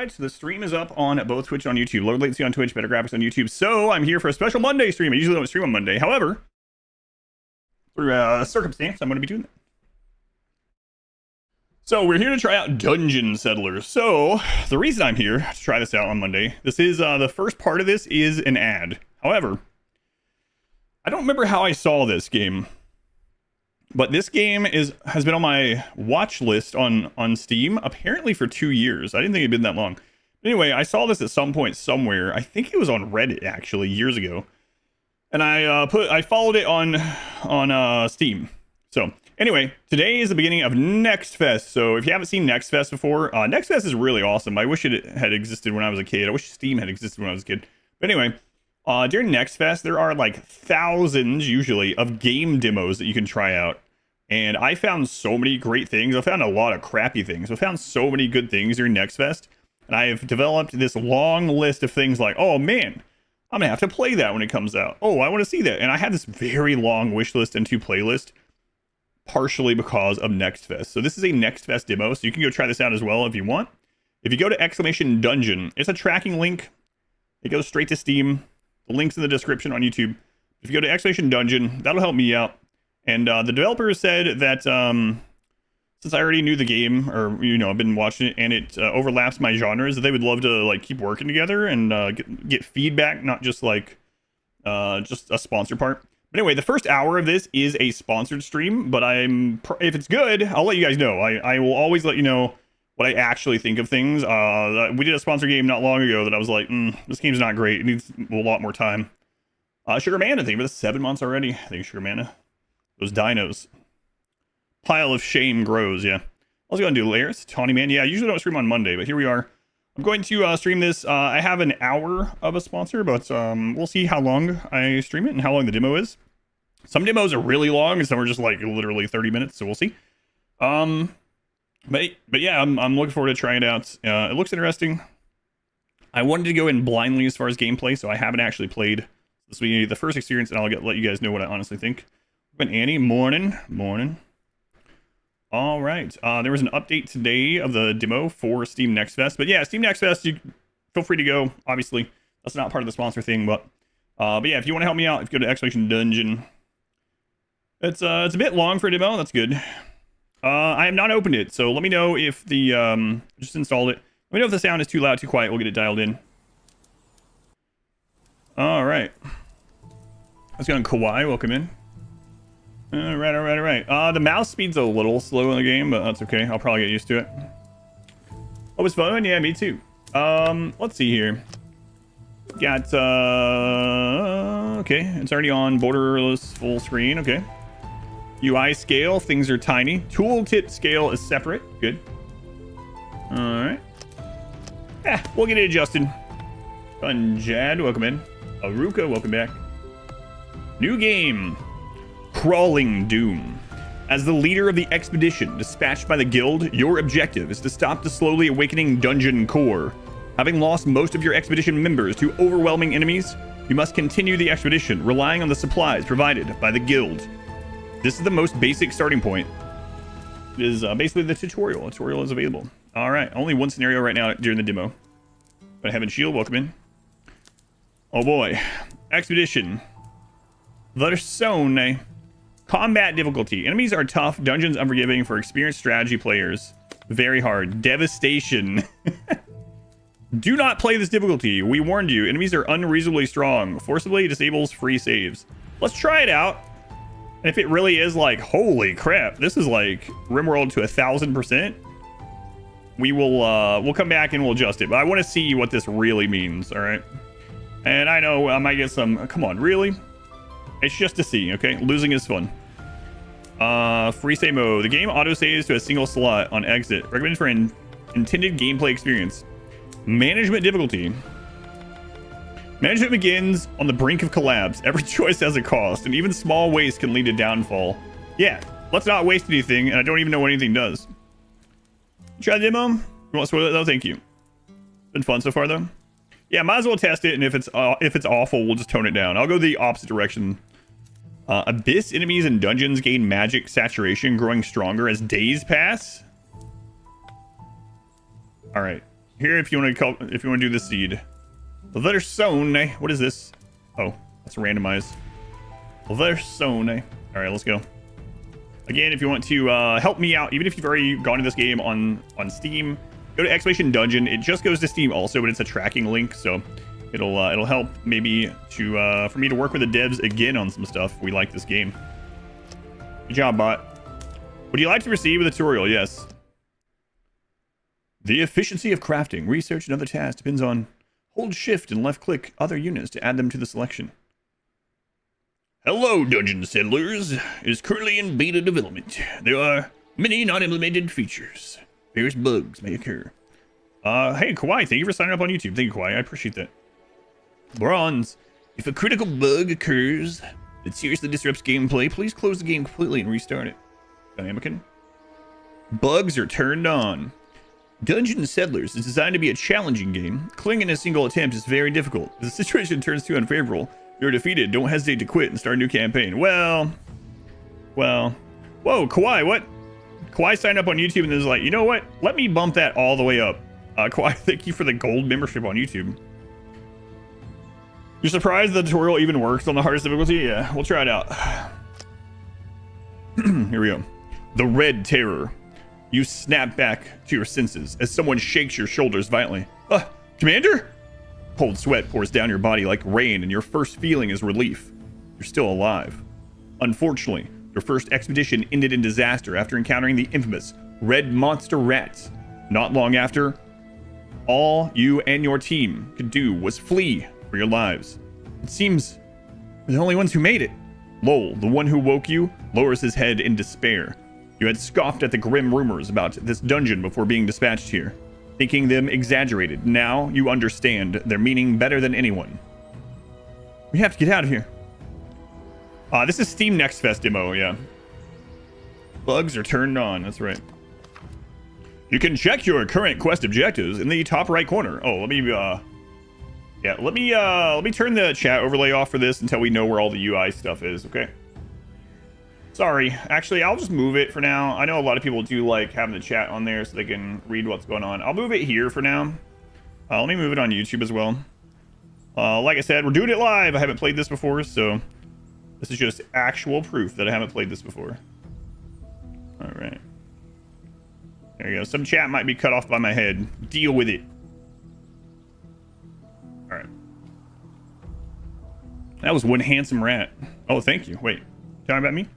right, so the stream is up on both Twitch and on YouTube. Low latency on Twitch, better graphics on YouTube. So I'm here for a special Monday stream. I usually don't stream on Monday. However, through a circumstance, I'm going to be doing that. So we're here to try out Dungeon Settlers. So the reason I'm here to try this out on Monday, this is the first part of this is an ad. However, I don't remember how I saw this game, but this game has been on my watch list on Steam apparently for 2 years. I didn't think it'd been that long. But anyway, I saw this at some point somewhere. I think it was on Reddit actually years ago, and I followed it on Steam. So anyway, today is the beginning of Next Fest. So if you haven't seen Next Fest before, Next Fest is really awesome. I wish it had existed when I was a kid. I wish Steam had existed when I was a kid. But anyway, during Next Fest, there are like thousands usually of game demos that you can try out. And I found so many great things. I found a lot of crappy things. I found so many good things during Next Fest. And I have developed this long list of things like, oh man, I'm going to have to play that when it comes out. Oh, I want to see that. And I had this very long wish list and playlist, partially because of Next Fest. So this is a Next Fest demo. So you can go try this out as well if you want. If you go to ! Dungeon, it's a tracking link. It goes straight to Steam. The link's in the description on YouTube. If you go to ! Dungeon, that'll help me out. And the developer said that since I already knew the game, or I've been watching it, and it overlaps my genres, that they would love to like keep working together and get feedback, not just like just a sponsor part. But anyway, the first hour of this is a sponsored stream, but if it's good, I'll let you guys know. I will always let you know what I actually think of things. We did a sponsor game not long ago that I was like, this game's not great. It needs a lot more time. Sugar Mana, I think, but it's 7 months already. I think Sugar Mana. Those dinos. Pile of shame grows, yeah. I was going to do layers. Tawny Man, yeah, I usually don't stream on Monday, but here we are. I'm going to stream this. I have an hour of a sponsor, but we'll see how long I stream it and how long the demo is. Some demos are really long, and some are just like literally 30 minutes, so we'll see. But yeah, I'm looking forward to trying it out. It looks interesting. I wanted to go in blindly as far as gameplay, so I haven't actually played. This will be the first experience, and I'll let you guys know what I honestly think. Annie, morning. All right, there was an update today of the demo for Steam Next Fest, but yeah, Steam Next Fest, you feel free to go. Obviously, that's not part of the sponsor thing, but yeah, if you want to help me out, if you go to ! Dungeon, it's a bit long for a demo. That's good. I have not opened it, so let me know if the just installed it. Let me know if the sound is too loud, too quiet. We'll get it dialed in. All right, let's go on Kawhi. Welcome in. All right. The mouse speed's a little slow in the game, but that's okay. I'll probably get used to it. Oh, it's fun? Yeah, me too. Let's see here. Got, okay. It's already on borderless full screen. Okay. UI scale, things are tiny. Tooltip scale is separate. Good. All right. Yeah, we'll get it adjusted. Jad, welcome in. Aruka, welcome back. New game. Crawling Doom. As the leader of the expedition dispatched by the guild, your objective is to stop the slowly awakening dungeon core. Having lost most of your expedition members to overwhelming enemies, you must continue the expedition, relying on the supplies provided by the guild. This is the most basic starting point. It is basically the tutorial. The tutorial is available. All right, only one scenario right now during the demo. But Heaven Shield, welcome in. Oh boy, expedition. Versone. Combat difficulty. Enemies are tough. Dungeons unforgiving for experienced strategy players. Very hard. Devastation. Do not play this difficulty. We warned you. Enemies are unreasonably strong. Forcibly disables free saves. Let's try it out. And if it really is like, holy crap, this is like RimWorld to 1000%, we will we'll come back and we'll adjust it. But I want to see what this really means. All right. And I know I might get some. Come on, really? It's just to see. Okay, losing is fun. Free save mode. The game auto saves to a single slot on exit. Recommended for an intended gameplay experience. Management difficulty. Management begins on the brink of collapse. Every choice has a cost, and even small waste can lead to downfall. Yeah, let's not waste anything, and I don't even know what anything does. Try the demo? You want to spoil it though? Thank you. Been fun so far though. Yeah, might as well test it, and if it's awful, we'll just tone it down. I'll go the opposite direction. Abyss enemies and dungeons gain magic saturation, growing stronger as days pass. All right. Here, if you want to do the seed. Versone. What is this? Oh, that's randomized. Versone. All right, let's go. Again, if you want to help me out, even if you've already gone to this game on Steam, go to Exclamation Dungeon. It just goes to Steam also, but it's a tracking link, so it'll help maybe to for me to work with the devs again on some stuff. We like this game. Good job, bot. Would you like to receive a tutorial? Yes. The efficiency of crafting, research, and other tasks depends on hold shift and left click other units to add them to the selection. Hello, Dungeon Settlers. It is currently in beta development. There are many non-implemented features. Various bugs may occur. Hey, Kawaii, thank you for signing up on YouTube. Thank you, Kawaii. I appreciate that. Bronze. If a critical bug occurs that seriously disrupts gameplay, please close the game completely and restart it. Dynamican. Bugs are turned on. Dungeon Settlers is designed to be a challenging game. Clearing in a single attempt is very difficult. If the situation turns too unfavorable, you're defeated. Don't hesitate to quit and start a new campaign. Well. Whoa, Kawaii, what? Kawaii signed up on YouTube and is like, you know what? Let me bump that all the way up. Kawaii, thank you for the gold membership on YouTube. You're surprised the tutorial even works on the hardest difficulty? Yeah, we'll try it out. Here we go. The Red Terror. You snap back to your senses as someone shakes your shoulders violently. Commander? Cold sweat pours down your body like rain, and your first feeling is relief. You're still alive. Unfortunately, your first expedition ended in disaster after encountering the infamous Red Monster Rats. Not long after, all you and your team could do was flee for your lives. It seems we're the only ones who made it. Lowell, the one who woke you, lowers his head in despair. You had scoffed at the grim rumors about this dungeon before being dispatched here, thinking them exaggerated. Now you understand their meaning better than anyone. We have to get out of here. This is Steam Next Fest demo, yeah. Bugs are turned on, that's right. You can check your current quest objectives in the top right corner. Oh, let me turn the chat overlay off for this until we know where all the UI stuff is, okay? Sorry, actually, I'll just move it for now. I know a lot of people do like having the chat on there so they can read what's going on. I'll move it here for now. Let me move it on YouTube as well. Like I said, we're doing it live. I haven't played this before, so this is just actual proof that I haven't played this before. All right. There you go. Some chat might be cut off by my head. Deal with it. All right. That was one handsome rat. Oh, thank you. Wait, talking about me?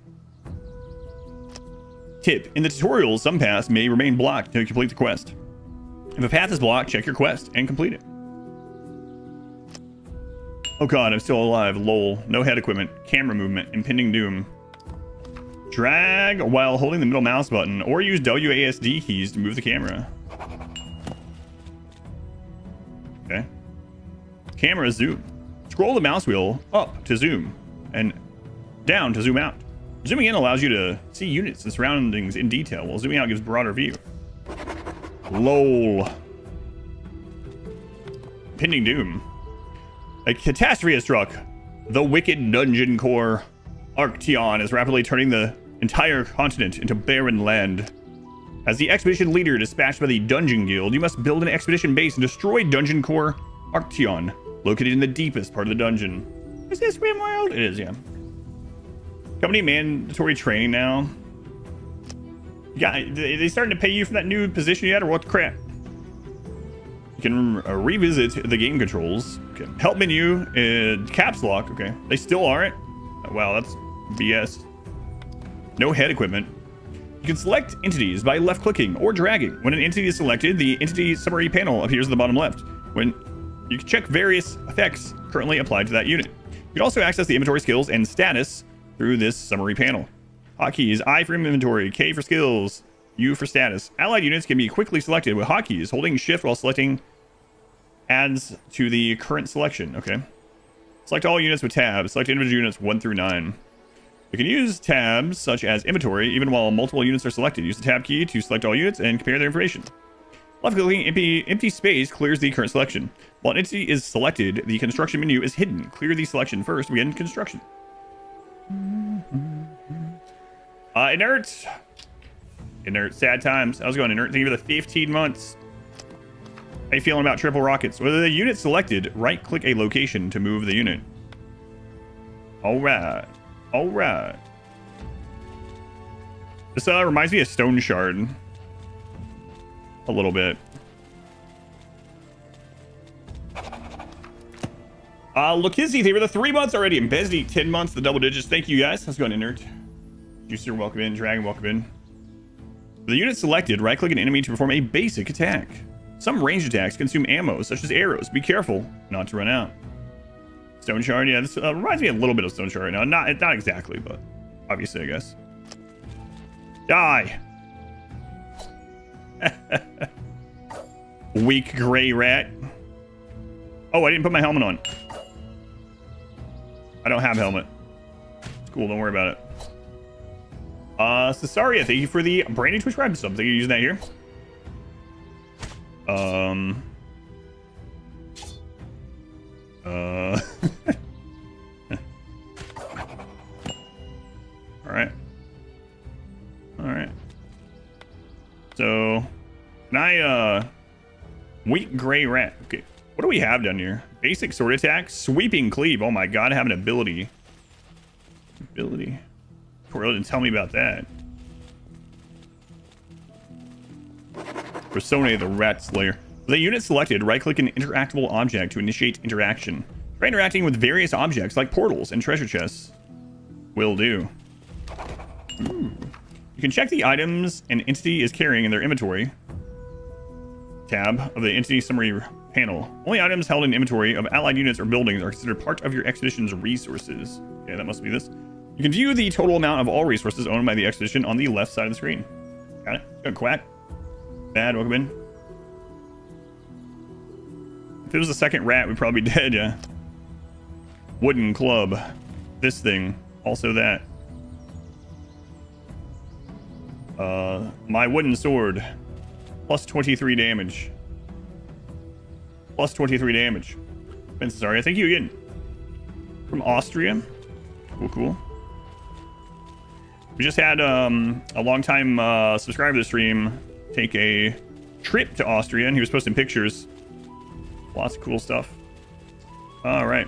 Tip, in the tutorial, some paths may remain blocked to complete the quest. If a path is blocked, check your quest and complete it. Oh god, I'm still alive, lol. No head equipment, camera movement, impending doom. Drag while holding the middle mouse button, or use WASD keys to move the camera. Okay. Camera zoom. Scroll the mouse wheel up to zoom, and down to zoom out. Zooming in allows you to see units and surroundings in detail, while zooming out gives broader view. LOL. Pending doom. A catastrophe has struck. The wicked dungeon core Arcteon is rapidly turning the entire continent into barren land. As the expedition leader dispatched by the Dungeon Guild, you must build an expedition base and destroy Dungeon Core Arcteon, located in the deepest part of the dungeon. Is this RimWorld? It is, yeah. Company mandatory training now. Yeah, they starting to pay you for that new position you had, or what crap? You can revisit the game controls. Okay. Help menu, caps lock. Okay, they still aren't. Wow, that's BS. No head equipment. You can select entities by left clicking or dragging. When an entity is selected, the entity summary panel appears at the bottom left. When you can check various effects currently applied to that unit. You can also access the inventory skills and status through this summary panel. Hotkeys: I for inventory, K for skills, U for status. Allied units can be quickly selected with hotkeys. Holding shift while selecting adds to the current selection. Okay. Select all units with tabs. Select individual units 1 through 9. You can use tabs such as inventory even while multiple units are selected. Use the tab key to select all units and compare their information. Left clicking empty space clears the current selection. While an entity is selected, the construction menu is hidden. Clear the selection first to begin construction. Inert, sad times. I was going inert. Thank you for the 15 months. How you feeling about triple rockets? With the unit selected, right-click a location to move the unit. All right. All right. This reminds me of Stone Shard. A little bit. Lakizzy, they were the 3 months already. And Besdy, 10 months, the double digits. Thank you, guys. How's it going, Inert? Juicer, welcome in. Dragon, welcome in. With the unit selected, right-click an enemy to perform a basic attack. Some ranged attacks consume ammo, such as arrows. Be careful not to run out. Stone Shard, yeah, this reminds me a little bit of Stone Shard right now. Not exactly, but obviously, I guess. Die! Weak gray rat. Oh, I didn't put my helmet on. I don't have helmet. It's cool, don't worry about it. Cesaria, thank you for the brand new Twitch Prime sub. Thank you for using that here. Alright. Alright. So, can I, weak gray rat. Okay. What do we have down here? Basic sword attack, sweeping cleave. Oh my god, I have an ability. Ability. Corel didn't tell me about that. Persona the Rat Slayer. With the unit selected, right-click an interactable object to initiate interaction. Try interacting with various objects like portals and treasure chests. Will do. Ooh. You can check the items an entity is carrying in their inventory tab of the entity summary panel. Only items held in inventory of allied units or buildings are considered part of your expedition's resources. Okay, that must be this. You can view the total amount of all resources owned by the expedition on the left side of the screen. Got it? Good, quack. Bad, welcome in. If it was the second rat, we'd probably be dead, yeah. Wooden club. This thing. Also that. My wooden sword. Plus 23 damage. Plus 23 damage. Sorry, thank you again. From Austria. Cool, cool. We just had a long-time subscriber to the stream take a trip to Austria, and he was posting pictures. Lots of cool stuff. All right.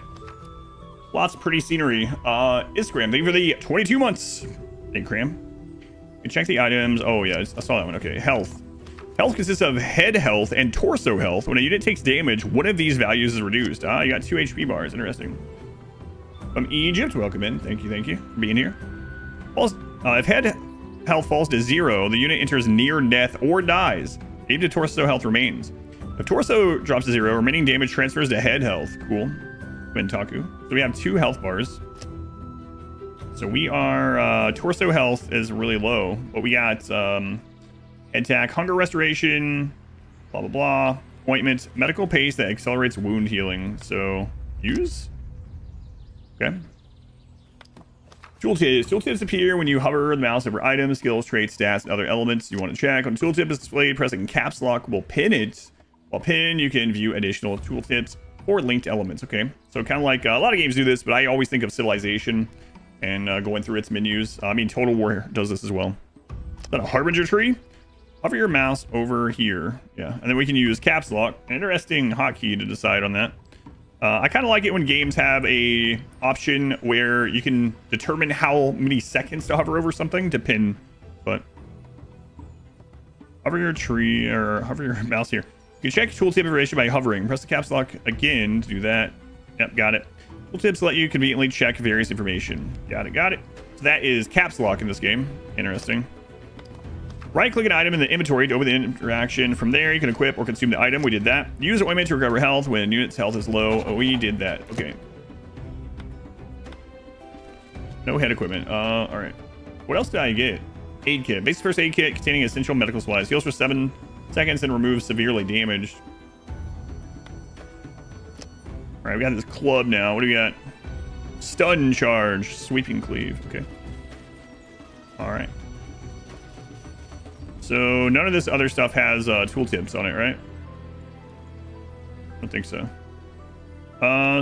Lots of pretty scenery. Instagram, thank you for the 22 months. Hey, Cram. You can check the items. Oh, yeah, I saw that one. Okay, health. Health consists of head health and torso health. When a unit takes damage, one of these values is reduced. Ah, you got 2 HP bars. Interesting. From Egypt, welcome in. Thank you for being here. If head health falls to 0, the unit enters near death or dies. Aim to torso health remains. If torso drops to 0, remaining damage transfers to head health. Cool. Taku. So we have 2 health bars. So we are, torso health is really low, but we got, attack, hunger restoration, blah, blah, blah. Ointment, medical paste that accelerates wound healing. So, use? Okay. Tooltips. Tooltips appear when you hover the mouse over items, skills, traits, stats, and other elements you want to check. When the tooltip is displayed, pressing caps lock will pin it. While pinned, you can view additional tooltips or linked elements. Okay. So kind of like a lot of games do this, but I always think of Civilization and going through its menus. I mean, Total War does this as well. Is that a Harbinger tree? Hover your mouse over here. Yeah. And then we can use caps lock. An interesting hotkey to decide on that. I kind of like it when games have a option where you can determine how many seconds to hover over something to pin, but hover your tree or hover your mouse here. You can check tooltip information by hovering. Press the caps lock again to do that. Yep, got it. Tooltips let you conveniently check various information. Got it. So that is caps lock in this game. Interesting. Right-click an item in the inventory to open the interaction. From there, you can equip or consume the item. We did that. Use ointment to recover health when unit's health is low. Oh, we did that. Okay. No head equipment. All right. What else did I get? Aid kit. Basic first aid kit containing essential medical supplies. Heals for 7 seconds and removes severely damaged. All right, we got this club now. What do we got? Stun charge. Sweeping cleave. Okay. All right. So none of this other stuff has tooltips on it, right? I don't think so.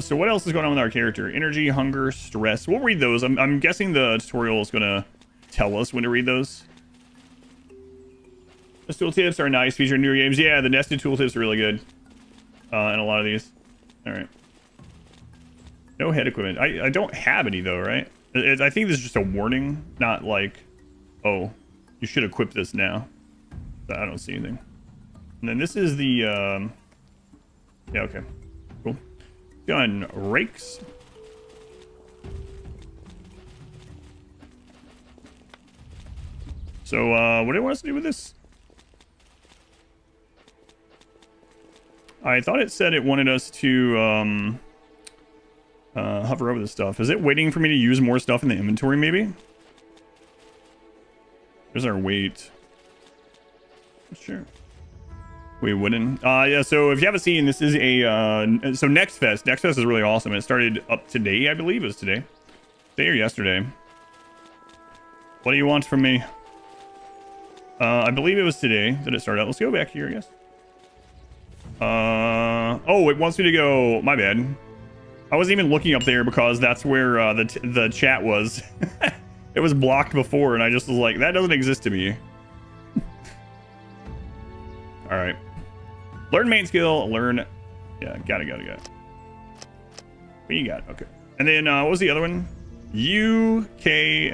So what else is going on with our character? Energy, hunger, stress. We'll read those. I'm guessing the tutorial is going to tell us when to read those. The tooltips are a nice feature in newer games. Yeah, the nested tooltips are really good. in a lot of these. All right. No head equipment. I don't have any though, right? I think this is just a warning, not like, oh, you should equip this now. I don't see anything. And then this is the, yeah, okay, cool. Gun rakes. So, what do you want us to do with this? I thought it said it wanted us to, hover over this stuff. Is it waiting for me to use more stuff in the inventory, maybe? There's our weight. Sure. We wouldn't. Yeah, so if you haven't seen, this is a, so Next Fest is really awesome. It started up today, I believe it was today. Today or yesterday. What do you want from me? I believe it was today that it started out. Let's go back here, I guess. Oh, it wants me to go, my bad. I wasn't even looking up there because that's where the chat was. It was blocked before, and I just was like, that doesn't exist to me. All right. Learn main skill, learn. Yeah, got it. What you got? Okay. And then, what was the other one? UKI.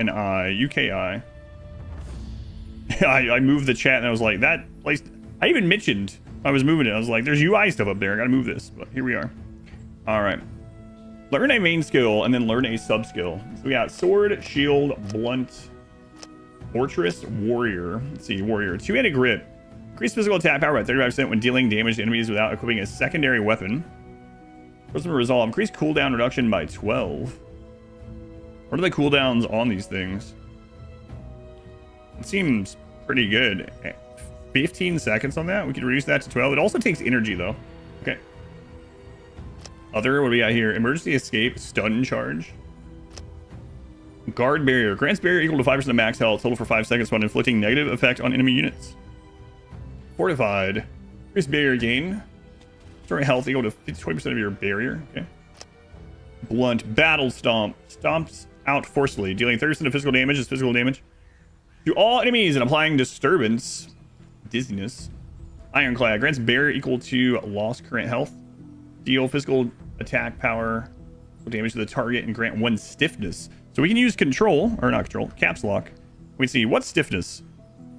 I moved the chat, and I was like, that place. I even mentioned I was moving it. I was like, there's UI stuff up there. I gotta move this, but here we are. All right. Learn a main skill and then learn a sub skill. So we got sword, shield, blunt, fortress, warrior. Let's see, warrior. Two-handed grip. Increase physical attack power by 35% when dealing damage to enemies without equipping a secondary weapon. Personal resolve. Increase cooldown reduction by 12. What are the cooldowns on these things? It seems pretty good. 15 seconds on that. We can reduce that to 12. It also takes energy though. Okay. Other, what do we got here? Emergency escape, stun charge. Guard barrier. Grants barrier equal to 5% of max health, total for 5 seconds when inflicting negative effect on enemy units. Fortified. Increase barrier gain. Restore health equal to 20% of your barrier. Okay. Blunt. Battle stomp. Stomps out forcefully, dealing 30% of physical damage as physical damage to all enemies and applying disturbance. Dizziness. Ironclad. Grants barrier equal to lost current health. Deal physical attack power damage to the target and grant 1 stiffness. So we can use control, or not control, caps lock. We see what's stiffness.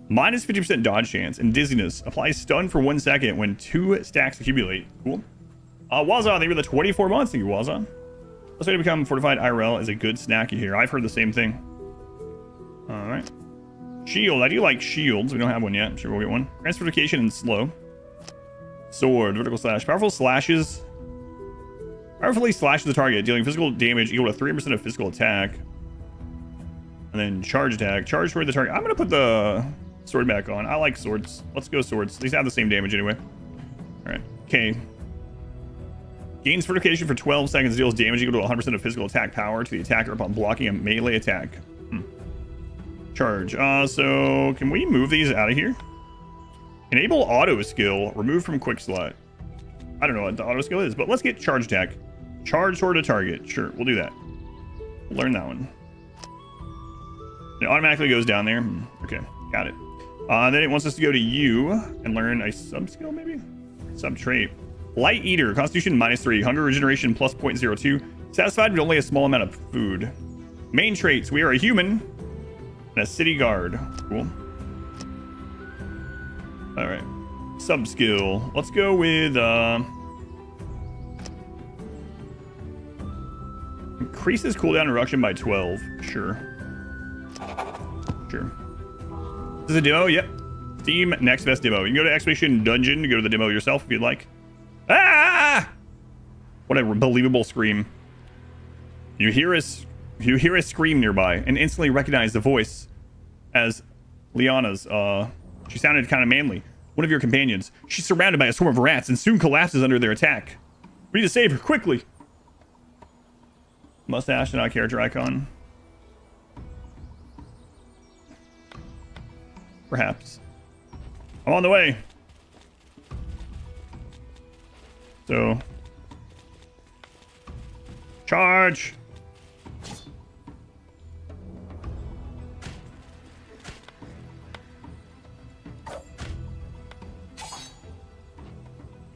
Minus 50% dodge chance and dizziness. Apply stun for 1 second when 2 stacks accumulate. Cool. Waza, thank you for the 24 months. Thank you, Waza. Let's way to become fortified IRL is a good snacky here. I've heard the same thing. All right. Shield. I do like shields. We don't have one yet. I'm sure we'll get one. Transformation and slow. Sword. Vertical slash. Powerful slashes. Powerfully slashes the target, dealing physical damage equal to 3% of physical attack. And then charge attack. Charge toward the target. I'm going to put the sword back on. I like swords. Let's go swords. These have the same damage anyway. All right. Okay. Gains fortification for 12 seconds. Deals damage equal to 100% of physical attack power to the attacker upon blocking a melee attack. Charge. So can we move these out of here? Enable auto skill. Remove from quick slot. I don't know what the auto skill is, but let's get charge attack. Charge toward a target. Sure, we'll do that. We'll learn that one. It automatically goes down there. Okay, got it. Then it wants us to go to U and learn a sub skill, maybe? Sub trait. Light Eater. Constitution -3. Hunger regeneration plus 0.02. Satisfied with only a small amount of food. Main traits. We are a human and a city guard. Cool. All right. Sub skill. Let's go with increases cooldown reduction by 12. Sure. This is a demo. Yep. Steam Next Best demo. You can go to Expedition Dungeon to go to the demo yourself if you'd like. Ah! What a believable scream. You hear a scream nearby and instantly recognize the voice as Liana's. She sounded kind of manly. One of your companions. She's surrounded by a swarm of rats and soon collapses under their attack. We need to save her quickly. Mustache, not a character icon. Perhaps. I'm on the way. So. Charge.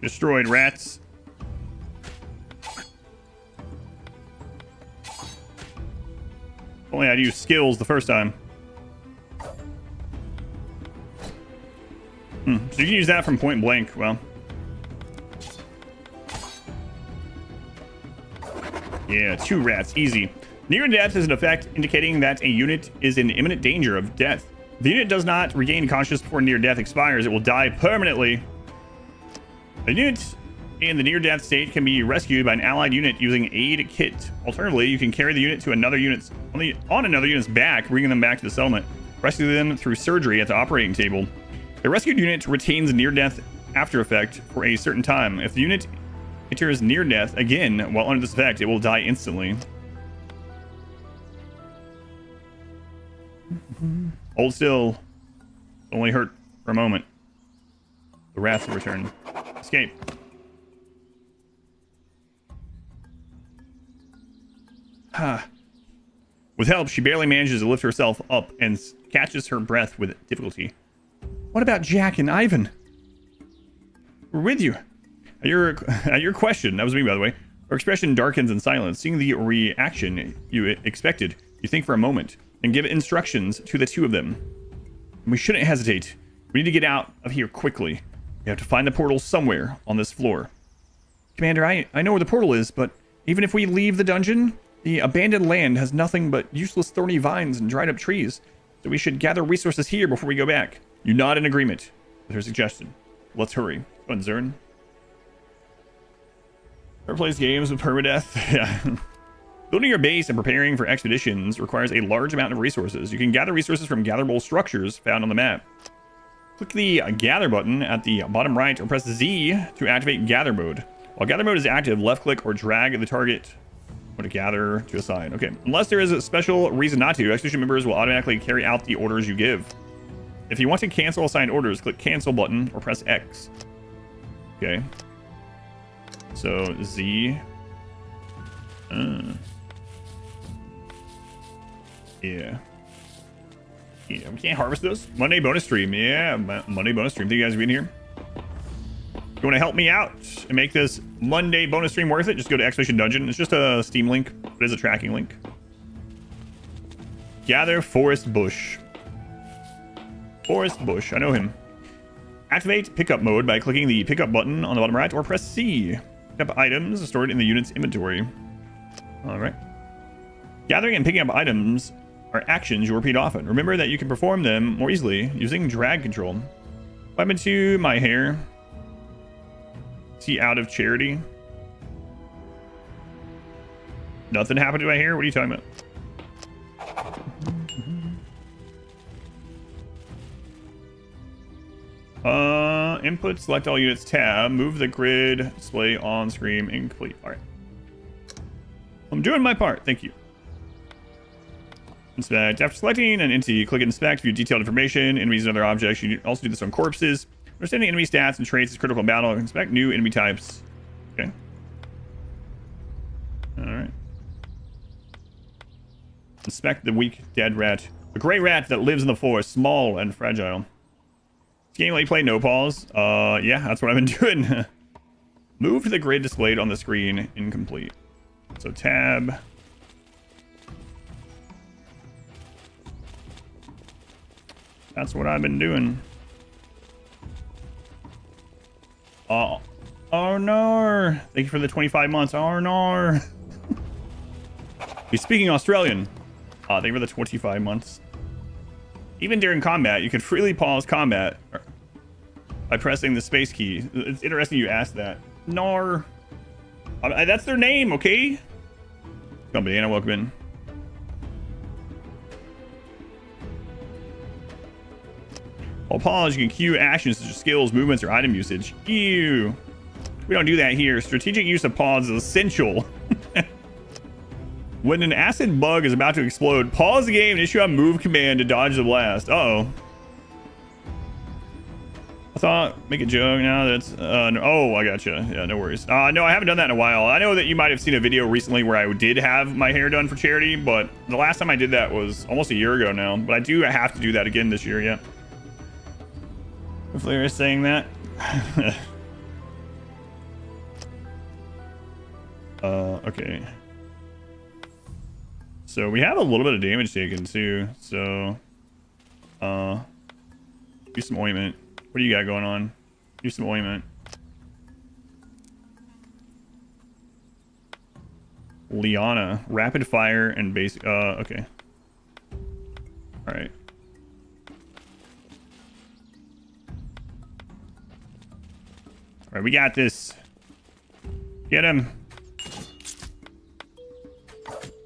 Destroyed rats. Only I'd used skills the first time. So you can use that from point blank. Well. Yeah, 2 rats. Easy. Near death is an effect indicating that a unit is in imminent danger of death. If the unit does not regain consciousness before near death expires, it will die permanently. A unit in the near death state can be rescued by an allied unit using aid kit. Alternatively, you can carry the unit to another unit's on another unit's back, bringing them back to the settlement. Rescue them through surgery at the operating table. The rescued unit retains near death after effect for a certain time. If the unit enters near death again while under this effect, it will die instantly. Hold still. Only hurt for a moment. The rats will return. Escape. With help, she barely manages to lift herself up and catches her breath with difficulty. What about Jack and Ivan? We're with you. At your question, that was me, by the way, her expression darkens in silence. Seeing the reaction you expected, you think for a moment and give instructions to the 2 of them. We shouldn't hesitate. We need to get out of here quickly. We have to find the portal somewhere on this floor. Commander, I know where the portal is, but even if we leave the dungeon, the abandoned land has nothing but useless thorny vines and dried up trees. So we should gather resources here before we go back. You nod in agreement with her suggestion. Let's hurry. Go on, Zern. Ever plays games with permadeath? Yeah. Building your base and preparing for expeditions requires a large amount of resources. You can gather resources from gatherable structures found on the map. Click the gather button at the bottom right or press Z to activate gather mode. While gather mode is active, left click or drag the target to gather to a side. Okay. Unless there is a special reason not to, expedition members will automatically carry out the orders you give. If you want to cancel assigned orders, click cancel button or press X. Okay. So Z. Yeah. Yeah, we can't harvest those. Monday bonus stream. Yeah, Monday bonus stream. Thank you guys for being here. If you want to help me out and make this Monday bonus stream worth it, just go to Expedition Dungeon. It's just a Steam link, but it is a tracking link. Gather Forest Bush. Forest Bush. I know him. Activate pickup mode by clicking the pickup button on the bottom right or press C. Pick up items stored in the unit's inventory. All right. Gathering and picking up items are actions you repeat often. Remember that you can perform them more easily using drag control. What happened to my hair? Is he out of charity? Nothing happened to my hair? What are you talking about? Input, select all units tab, move the grid, display on screen, incomplete. All right. I'm doing my part. Thank you. Inspect. After selecting an entity, click Inspect, view detailed information, enemies and other objects. You also do this on corpses. Understanding enemy stats and traits is critical in battle. Inspect new enemy types. Okay. All right. Inspect the weak dead rat. A gray rat that lives in the forest, small and fragile. This game let you play no pause. Yeah, that's what I've been doing. Move to the grid displayed on the screen. Incomplete. So tab. That's what I've been doing. Oh no! Thank you for the 25 months. Oh no! He's speaking Australian. Thank you for the 25 months. Even during combat, you can freely pause combat by pressing the space key. It's interesting you asked that. Nar. That's their name, okay? Company, Anna, welcome in. While pause, you can queue actions such as skills, movements, or item usage. Ew. We don't do that here. Strategic use of pause is essential. When an acid bug is about to explode, pause the game and issue a move command to dodge the blast. Uh-oh. I thought, make a joke now that's, no, oh, I gotcha. Yeah, no worries. No, I haven't done that in a while. I know that you might have seen a video recently where I did have my hair done for charity, but the last time I did that was almost a year ago now. But I do have to do that again this year, yeah. Hopefully you're saying that. Okay. So we have a little bit of damage taken too. So, use some ointment. What do you got going on? Use some ointment. Liana, rapid fire and basic. Okay. All right. All right, we got this. Get him.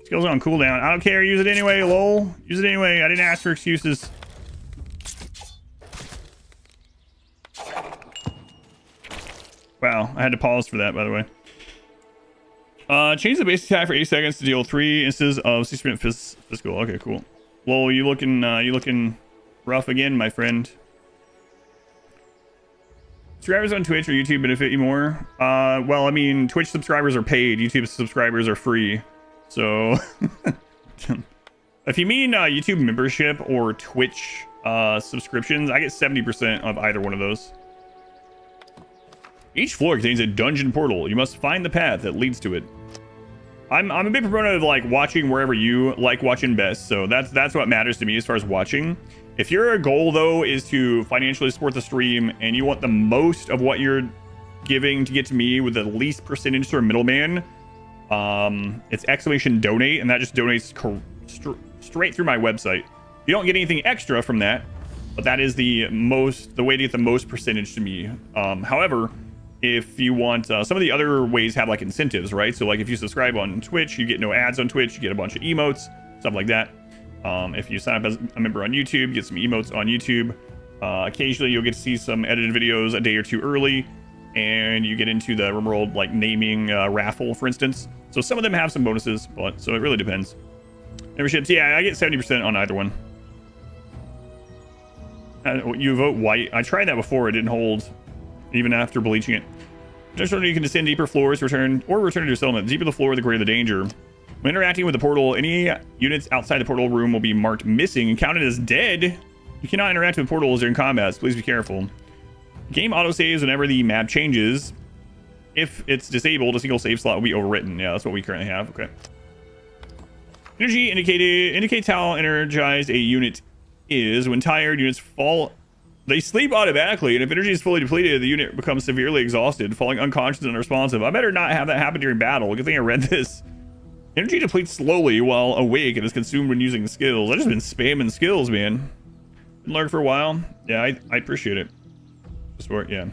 Skills on cooldown. I don't care. Use it anyway, lol. Use it anyway. I didn't ask for excuses. Wow, I had to pause for that, by the way. Change the base attack for 8 seconds to deal 3 instances of 6% physical. Okay, cool. Lol, you looking rough again, my friend. Subscribers on Twitch or YouTube benefit you more? Well, I mean, Twitch subscribers are paid. YouTube subscribers are free. So, if you mean YouTube membership or Twitch subscriptions, I get 70% of either one of those. Each floor contains a dungeon portal. You must find the path that leads to it. I'm a big proponent of like watching wherever you like watching best. So that's what matters to me as far as watching. If your goal though is to financially support the stream and you want the most of what you're giving to get to me with the least percentage to a middleman, it's !donate, and that just donates straight through my website. You don't get anything extra from that, but that is the way to get the most percentage to me. However, if you want some of the other ways have like incentives, right? So like if you subscribe on Twitch, you get no ads on Twitch, you get a bunch of emotes, stuff like that. If you sign up as a member on YouTube, you get some emotes on YouTube. Occasionally you'll get to see some edited videos a day or two early, and you get into the RimWorld like naming raffle, for instance. So some of them have some bonuses, but so it really depends. Memberships, yeah, I get 70% on either one. You vote white. I tried that before, it didn't hold. Even after bleaching it. Additionally, you can descend deeper floors, return to your settlement. The deeper the floor, the greater the danger. When interacting with the portal, any units outside the portal room will be marked missing and counted as dead. You cannot interact with portals during combat, so please be careful. Game autosaves whenever the map changes. If it's disabled, a single save slot will be overwritten. Yeah, that's what we currently have. Okay. Energy indicates how energized a unit is. When tired, units fall. They sleep automatically, and if energy is fully depleted, the unit becomes severely exhausted, falling unconscious and unresponsive. I better not have that happen during battle. Good thing I read this. Energy depletes slowly while awake and is consumed when using skills. I've just been spamming skills, man. Been learning for a while. Yeah, I appreciate it. Yeah.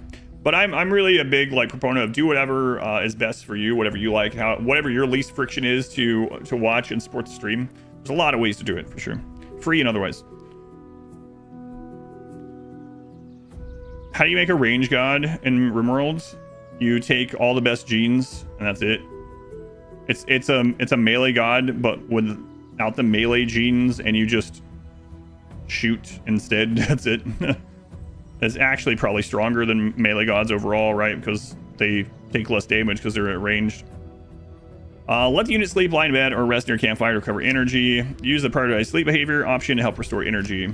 But I'm really a big like proponent of do whatever is best for you, whatever you like, whatever your least friction is to watch and support the stream. There's a lot of ways to do it for sure, free and otherwise. How do you make a range god in RimWorld? You take all the best genes and that's it. It's a melee god, but without the melee genes, and you just shoot instead. That's it. It's actually probably stronger than melee gods overall, right? Because they take less damage because they're at ranged. Let the unit sleep, lie in bed, or rest near campfire to recover energy. Use the prioritized sleep behavior option to help restore energy.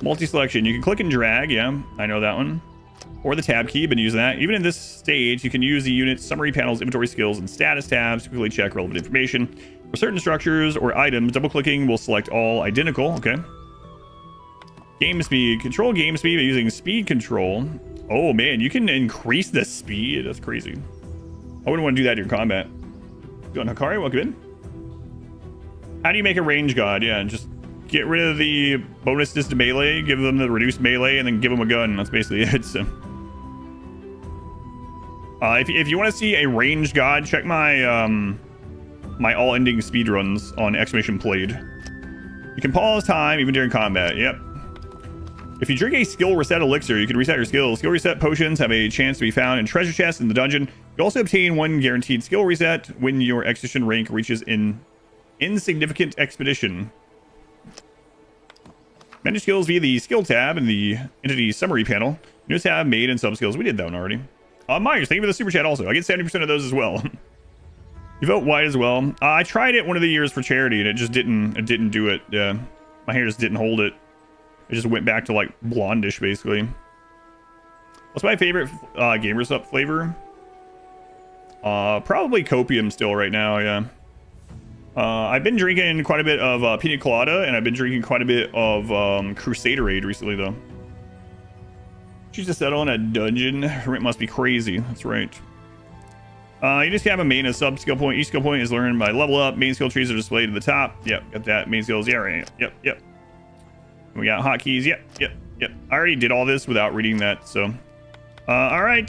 Multi-selection. You can click and drag. Yeah, I know that one. Or the tab key. Been using that. Even in this stage, you can use the unit summary panel's inventory skills and status tabs to quickly check relevant information. For certain structures or items, double-clicking will select all identical. Okay. Game speed. Control game speed by using speed control. Oh, man. You can increase the speed. That's crazy. I wouldn't want to do that during combat. Go on, Hikari. Welcome in. How do you make a range god? Yeah, just get rid of the bonuses to melee, give them the reduced melee, and then give them a gun. That's basically it. So, if you want to see a ranged god, check my my all-ending speedruns on !played. You can pause time even during combat. Yep. If you drink a skill reset elixir, you can reset your skills. Skill reset potions have a chance to be found in treasure chests in the dungeon. You also obtain one guaranteed skill reset when your expedition rank reaches an insignificant expedition. Manage skills via the skill tab in the entity summary panel. New tab, made, and sub skills. We did that one already. Myers, thank you for the super chat also. I get 70% of those as well. You vote white as well. I tried it one of the years for charity, and it just didn't do it. Yeah, my hair just didn't hold it. It just went back to like blondish, basically. What's my favorite Gamers Up flavor? Probably Copium still right now, yeah. I've been drinking quite a bit of pina colada, and I've been drinking quite a bit of Crusaderade recently, though. Choose to settle in a dungeon. It must be crazy. That's right. You just have a main, a sub skill point. Each skill point is learned by level up. Main skill trees are displayed at the top. Yep, got that. Main skills. Yeah, right. Yep. We got hotkeys. Yep. I already did all this without reading that, so. All right,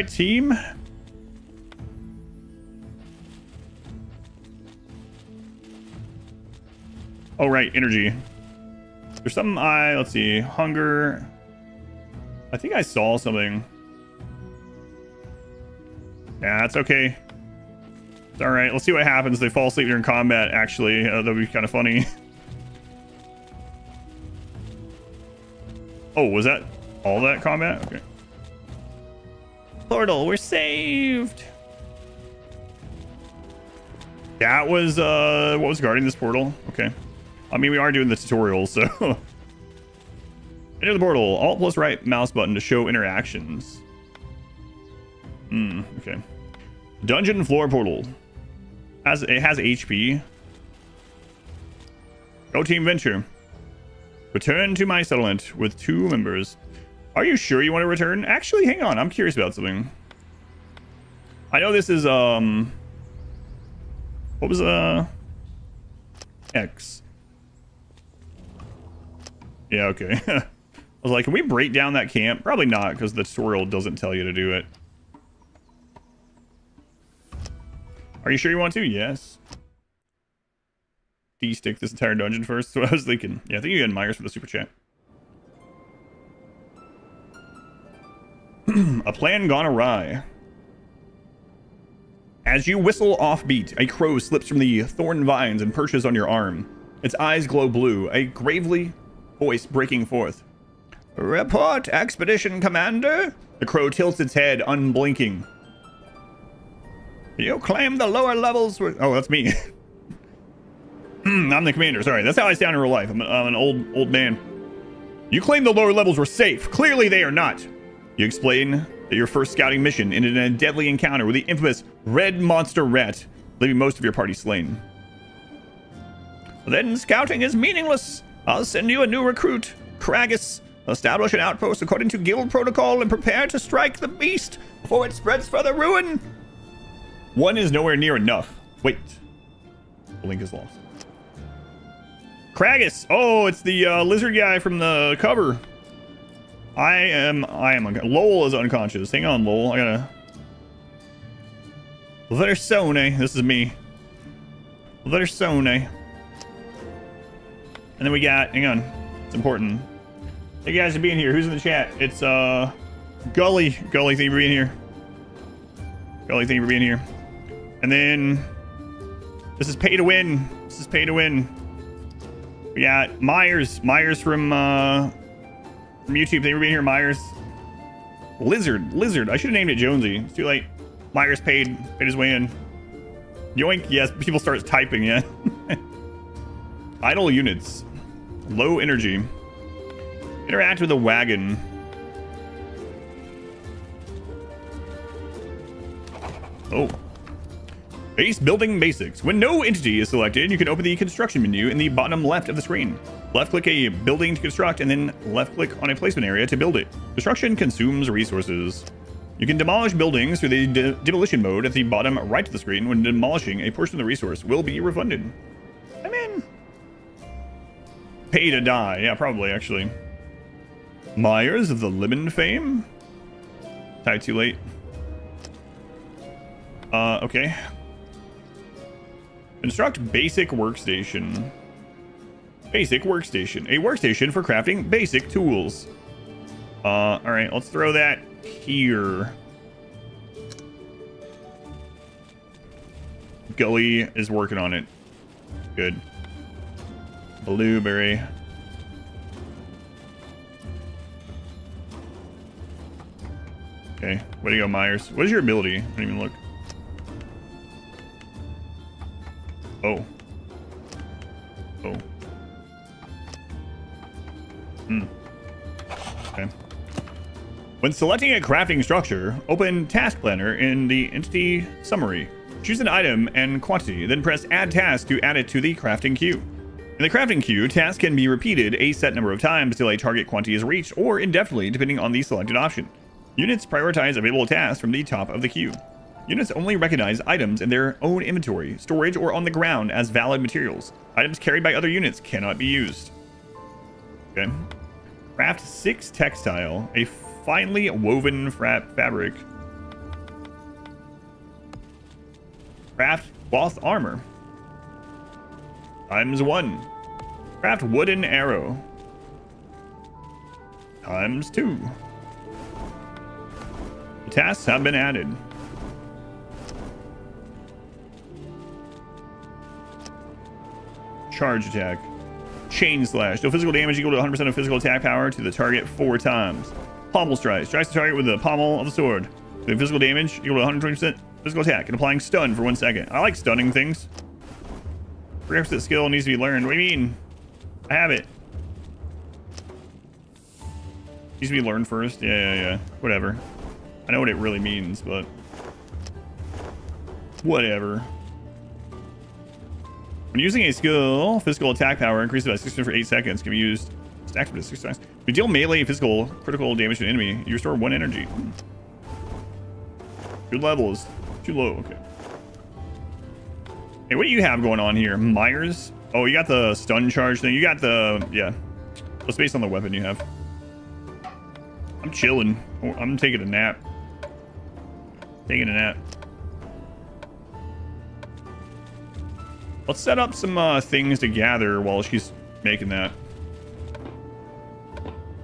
team. Oh, right, energy. There's something let's see, hunger. I think I saw something. Yeah, it's okay. It's all right. Let's see what happens. They fall asleep during combat, actually. That'd be kind of funny. Oh, was that all that combat? Okay. Portal, we're saved. That was, what was guarding this portal? Okay. I mean, we are doing the tutorial, so. Enter the portal. Alt plus right mouse button to show interactions. Okay. Dungeon floor portal. It has HP. Go team venture. Return to my settlement with 2 members. Are you sure you want to return? Actually, hang on. I'm curious about something. I know this is, what was, X. Yeah, okay. I was like, can we break down that camp? Probably not, because the tutorial doesn't tell you to do it. Are you sure you want to? Yes. D-stick this entire dungeon first. That's what I was thinking. Yeah, thank you again, Myers, for the super chat. A plan gone awry. As you whistle offbeat, a crow slips from the thorn vines and perches on your arm. Its eyes glow blue, a gravely voice breaking forth. Report, Expedition Commander. The crow tilts its head, unblinking. You claim the lower levels were... Oh, that's me. I'm the commander. Sorry, that's how I sound in real life. I'm an old man. You claim the lower levels were safe. Clearly they are not. You explain that your first scouting mission ended in a deadly encounter with the infamous red monster rat, leaving most of your party slain. Then scouting is meaningless. I'll send you a new recruit, Kragus. Establish an outpost according to guild protocol and prepare to strike the beast before it spreads further ruin. One is nowhere near enough. Wait. The link is lost. Kragus. Oh, it's the lizard guy from the cover. I am Lowell is unconscious. Hang on, Lowell. I gotta. Versone. This is me. Versone. And then we got, hang on. It's important. Thank you guys for being here. Who's in the chat? It's Gully. Gully, thank you for being here. Gully, thank you for being here. And then this is pay to win. This is pay to win. We got Myers. Myers from YouTube. Thank you for being here, Myers. Lizard. I should have named it Jonesy. It's too late. Myers paid his way in. Yoink. Yes, people start typing, yeah. Idle units. Low energy. Interact with a wagon. Oh. Base building basics. When no entity is selected, you can open the construction menu in the bottom left of the screen. Left click a building to construct and then left click on a placement area to build it. Construction consumes resources. You can demolish buildings through the demolition mode at the bottom right of the screen. When demolishing, a portion of the resource will be refunded. I'm in. Pay to die. Yeah, probably, actually. Myers of the Lemon fame? Tied too late. Okay. Construct basic workstation. Basic workstation. A workstation for crafting basic tools. Alright, let's throw that here. Gully is working on it. Good. Blueberry. Okay, way to go, Myers. What is your ability? I didn't even look. Oh. Oh. Okay. When selecting a crafting structure, open Task Planner in the Entity Summary. Choose an item and quantity, then press add task to add it to the crafting queue. In the crafting queue, tasks can be repeated a set number of times until a target quantity is reached, or indefinitely depending on the selected option. Units prioritize available tasks from the top of the queue. Units only recognize items in their own inventory, storage, or on the ground as valid materials. Items carried by other units cannot be used. Okay. Craft 6 textile, a finely woven fabric. Craft cloth armor. ×1. Craft wooden arrow. ×2. The tasks have been added. Charge attack. Chain slash. Deal physical damage equal to 100% of physical attack power to the target 4 times. Pommel strike. Strikes the target with the pommel of the sword. Doing physical damage equal to 120% physical attack and applying stun for 1 second. I like stunning things. Prerequisite skill needs to be learned. What do you mean? I have it. Needs to be learned first. Yeah. Whatever. I know what it really means, but whatever. When using a skill, physical attack power increases by 6% for 8 seconds. Can be used stacked for 6 times. If you deal melee physical critical damage to an enemy, you restore 1 energy. Good levels. Too low. Okay. Hey, what do you have going on here? Myers? Oh, you got the stun charge thing. You got the... Yeah. What's based on the weapon you have? I'm chilling. Oh, I'm taking a nap. Taking a nap. Let's set up some things to gather while she's making that.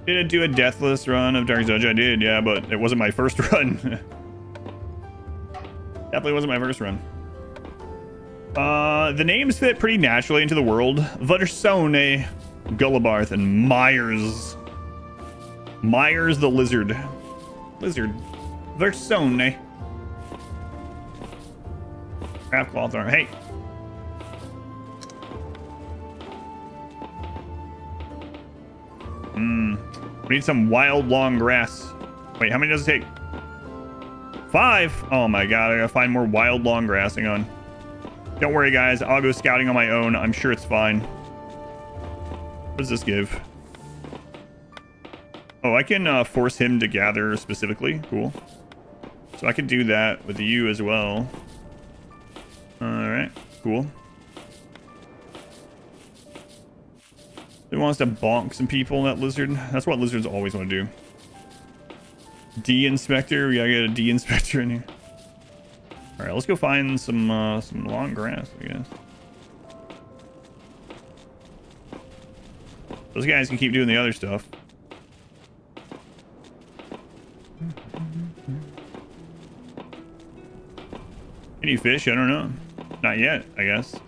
Did I do a deathless run of Dark Judge? I did, yeah, but it wasn't my first run. Definitely wasn't my first run. The names fit pretty naturally into the world. Vuttersone, Gullibarth, and Myers. Myers the lizard. Vuttersone. Craft cloth armor. Hey. We need some wild long grass. Wait, how many does it take? 5. Oh my god, I gotta find more wild long grass. Hang on. Don't worry, guys. I'll go scouting on my own. I'm sure it's fine. What does this give? Oh, I can force him to gather specifically. Cool. So I can do that with you as well. Alright, cool. He wants to bonk some people, that lizard. That's what lizards always want to do. D-inspector. We gotta get a D-inspector in here. Alright, let's go find some long grass, I guess. Those guys can keep doing the other stuff. Any fish? I don't know. Not yet, I guess.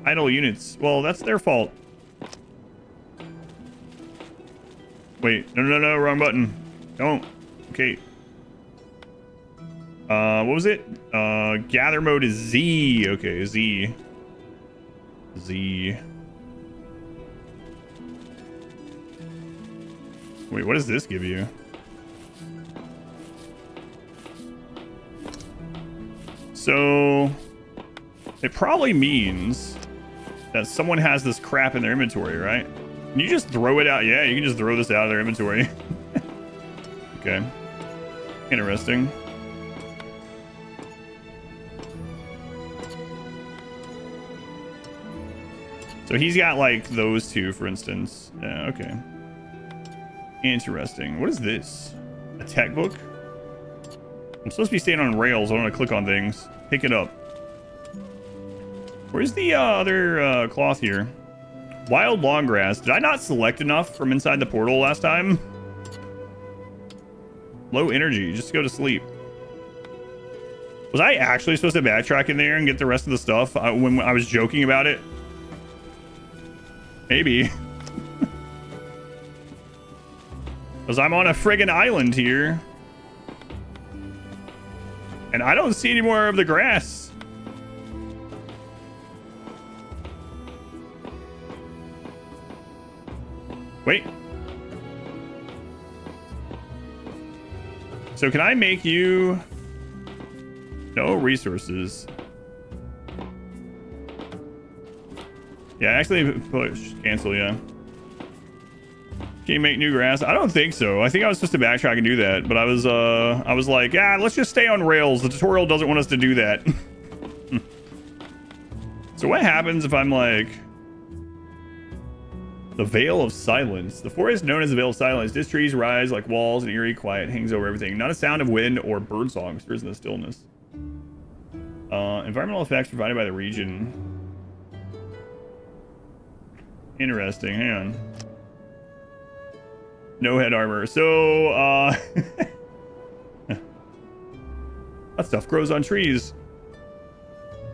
Idle units. Well, that's their fault. Wait, no, wrong button. Don't. Okay. What was it? Gather mode is Z. Okay, Z. Wait, what does this give you? So it probably means that someone has this crap in their inventory, right? Can you just throw it out? Yeah, you can just throw this out of their inventory. Okay. Interesting. So he's got like those two, for instance. Yeah, okay. Interesting. What is this? A tech book? I'm supposed to be staying on rails. I want to click on things. Pick it up. Where's the other cloth here? Wild long grass. Did I not select enough from inside the portal last time? Low energy. Just go to sleep. Was I actually supposed to backtrack in there and get the rest of the stuff when I was joking about it? Maybe. Because I'm on a friggin' island here. And I don't see any more of the grass. Wait. So can I make you No resources. Yeah, actually push. Cancel, yeah. Can you make new grass? I don't think so. I think I was supposed to backtrack and do that, but I was like, yeah, let's just stay on rails. The tutorial doesn't want us to do that. So what happens if I'm like... The Veil of Silence. The forest known as the Veil of Silence. These trees rise like walls and eerie quiet hangs over everything. Not a sound of wind or bird songs. There is no stillness. Environmental effects provided by the region. Interesting. Hang on. No head armor. So, that stuff grows on trees.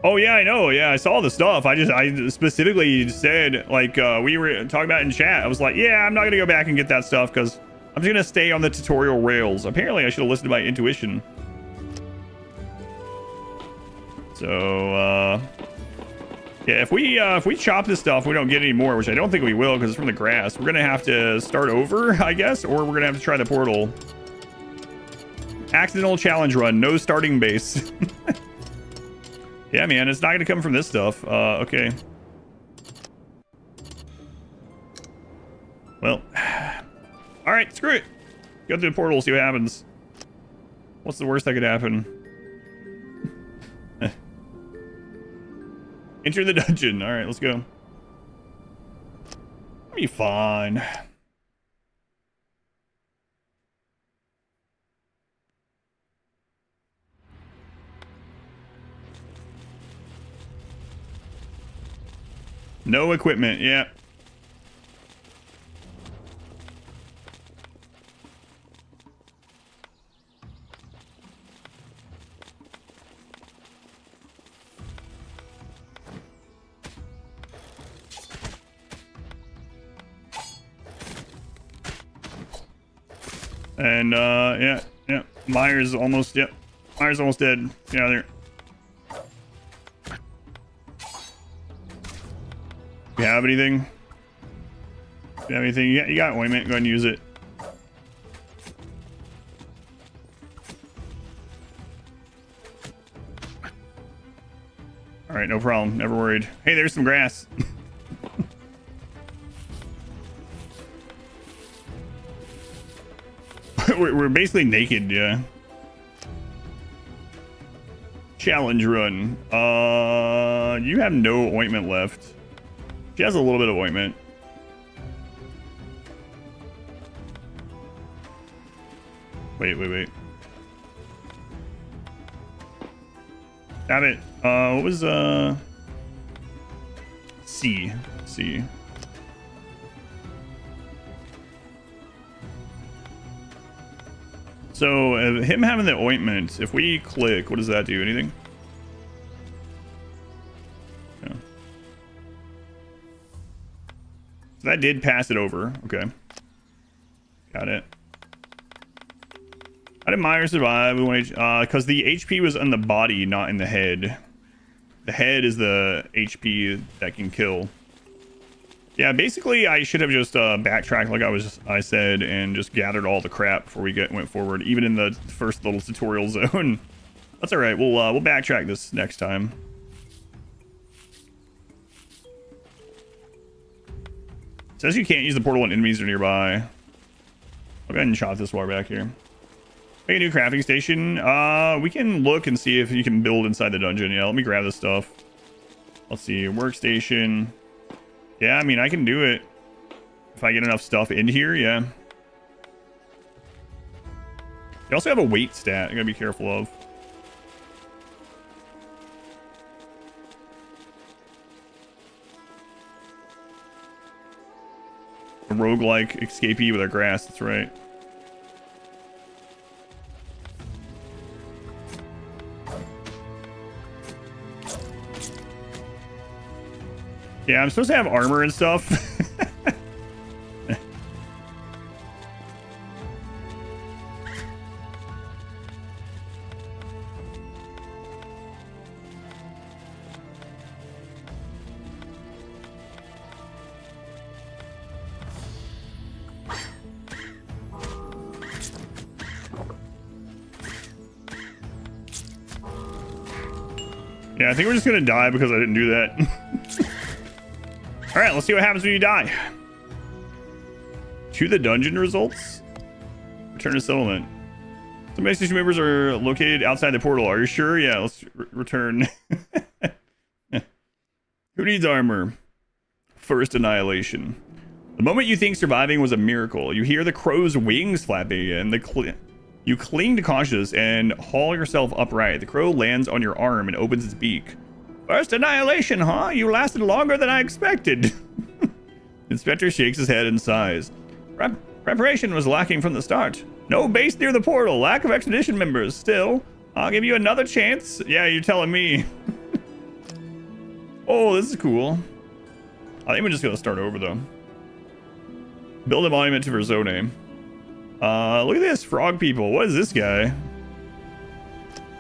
Oh yeah, I know. Yeah, I saw the stuff. I specifically said, like, we were talking about in chat. I was like, yeah, I'm not gonna go back and get that stuff because I'm just gonna stay on the tutorial rails. Apparently, I should have listened to my intuition. So, yeah, if we chop this stuff, we don't get any more, which I don't think we will because it's from the grass. We're gonna have to start over, I guess, or we're gonna have to try the portal. Accidental challenge run, no starting base. Yeah, man, it's not gonna come from this stuff. Okay. Well, all right, screw it. Go through the portal, see what happens. What's the worst that could happen? Enter the dungeon. All right, let's go. It'll be fine. No equipment, yeah. And yeah. Myers almost, yep. Myers almost dead. Get out of there. You have anything? You have anything? Yeah, you got ointment. Go ahead and use it. All right, no problem. Never worried. Hey, there's some grass. we're basically naked, yeah. Challenge run. You have no ointment left. She has a little bit of ointment. Wait. Damn it. What was, C. So, him having the ointment, if we click, what does that do? Anything? Yeah. So that did pass it over. Okay. Got it. How did Meyer survive? Because the HP was on the body, not in the head. The head is the HP that can kill. Yeah, basically, I should have just backtracked like I said and just gathered all the crap before we went forward, even in the first little tutorial zone. That's all right. We'll backtrack this next time. It says you can't use the portal when enemies are nearby. I'll go ahead and chop this while we're back here. Make a new crafting station. We can look and see if you can build inside the dungeon. Yeah, let me grab this stuff. Let's see, workstation. Yeah, I mean, I can do it if I get enough stuff in here. Yeah. You also have a weight stat I gotta be careful of. A roguelike escapee with our grass, that's right. Yeah, I'm supposed to have armor and stuff. Yeah, I think we're just gonna die because I didn't do that. All right, let's see what happens when you die. To the dungeon results. Return to settlement. Some station members are located outside the portal. Are you sure? Yeah, let's return. Who needs armor? First annihilation. The moment you think surviving was a miracle, you hear the crow's wings flapping and you cling to consciousness and haul yourself upright. The crow lands on your arm and opens its beak. First annihilation, huh? You lasted longer than I expected. Inspector shakes his head and sighs. Preparation was lacking from the start. No base near the portal. Lack of expedition members. Still, I'll give you another chance. Yeah, you're telling me. Oh, this is cool. I think we're just gonna start over though. Build a monument to Verzone. Look at this, frog people. What is this guy?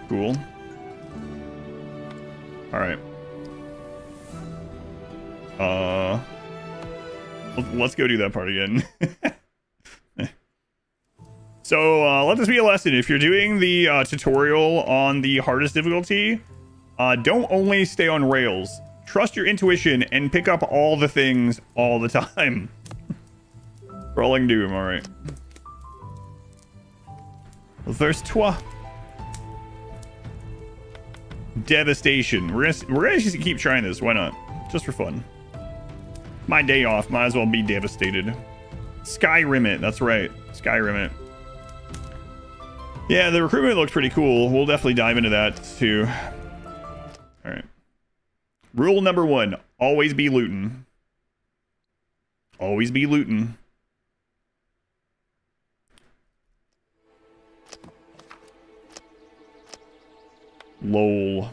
Cool. All right. Let's go do that part again. So let this be a lesson. If you're doing the tutorial on the hardest difficulty, don't only stay on rails. Trust your intuition and pick up all the things all the time. Rolling doom, all right. Verse 2. Devastation. We're gonna just keep trying this. Why not? Just for fun. My day off. Might as well be devastated. Skyrim it. That's right. Skyrim it. Yeah, the recruitment looks pretty cool. We'll definitely dive into that too. All right. Rule number 1. Always be looting. Always be looting. Lol.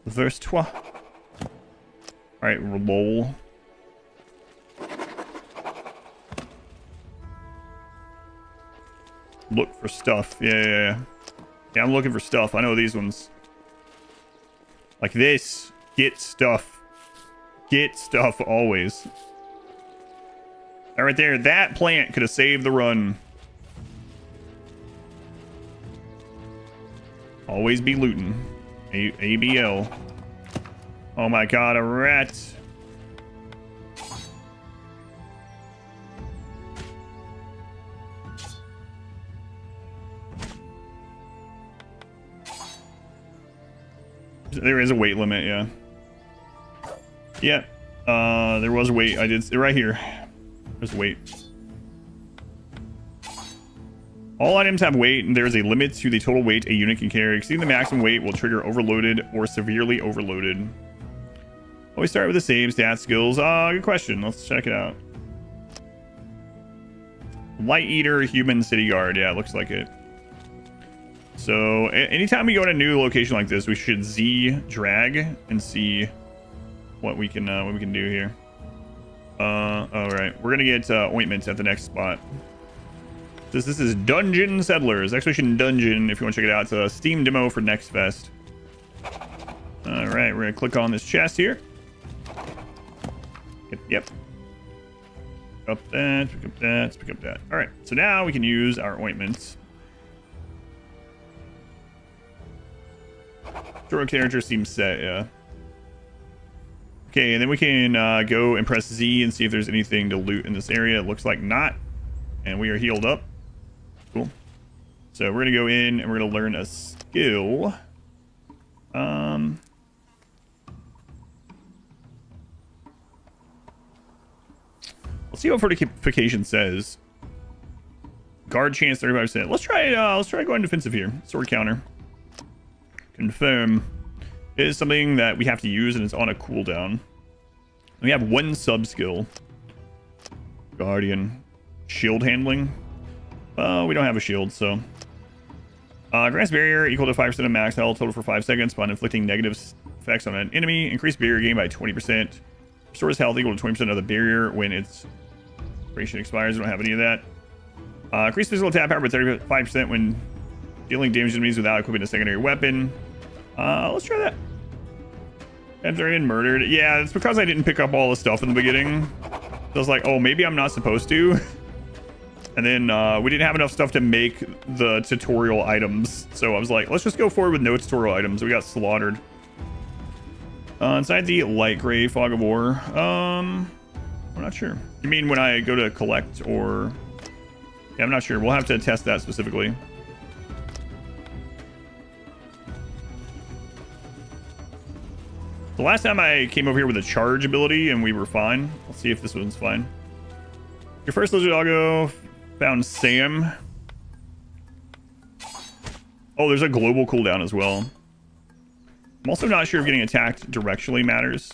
Verse 2. Alright, lol. Look for stuff. Yeah, I'm looking for stuff. I know these ones. Like this. Get stuff. Get stuff always. That right there. That plant could have saved the run. Always be looting. ABL. Oh my god, a rat. There is a weight limit, yeah. Yeah, there was weight. I did right here. There's weight. All items have weight, and there is a limit to the total weight a unit can carry. Exceeding the maximum weight will trigger overloaded or severely overloaded. Always start with the same stat skills. Good question. Let's check it out. Light Eater, Human, City Guard. Yeah, it looks like it. So anytime we go in a new location like this, we should Z drag and see what we can do here. All right, we're gonna get ointments at the next spot. This is Dungeon Settlers, Expedition Dungeon. If you want to check it out, it's a Steam demo for Next Fest. All right, we're gonna click on this chest here. Yep. Pick up that. Pick up that. Pick up that. All right, so now we can use our ointments. Draw character seems set, yeah. Okay, and then we can go and press Z and see if there's anything to loot in this area. It looks like not, and we are healed up. Cool. So we're gonna go in and we're gonna learn a skill. Let's see what fortification says. Guard chance 35%. Let's try going defensive here. Sword counter. Confirm. It is something that we have to use and it's on a cooldown. We have one sub skill. Guardian. Shield handling. We don't have a shield, so. Grants barrier equal to 5% of max health, total for 5 seconds, upon inflicting negative effects on an enemy. Increase barrier gain by 20%. Restores health equal to 20% of the barrier when its duration expires. We don't have any of that. Increase physical attack power by 35% when dealing damage to enemies without equipping a secondary weapon. Let's try that. Enter in murdered. Yeah, it's because I didn't pick up all the stuff in the beginning. So I was like, oh, maybe I'm not supposed to. And then we didn't have enough stuff to make the tutorial items. So I was like, let's just go forward with no tutorial items. We got slaughtered. Inside the light gray fog of war. I'm not sure. You mean when I go to collect or... Yeah, I'm not sure. We'll have to test that specifically. The last time I came over here with a charge ability and we were fine. Let's see if this one's fine. Your first lizard doggo found Sam. Oh, there's a global cooldown as well. I'm also not sure if getting attacked directionally matters.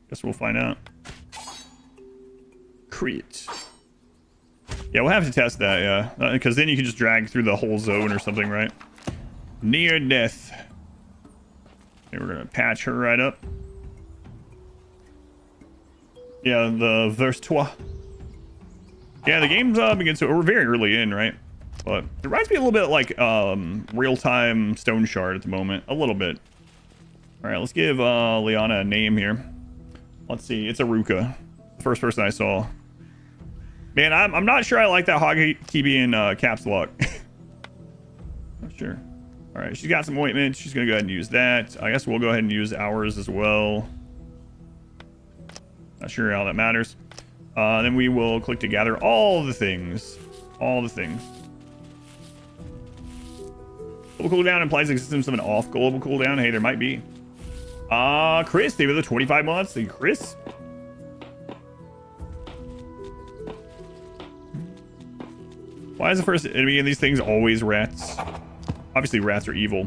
Guess we'll find out. Crete. Yeah, we'll have to test that, yeah. Because then you can just drag through the whole zone or something, right? Near death. Okay, we're gonna patch her right up. Yeah, the verse 3. Yeah, the game's begins to... We're very early in, right? But it reminds me a little bit like real-time Stone Shard at the moment. A little bit. Alright, let's give Liana a name here. Let's see. It's Aruka. The first person I saw. Man, I'm not sure I like that hotkey being caps lock. Not sure. Alright, she's got some ointment. She's going to go ahead and use that. I guess we'll go ahead and use ours as well. Not sure how that matters. Then we will click to gather all the things. All the things. Global cooldown implies the existence of an off global cooldown. Hey, there might be. Chris, they were the 25 months. Hey, Chris. Why is the first enemy in these things always rats? Obviously, rats are evil.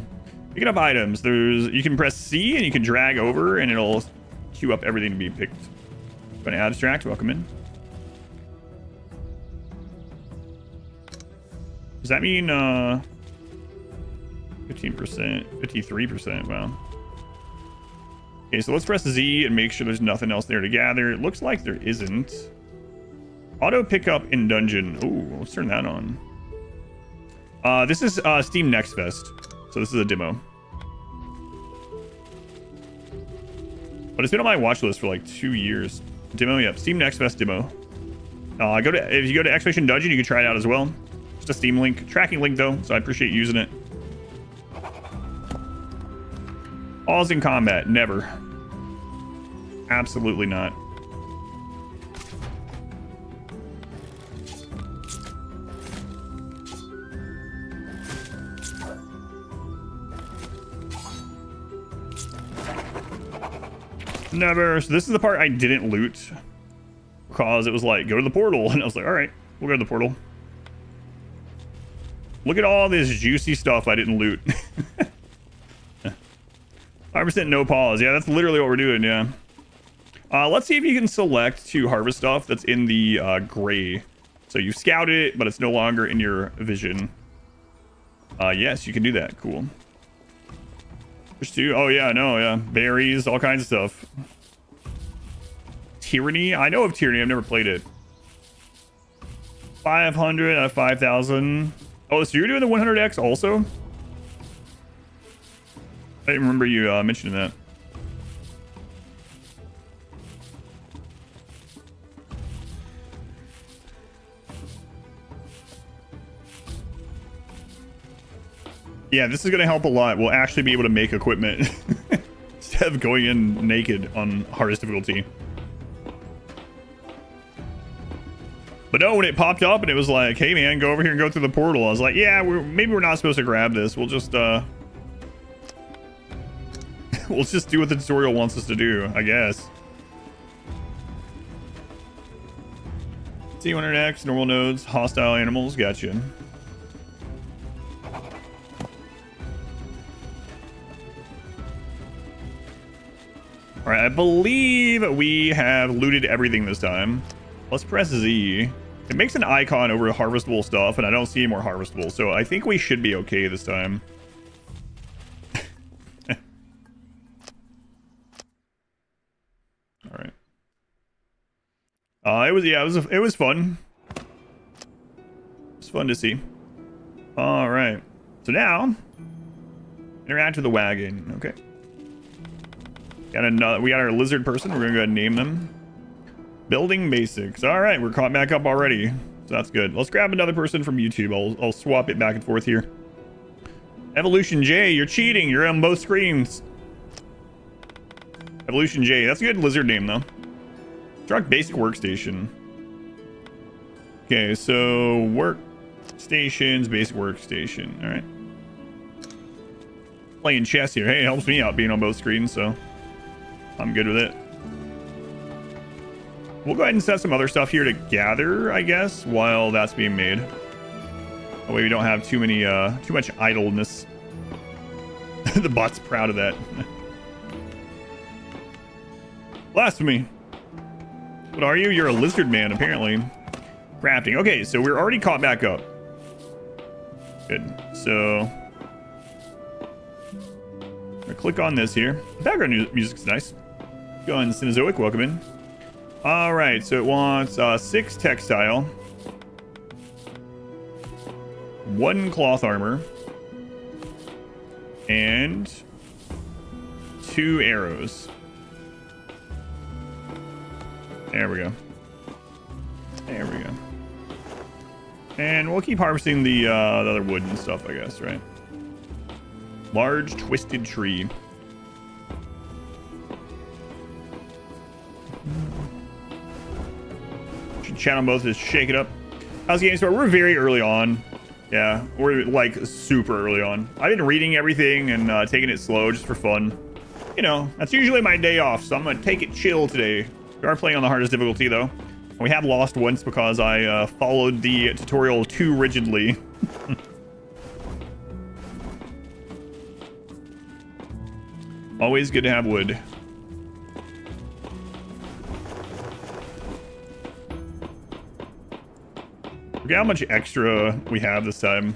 Picking up items. You can press C and you can drag over and it'll queue up everything to be picked. Going to abstract. Welcome in. Does that mean 15%, 53%? Wow. Okay, so let's press Z and make sure there's nothing else there to gather. It looks like there isn't. Auto pickup in dungeon. Ooh, let's turn that on. This is Steam Next Fest, so this is a demo. But it's been on my watch list for like 2 years. Demo, yep. Steam Next Fest demo. If you go to Expedition Dungeon, you can try it out as well. Just a Steam link, tracking link though, so I appreciate using it. Pause in combat, never. Absolutely not. Never. So this is the part I didn't loot because it was like, go to the portal. And I was like, all right, we'll go to the portal. Look at all this juicy stuff I didn't loot. 5% no pause. Yeah, that's literally what we're doing. Yeah. Let's see if you can select to harvest stuff that's in the gray. So you scouted it, but it's no longer in your vision. Yes, you can do that. Cool. There's 2. Oh, yeah, no, yeah. Berries, all kinds of stuff. Tyranny? I know of Tyranny. I've never played it. 500 out of 5,000. Oh, so you're doing the 100x also? I didn't remember you mentioning that. Yeah, this is going to help a lot. We'll actually be able to make equipment instead of going in naked on hardest difficulty. But no, when it popped up and it was like, hey man, go over here and go through the portal, I was like, yeah, maybe we're not supposed to grab this. We'll just we'll just do what the tutorial wants us to do, I guess. T100X, normal nodes, hostile animals, gotcha. All right, I believe we have looted everything this time. Let's press Z. It makes an icon over harvestable stuff, and I don't see any more harvestable, so I think we should be okay this time. All right. It was fun. It was fun to see. All right. So now, interact with the wagon. Okay. We got our lizard person. We're gonna go ahead and name them. Building basics. All right, we're caught back up already. So that's good. Let's grab another person from YouTube. I'll swap it back and forth here. Evolution J, you're cheating. You're on both screens. Evolution J. That's a good lizard name, though. Drunk basic workstation. Okay, so workstations, basic workstation. All right. Playing chess here. Hey, it helps me out being on both screens, so I'm good with it. We'll go ahead and set some other stuff here to gather, I guess, while that's being made. That way we don't have too much idleness. The bot's proud of that. Blasphemy. What are you? You're a lizard man, apparently. Crafting. Okay, so we're already caught back up. Good. So I'll click on this here. Background music's nice. Go on, Cenozoic, welcome in. All right, so it wants 6 textile, 1 cloth armor, and 2 arrows. There we go. There we go. And we'll keep harvesting the other wood and stuff, I guess, right? Large twisted tree. Should chat on both to shake it up. How's the game start? We're very early on. Yeah, we're like super early on. I've been reading everything and taking it slow just for fun. You know, that's usually my day off, so I'm gonna take it chill today. We are playing on the hardest difficulty though. We have lost once because I followed the tutorial too rigidly. Always good to have wood. Look at how much extra we have this time.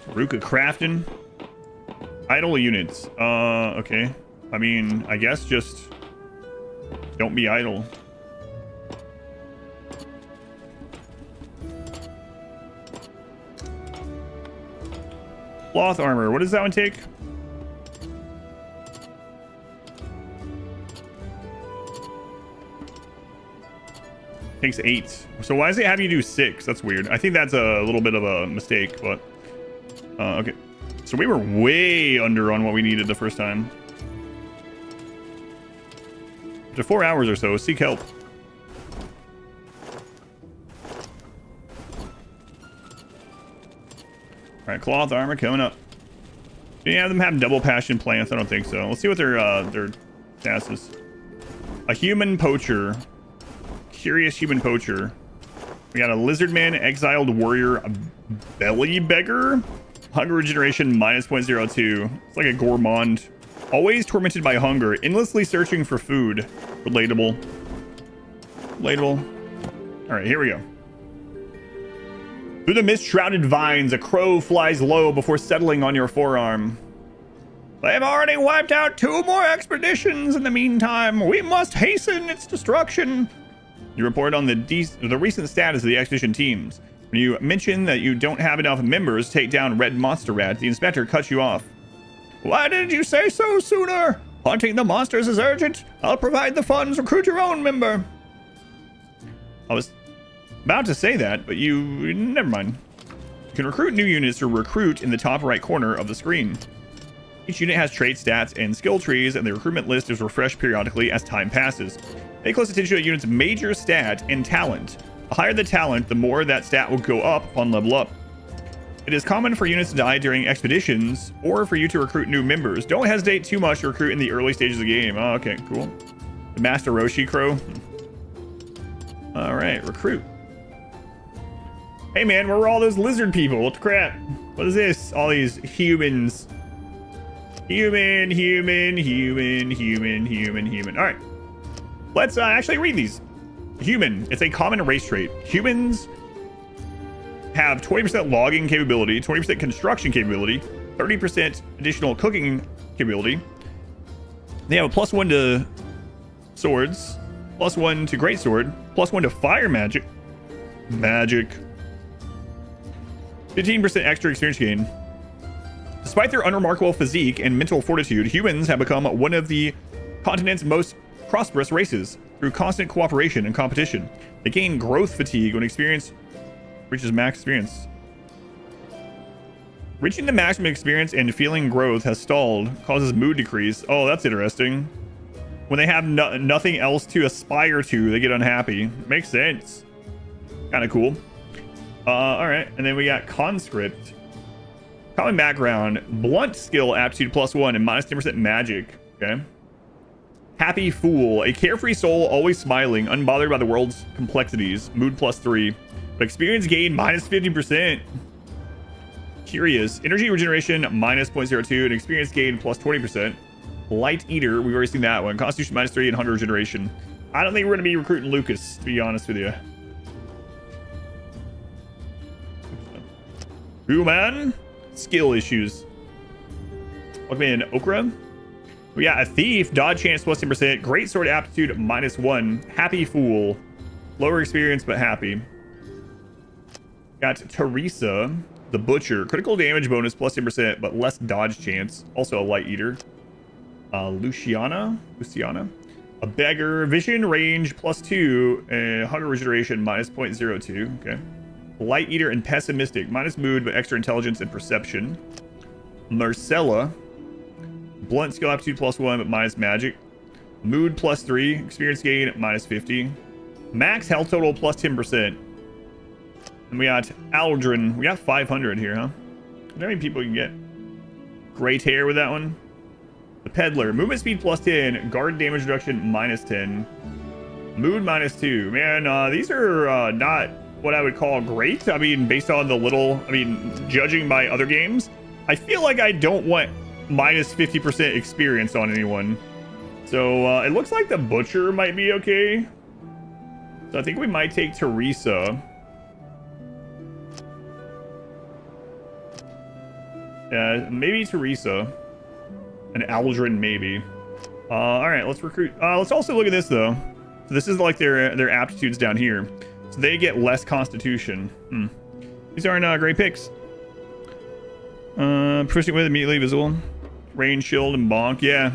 Ruka crafting. Idle units. Okay. I mean, I guess just don't be idle. Cloth armor. What does that one take? Takes 8. So why does it have you do 6? That's weird. I think that's a little bit of a mistake, but okay. So we were way under on what we needed the first time. After 4 hours or so, seek help. All right, cloth armor coming up. Do any of them have double passion plants? I don't think so. Let's see what their status is. A human poacher. Curious human poacher. We got a lizard man, exiled warrior, a belly beggar, hunger regeneration minus 0.02. It's like a gourmand. Always tormented by hunger, endlessly searching for food. Relatable. Relatable. All right, here we go. Through the mist-shrouded vines, a crow flies low before settling on your forearm. They've already wiped out 2 more expeditions in the meantime. We must hasten its destruction. You report on the recent status of the expedition teams. When you mention that you don't have enough members to take down Red Monster Rat, the inspector cuts you off. Why didn't you say so sooner? Hunting the monsters is urgent. I'll provide the funds. Recruit your own member. I was about to say that, but never mind. You can recruit new units or recruit in the top right corner of the screen. Each unit has trait stats and skill trees, and the recruitment list is refreshed periodically as time passes. Pay close attention to a unit's major stat and talent. The higher the talent, the more that stat will go up upon level up. It is common for units to die during expeditions or for you to recruit new members. Don't hesitate too much to recruit in the early stages of the game. Oh, okay, cool. The Master Roshi Crow. All right, recruit. Hey man, where were all those lizard people? What the crap? What is this? All these humans. Human. All right. Let's actually read these. Human. It's a common race trait. Humans have 20% logging capability, 20% construction capability, 30% additional cooking capability. They have a +1 to swords, +1 to greatsword, +1 to fire magic. 15% extra experience gain. Despite their unremarkable physique and mental fortitude, humans have become one of the continent's most prosperous races through constant cooperation and competition. They gain growth fatigue when experience reaches max experience. Reaching the maximum experience and feeling growth has stalled, causes mood decrease. Oh, that's interesting. When they have nothing else to aspire to, they get unhappy. Makes sense. Kind of cool. All right, and then we got conscript. Common background, blunt skill aptitude +1 and -10% magic. Okay. Happy fool, a carefree soul always smiling, unbothered by the world's complexities. Mood +3, but experience gain -50%. Curious, energy regeneration -0.02 and experience gain +20%. Light eater, we've already seen that one. Constitution -3 and hunter regeneration. I don't think we're going to be recruiting Lucas, to be honest with you. Human skill issues. Welcome in, Okra. We got a thief, dodge chance +10%, great sword aptitude -1, happy fool, lower experience but happy. Got Teresa, the butcher, critical damage bonus +10% but less dodge chance, also a light eater. Luciana, a beggar, vision range +2, and hunter regeneration -0.02. Okay. Light eater and pessimistic, minus mood but extra intelligence and perception. Marcella, blunt skill aptitude +1 but minus magic. Mood +3, experience gain -50. Max health total +10%. And we got Aldrin. We got 500 here, huh? How many people you can get? Great hair with that one. The peddler, movement speed +10, guard damage reduction -10. Mood -2. Man, these are not what I would call great. I mean, based on the little, judging by other games, I feel like I don't want -50% experience on anyone. So it looks like the butcher might be okay. So I think we might take Teresa. Yeah, maybe Teresa. And Aldrin, maybe. All right, let's recruit. Let's also look at this, though. So this is like their aptitudes down here. So they get less constitution. These aren't great picks. Proficient with immediately visible. Range, shield, and bonk. Yeah,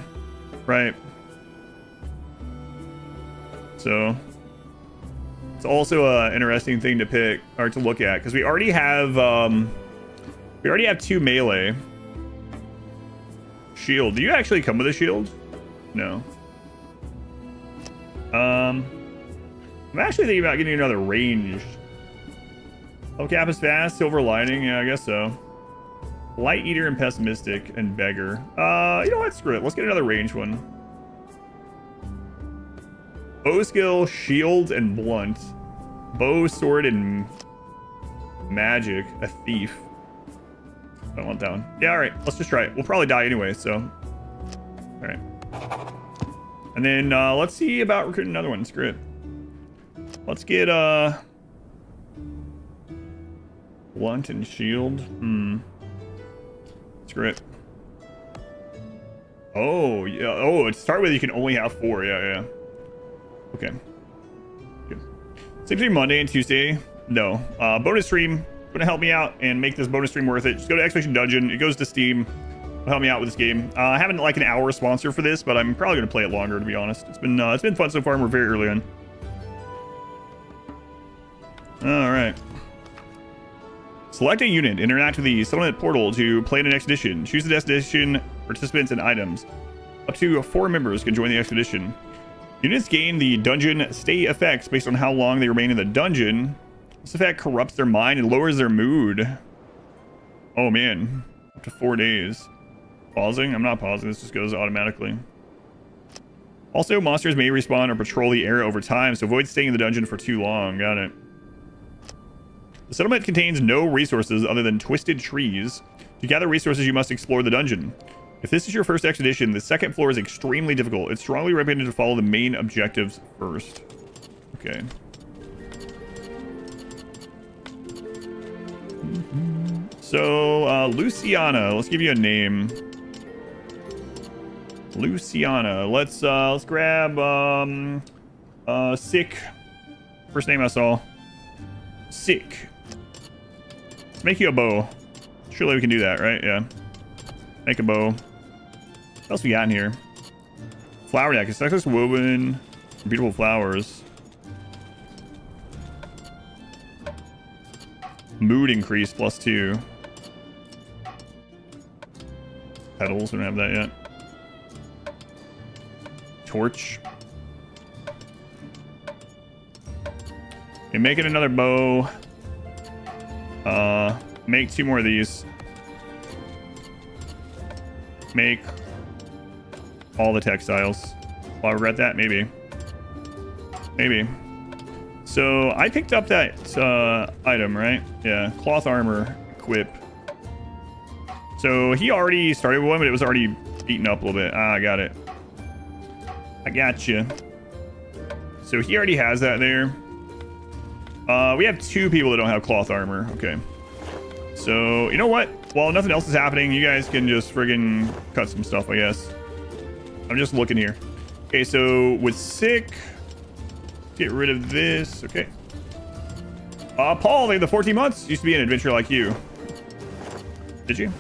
right. So it's also an interesting thing to pick or to look at because we already have 2 melee. Shield. Do you actually come with a shield? No. I'm actually thinking about getting another ranged. Oh, cap is fast. Silver lining. Yeah, I guess so. Light eater and pessimistic and beggar. You know what? Screw it. Let's get another ranged one. Bow skill, shield, and blunt. Bow, sword, and magic. A thief. I don't want that one. Yeah, all right. Let's just try it. We'll probably die anyway, so. All right. And then let's see about recruiting another one. Screw it. Let's get blunt and shield. Screw it. Oh, yeah. Oh, to start with, you can only have 4. Yeah. Okay. Good. Same thing Monday and Tuesday. No. Bonus stream. Going to help me out and make this bonus stream worth it. Just go to Expedition Dungeon. It goes to Steam. It'll help me out with this game. I haven't like an hour sponsor for this, but I'm probably going to play it longer, to be honest. It's been fun so far, and we're very early on. All right. Select a unit. Interact with the settlement portal to plan an expedition. Choose the destination, participants, and items. Up to 4 members can join the expedition. Units gain the dungeon stay effects based on how long they remain in the dungeon. This effect corrupts their mind and lowers their mood. Oh man, up to 4 days. Pausing? I'm not pausing, this just goes automatically. Also, monsters may respawn or patrol the area over time, so avoid staying in the dungeon for too long. Got it. The settlement contains no resources other than twisted trees. To gather resources, you must explore the dungeon. If this is your first expedition, the second floor is extremely difficult. It's strongly recommended to follow the main objectives first. Okay. So, Luciana, let's give you a name. Luciana. Let's grab Sick. First name I saw. Sick. Let's make you a bow. Surely we can do that, right? Yeah. Make a bow. What else we got in here? Flower deck. It's success woven. Beautiful flowers. Mood increase +2. Petals. We don't have that yet. Torch. Okay, making another bow. Make 2 more of these. Make all the textiles. Will I regret that? Maybe. Maybe. So I picked up that item, right? Yeah, cloth armor equip. So he already started with one, but it was already beaten up a little bit. Ah, I got it. I got you. So he already has that there. We have 2 people that don't have cloth armor. Okay. So, you know what? While nothing else is happening, you guys can just friggin' cut some stuff, I guess. I'm just looking here. Okay, so with sick, get rid of this. Okay. Paul, like the 14 months used to be an adventure like you. Did you?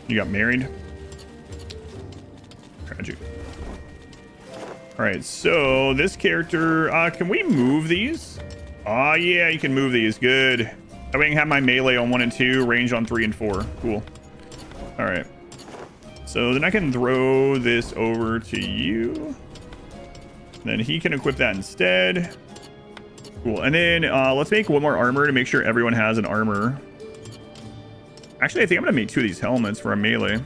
You got married? Tragic. All right, so this character, can we move these? Yeah, you can move these. Good. That way I can have my melee on 1 and 2, range on 3 and 4. Cool. All right. So then I can throw this over to you. Then he can equip that instead. Cool. And then let's make 1 more armor to make sure everyone has an armor. Actually, I think I'm going to make 2 of these helmets for a melee.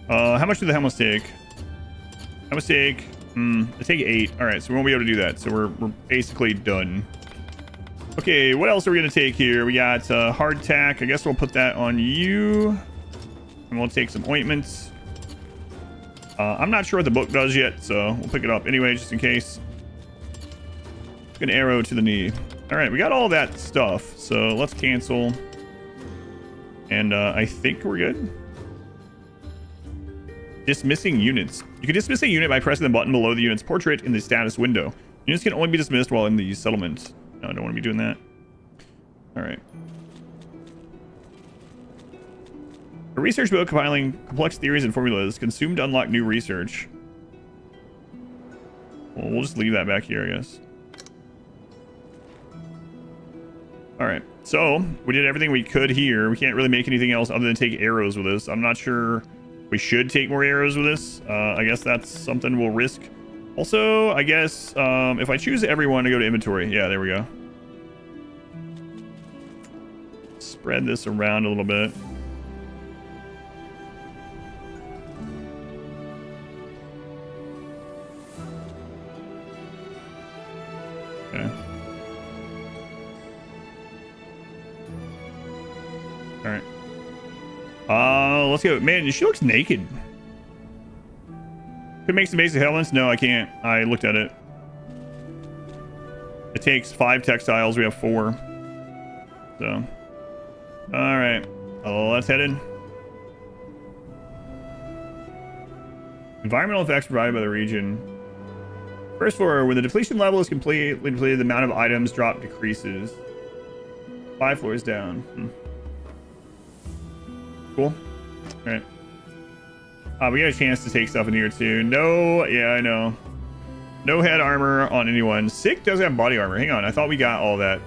How much do the helmets take? Helmets take... they take 8. All right, so we won't be able to do that. So we're basically done. Okay, what else are we going to take here? We got hardtack. I guess we'll put that on you. And we'll take some ointments. I'm not sure what the book does yet, so we'll pick it up anyway, just in case. An arrow to the knee. All right, we got all that stuff. So let's cancel. And I think we're good. Dismissing units. You can dismiss a unit by pressing the button below the unit's portrait in the status window. Units can only be dismissed while in the settlement. No, I don't want to be doing that. All right. A research book compiling complex theories and formulas consumed to unlock new research. Well, we'll just leave that back here, I guess. All right. So we did everything we could here. We can't really make anything else other than take arrows with us. I'm not sure we should take more arrows with this. I guess that's something we'll risk. Also, I guess if I choose everyone to go to inventory. Yeah, there we go. Spread this around a little bit. Okay. All right. Let's go. Man, she looks naked. Could make some basic helmets. No, I can't. I looked at it. It takes 5 textiles. We have 4. So, all right. Let's head in. Environmental effects provided by the region. First floor. When the depletion level is completely depleted, the amount of items drop decreases. 5 floors down. Cool. All right. We got a chance to take stuff in here too. No, yeah, I know. No head armor on anyone. Sick does have body armor. Hang on, I thought we got all that.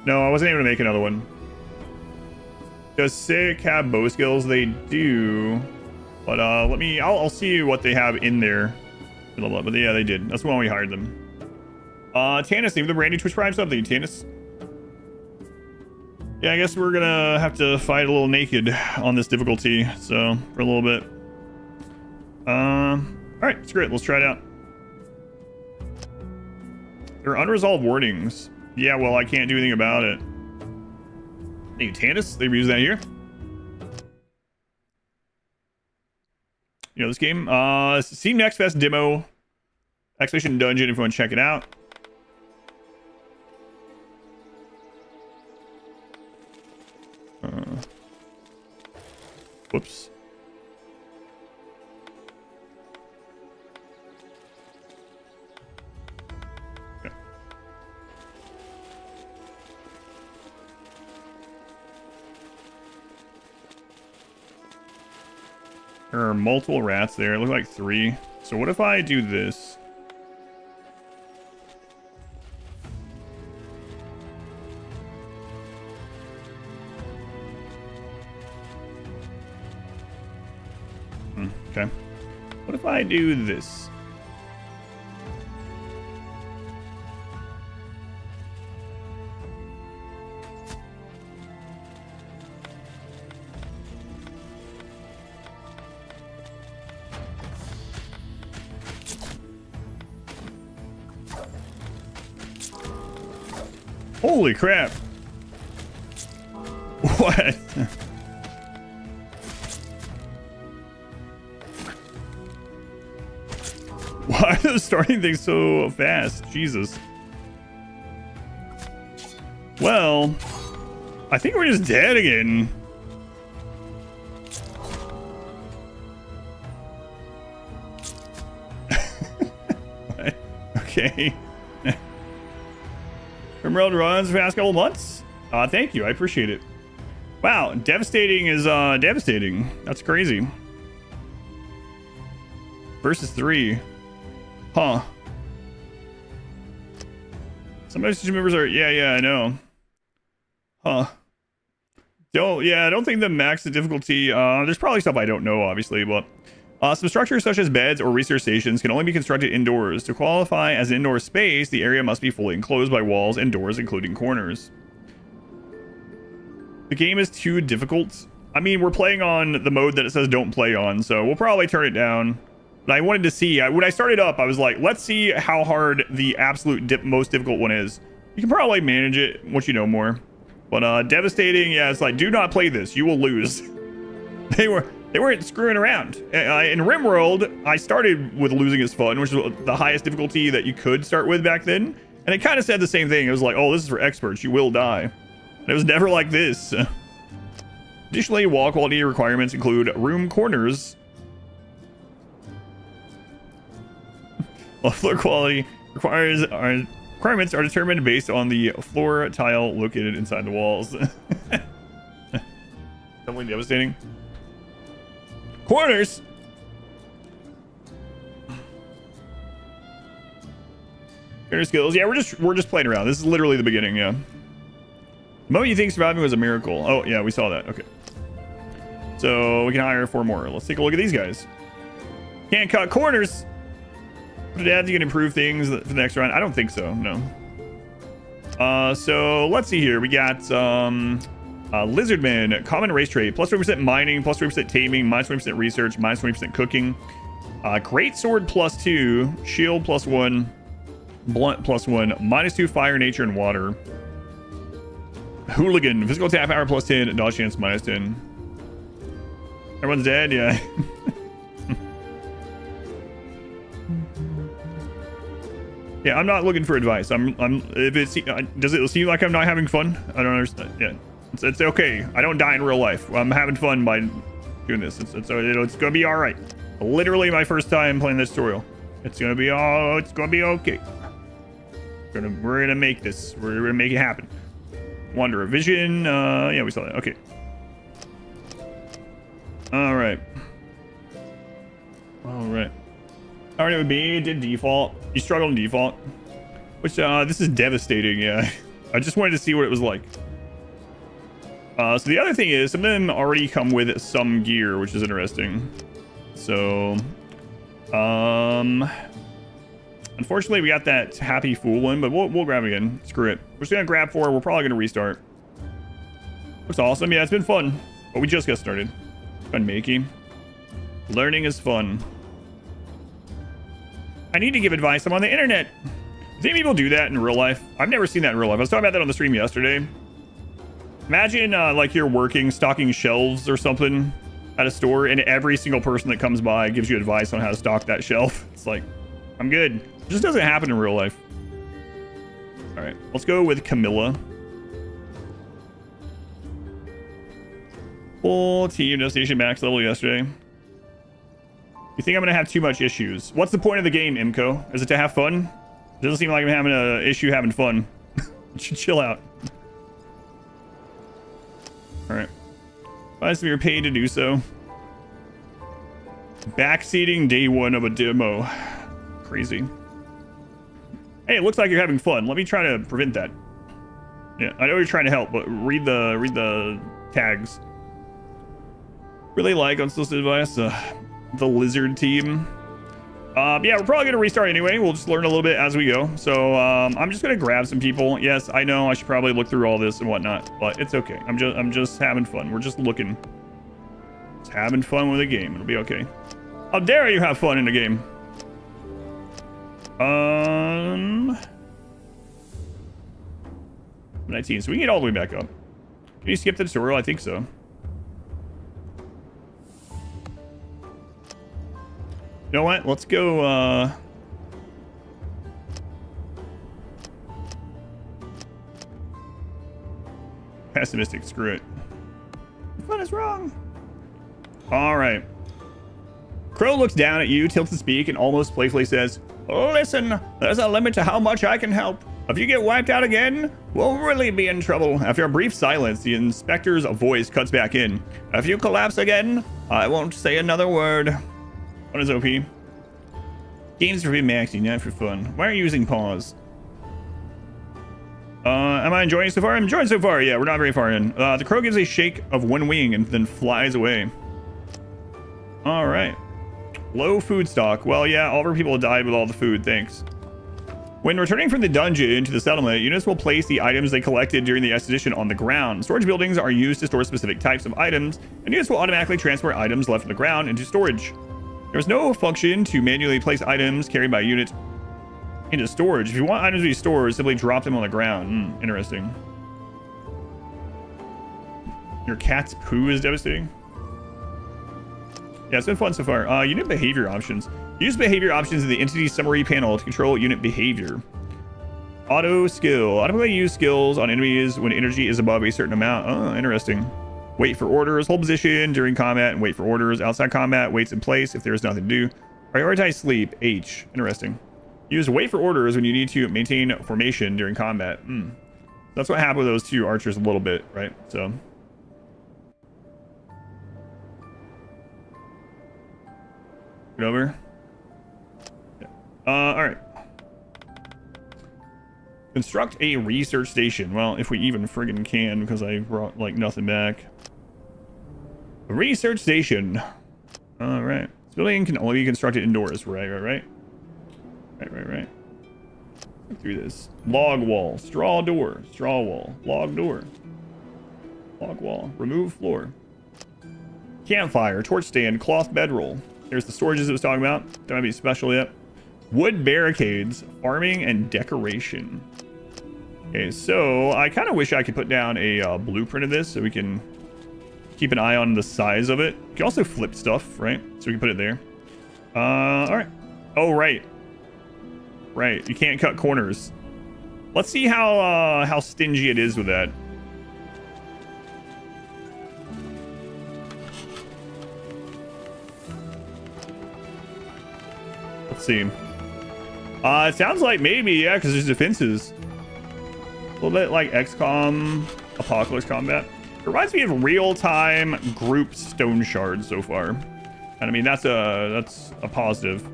No, I wasn't able to make another one. Does Sick have bow skills? They do. But I'll see what they have in there. But yeah, they did. That's the one we hired them. Tannis, leave the Brandy Twitch Prime something. Tannis. Yeah, I guess we're gonna have to fight a little naked on this difficulty, so for a little bit. All right, screw it. Let's try it out. There are unresolved warnings. Yeah, well, I can't do anything about it. Hey, Tannis, they've used that here. You know this game? Steam Next Fest demo. Exclamation Dungeon if you want to check it out. Whoops. There are multiple rats there. It looks like 3. So what if I do this? Okay. What if I do this? Holy crap. What? Why are those starting things so fast? Jesus. Well, I think we're just dead again. Okay. Emerald runs for the past couple months. Thank you. I appreciate it. Wow. Devastating is devastating. That's crazy. Versus 3. Huh. Some message members are... Yeah, I know. Huh. I don't think the max the difficulty... there's probably stuff I don't know, obviously, but... some structures such as beds or research stations can only be constructed indoors. To qualify as indoor space, the area must be fully enclosed by walls and doors, including corners. The game is too difficult. I mean, we're playing on the mode that it says don't play on, so we'll probably turn it down. But I wanted to see, when I started up, I was like, let's see how hard the absolute most difficult one is. You can probably manage it once you know more. But devastating, yeah, it's like, do not play this. You will lose. They weren't screwing around. In RimWorld, I started with losing is fun, which is the highest difficulty that you could start with back then. And it kind of said the same thing. It was like, oh, this is for experts. You will die. And it was never like this. Additionally, wall quality requirements include room corners. While floor quality requirements are determined based on the floor tile located inside the walls. Definitely devastating. Corners. Corner skills. Yeah, we're just playing around. This is literally the beginning. Yeah. The moment you think surviving was a miracle. Oh yeah, we saw that. Okay. So we can hire 4 more. Let's take a look at these guys. Can't cut corners. But ads you can improve things for the next round. I don't think so. No. So let's see here. We got Lizardman, common race trait, plus 20% mining, plus 20% taming, minus 20% research, minus 20% cooking. Great sword plus 2, shield plus 1, blunt plus 1, minus 2 fire, nature, and water. Hooligan, physical attack power plus 10, dodge chance minus 10. Everyone's dead, yeah. Yeah, I'm not looking for advice. If it's does it seem like I'm not having fun? I don't understand. Yeah, it's okay. I don't die in real life. I'm having fun by doing this. It's gonna be all right. Literally my first time playing this tutorial. It's gonna be okay. We're gonna make this. We're gonna make it happen. Wanderer vision. Yeah, we saw that. Okay. All right. All right, it would be did default. You struggled in default, which this is devastating. Yeah, I just wanted to see what it was like. So the other thing is, some of them already come with some gear, which is interesting. So, unfortunately, we got that happy fool one, but we'll grab it again. Screw it. We're just gonna grab 4. We're probably gonna restart. Looks awesome. Yeah, it's been fun, but we just got started. Fun making. Learning is fun. I need to give advice. I'm on the internet. Do any people do that in real life? I've never seen that in real life. I was talking about that on the stream yesterday. Imagine like you're working, stocking shelves or something at a store, and every single person that comes by gives you advice on how to stock that shelf. It's like, I'm good. It just doesn't happen in real life. All right, let's go with Camilla. Full team destination max level yesterday. You think I'm gonna have too much issues? What's the point of the game, Imco? Is it to have fun? It doesn't seem like I'm having an issue having fun. Chill out. All right. Advise if you're paid to do so. Backseating day 1 of a demo. Crazy. Hey, it looks like you're having fun. Let me try to prevent that. Yeah, I know you're trying to help, but read the tags. Really like unsolicited advice. The lizard team. Yeah, we're probably gonna restart anyway. We'll just learn a little bit as we go. So I'm just gonna grab some people. Yes, I know I should probably look through all this and whatnot, but it's okay. I'm just having fun. We're just looking. Just having fun with the game. It'll be okay. How dare you have fun in the game? 19, so we can get all the way back up. Can you skip the tutorial? I think so. You know what? Let's go, pessimistic. Screw it. The fun is wrong. All right. Crow looks down at you, tilts to speak, and almost playfully says, "Listen, there's a limit to how much I can help. If you get wiped out again, we'll really be in trouble." After a brief silence, the inspector's voice cuts back in. "If you collapse again, I won't say another word." What is OP? Games for VMAXing, not for fun. Why are you using pause? Am I enjoying so far? I'm enjoying so far. Yeah, we're not very far in. The crow gives a shake of one wing and then flies away. All right. Low food stock. Well, yeah, all of our people died with all the food. Thanks. When returning from the dungeon to the settlement, units will place the items they collected during the expedition on the ground. Storage buildings are used to store specific types of items, and units will automatically transport items left on the ground into storage. There's no function to manually place items carried by units into storage. If you want items to be stored, simply drop them on the ground. Interesting. Your cat's poo is devastating. Yeah, it's been fun so far. Unit behavior options. Use behavior options in the entity summary panel to control unit behavior. Auto skill. Automatically use skills on enemies when energy is above a certain amount. Oh, interesting. Wait for orders. Hold position during combat and wait for orders. Outside combat, waits in place if there is nothing to do. Prioritize sleep. H. Interesting. Use wait for orders when you need to maintain formation during combat. That's what happened with those two archers a little bit, right? So... Get over. Yeah. All right. Construct a research station. Well, if we even friggin' can, because I brought like nothing back. A research station. All right. This building can only be constructed indoors. Right. Right. Look through this. Log wall. Straw door. Straw wall. Log door. Log wall. Remove floor. Campfire. Torch stand. Cloth bedroll. There's the storages it was talking about. Don't have any special yet. Wood barricades, farming, and decoration. Okay, so I kind of wish I could put down a blueprint of this so we can keep an eye on the size of it. You can also flip stuff, right? So we can put it there. All right. Oh, right. Right. You can't cut corners. Let's see how stingy it is with that. Let's see. It sounds like maybe, yeah, because there's defenses. A little bit like XCOM Apocalypse Combat. It reminds me of real-time group stone shards so far. And I mean, that's a positive.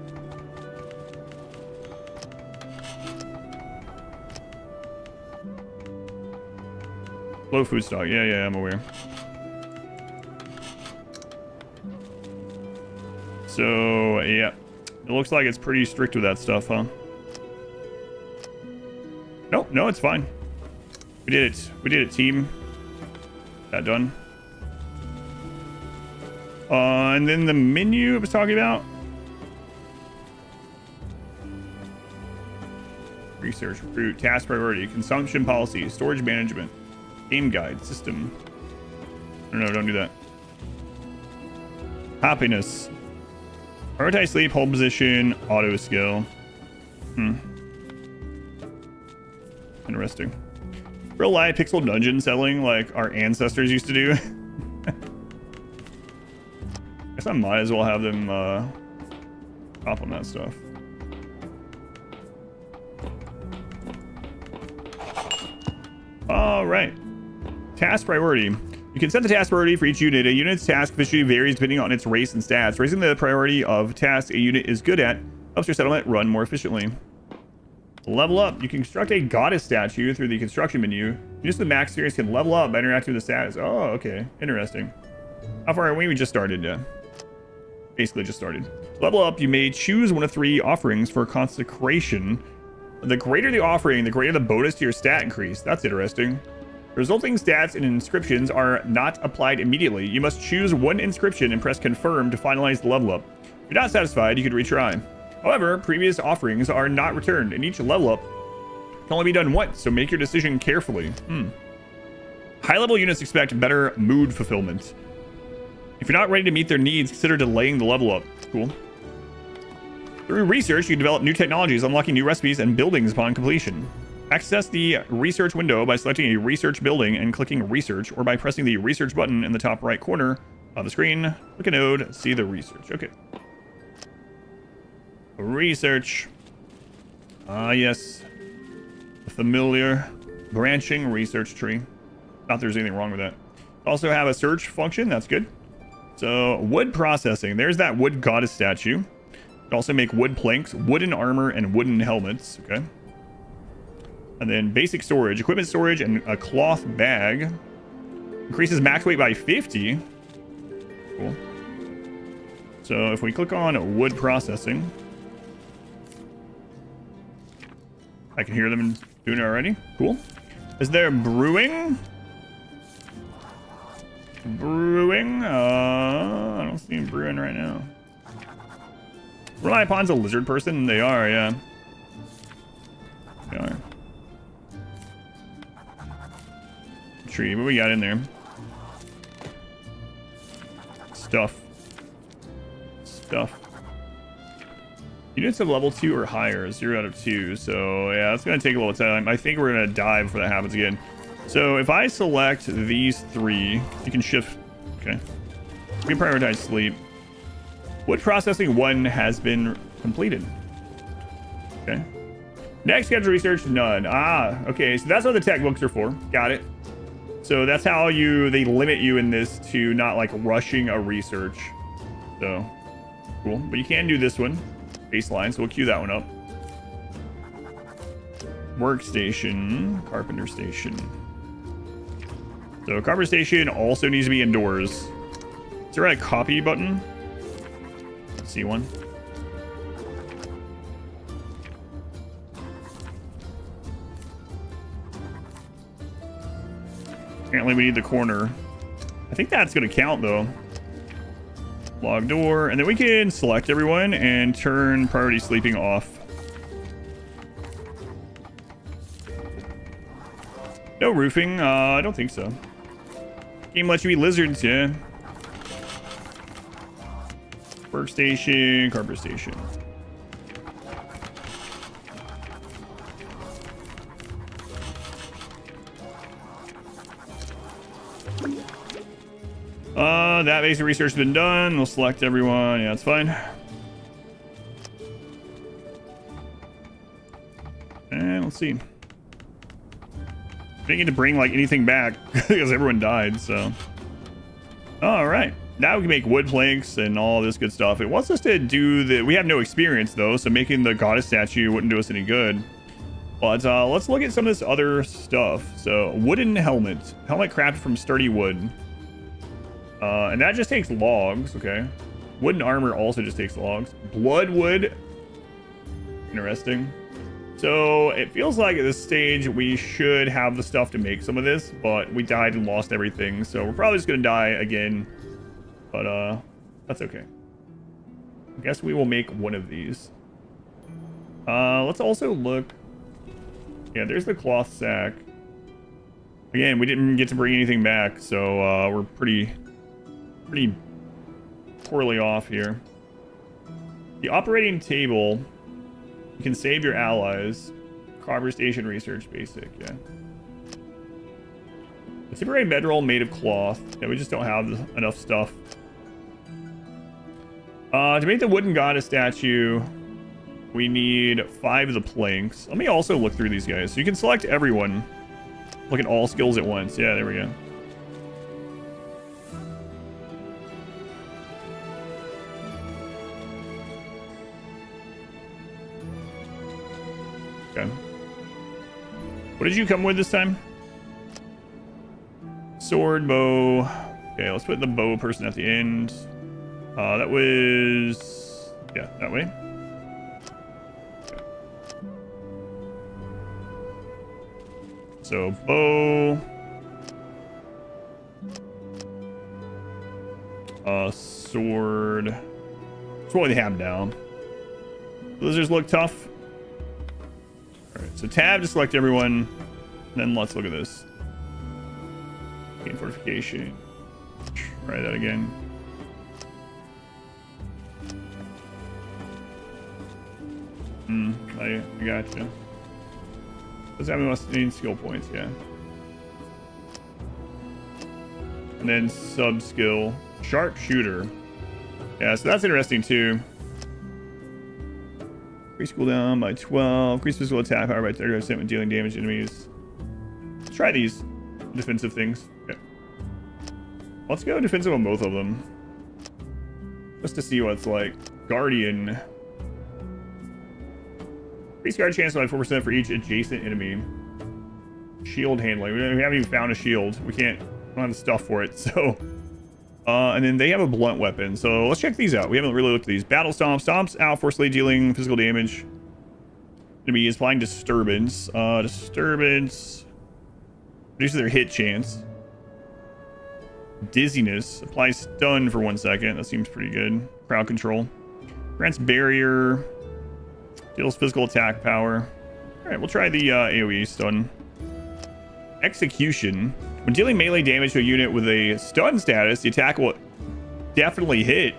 Low food stock. Yeah, I'm aware. So, yeah. It looks like it's pretty strict with that stuff, huh? Nope, no, it's fine. We did it. We did it, team. That done. And then the menu I was talking about. Research, recruit, task priority, consumption policy, storage management, game guide, system. No, don't do that. Happiness. Prioritize sleep, hold position, auto skill. Interesting. Real life pixel dungeon selling like our ancestors used to do. Guess I might as well have them hop on that stuff. All right. Task priority. You can set the task priority for each unit. A unit's task efficiency varies depending on its race and stats. Raising the priority of tasks a unit is good at helps your settlement run more efficiently. Level up. You can construct a goddess statue through the construction menu. Units with max experience can level up by interacting with the status. Oh, okay. Interesting. How far are we? We just started, yeah. Basically just started. To level up, you may choose one of 3 offerings for consecration. The greater the offering, the greater the bonus to your stat increase. That's interesting. Resulting stats and inscriptions are not applied immediately. You must choose one inscription and press confirm to finalize the level up. If you're not satisfied, you could retry. However, previous offerings are not returned, and each level up can only be done once, so make your decision carefully. High-level units expect better mood fulfillment. If you're not ready to meet their needs, consider delaying the level up. Cool. Through research, you develop new technologies, unlocking new recipes and buildings upon completion. Access the research window by selecting a research building and clicking research, or by pressing the research button in the top right corner of the screen. Click a node, see the research. Okay. Research. Ah, yes. The familiar branching research tree. Not there's anything wrong with that. Also have a search function. That's good. So wood processing. There's that wood goddess statue. You can also make wood planks, wooden armor, and wooden helmets. Okay. And then basic storage, equipment storage, and a cloth bag. Increases max weight by 50. Cool. So if we click on wood processing, I can hear them doing it already. Cool. Is there brewing? Brewing? I don't see him brewing right now. Rely upon's a lizard person? They are, yeah. They are. Tree, what we got in there? Stuff. Units of level 2 or higher, 0 out of 2. So yeah, it's gonna take a little time. I think we're gonna die before that happens again. So if I select these 3, you can shift. Okay. We can prioritize sleep. Wood processing 1 has been completed. Okay. Next schedule research, none. Ah, okay. So that's what the tech books are for. Got it. So that's how they limit you in this to not like rushing a research. So cool. But you can do this one. Baseline, so we'll queue that one up. Workstation, carpenter station. So carpenter station also needs to be indoors. Is there a copy button? Let's see one. Apparently we need the corner. I think that's going to count though. Log door, and then we can select everyone and turn priority sleeping off. No roofing? I don't think so. Game lets you eat lizards, yeah. Workstation, carpenter station. That basic research has been done. We'll select everyone. Yeah, it's fine. And let's see. Didn't get to bring like anything back because everyone died, so. All right. Now we can make wood planks and all this good stuff. It wants us to do the... We have no experience though, so making the goddess statue wouldn't do us any good. But let's look at some of this other stuff. So wooden helmet. Helmet crafted from sturdy wood. And that just takes logs, okay. Wooden armor also just takes logs. Bloodwood. Interesting. So it feels like at this stage we should have the stuff to make some of this, but we died and lost everything. So we're probably just gonna die again. But that's okay. I guess we will make one of these. Let's also look. Yeah, there's the cloth sack. Again, we didn't get to bring anything back, so we're pretty poorly off here. The operating table, you can save your allies. Carver station research basic, yeah. A temporary bedroll made of cloth. Yeah, we just don't have enough stuff. To make the wooden goddess statue, we need 5 of the planks. Let me also look through these guys. So you can select everyone. Look at all skills at once. Yeah, there we go. What did you come with this time? Sword, bow. Okay, let's put the bow person at the end. That was... yeah, that way. So, bow. Sword. That's what they have down. Blizzards look tough. Alright, so tab to select everyone. Then let's look at this. Gain fortification. Try that again. I gotcha. Does that mean must need skill points? Yeah. And then sub skill. Sharpshooter. Yeah, so that's interesting too. Increase cooldown by 12. Increase physical attack power by 30% when dealing damage to enemies. Let's try these defensive things. Okay. Let's go defensive on both of them. Just to see what it's like. Guardian. Increase guard chance by 4% for each adjacent enemy. Shield handling. We haven't even found a shield. We don't have the stuff for it, so... and then they have a blunt weapon. So let's check these out. We haven't really looked at these. Battle Stomp. Stomps out, forcefully dealing physical damage. Enemy is applying Disturbance. Disturbance reduces their hit chance. Dizziness. Applies stun for 1 second. That seems pretty good. Crowd control. Grants barrier. Deals physical attack power. Alright, we'll try the AoE stun. Execution. When dealing melee damage to a unit with a stun status, the attack will definitely hit.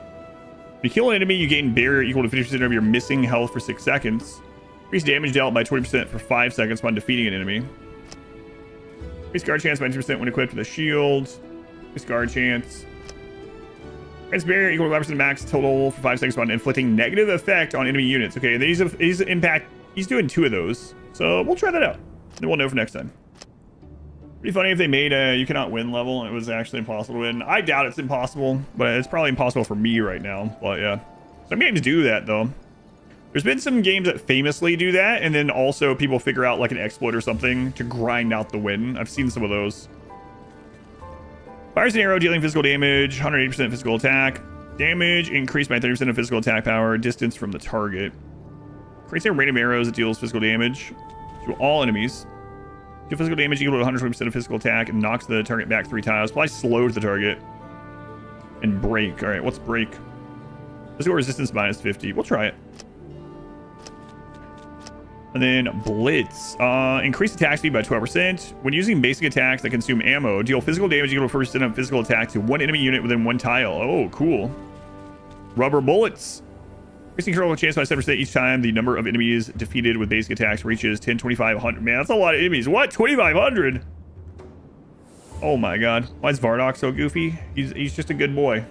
If you kill an enemy, you gain barrier equal to 50% of your missing health for 6 seconds. Increase damage dealt by 20% for 5 seconds upon defeating an enemy. Increase guard chance by 2% when equipped with a shield. Increase guard chance. Grants barrier equal to 5% max total for 5 seconds upon inflicting negative effect on enemy units. Okay, he's impact. He's doing 2 of those. So we'll try that out. Then we'll know for next time. Pretty funny if they made a you cannot win level and it was actually impossible to win. I doubt it's impossible, but it's probably impossible for me right now. But yeah, some games do that though. There's been some games that famously do that, and then also people figure out like an exploit or something to grind out the win. I've seen some of those. Fires an arrow dealing physical damage, 180% physical attack. Damage increased by 30% of physical attack power, distance from the target. Creates a random arrows that deals physical damage to all enemies. Deal physical damage equal to 120% of physical attack and knocks the target back 3 tiles. Apply slow to the target. And break. Alright, what's break? Physical resistance minus 50. We'll try it. And then blitz. Increase attack speed by 12%. When using basic attacks that consume ammo, deal physical damage equal to 4% of physical attack to one enemy unit within 1 tile. Oh, cool. Rubber bullets. Increasing critical chance by 7% each time the number of enemies defeated with basic attacks reaches 10, 2,500. Man, that's a lot of enemies. What? 2,500? Oh my god. Why is Vardok so goofy? He's just a good boy.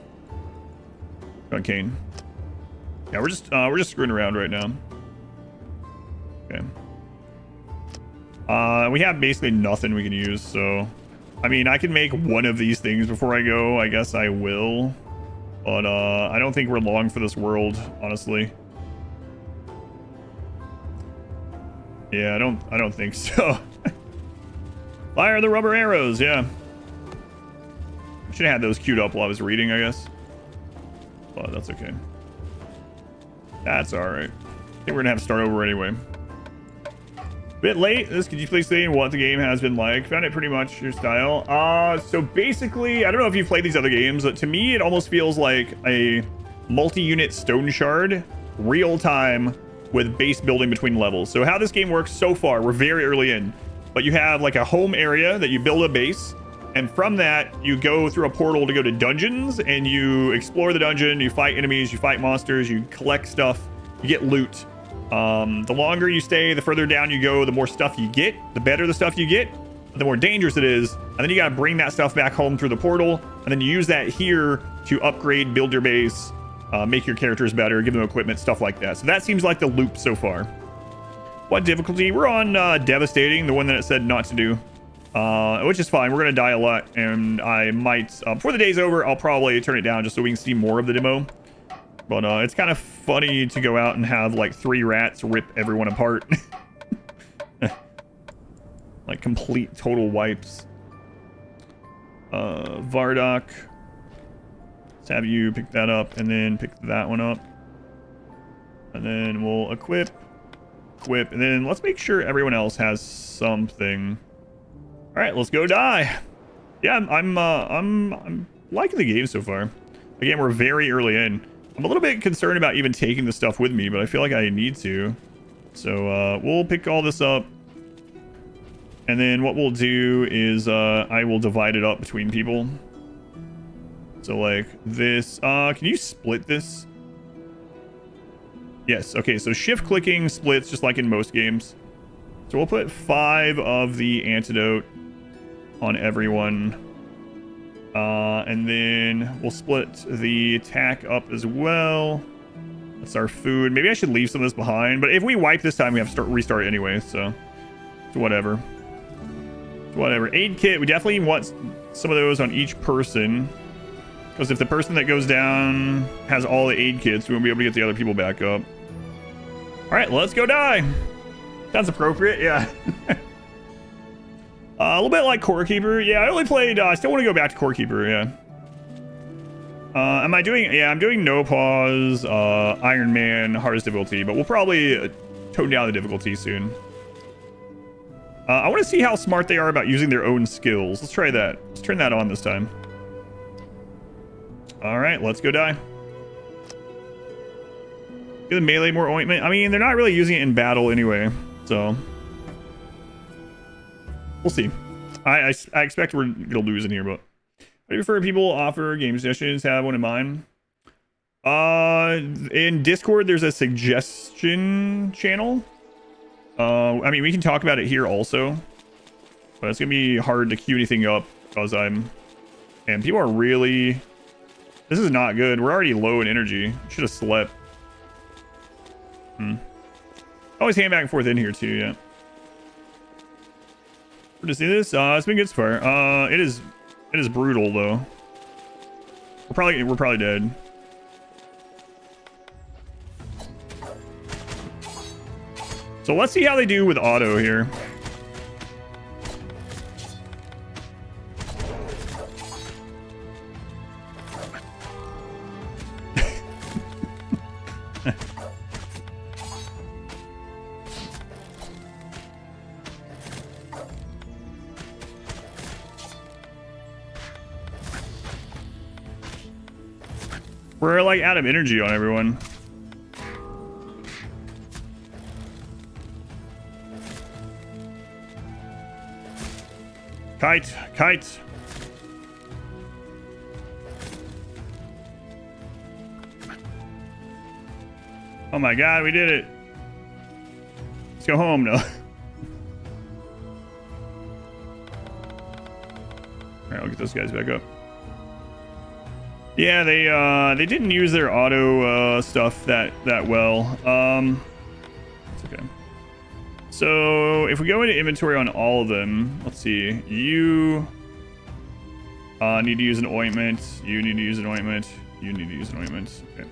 On Kane. Yeah, we're just screwing around right now. Okay. We have basically nothing we can use, so I mean I can make one of these things before I go. I guess I will. But I don't think we're long for this world, honestly. Yeah, I don't think so. Fire the rubber arrows, yeah. Should have had those queued up while I was reading, I guess. But that's okay. That's alright. I think we're gonna have to start over anyway. Bit late. Could you please say what the game has been like? Found it pretty much your style. So basically, I don't know if you've played these other games, but to me, it almost feels like a multi-unit stone shard, real time with base building between levels. So how this game works so far, we're very early in, but you have like a home area that you build a base, and from that you go through a portal to go to dungeons, and you explore the dungeon, you fight enemies, you fight monsters, you collect stuff, you get loot. The longer you stay, the further down you go, the more stuff you get, the better the stuff you get, the more dangerous it is. And then you got to bring that stuff back home through the portal, and then you use that here to upgrade, build your base, make your characters better, give them equipment, stuff like that. So that seems like the loop so far. What difficulty? We're on Devastating, the one that it said not to do, which is fine. We're going to die a lot, and I might, before the day's over, I'll probably turn it down just so we can see more of the demo. But it's kind of funny to go out and have like 3 rats rip everyone apart. complete total wipes. Vardock. Let's have you pick that up and then pick that one up. And then we'll equip, and then let's make sure everyone else has something. All right, let's go die. Yeah, I'm liking the game so far. Again, we're very early in. I'm a little bit concerned about even taking the stuff with me, but I feel like I need to. So we'll pick all this up. And then what we'll do is I will divide it up between people. So like this, can you split this? Yes, okay, so shift clicking splits just like in most games. So we'll put 5 of the antidote on everyone. And then we'll split the attack up as well. That's our food. Maybe I should leave some of this behind, but if we wipe this time, we have to restart anyway, so it's whatever. It's whatever. Aid kit, we definitely want some of those on each person. Because if the person that goes down has all the aid kits, we won't be able to get the other people back up. All right, let's go die. Sounds appropriate, yeah. A little bit like Core Keeper. Yeah, I only played, I still want to go back to Core Keeper, yeah. Am I doing, yeah, I'm doing No Pause, Iron Man, hardest difficulty, but we'll probably tone down the difficulty soon. I want to see how smart they are about using their own skills. Let's try that. Let's turn that on this time. All right, let's go die. Give the melee more ointment. I mean, they're not really using it in battle anyway, so we'll see. I expect we're gonna lose in here, but I prefer people offer game sessions. Have one in mind. In Discord, there's a suggestion channel. I mean, we can talk about it here also, but it's gonna be hard to queue anything up because and people are really. This is not good. We're already low in energy. Should have slept. Always hand back and forth in here too, yeah. We're just see this. It's been good so far. It is brutal though. We're probably dead. So let's see how they do with auto here. We're like out of energy on everyone. Kite. Oh my god, we did it. Let's go home now. Alright, I'll get those guys back up. Yeah, they didn't use their auto stuff that well. It's okay. So if we go into inventory on all of them, let's see. You need to use an ointment. You need to use an ointment. You need to use an ointment. Okay.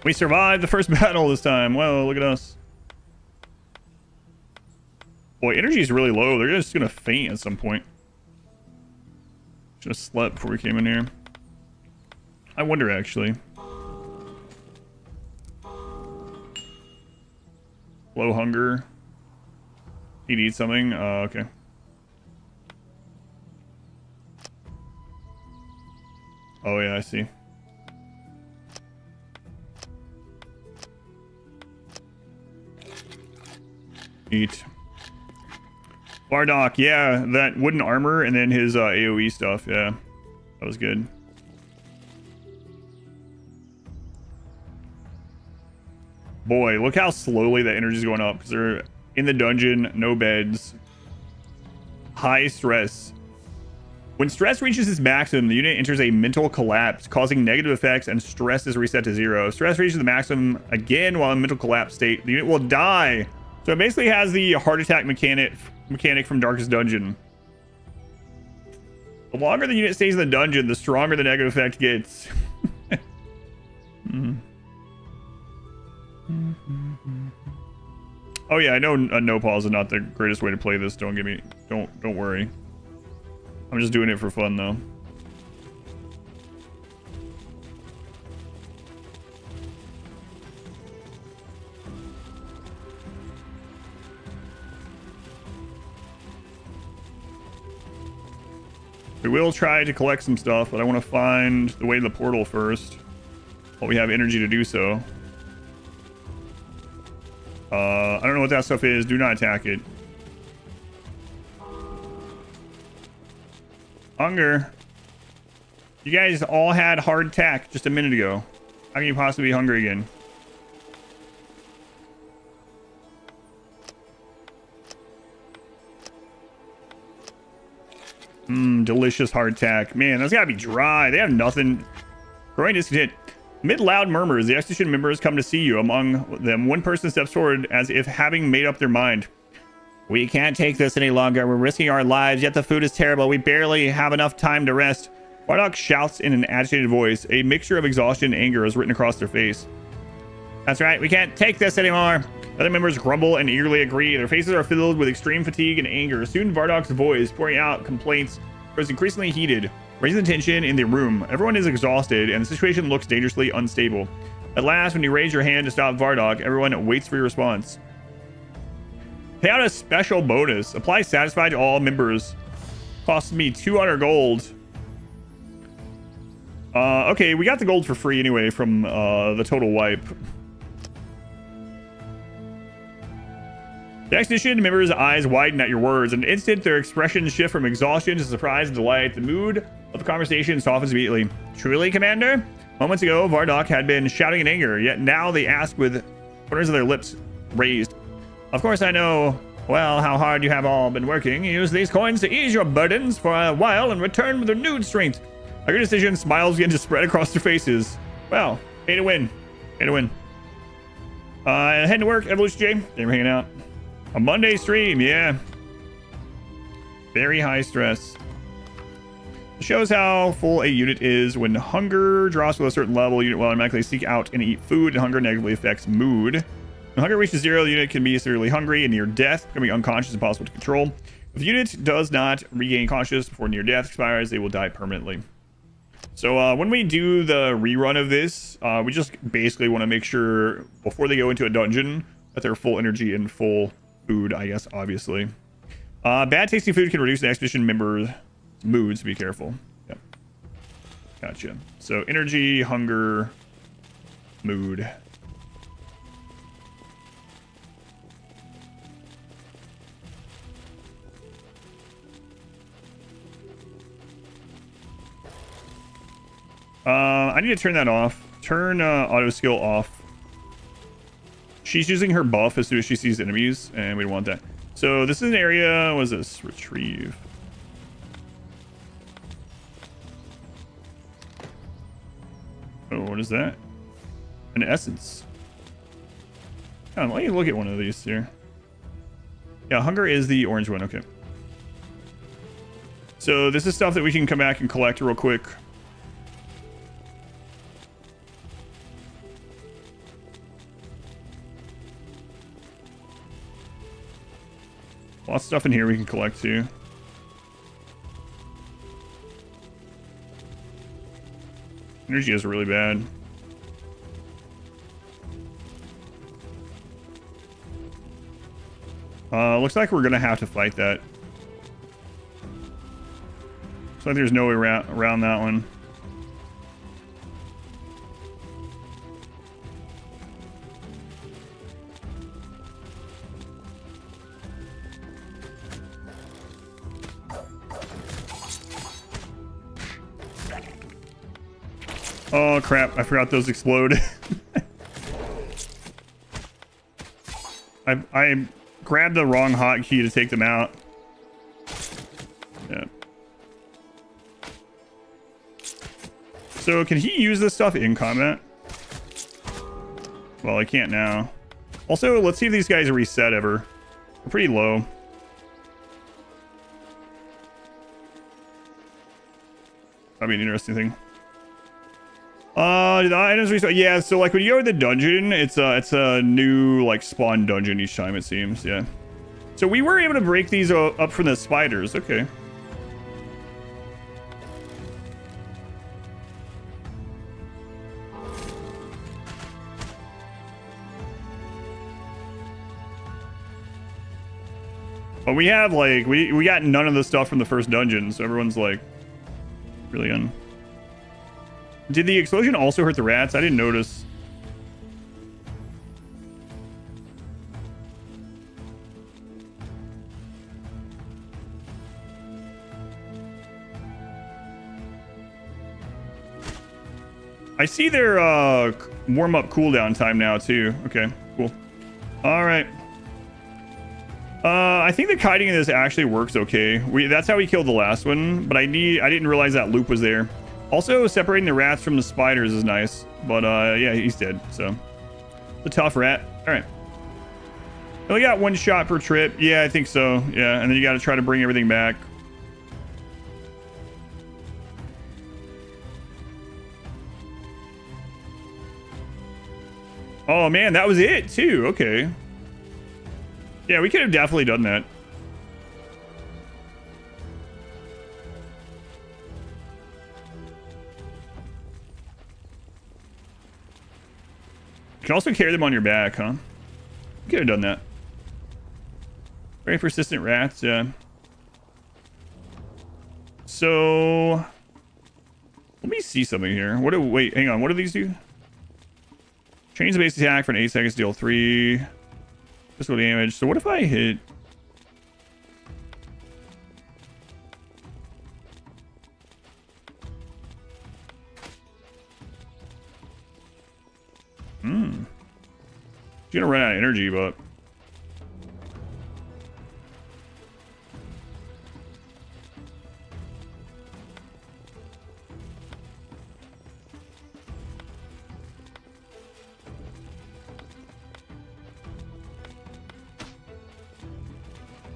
We survived the first battle this time. Whoa, look at us. Boy, energy is really low. They're just gonna faint at some point. Should have slept before we came in here. I wonder, actually. Low hunger. He needs something. Okay. Oh yeah, I see. Eat. Bardock, yeah, that wooden armor and then his AoE stuff, yeah. That was good. Boy, look how slowly that energy's going up because they're in the dungeon, no beds. High stress. When stress reaches its maximum, the unit enters a mental collapse, causing negative effects, and stress is reset to 0. If stress reaches the maximum again while in mental collapse state, the unit will die. So it basically has the heart attack mechanic from Darkest Dungeon. The longer the unit stays in the dungeon, the stronger the negative effect gets. Oh yeah, I know a no pause is not the greatest way to play this. Don't worry. I'm just doing it for fun though. We will try to collect some stuff, but I want to find the way to the portal first. While we have energy to do so. I don't know what that stuff is. Do not attack it. Hunger. You guys all had hard attack just a minute ago. How can you possibly be hungry again? Delicious hardtack. Man, that's gotta be dry. They have nothing. Growing discontent. Amid loud murmurs, the expedition members come to see you. Among them, one person steps forward as if having made up their mind. We can't take this any longer. We're risking our lives, yet the food is terrible. We barely have enough time to rest. Bardock shouts in an agitated voice. A mixture of exhaustion and anger is written across their face. That's right. We can't take this anymore. Other members grumble and eagerly agree. Their faces are filled with extreme fatigue and anger. Soon, Bardock's voice, pouring out complaints, grows increasingly heated, raising the tension in the room. Everyone is exhausted, and the situation looks dangerously unstable. At last, when you raise your hand to stop Vardock, everyone waits for your response. Pay out a special bonus. Apply satisfied to all members. Costs me 200 gold. Okay, we got the gold for free anyway from the total wipe. The expedition members' eyes widen at your words. In an instant, their expressions shift from exhaustion to surprise and delight. The mood of the conversation softens immediately. Truly, Commander? Moments ago, Vardock had been shouting in anger, yet now they ask with corners of their lips raised. Of course I know, well, how hard you have all been working. Use these coins to ease your burdens for a while and return with renewed strength. A good decision. Smiles begin to spread across their faces. Well, pay to win. Pay to win. Head to work, Evolution J. Thank you for hanging out. A Monday stream, yeah. Very high stress. It shows how full a unit is. When hunger drops to a certain level, unit will automatically seek out and eat food, and hunger negatively affects mood. When hunger reaches 0, the unit can be severely hungry and near death, becoming unconscious and impossible to control. If the unit does not regain consciousness before near death expires, they will die permanently. So when we do the rerun of this, we just basically want to make sure before they go into a dungeon that they're full energy and full food, I guess, obviously. Bad tasting food can reduce an expedition member's moods. Be careful. Yep. Gotcha. So energy, hunger, mood. I need to turn that off. Turn auto skill off. She's using her buff as soon as she sees enemies, and we don't want that. So this is an area. What is this? Retrieve. Oh, what is that? An essence. Let me look at one of these here. Yeah, hunger is the orange one. Okay. So this is stuff that we can come back and collect real quick. Lots of stuff in here we can collect too. Energy is really bad. Looks like we're gonna have to fight that. Looks like there's no way around that one. Oh crap, I forgot those explode. I grabbed the wrong hotkey to take them out. Yeah. So can he use this stuff in combat? Well, I can't now. Also, let's see if these guys reset ever. They're pretty low. That'd be an interesting thing. The items we saw, yeah, so like when you go to the dungeon, it's a new like spawn dungeon each time, it seems. Yeah. So we were able to break these up from the spiders. Okay. But we have like we got none of the stuff from the first dungeon, so everyone's like really on. Did the explosion also hurt the rats? I didn't notice. I see their warm-up cooldown time now too. Okay, cool. All right. I think the kiting in this actually works okay. That's how we killed the last one, but I didn't realize that loop was there. Also, separating the rats from the spiders is nice, but yeah, he's dead, so. It's a tough rat. All right. We got 1 shot per trip. Yeah, I think so. Yeah, and then you got to try to bring everything back. Oh man, that was it too. Okay. Yeah, we could have definitely done that. You can also carry them on your back, huh? You could have done that. Very persistent rats, yeah. So let me see something here. Wait, hang on. What do these do? Change the base attack for an 8 seconds, deal 3 physical damage. So what if I hit? She's gonna run out of energy, but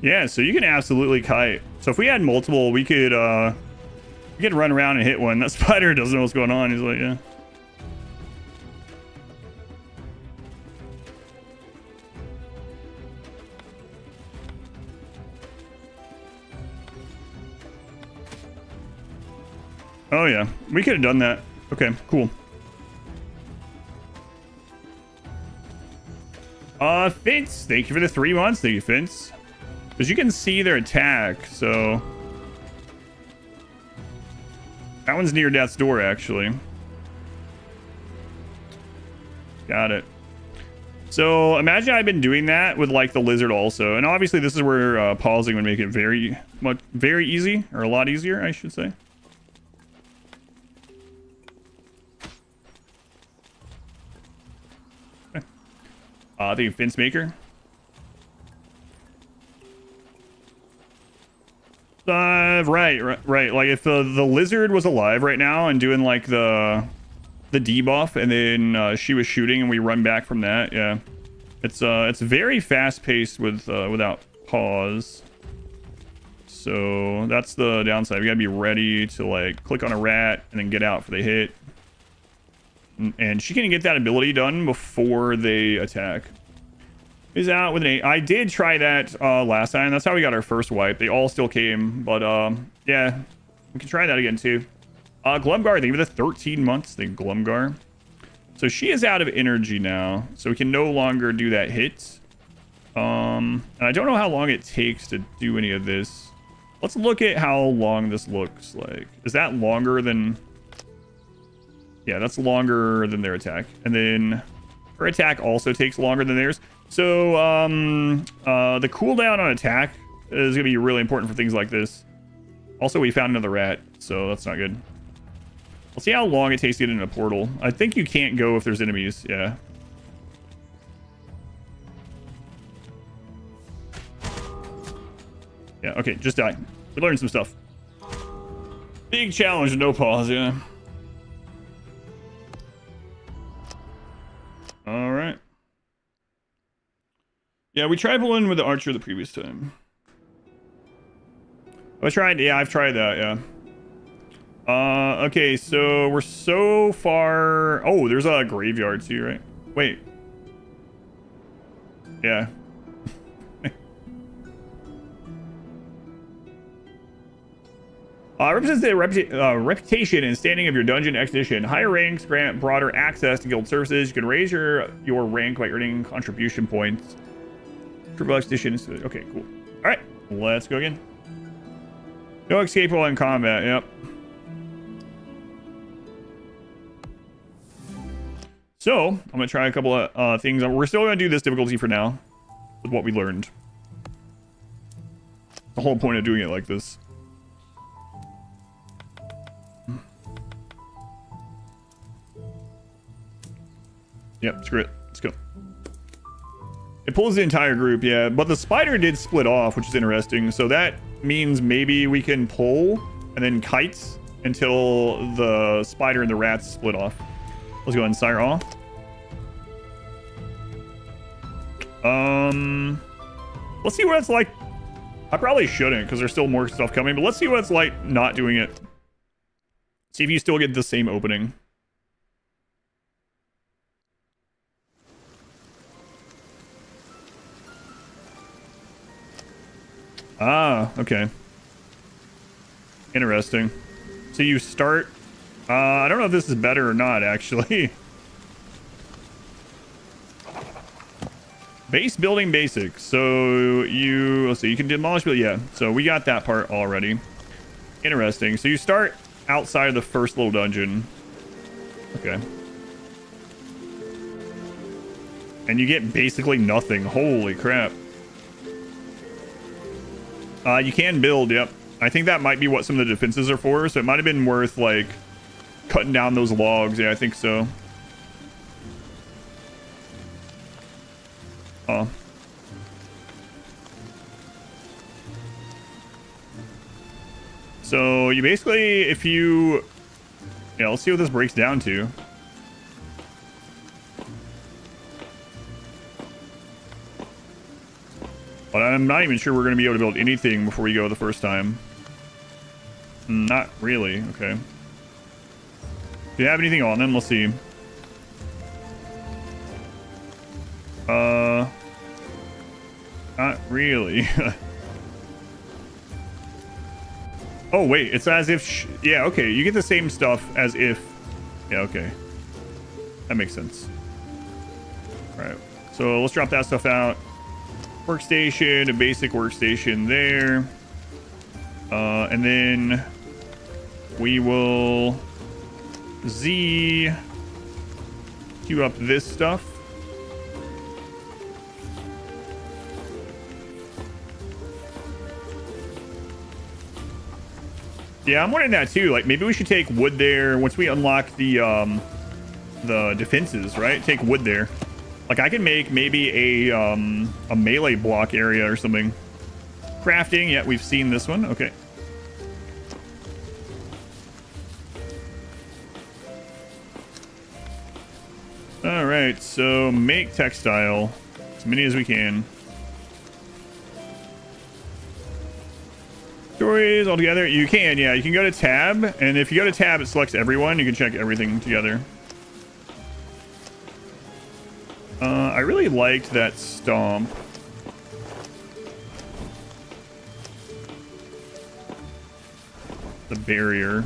yeah, so you can absolutely kite. So if we had multiple, we could run around and hit one. That spider doesn't know what's going on. He's like, yeah. Oh yeah, we could have done that. Okay, cool. Fince, thank you for the 3 months. Thank you, Fince. Because you can see their attack, so that one's near death's door, actually. Got it. So imagine I've been doing that with like the lizard also, and obviously this is where pausing would make it very easy, or a lot easier, I should say. The fence maker. Right. Like if the lizard was alive right now and doing like the debuff, and then she was shooting, and we run back from that. Yeah, it's very fast paced with without pause. So that's the downside. We gotta be ready to like click on a rat and then get out for the hit. And she can get that ability done before they attack. Is out with an 8. I did try that last time. That's how we got our first wipe. They all still came, but yeah, we can try that again too. Glumgar, thank you for the 13 months. The Glumgar. So she is out of energy now, so we can no longer do that hit. And I don't know how long it takes to do any of this. Let's look at how long this looks like. Is that longer than? Yeah, that's longer than their attack. And then her attack also takes longer than theirs. So the cooldown on attack is going to be really important for things like this. Also, we found another rat, so that's not good. Let's see how long it takes to get into a portal. I think you can't go if there's enemies. Yeah. Yeah, okay, just die. We learned some stuff. Big challenge, no pause, yeah. All right. Yeah, we tried one with the archer the previous time. I've tried that, yeah. Okay, so we're so far. Oh, there's a graveyard too, right? Wait. Yeah. Represents the reputation and standing of your dungeon expedition. Higher ranks grant broader access to guild services. You can raise your rank by earning contribution points. Triple expeditions. Okay, cool. All right, let's go again. No escape while in combat. Yep. So I'm gonna try a couple of things. We're still gonna do this difficulty for now, with what we learned. The whole point of doing it like this. Yep, screw it. Let's go. It pulls the entire group, yeah. But the spider did split off, which is interesting. So that means maybe we can pull and then kites until the spider and the rats split off. Let's go ahead and sire off. Let's see what it's like. I probably shouldn't because there's still more stuff coming, but let's see what it's like not doing it. See if you still get the same opening. Ah, okay. Interesting. So you start... I don't know if this is better or not, actually. Base building basics. So you... Let's see, you can demolish... Yeah, so we got that part already. Interesting. So you start outside of the first little dungeon. Okay. And you get basically nothing. Holy crap. You can build, yep. I think that might be what some of the defenses are for, so it might have been worth, like, cutting down those logs. Yeah, I think so. Oh. So, you basically, if you... Yeah, let's see what this breaks down to. But I'm not even sure we're going to be able to build anything before we go the first time. Not really. Okay. Do you have anything on them? Let's see. Not really. Oh, wait. It's as if... Yeah, okay. You get the same stuff as if... Yeah, okay. That makes sense. All right. So let's drop that stuff out. Workstation, a basic workstation there. And then we will queue up this stuff. Yeah, I'm wondering that too. Like maybe we should take wood there once we unlock the defenses, right? Take wood there. Like I can make maybe a melee block area or something. Crafting, yeah, we've seen this one. Okay. All right, so make textile, as many as we can. Stories all together. You can, yeah. You can go to tab, and if you go to tab, it selects everyone. You can check everything together. I really liked that stomp. The barrier.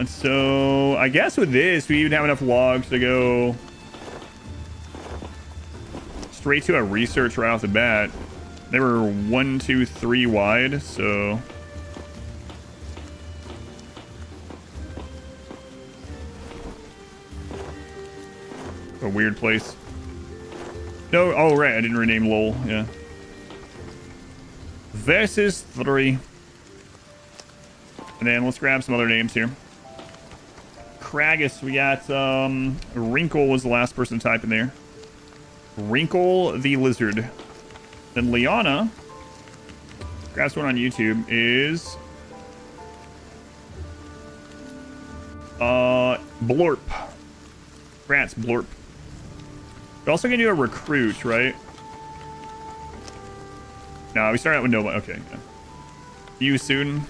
So I guess with this, we even have enough logs to go straight to a research right off the bat. They were 1, 2, 3 wide, so a weird place. No, oh right, I didn't rename LOL. Yeah. Versus 3. And then let's grab some other names here. Kragus, we got Wrinkle was the last person to type in there. Wrinkle the Lizard. Then Liana, grab one on YouTube, is Blorp. Rats, Blorp. We're also gonna do a recruit, right? No, we start out with nobody. Okay. Yeah. You soon.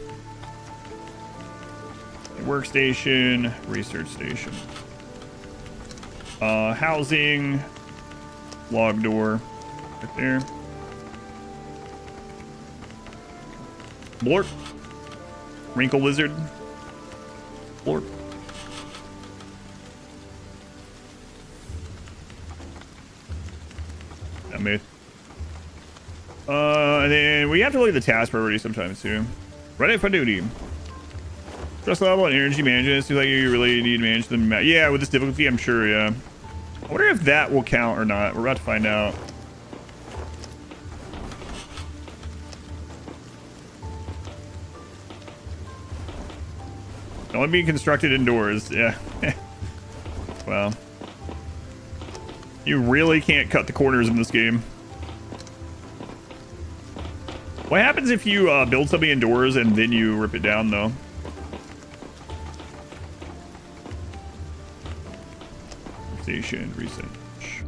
Workstation, research station. Housing, log door, right there. Blorp. Wrinkle lizard. Blorp. That made. And then we have to look at the task priority sometimes too. Ready for duty. Stress level and energy management. It seems like you really need to manage them. Yeah, with this difficulty, I'm sure, yeah. I wonder if that will count or not. We're about to find out. Only being constructed indoors. Yeah. Wow. You really can't cut the corners in this game. What happens if you build something indoors and then you rip it down, though? Station research.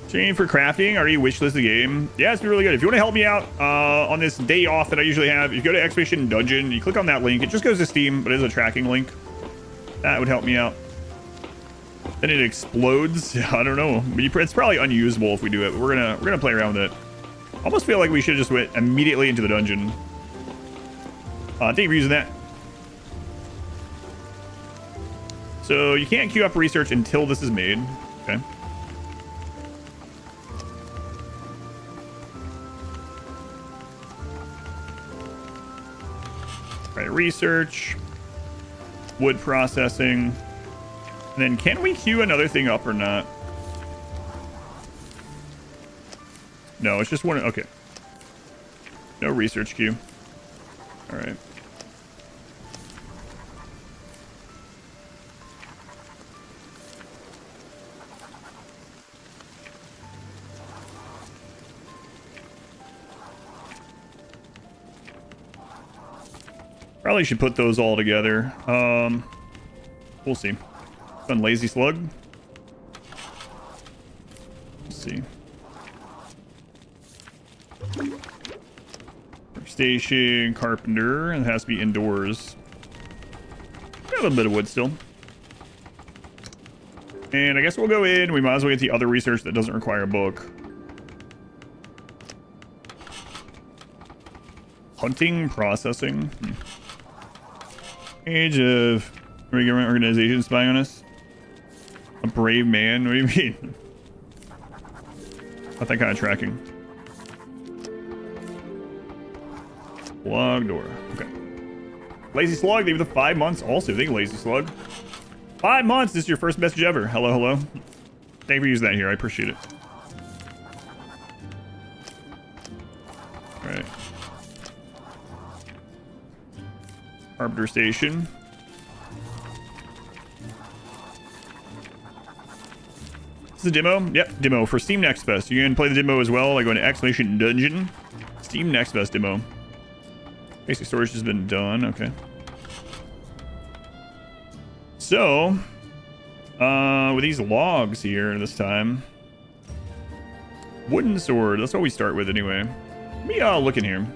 Chain for crafting. Are you wishlist the game? Yeah, it's been really good. If you want to help me out on this day off that I usually have, you go to Expedition Dungeon, you click on that link. It just goes to Steam, but it is a tracking link. That would help me out. Then it explodes. I don't know. It's probably unusable if we do it, but we're gonna play around with it. Almost feel like we should have just went immediately into the dungeon. Thank you for using that. So you can't queue up research until this is made. Okay. Right, research, wood processing, and then can we queue another thing up or not? No, it's just one. Okay. No research queue. All right. Probably should put those all together. We'll see. Done lazy slug. Let's see. Workstation, carpenter, and it has to be indoors. Got a little bit of wood still. And I guess we'll go in. We might as well get the other research that doesn't require a book. Hunting, processing. Age of government organization spying on us. A brave man? What do you mean? Not that kind of tracking. Log door. Okay. Lazy slug, they were the 5 months. Also, thank you, lazy slug. 5 months. This is your first message ever. Hello, hello. Thank you for using that here. I appreciate it. All right. Carpenter station. This is a demo? Yep, demo for Steam Next Fest. You can play the demo as well. I go into Exclamation Dungeon. Steam Next Fest demo. Basic storage has been done. Okay. So, with these logs here this time. Wooden sword. That's what we start with anyway. Let me look in here.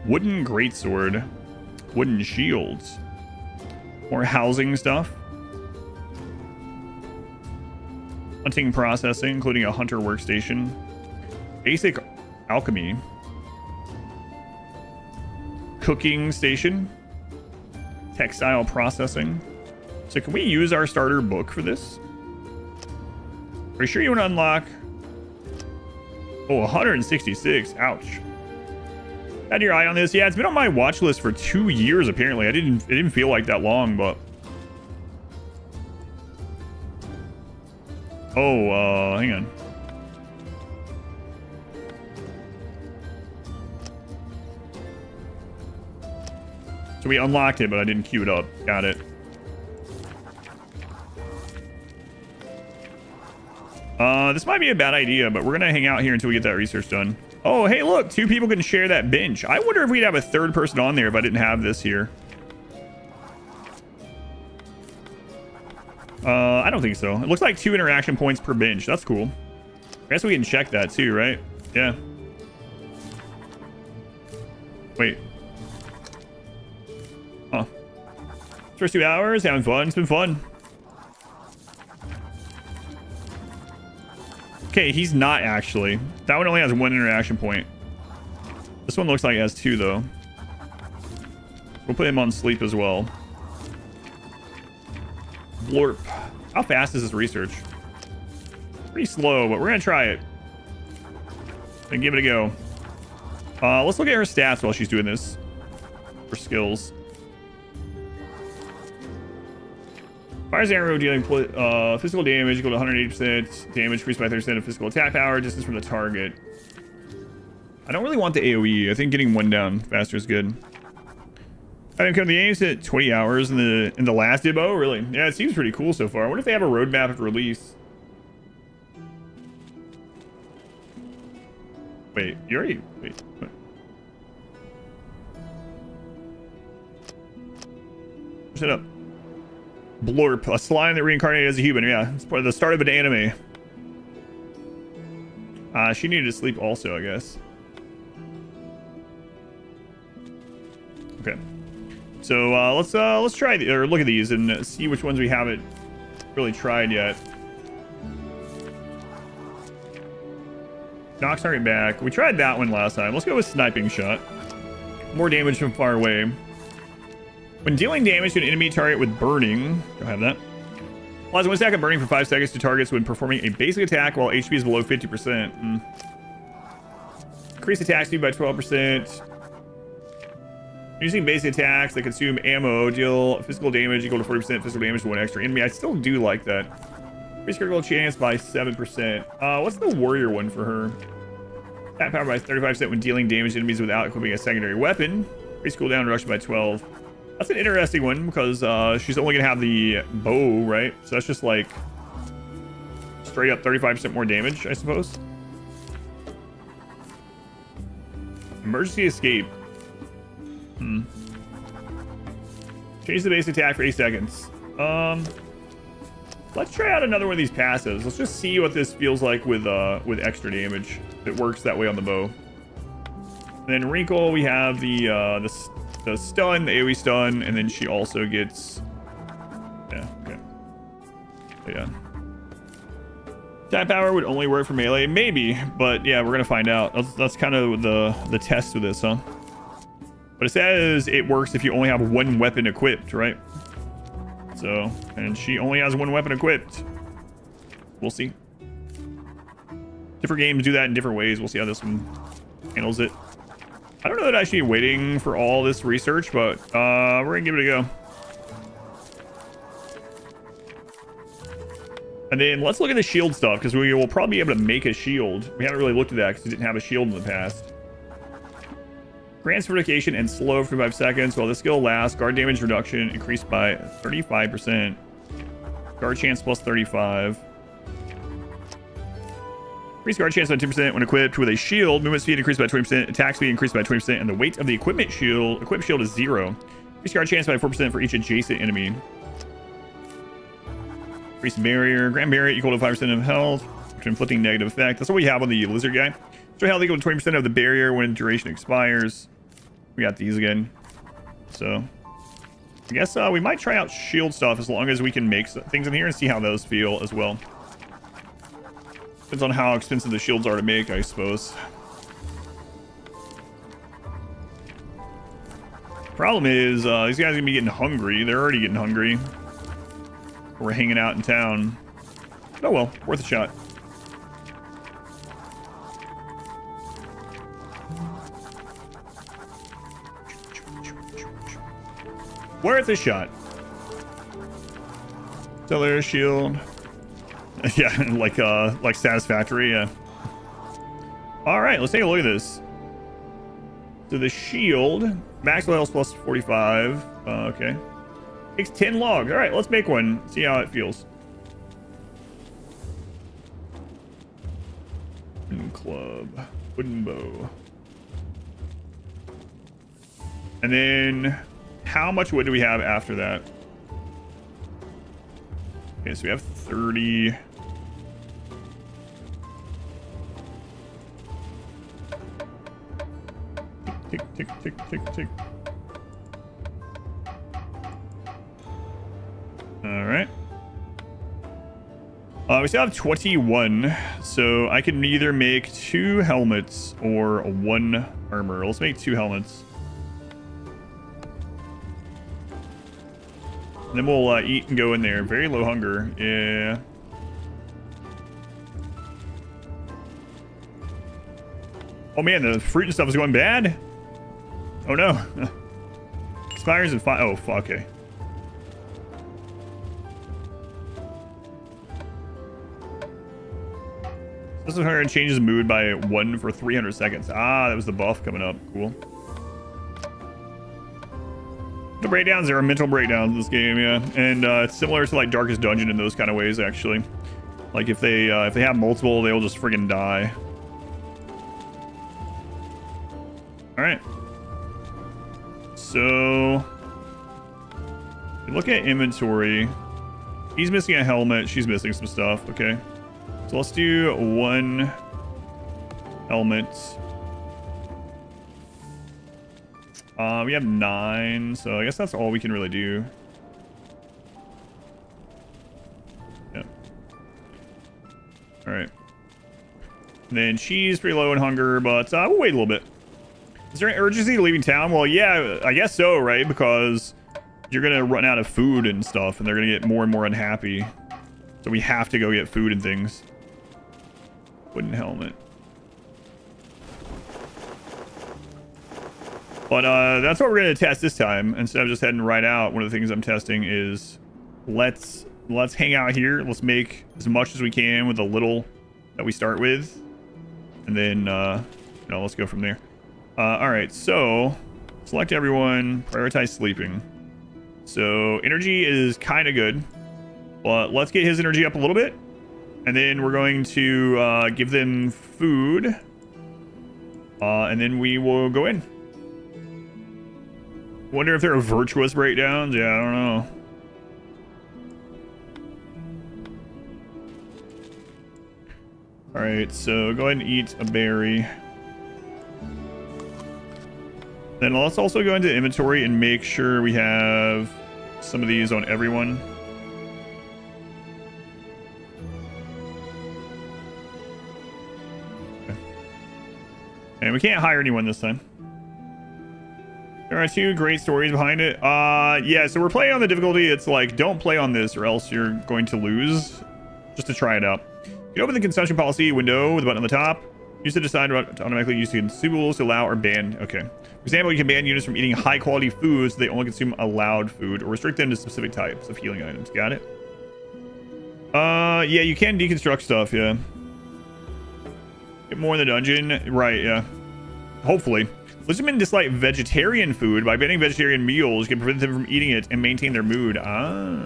Wooden greatsword. Wooden shields. More housing stuff. Hunting processing, including a hunter workstation. Basic alchemy. Cooking station. Textile processing. So can we use our starter book for this? Are you sure you want to unlock? Oh, 166. Ouch. Had your eye on this? Yeah, it's been on my watch list for 2 years apparently. It didn't feel like that long, but oh, hang on. So we unlocked it, but I didn't queue it up. Got it. This might be a bad idea, but we're gonna hang out here until we get that research done. Oh, hey, look, 2 people can share that bench. I wonder if we'd have a third person on there if I didn't have this here. I don't think so. It looks like 2 interaction points per bench. That's cool. I guess we can check that too, right? Yeah. Wait. Huh. First 2 hours, having fun. It's been fun. Okay, he's not actually. That one only has 1 interaction point. This one looks like it has 2 though. We'll put him on sleep as well. Blorp. How fast is this research? Pretty slow, but we're gonna try it and give it a go. Let's look at her stats while she's doing this. For skills. Fires arrow dealing physical damage equal to 180% damage, increased by 30% of physical attack power, distance from the target. I don't really want the AoE. I think getting 1 down faster is good. I think the aim's at 20 hours in the last demo. Really? Yeah, it seems pretty cool so far. I wonder if they have a roadmap of release. Wait, you already... Wait. What? Shut up. Blorp, a slime that reincarnated as a human. Yeah, it's part of the start of an anime. She needed to sleep also, I guess. Okay. So let's try or look at these and see which ones we haven't really tried yet. Knocks target back. We tried that one last time. Let's go with sniping shot. More damage from far away. When dealing damage to an enemy target with burning, don't have that. Applies 1 stack of burning for 5 seconds to targets when performing a basic attack while HP is below 50%. Increase attack speed by 12%. Using basic attacks that consume ammo, deal physical damage equal to 40% physical damage to 1 extra enemy. I still do like that. Increase critical chance by 7%. What's the warrior one for her? Attack power by 35% when dealing damage to enemies without equipping a secondary weapon. Increase cooldown reduction by 12. That's an interesting one because she's only gonna have the bow, right? So that's just like straight up 35% more damage, I suppose. Emergency escape. Change the base attack for 8 seconds. Let's try out another one of these passives. Let's just see what this feels like with extra damage. If it works that way on the bow. And then Wrinkle, we have the stun, the AoE stun, and then she also gets... Yeah, okay. But yeah. Attack power would only work for melee, maybe, but yeah, we're gonna find out. That's kind of the test with this, huh? But it says it works if you only have 1 weapon equipped, right? So, and she only has 1 weapon equipped. We'll see. Different games do that in different ways. We'll see how this one handles it. I don't know that I should be waiting for all this research, but we're gonna give it a go. And then let's look at the shield stuff, because we will probably be able to make a shield. We haven't really looked at that because we didn't have a shield in the past. Grants fortification and slow for 5 seconds while the skill lasts. Guard damage reduction increased by 35%. Guard chance plus 35. Increase guard chance by 2% when equipped with a shield. Movement speed increased by 20%. Attack speed increased by 20%. And the weight of the equipped shield is 0. Increase guard chance by 4% for each adjacent enemy. Increase barrier. Grand barrier equal to 5% of health. Inflicting negative effect. That's what we have on the lizard guy. So health equal to 20% of the barrier when duration expires. We got these again. So I guess we might try out shield stuff as long as we can make things in here and see how those feel as well. Depends on how expensive the shields are to make, I suppose. Problem is, these guys are gonna be getting hungry. They're already getting hungry. We're hanging out in town. Oh well, worth a shot. Worth a shot. Stellar shield. Yeah, like satisfactory, yeah. Alright, let's take a look at this. So the shield, max health plus 45. Okay. Takes 10 logs. Alright, let's make one. See how it feels. Wooden club. Wooden bow. And then how much wood do we have after that? Okay, so we have 30. Tick, tick, tick, tick, tick. All right. We still have 21, so I can either make 2 helmets or 1 armor. Let's make 2 helmets. And then we'll eat and go in there. Very low hunger. Yeah. Oh man, the fruit and stuff is going bad. Oh no. Expires in 5. Oh, fuck. Okay. This is her and changes mood by 1 for 300 seconds. Ah, that was the buff coming up. Cool. The breakdowns, there are mental breakdowns in this game, yeah. And it's similar to like Darkest Dungeon in those kind of ways, actually. Like if they have multiple, they'll just friggin' die. Alright. So if you look at inventory, he's missing a helmet, she's missing some stuff, okay. So let's do 1 helmet. We have 9, so I guess that's all we can really do. Yeah. All right. And then she's pretty low in hunger, but we'll wait a little bit. Is there an urgency leaving town? Well, yeah, I guess so, right? Because you're gonna run out of food and stuff, and they're gonna get more and more unhappy. So we have to go get food and things. Wooden helmet. But that's what we're going to test this time. Instead of just heading right out, one of the things I'm testing is let's hang out here. Let's make as much as we can with the little that we start with. And then, let's go from there. All right, so select everyone, prioritize sleeping. So energy is kind of good, but let's get his energy up a little bit. And then we're going to give them food. And then we will go in. Wonder if there are virtuous breakdowns. Yeah, I don't know. All right, so go ahead and eat a berry. Then let's also go into inventory and make sure we have some of these on everyone. Okay. And we can't hire anyone this time. There are 2 great stories behind it. Yeah, so we're playing on the difficulty. It's like, don't play on this or else you're going to lose. Just to try it out. You can open the consumption policy window with a button on the top. Use to decide what to automatically use the consumables to allow or ban. Okay. For example, you can ban units from eating high quality foods so they only consume allowed food, or restrict them to specific types of healing items. Got it? Yeah, you can deconstruct stuff, yeah. Get more in the dungeon. Right, yeah. Hopefully. Lizardmen dislike vegetarian food. By banning vegetarian meals, you can prevent them from eating it and maintain their mood. Ah.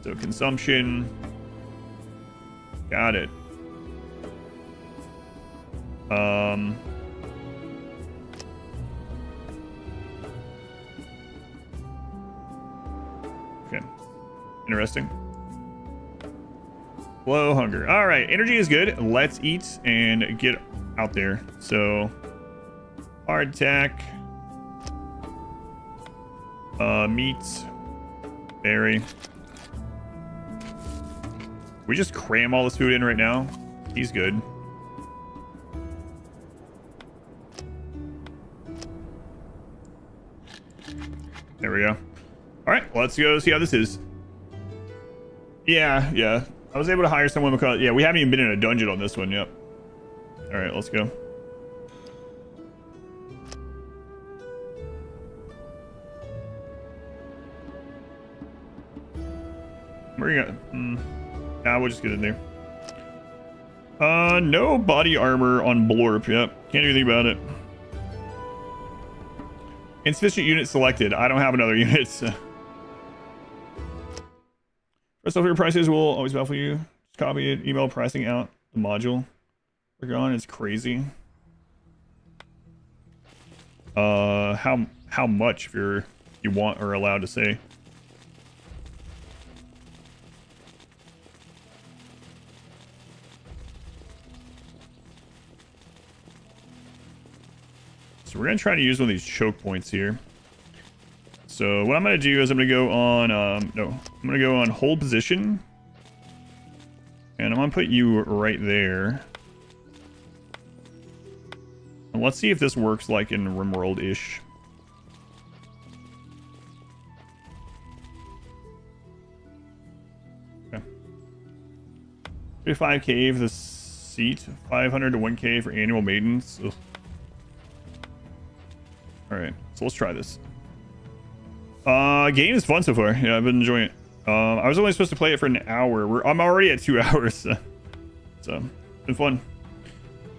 So consumption. Got it. Okay. Interesting. Low hunger. All right. Energy is good. Let's eat and get out there. So... hard attack. Meat. Berry. We just cram all this food in right now. He's good. There we go. All right, let's go see how this is. Yeah. I was able to hire someone because, yeah, we haven't even been in a dungeon on this one yet. All right, let's go. Where you got? Nah, we'll just get in there. No body armor on Blorp. Yep, can't do anything about it. Insufficient unit selected. I don't have another unit. So. Rest of your prices will always baffle you. Just copy it. Email pricing out the module. We're on. It's crazy. How much if you want or allowed to say? So we're going to try to use one of these choke points here. So what I'm going to do is I'm going to go on, I'm going to go on hold position. And I'm going to put you right there. And let's see if this works like in RimWorld-ish. Okay. 35k for the seat, 500 to 1k for annual maintenance. Ugh. All right, so let's try this. Game is fun so far. Yeah, I've been enjoying it. I was only supposed to play it for an hour. I'm already at 2 hours. So it's been fun.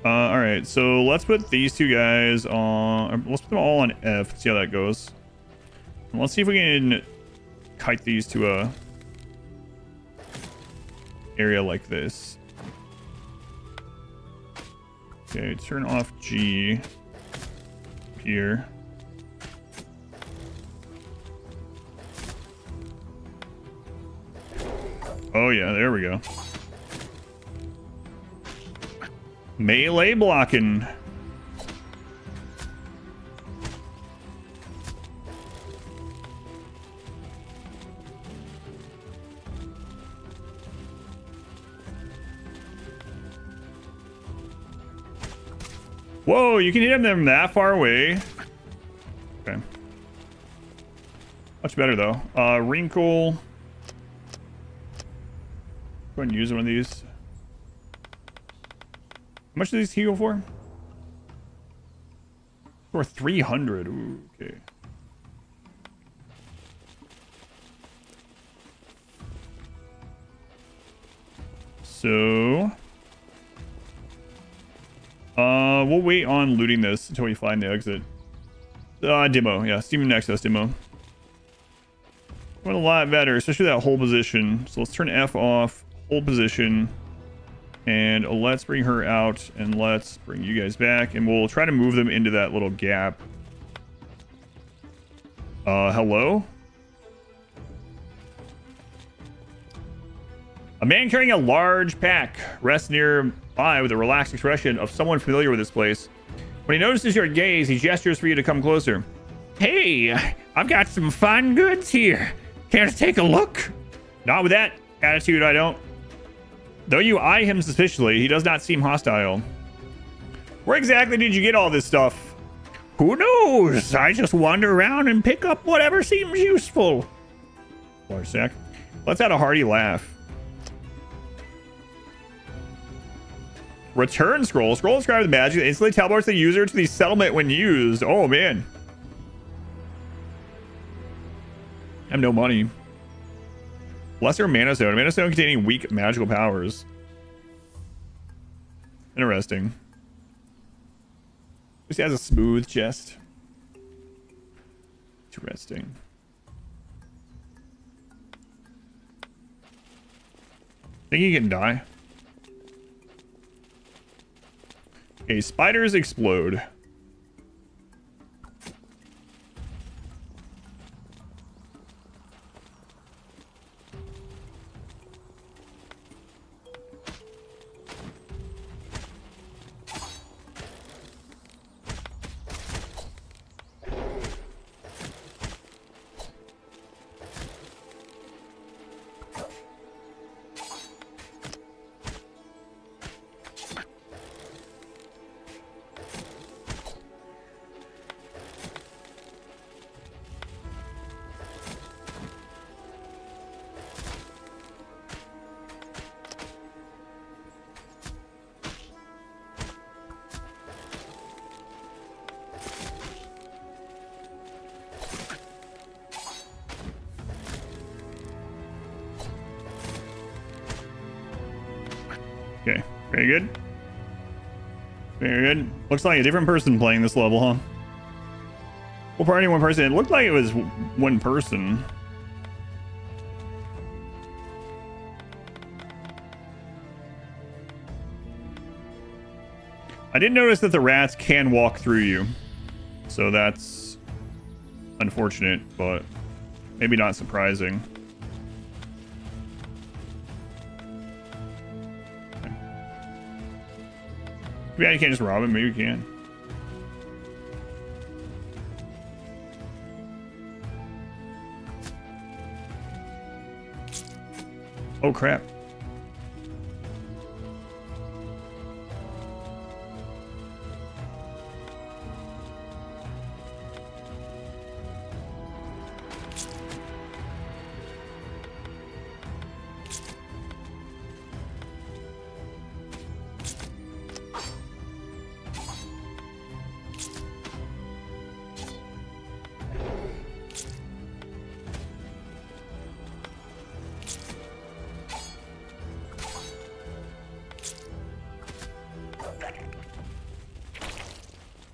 All right, so let's put these two guys on. Let's put them all on F. See how that goes. And let's see if we can kite these to a area like this. Okay, turn off G here. Oh yeah, there we go. Melee blocking. Whoa, you can hit them that far away. Okay. Much better though. Wrinkle. Go ahead and use one of these. How much do these heal for? For 300. Ooh, okay. So we'll wait on looting this until we find the exit. Demo, yeah, Steam Access demo. Went a lot better, especially that hold position. So let's turn F off, hold position, and let's bring her out, and let's bring you guys back, and we'll try to move them into that little gap. Hello? A man carrying a large pack rests nearby with a relaxed expression of someone familiar with this place. When he notices your gaze, he gestures for you to come closer. Hey, I've got some fine goods here. Care to take a look? Not with that attitude, I don't. Though you eye him suspiciously, he does not seem hostile. Where exactly did you get all this stuff? Who knows? I just wander around and pick up whatever seems useful. Large sack. Let's add a hearty laugh. Return scroll. Scroll describes the magic that instantly teleports the user to the settlement when used. Oh, man. I have no money. Lesser mana stone. Mana stone containing weak magical powers. Interesting. This has a smooth chest. Interesting. Think he can die? Okay, spiders explode. Okay, very good. Very good. Looks like a different person playing this level, huh? Well, party one person. It looked like it was one person. I did notice that the rats can walk through you. So that's unfortunate, but maybe not surprising. Yeah, you can't just rob him. Maybe you can. Oh, crap.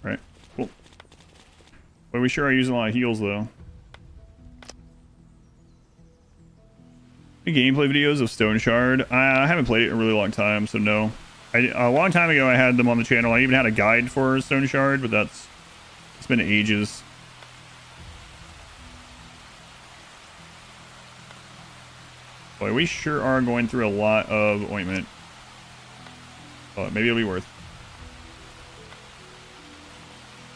Right, cool. But we sure are using a lot of heals, though. The gameplay videos of Stone Shard. I haven't played it in a really long time, so no. A long time ago, I had them on the channel. I even had a guide for Stone Shard, but it's been ages. Boy, we sure are going through a lot of ointment. But maybe it'll be worth.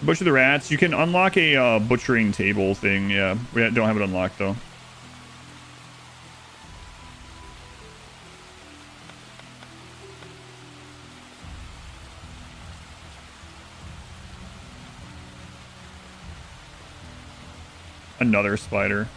Butcher the rats. You can unlock a butchering table thing. Yeah, we don't have it unlocked though. Another spider.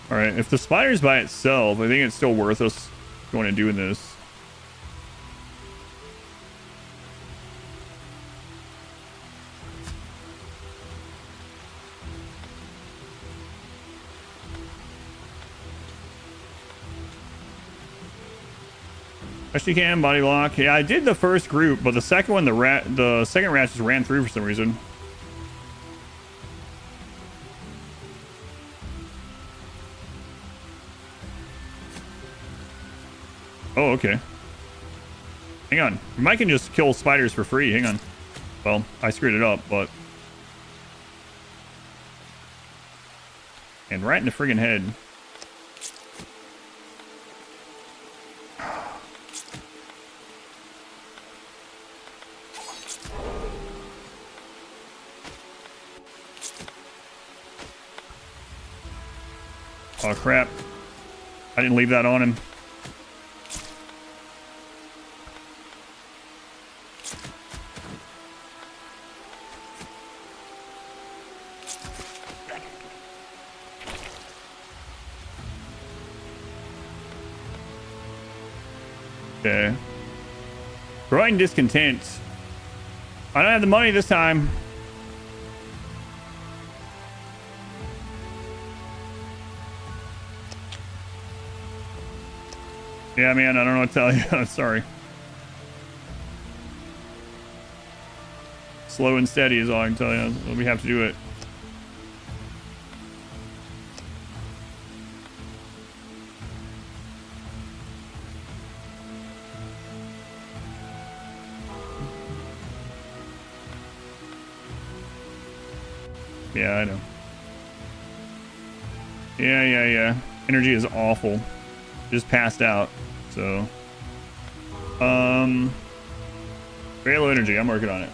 Alright, if the spider's by itself, I think it's still worth us going and doing this. Actually can, body lock. Yeah, I did the first group, but the second one, the second rat just ran through for some reason. Oh, okay. Hang on. Mike can just kill spiders for free. Hang on. Well, I screwed it up, but... And right in the friggin' head. Oh, crap. I didn't leave that on him. Okay. Growing discontent. I don't have the money this time. Yeah, man, I don't know what to tell you. I'm sorry. Slow and steady is all I can tell you. We have to do it. Yeah, I know. Yeah. Energy is awful. Just passed out. So, very low energy. I'm working on it.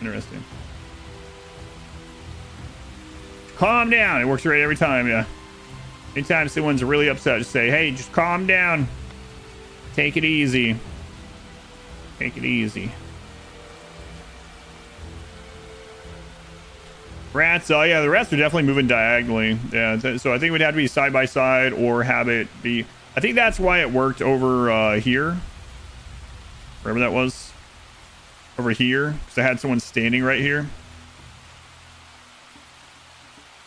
Interesting. Calm down. It works right every time. Yeah. Anytime someone's really upset, just say, "Hey, just calm down. Take it easy. Take it easy." Rats, oh yeah, the rats are definitely moving diagonally. Yeah, so I think it would have to be side by side or have it be... I think that's why it worked over here. Wherever that was. Over here, because I had someone standing right here.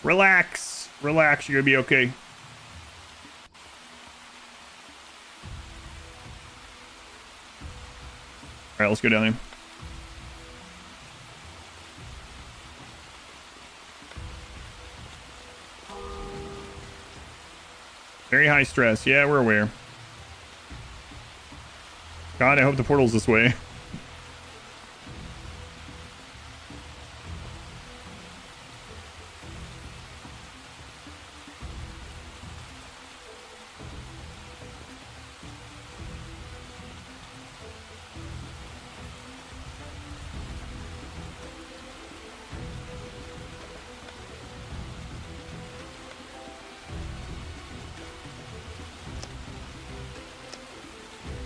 Relax. Relax, you're gonna be okay. Alright, let's go down there. Very high stress. Yeah, we're aware. God, I hope the portal's this way.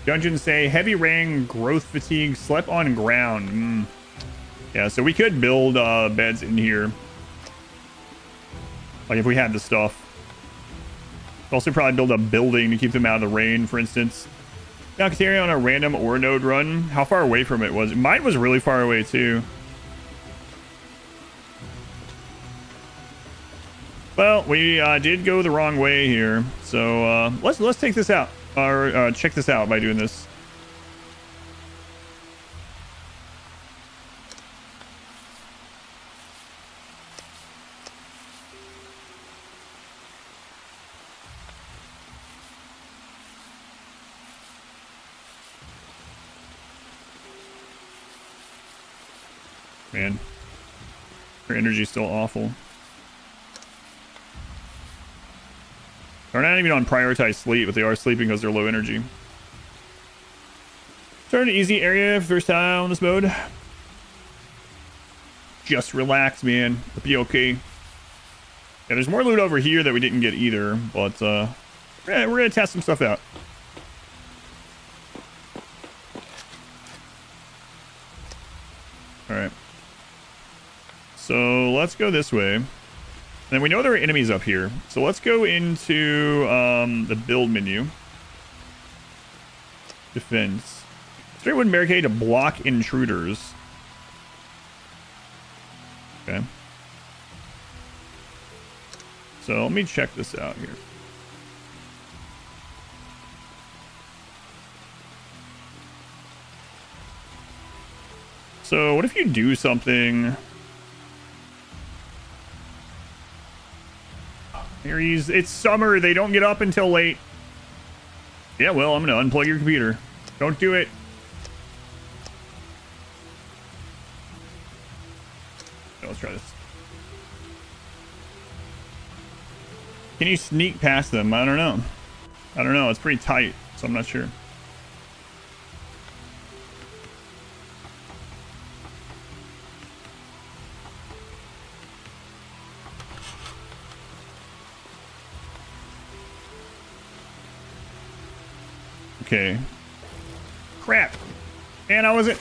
Dungeons say heavy rain, growth fatigue, slept on ground. Yeah, so we could build beds in here. Like if we had the stuff. Also probably build a building to keep them out of the rain, for instance. Now continue on a random ore node run. How far away from it was it? Mine was really far away too. Well, we did go the wrong way here. So let's take this out. Or check this out by doing this. Man, her energy's still awful. They're not even on prioritized sleep, but they are sleeping because they're low energy. Start an easy area first time on this mode. Just relax, man. It'll be okay. Yeah, there's more loot over here that we didn't get either, but we're gonna test some stuff out. All right. So let's go this way. And we know there are enemies up here. So let's go into the build menu. Defense. Straight wooden barricade to block intruders. Okay. So let me check this out here. So what if you do something... Aries, it's summer. They don't get up until late. Yeah, well, I'm going to unplug your computer. Don't do it. Let's try this. Can you sneak past them? I don't know. I don't know. It's pretty tight, so I'm not sure. Okay. Crap. And I wasn't...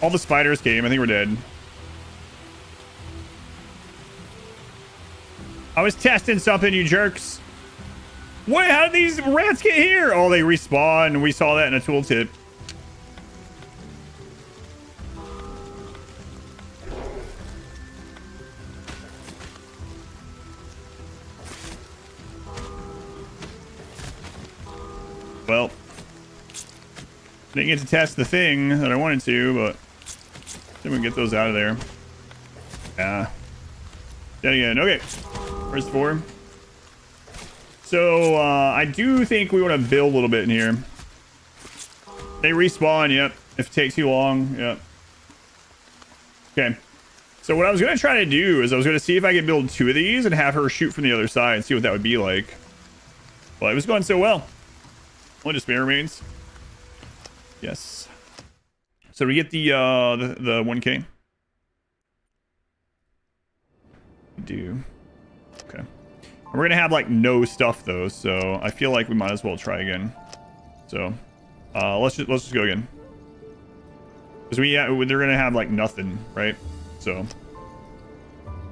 All the spiders came. I think we're dead. I was testing something, you jerks. What? How did these rats get here? Oh, they respawn. We saw that in a tooltip. Well, didn't get to test the thing that I wanted to, but then we can get those out of there. Yeah. Dead again. Okay. Where's the 4? So, I do think we want to build a little bit in here. They respawn, yep. If it takes too long, yep. Okay. So what I was going to try to do is I was going to see if I could build 2 of these and have her shoot from the other side and see what that would be like. Well, it was going so well. Only despair remains. Yes. So we get the 1K. We do. Okay. And we're gonna have like no stuff though, so I feel like we might as well try again. So let's just go again. Because they're gonna have like nothing, right? So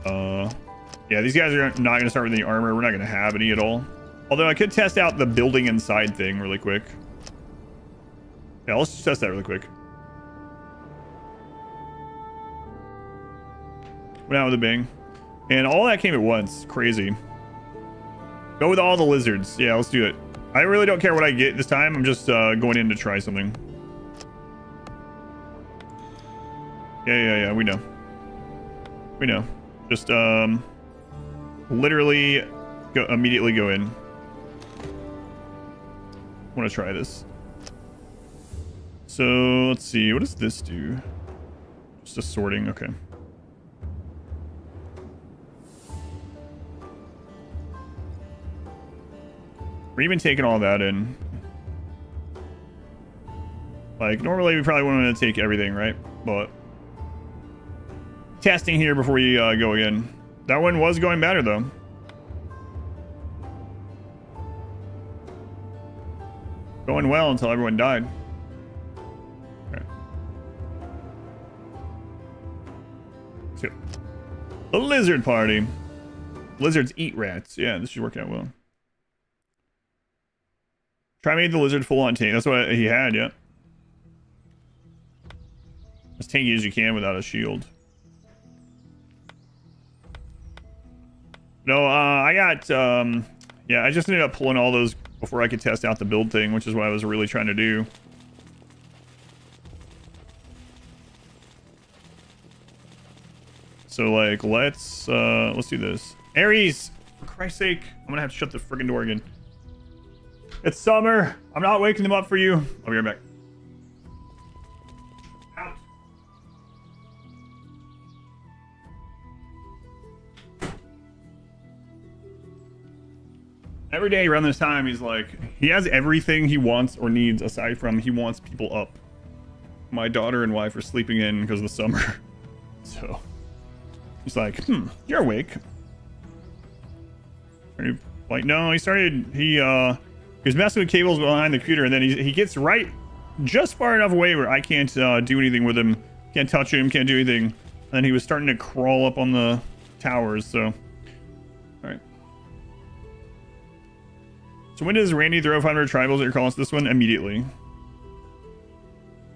yeah, these guys are not gonna start with any armor. We're not gonna have any at all. Although I could test out the building inside thing really quick. Yeah, let's just test that really quick. Went out with a bang. And all that came at once. Crazy. Go with all the lizards. Yeah, let's do it. I really don't care what I get this time. I'm just going in to try something. Yeah, we know. We know. Just literally immediately go in. I want to try this. So let's see. What does this do? Just a sorting. Okay. We're even taking all that in. Like, normally we probably wouldn't want to take everything, right? But testing here before we go again. That one was going better, though. Going well until everyone died. Okay. So, the lizard party. Lizards eat rats. Yeah, this should work out well. Try made the lizard full on tank. That's what he had, yeah. As tanky as you can without a shield. No, I got, yeah, I just ended up pulling all those before I could test out the build thing, which is what I was really trying to do. So, like, let's do this. Ares! For Christ's sake, I'm gonna have to shut the friggin' door again. It's summer. I'm not waking them up for you. I'll be right back. Out. Every day around this time, he's like, he has everything he wants or needs aside from he wants people up. My daughter and wife are sleeping in because of the summer. So he's like, you're awake. Like, no, he was messing with cables behind the computer, and then he gets right just far enough away where I can't do anything with him. Can't touch him, can't do anything. And then he was starting to crawl up on the towers, so. All right. So when does Randy throw 500 tribals at your calls? This one immediately.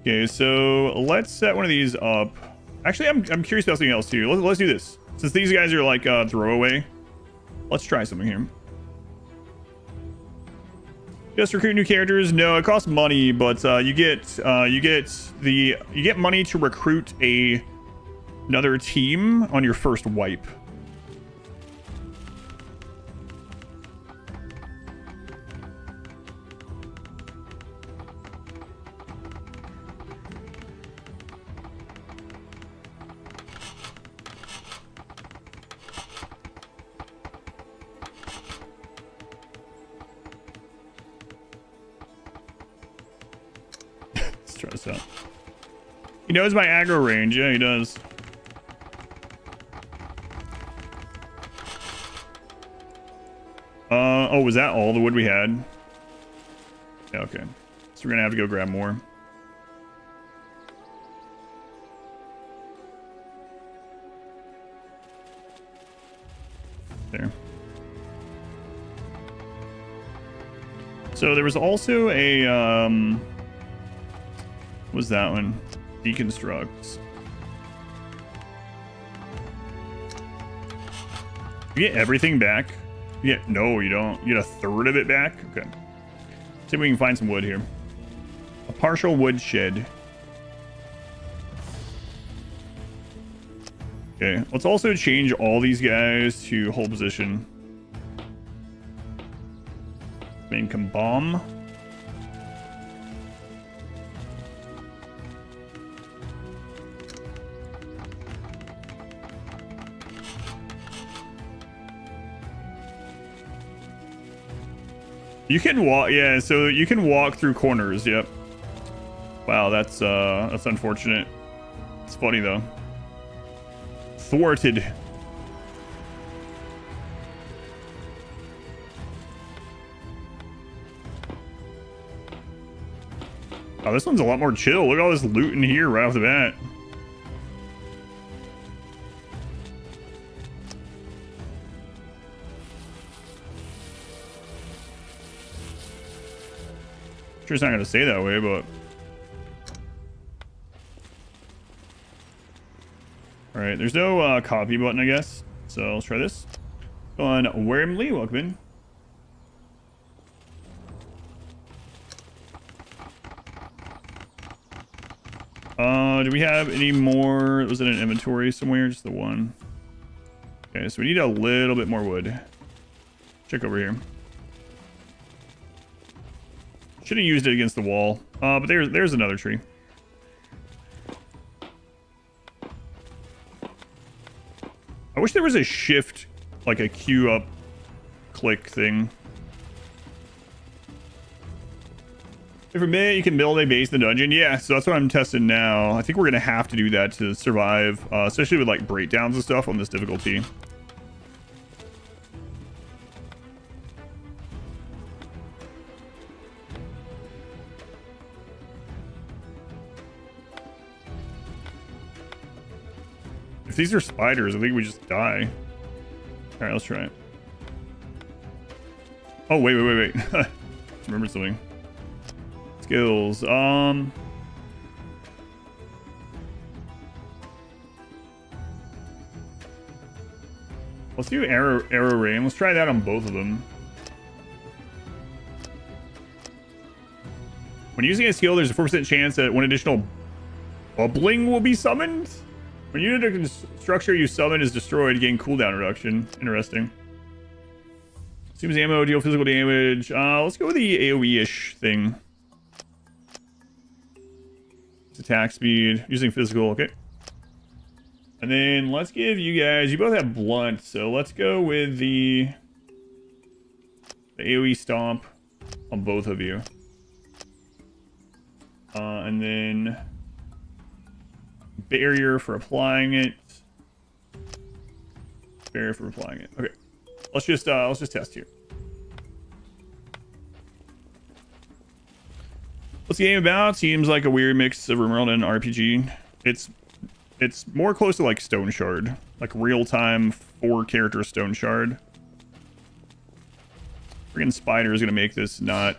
Okay, so let's set one of these up. Actually, I'm curious about something else too. Let's do this. Since these guys are like throwaway, let's try something here. Just recruit new characters? No, it costs money, but you get money to recruit another team on your first wipe. Try this out. He knows my aggro range. Yeah, he does. Oh, was that all the wood we had? Yeah, okay. So we're gonna have to go grab more. There. So there was also a what was that one? Deconstructs. You get everything back? No, you don't. You get a third of it back? Okay. See if we can find some wood here. A partial wood shed. Okay, let's also change all these guys to hold position. Main can bomb. You can walk, yeah, so you can walk through corners, yep. Wow, that's unfortunate. It's funny though. Thwarted. Oh, this one's a lot more chill. Look at all this loot in here right off the bat. Sure, it's not gonna stay that way, but all right. There's no copy button, I guess. So let's try this. Go on, Wormley, welcome in. Do we have any more? Was it an inventory somewhere? Just the one. Okay, so we need a little bit more wood. check over here. Should have used it against the wall. But there's another tree. I wish there was a shift, like a queue up click thing. If for a minute you can build a base in the dungeon. Yeah, so that's what I'm testing now. I think we're going to have to do that to survive, especially with like breakdowns and stuff on this difficulty. If these are spiders, I think we just die. All right, let's try it. Oh, wait. Just remembered something. Skills. Let's do arrow rain. Let's try that on both of them. When using a skill, there's a 4% chance that one additional bubbling will be summoned. When unit or structure you summon is destroyed, gain cooldown reduction. Interesting. Seems ammo, deal physical damage. Let's go with the AoE-ish thing. It's attack speed, using physical, okay. And then let's give you guys, you both have blunt, so let's go with the AoE stomp on both of you. And then barrier for applying it. Barrier for applying it. Okay. Let's just test here. What's the game about? Seems like a weird mix of RimWorld and RPG. It's more close to like Stone Shard, like real-time 4-character Stone Shard. Freaking spider is gonna make this not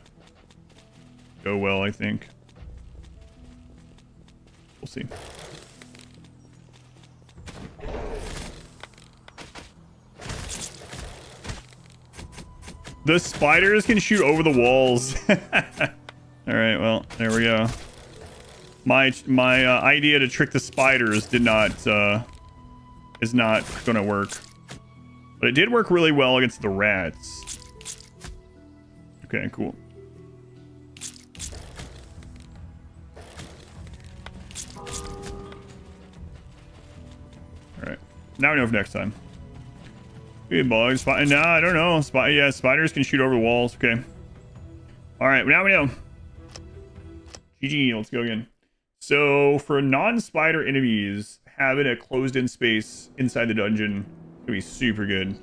go well, I think. We'll see. The spiders can shoot over the walls. All right, well, there we go. My idea to trick the spiders is not gonna work, but it did work really well against the rats. Okay, cool. All right, now we know for next time. Good bugs. No, I don't know. Yeah, spiders can shoot over the walls. Okay. All right, now we know. GG, let's go again. So for non-spider enemies, having a closed-in space inside the dungeon would be super good.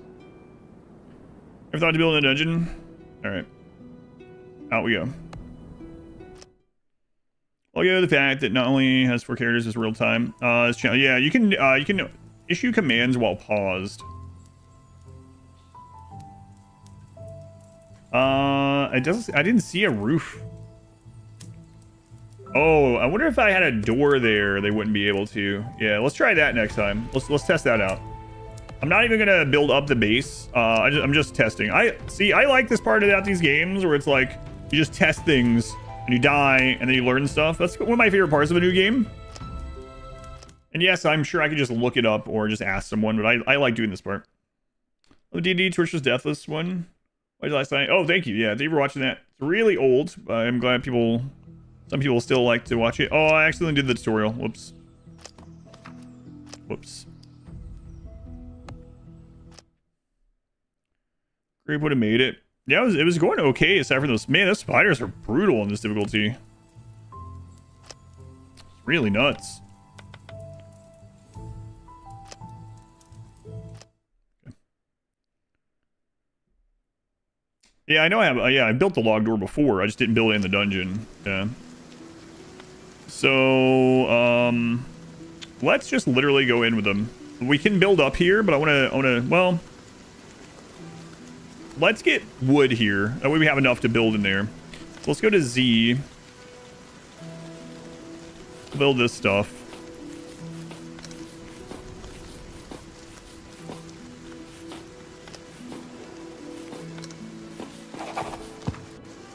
Ever thought to build a dungeon? All right. Out we go. I'll go with the fact that not only has 4 characters, it's real time. Yeah, you can issue commands while paused. I didn't see a roof. Oh, I wonder if I had a door there, they wouldn't be able to. Yeah, let's try that next time. Let's test that out. I'm not even gonna build up the base. I'm just testing. I like this part about these games where it's like you just test things and you die and then you learn stuff. That's one of my favorite parts of a new game. And yes, I'm sure I could just look it up or just ask someone, but I like doing this part. Oh, D&D Twitch was Deathless one. Why did last night? Oh, thank you. Yeah, thank you for watching that. It's really old. I'm glad some people still like to watch it. Oh, I accidentally did the tutorial. Whoops. Grape would have made it. Yeah, it was going okay aside from those. Man, those spiders are brutal in this difficulty. It's really nuts. Yeah, I know I have. I built the log door before. I just didn't build it in the dungeon. Yeah. So, let's just literally go in with them. We can build up here, but I want to. Well, let's get wood here. That way we have enough to build in there. So let's go to Z. Build this stuff.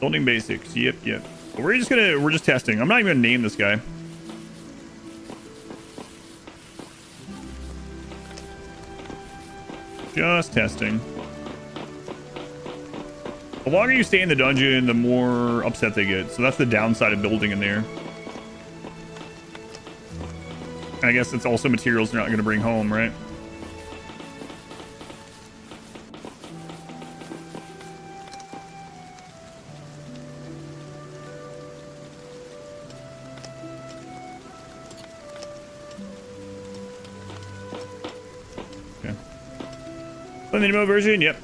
Building basics. Yep. We're just testing. I'm not even gonna name this guy. Just testing. The longer you stay in the dungeon, the more upset they get. So that's the downside of building in there. And I guess it's also materials they're not going to bring home, right? The demo version, yep.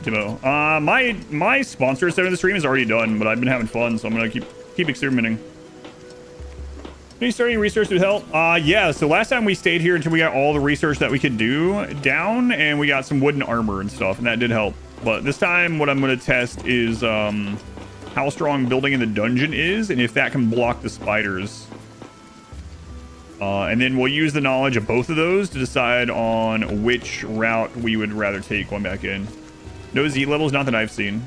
Demo. My sponsor set of the stream is already done, but I've been having fun, so I'm gonna keep experimenting. Any starting research would help? Yeah. So last time we stayed here until we got all the research that we could do down, and we got some wooden armor and stuff, and that did help. But this time, what I'm gonna test is how strong building in the dungeon is, and if that can block the spiders. And then we'll use the knowledge of both of those to decide on which route we would rather take going back in. No Z levels, not that I've seen.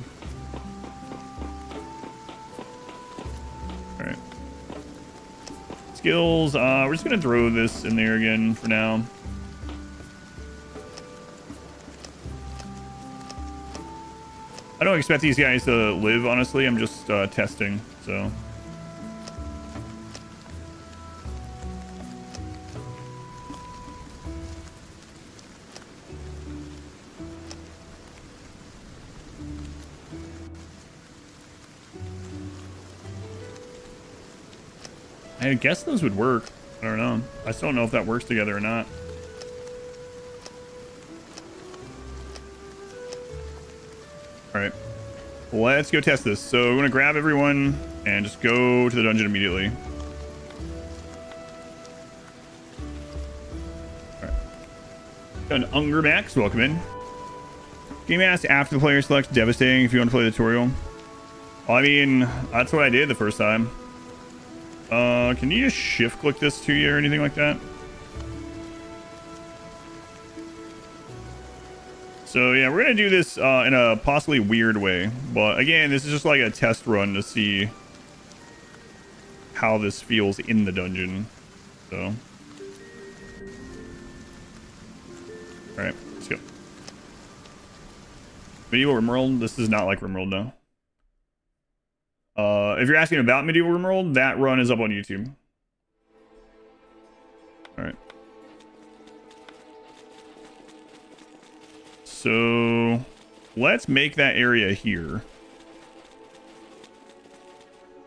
Alright. Skills, we're just gonna throw this in there again for now. I don't expect these guys to live, honestly. I'm just testing, so... I guess those would work. I don't know. I still don't know if that works together or not. Alright. Let's go test this. So we're going to grab everyone and just go to the dungeon immediately. Alright. Got an Unger Max. Welcome in. Game asked after the player selects devastating if you want to play the tutorial. Well, I mean, that's what I did the first time. Can you just shift click this to you or anything like that? So yeah, we're gonna do this in a possibly weird way, but again, this is just like a test run to see how this feels in the dungeon. So, all right, let's go. Medieval Rimworld. This is not like Rimworld, no. If you're asking about Medieval Rimworld, that run is up on YouTube. Alright. So, let's make that area here.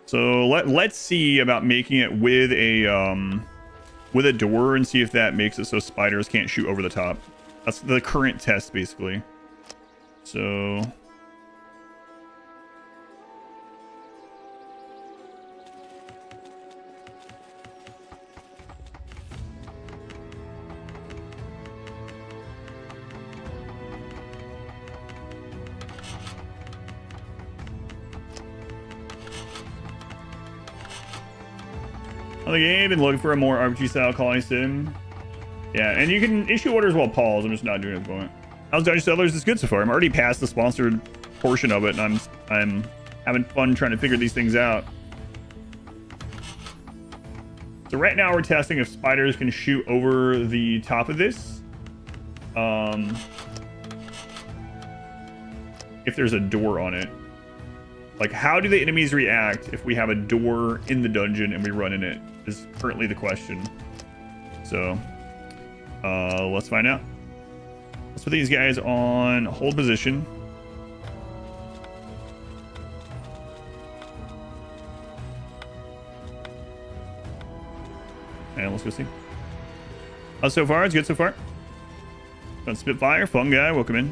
So, let's see about making it with a door and see if that makes it so spiders can't shoot over the top. That's the current test, basically. So... on the game, been looking for a more RPG style colony sim. Yeah, and you can issue orders while paused. I'm just not doing it at the moment. How's Dungeon Settlers? It's good so far. I'm already past the sponsored portion of it, and I'm having fun trying to figure these things out. So right now we're testing if spiders can shoot over the top of this. If there's a door on it. Like, how do the enemies react if we have a door in the dungeon and we run in it? Is currently the question. So, let's find out. Let's put these guys on hold position. And let's go see. So far, it's good so far. Got Spitfire, fun guy, welcome in.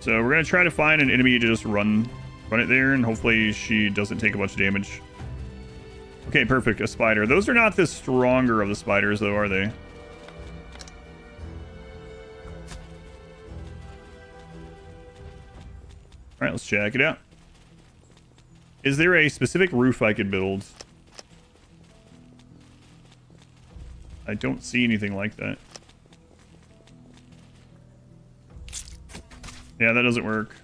So we're gonna try to find an enemy to just run it there, and hopefully she doesn't take a bunch of damage. Okay, perfect. A spider. Those are not the stronger of the spiders, though, are they? All right, let's check it out. Is there a specific roof I could build? I don't see anything like that. Yeah, that doesn't work.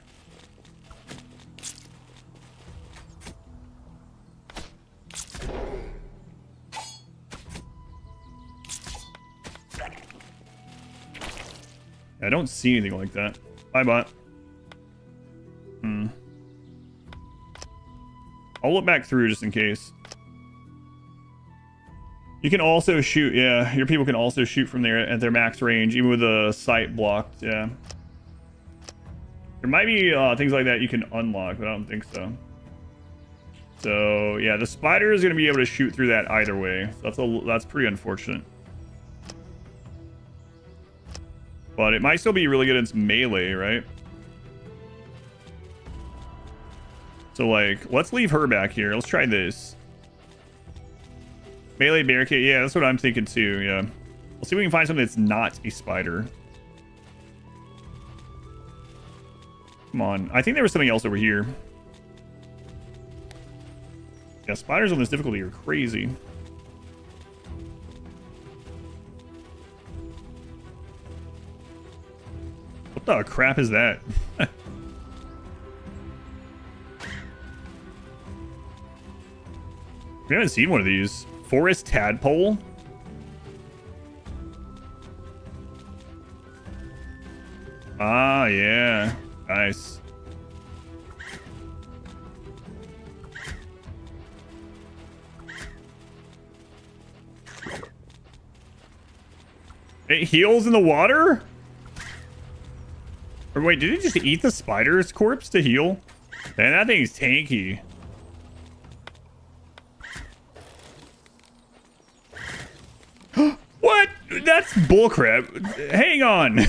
I don't see anything like that. Bye, bot. I'll look back through just in case. You can also shoot, yeah, your people can also shoot from there at their max range, even with the sight blocked, yeah. There might be things like that you can unlock, but I don't think so. So, yeah, the spider is going to be able to shoot through that either way. So that's pretty unfortunate. But it might still be really good against melee, right? So, like, let's leave her back here. Let's try this. Melee barricade. Yeah, that's what I'm thinking too, yeah. We'll see if we can find something that's not a spider. Come on. I think there was something else over here. Yeah, spiders on this difficulty are crazy. What the crap is that? We haven't seen one of these. Forest tadpole? Ah, yeah. Nice. It heals in the water? Or wait, did it just eat the spider's corpse to heal? Man, that thing's tanky. What? That's bullcrap. Hang on.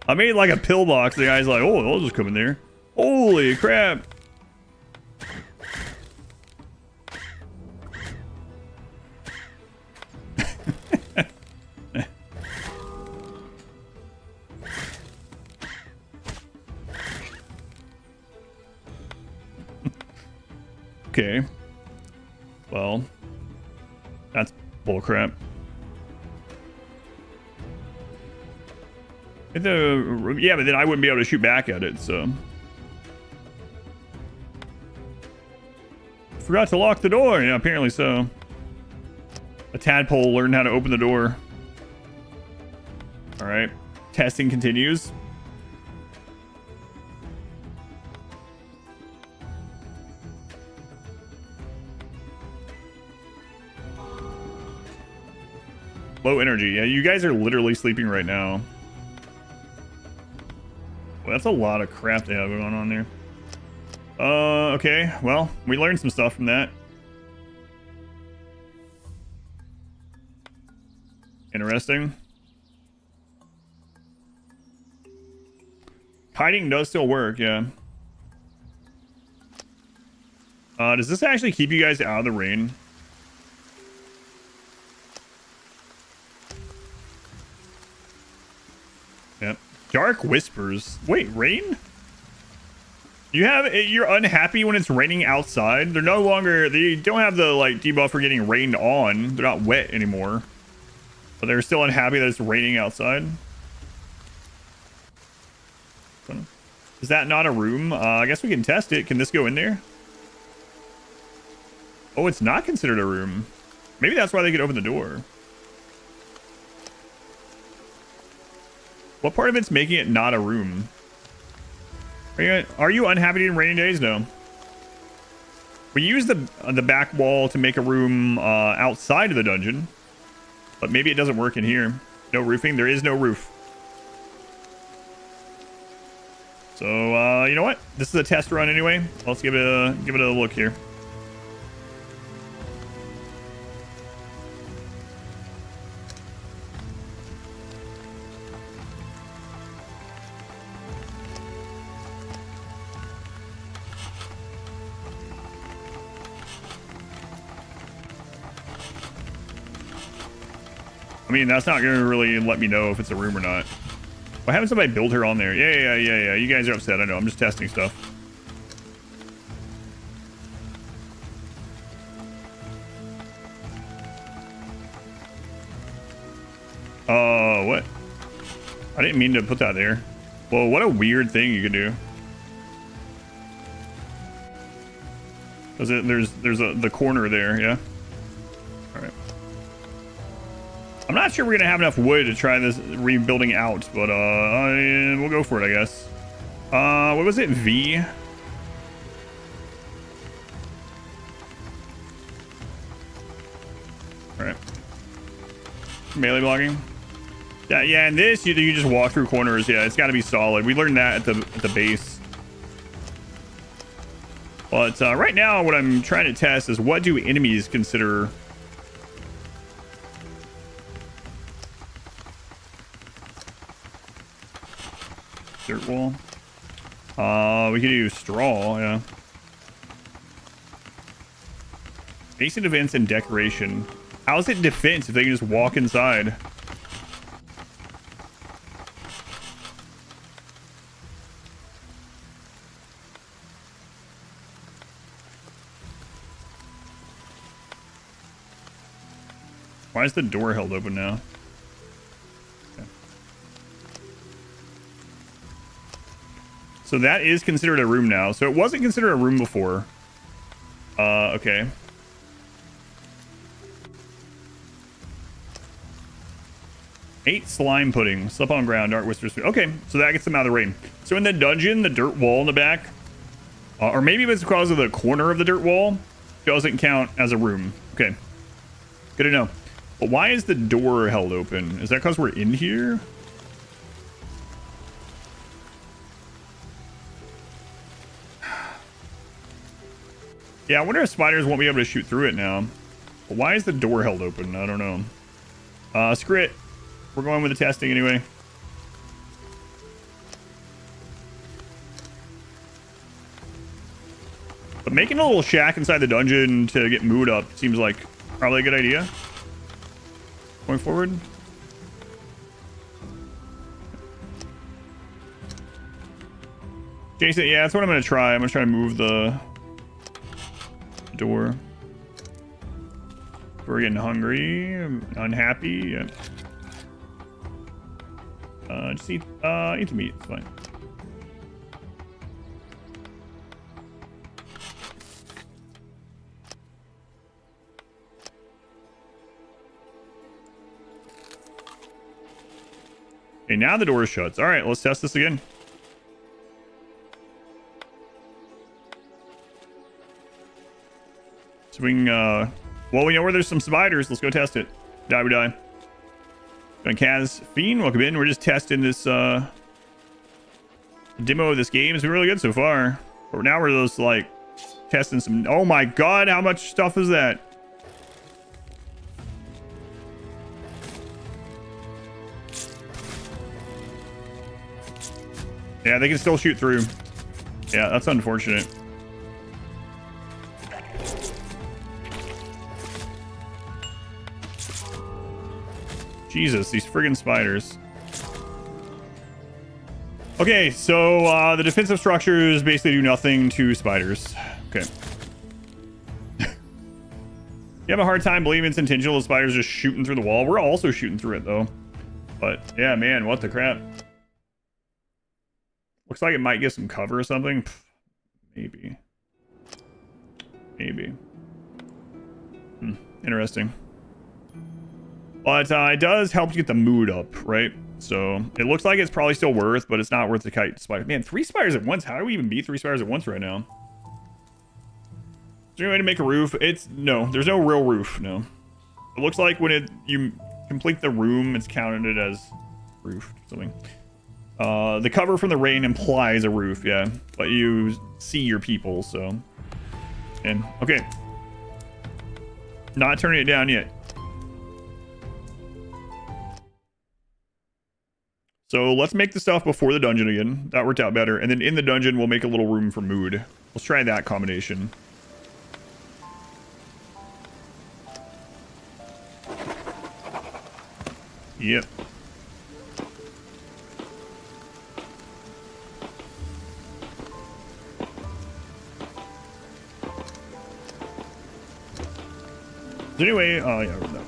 I made like a pillbox. The guy's like, oh, I'll just come in there. Holy crap. Okay. Well, that's bullcrap. Yeah, but then I wouldn't be able to shoot back at it, so. Forgot to lock the door. Yeah, apparently so. A tadpole learned how to open the door. All right. Testing continues. Low energy. Yeah, you guys are literally sleeping right now. Well, that's a lot of crap they have going on there. Okay. Well, we learned some stuff from that. Interesting. Hiding does still work, yeah. Does this actually keep you guys out of the rain? Yep. Dark whispers. Wait, rain? You're unhappy when it's raining outside? They don't have the like debuff for getting rained on. They're not wet anymore. But they're still unhappy that it's raining outside. Is that not a room? I guess we can test it. Can this go in there? Oh, it's not considered a room. Maybe that's why they could open the door. What part of it's making it not a room? Are you unhappy in rainy days? No. We use the back wall to make a room outside of the dungeon. But maybe it doesn't work in here. No roofing. There is no roof. So, you know what? This is a test run anyway. Let's give it a look here. I mean, that's not going to really let me know if it's a room or not. Why haven't somebody build her on there? Yeah. You guys are upset. I know. I'm just testing stuff. What? I didn't mean to put that there. Well, what a weird thing you could do. Cause there's the corner there, yeah. All right. I'm not sure we're gonna have enough wood to try this rebuilding out, but we'll go for it, I guess. What was it? V. All right. Melee blocking. Yeah, and this you just walk through corners. Yeah, it's got to be solid. We learned that at the base. But right now, what I'm trying to test is what do enemies consider. Dirt wall. We could do straw. Yeah. Basic defense and decoration. How is it defense if they can just walk inside? Why is the door held open now? Okay. So that is considered a room now. So it wasn't considered a room before. Okay. Eight slime pudding. Slept on ground. Dark whispers. Okay, so that gets them out of the rain. So in the dungeon, the dirt wall in the back, or maybe it's because of the corner of the dirt wall, doesn't count as a room. Okay. Good to know. But why is the door held open? Is that because we're in here? Yeah, I wonder if spiders won't be able to shoot through it now. But why is the door held open? I don't know. Screw it. We're going with the testing anyway. But making a little shack inside the dungeon to get mood up seems like probably a good idea. Going forward. Jason, yeah, that's what I'm going to try. I'm going to try to move the door. We're getting hungry, unhappy. Yeah. Just eat the meat. It's fine. Okay, now the door is shut. All right, let's test this again. So we can, well, we know where there's some spiders. Let's go test it. Die, we die. Kaz Fiend, welcome in. We're just testing this demo of this game. It's been really good so far. But now we're just like testing some. Oh my god, how much stuff is that? Yeah, they can still shoot through. Yeah, that's unfortunate. Jesus, these friggin' spiders. Okay, so the defensive structures basically do nothing to spiders. Okay. You have a hard time believing it's intentional. The spiders just shooting through the wall. We're also shooting through it though. But yeah, man, what the crap? Looks like it might get some cover or something. Pff, maybe. Maybe. Interesting. But it does help you get the mood up, right? So it looks like it's probably still worth, but it's not worth the kite spider. Man, 3 spiders at once. How do we even beat 3 spiders at once right now? Is there any way to make a roof? No, there's no real roof. No. It looks like when you complete the room, it's counted as roof or something. The cover from the rain implies a roof, yeah, but you see your people, so. And okay, not turning it down yet. So let's make the stuff before the dungeon again. That worked out better. And then in the dungeon, we'll make a little room for mood. Let's try that combination. Yep. So anyway, oh yeah, no.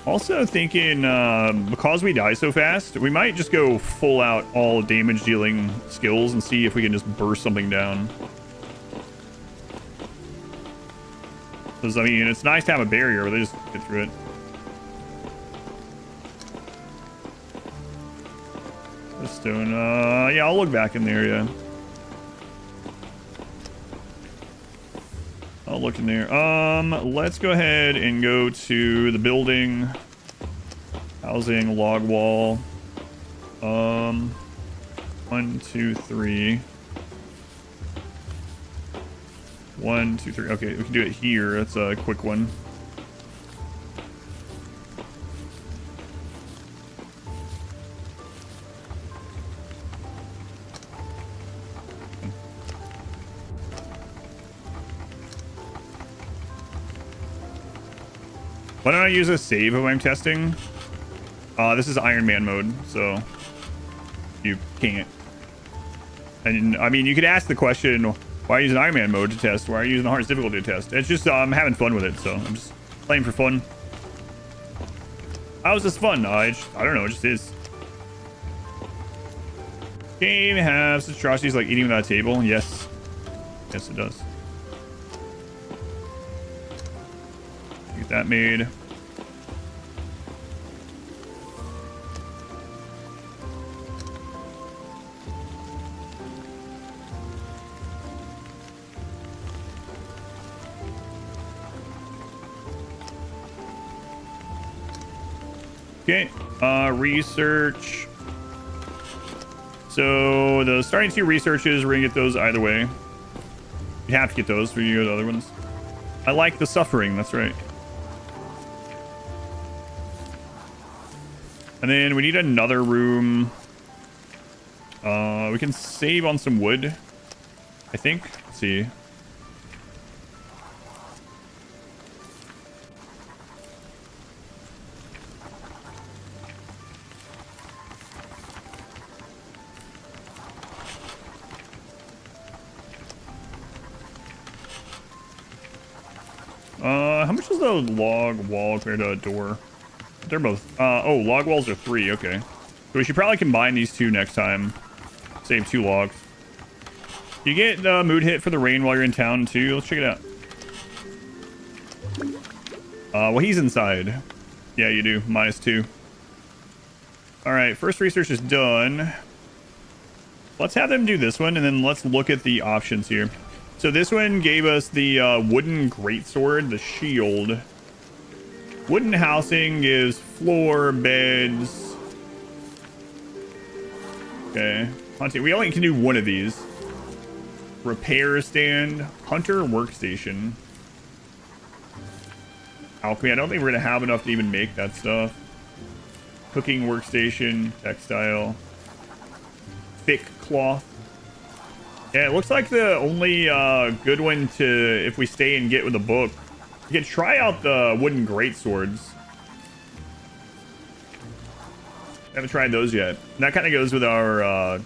Also thinking, because we die so fast, we might just go full out all damage dealing skills and see if we can just burst something down. Because, I mean, it's nice to have a barrier, but they just get through it. Just doing, yeah, I'll look back in the area. I'll look in there. Let's go ahead and go to the building. Housing, log wall. 1, 2, 3. 1, 2, 3. Okay, we can do it here. That's a quick one. Why don't I use a save if I'm testing? This is Iron Man mode, so you can't. And I mean, you could ask the question, why are you using Iron Man mode to test? Why are you using the hardest difficulty to test? It's just I'm having fun with it, so I'm just playing for fun. How is this fun? I don't know, it just is. Game has atrocities like eating without a table. Yes. Yes, it does. Get that made. Okay, research. So the starting 2 researches, we're gonna get those either way. You have to get those for you go to the other ones. I like the suffering, that's right. And then we need another room. We can save on some wood, I think. Let's see. How much is the log wall compared to a door? They're both, oh, log walls are 3, okay. So we should probably combine these 2 next time. Save 2 logs. You get the mood hit for the rain while you're in town too. Let's check it out. Well, he's inside. Yeah, you do. -2. All right, first research is done. Let's have them do this one, and then let's look at the options here. So this one gave us the wooden greatsword, the shield. Wooden housing gives floor, beds. Okay. Hunting. We only can do one of these. Repair stand. Hunter workstation. Alchemy. I don't think we're going to have enough to even make that stuff. Cooking workstation. Textile. Thick cloth. Yeah, it looks like the only good one to, if we stay and get with the book, you can try out the wooden greatswords. Haven't tried those yet. And that kind of goes with our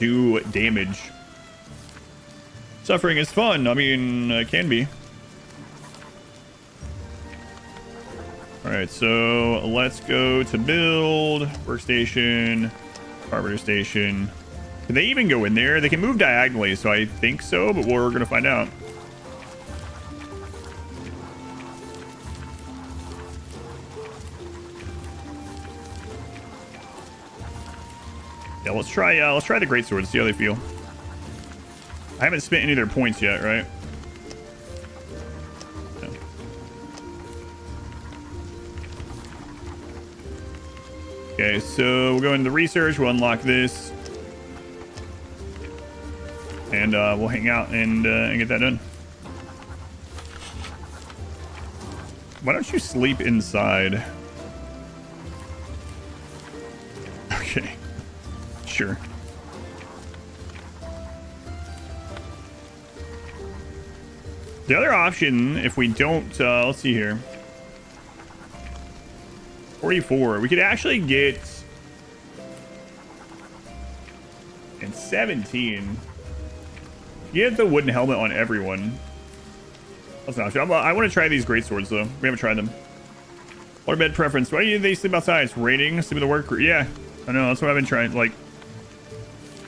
do damage. Suffering is fun. I mean, it can be. All right, so let's go to build, workstation, carpenter station. Can they even go in there? They can move diagonally, so I think so, but we're going to find out. Yeah, let's try the greatsword, see how they feel. I haven't spent any of their points yet, right? No. Okay, so we'll go into research, we'll unlock this. And we'll hang out and get that done. Why don't you sleep inside? Okay. Sure. The other option, if we don't, let's see here. 44. We could actually get... And 17. Get the wooden helmet on everyone. That's an option. I want to try these greatswords though. We haven't tried them. bed preference. Why do they sleep outside? It's raining. Sleep in the work. Yeah, I know. That's what I've been trying. Like,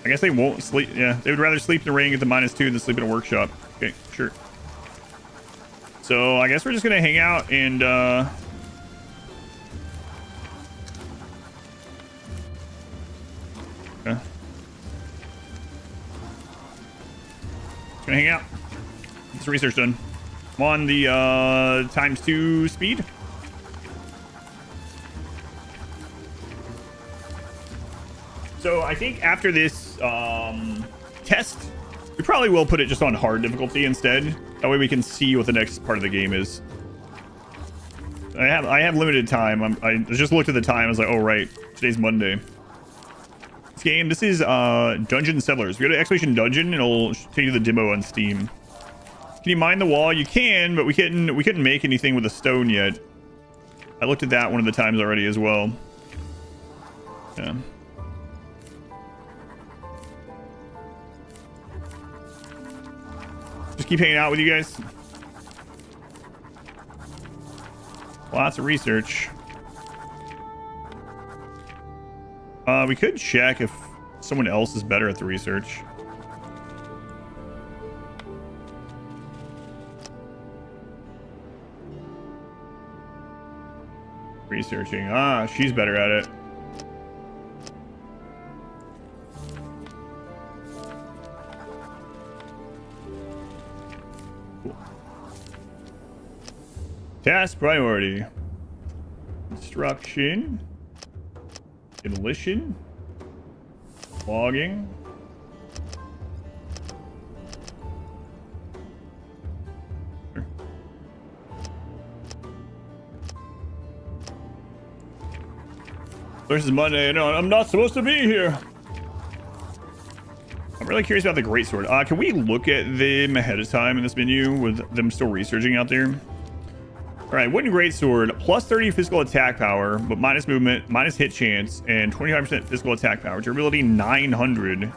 I guess they won't sleep. Yeah, they would rather sleep in the rain at the -2 than sleep in a workshop. Okay, sure. So I guess we're just gonna hang out and okay. Just gonna hang out. Get some research done. I'm on the ×2 speed. So I think after this test, we probably will put it just on hard difficulty instead. That way we can see what the next part of the game is. I have limited time. I just looked at the time. I was like, oh right, today's Monday. This game, this is Dungeon Settlers. We go to Exclamation Dungeon, and it'll take you to the demo on Steam. Can you mine the wall? You can, but we couldn't make anything with a stone yet. I looked at that one of the times already as well. Yeah. Just keep hanging out with you guys. Lots of research. We could check if someone else is better at the research. Researching. Ah, she's better at it. Cool. Task priority. Construction. Demolition. Logging. This is Monday. No, I'm not supposed to be here. I'm really curious about the greatsword. Can we look at them ahead of time in this menu with them still researching out there? All right, wooden greatsword, plus 30 physical attack power, but minus movement, minus hit chance, and 25% physical attack power. Durability 900.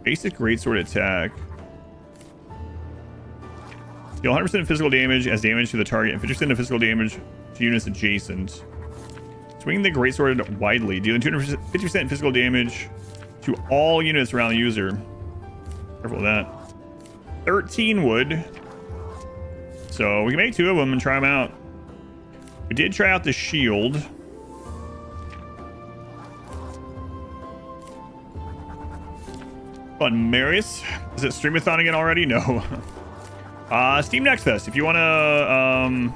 Basic greatsword attack. Deal 100% physical damage as damage to the target, and 50% of physical damage to units adjacent. Swing the greatsword widely, dealing 250% physical damage to all units around the user. Careful with that. 13 wood. So we can make 2 of them and try them out. We did try out the shield. On Marius. Is it Streamathon again already? No. Steam Next Fest. If you want to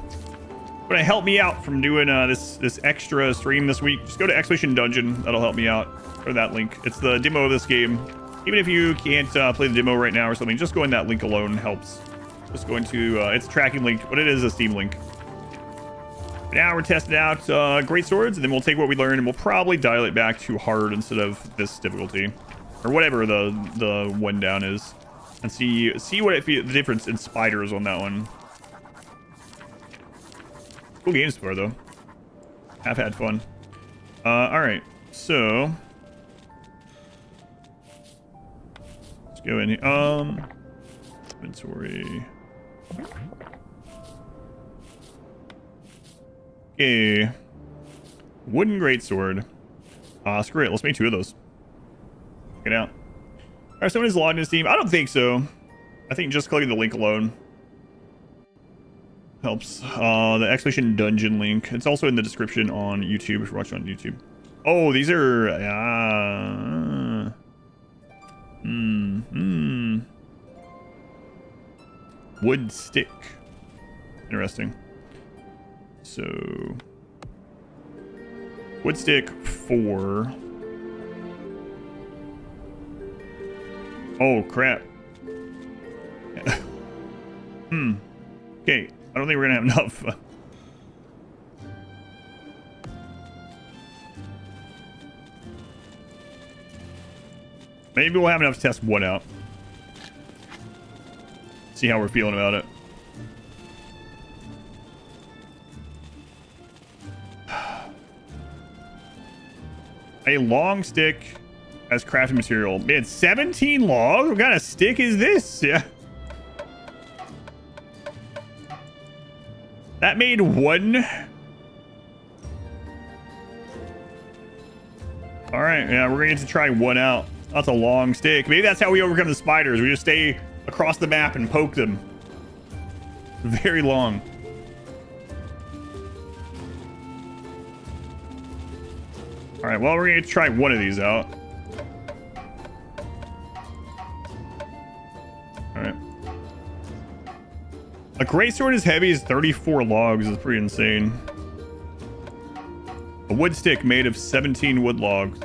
help me out from doing this extra stream this week, just go to Exclamation Dungeon. That'll help me out. Go to that link. It's the demo of this game. Even if you can't play the demo right now or something, just going that link alone helps. Just going to it's a tracking link, but it is a Steam link. Now we're testing out great swords, and then we'll take what we learned and we'll probably dial it back to hard instead of this difficulty, or whatever the one down is, and see what it feels, the difference in spiders on that one. Cool games so far though. Have had fun. All right, so let's go in here. Inventory. Okay. Wooden greatsword. Screw it. Let's make 2 of those. Check it out. Alright, someone is logged into Steam. I don't think so. I think just clicking the link alone helps. The Exclamation Dungeon link. It's also in the description on YouTube if you're watching on YouTube. Oh, these are... Wood stick. Interesting. So... wood stick 4. Oh, crap. Okay. I don't think we're gonna have enough. Maybe we'll have enough to test one out. See how we're feeling about it. A long stick as crafting material. Man, 17 logs? What kind of stick is this? Yeah. That made one. All right, yeah, we're gonna get to try one out. That's a long stick. Maybe that's how we overcome the spiders. We just stay across the map and poke them. Very long. All right, well, we're gonna try one of these out. All right. A greatsword as heavy as 34 logs is pretty insane. A wood stick made of 17 wood logs.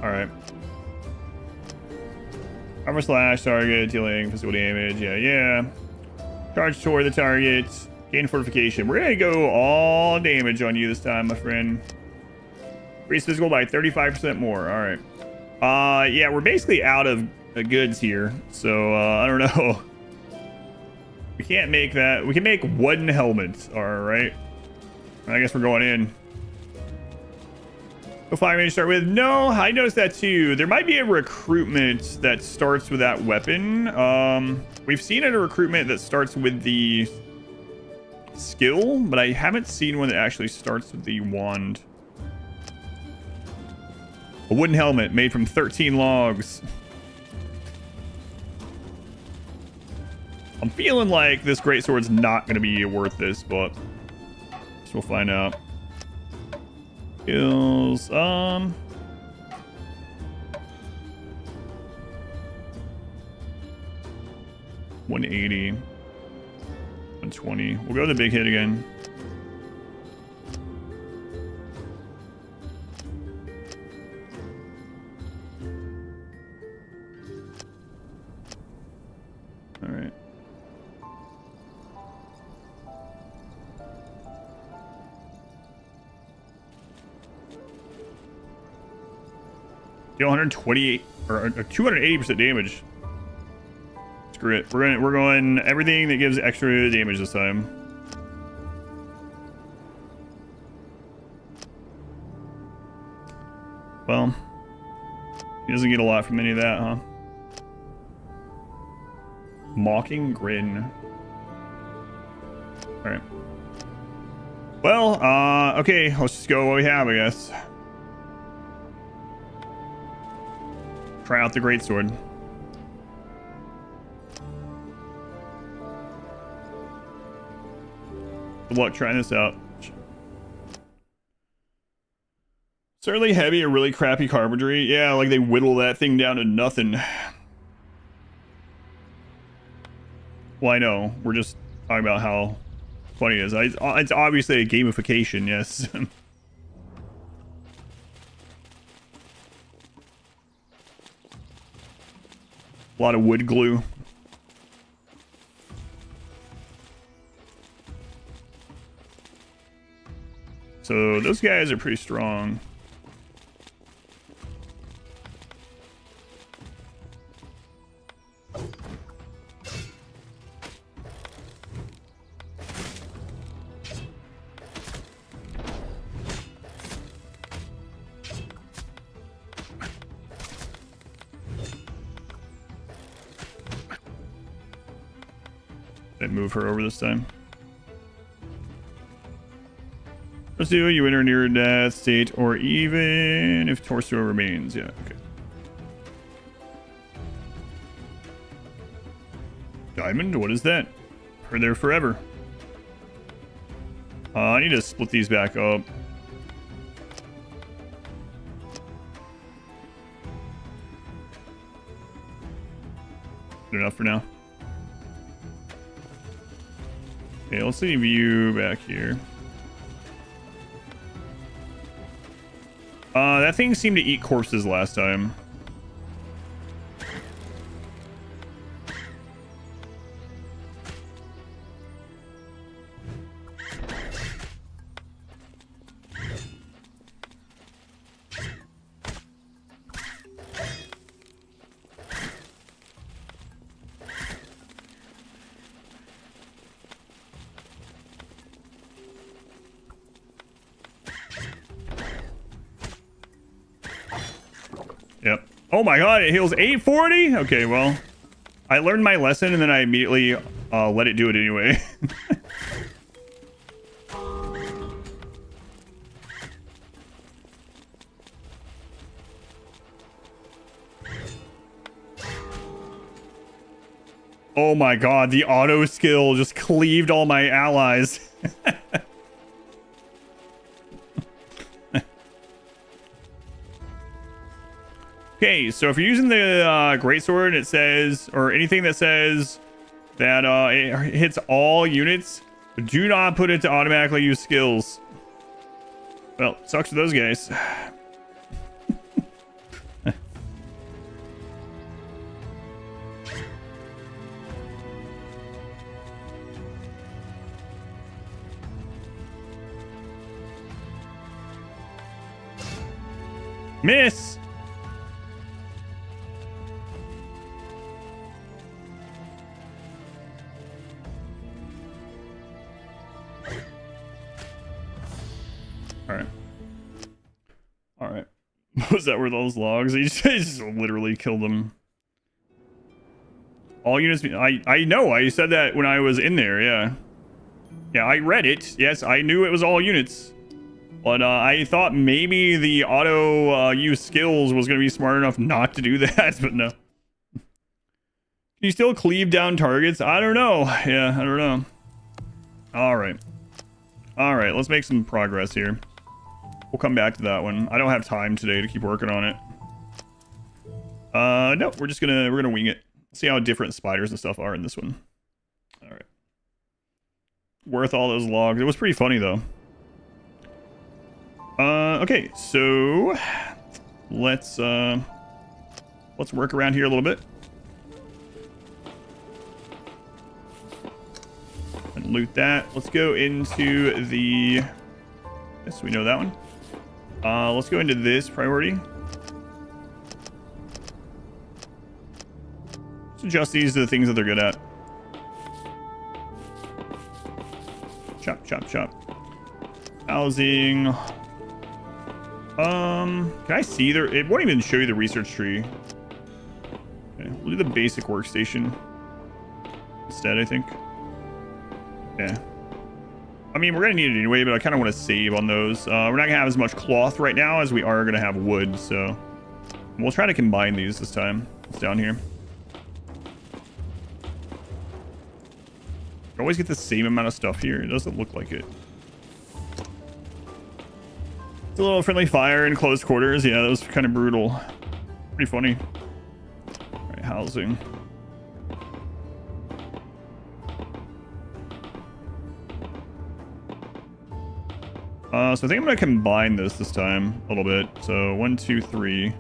Alright. Armor slash target, dealing physical damage. Yeah. Charge toward the target. Gain fortification. We're gonna go all damage on you this time, my friend. Increase physical by 35% more. Alright. Yeah, we're basically out of goods here. So, I don't know. We can't make that. We can make wooden helmets. Alright. I guess we're going in. What fire range to start with? No, I noticed that too. There might be a recruitment that starts with that weapon. We've seen a recruitment that starts with the skill, but I haven't seen one that actually starts with the wand. A wooden helmet made from 13 logs. I'm feeling like this greatsword's not going to be worth this, but we'll find out. Skills, 180, 120. We'll go to the big hit again. All right. Deal 128 or 280% damage. Screw it. We're going everything that gives extra damage this time. Well, he doesn't get a lot from any of that, huh? Mocking grin. All right. Well, okay. Let's just go what we have, I guess. Try out the greatsword. Good luck trying this out. Certainly heavy or really crappy carpentry. Yeah, like they whittle that thing down to nothing. Well, I know. We're just talking about how funny it is. It's obviously a gamification, yes. A lot of wood glue. So those guys are pretty strong. Didn't move her over this time. Let's do you enter near death state, or even if torso remains. Yeah, okay. Diamond, what is that? We're there forever. I need to split these back up. Good enough for now. Okay, let's leave you back here. That thing seemed to eat corpses last time. Oh my god, it heals 840? Okay, well, I learned my lesson and then I immediately let it do it anyway. Oh my god, the auto skill just cleaved all my allies. Okay, so if you're using the greatsword, it says, or anything that says that it hits all units, do not put it to automatically use skills. Well, sucks for those guys. Miss! Alright. Alright. Was that where those logs? He just literally killed them. All units... I know, I said that when I was in there, yeah. Yeah, I read it. Yes, I knew it was all units. But I thought maybe the auto use skills was going to be smart enough not to do that, but no. Can you still cleave down targets? I don't know. Yeah, I don't know. Alright. Alright, let's make some progress here. We'll come back to that one. I don't have time today to keep working on it. No, we're gonna wing it. See how different spiders and stuff are in this one. Alright. Worth all those logs. It was pretty funny though. Okay, so let's work around here a little bit. And loot that. Let's go into the... Yes, we know that one. Let's go into this priority. Let's adjust these to the things that they're good at. Chop, chop, chop. Housing. Can I see there? It won't even show you the research tree. Okay, we'll do the basic workstation instead, I think. Yeah. I mean, we're gonna need it anyway, but I kind of want to save on those. We're not gonna have as much cloth right now as we are gonna have wood, so we'll try to combine these this time. It's down here. You always get the same amount of stuff here. It doesn't look like it. It's a little friendly fire in close quarters. Yeah, that was kind of brutal. Pretty funny. All right, housing. So I think I'm going to combine this time a little bit. So 1, 2, 3.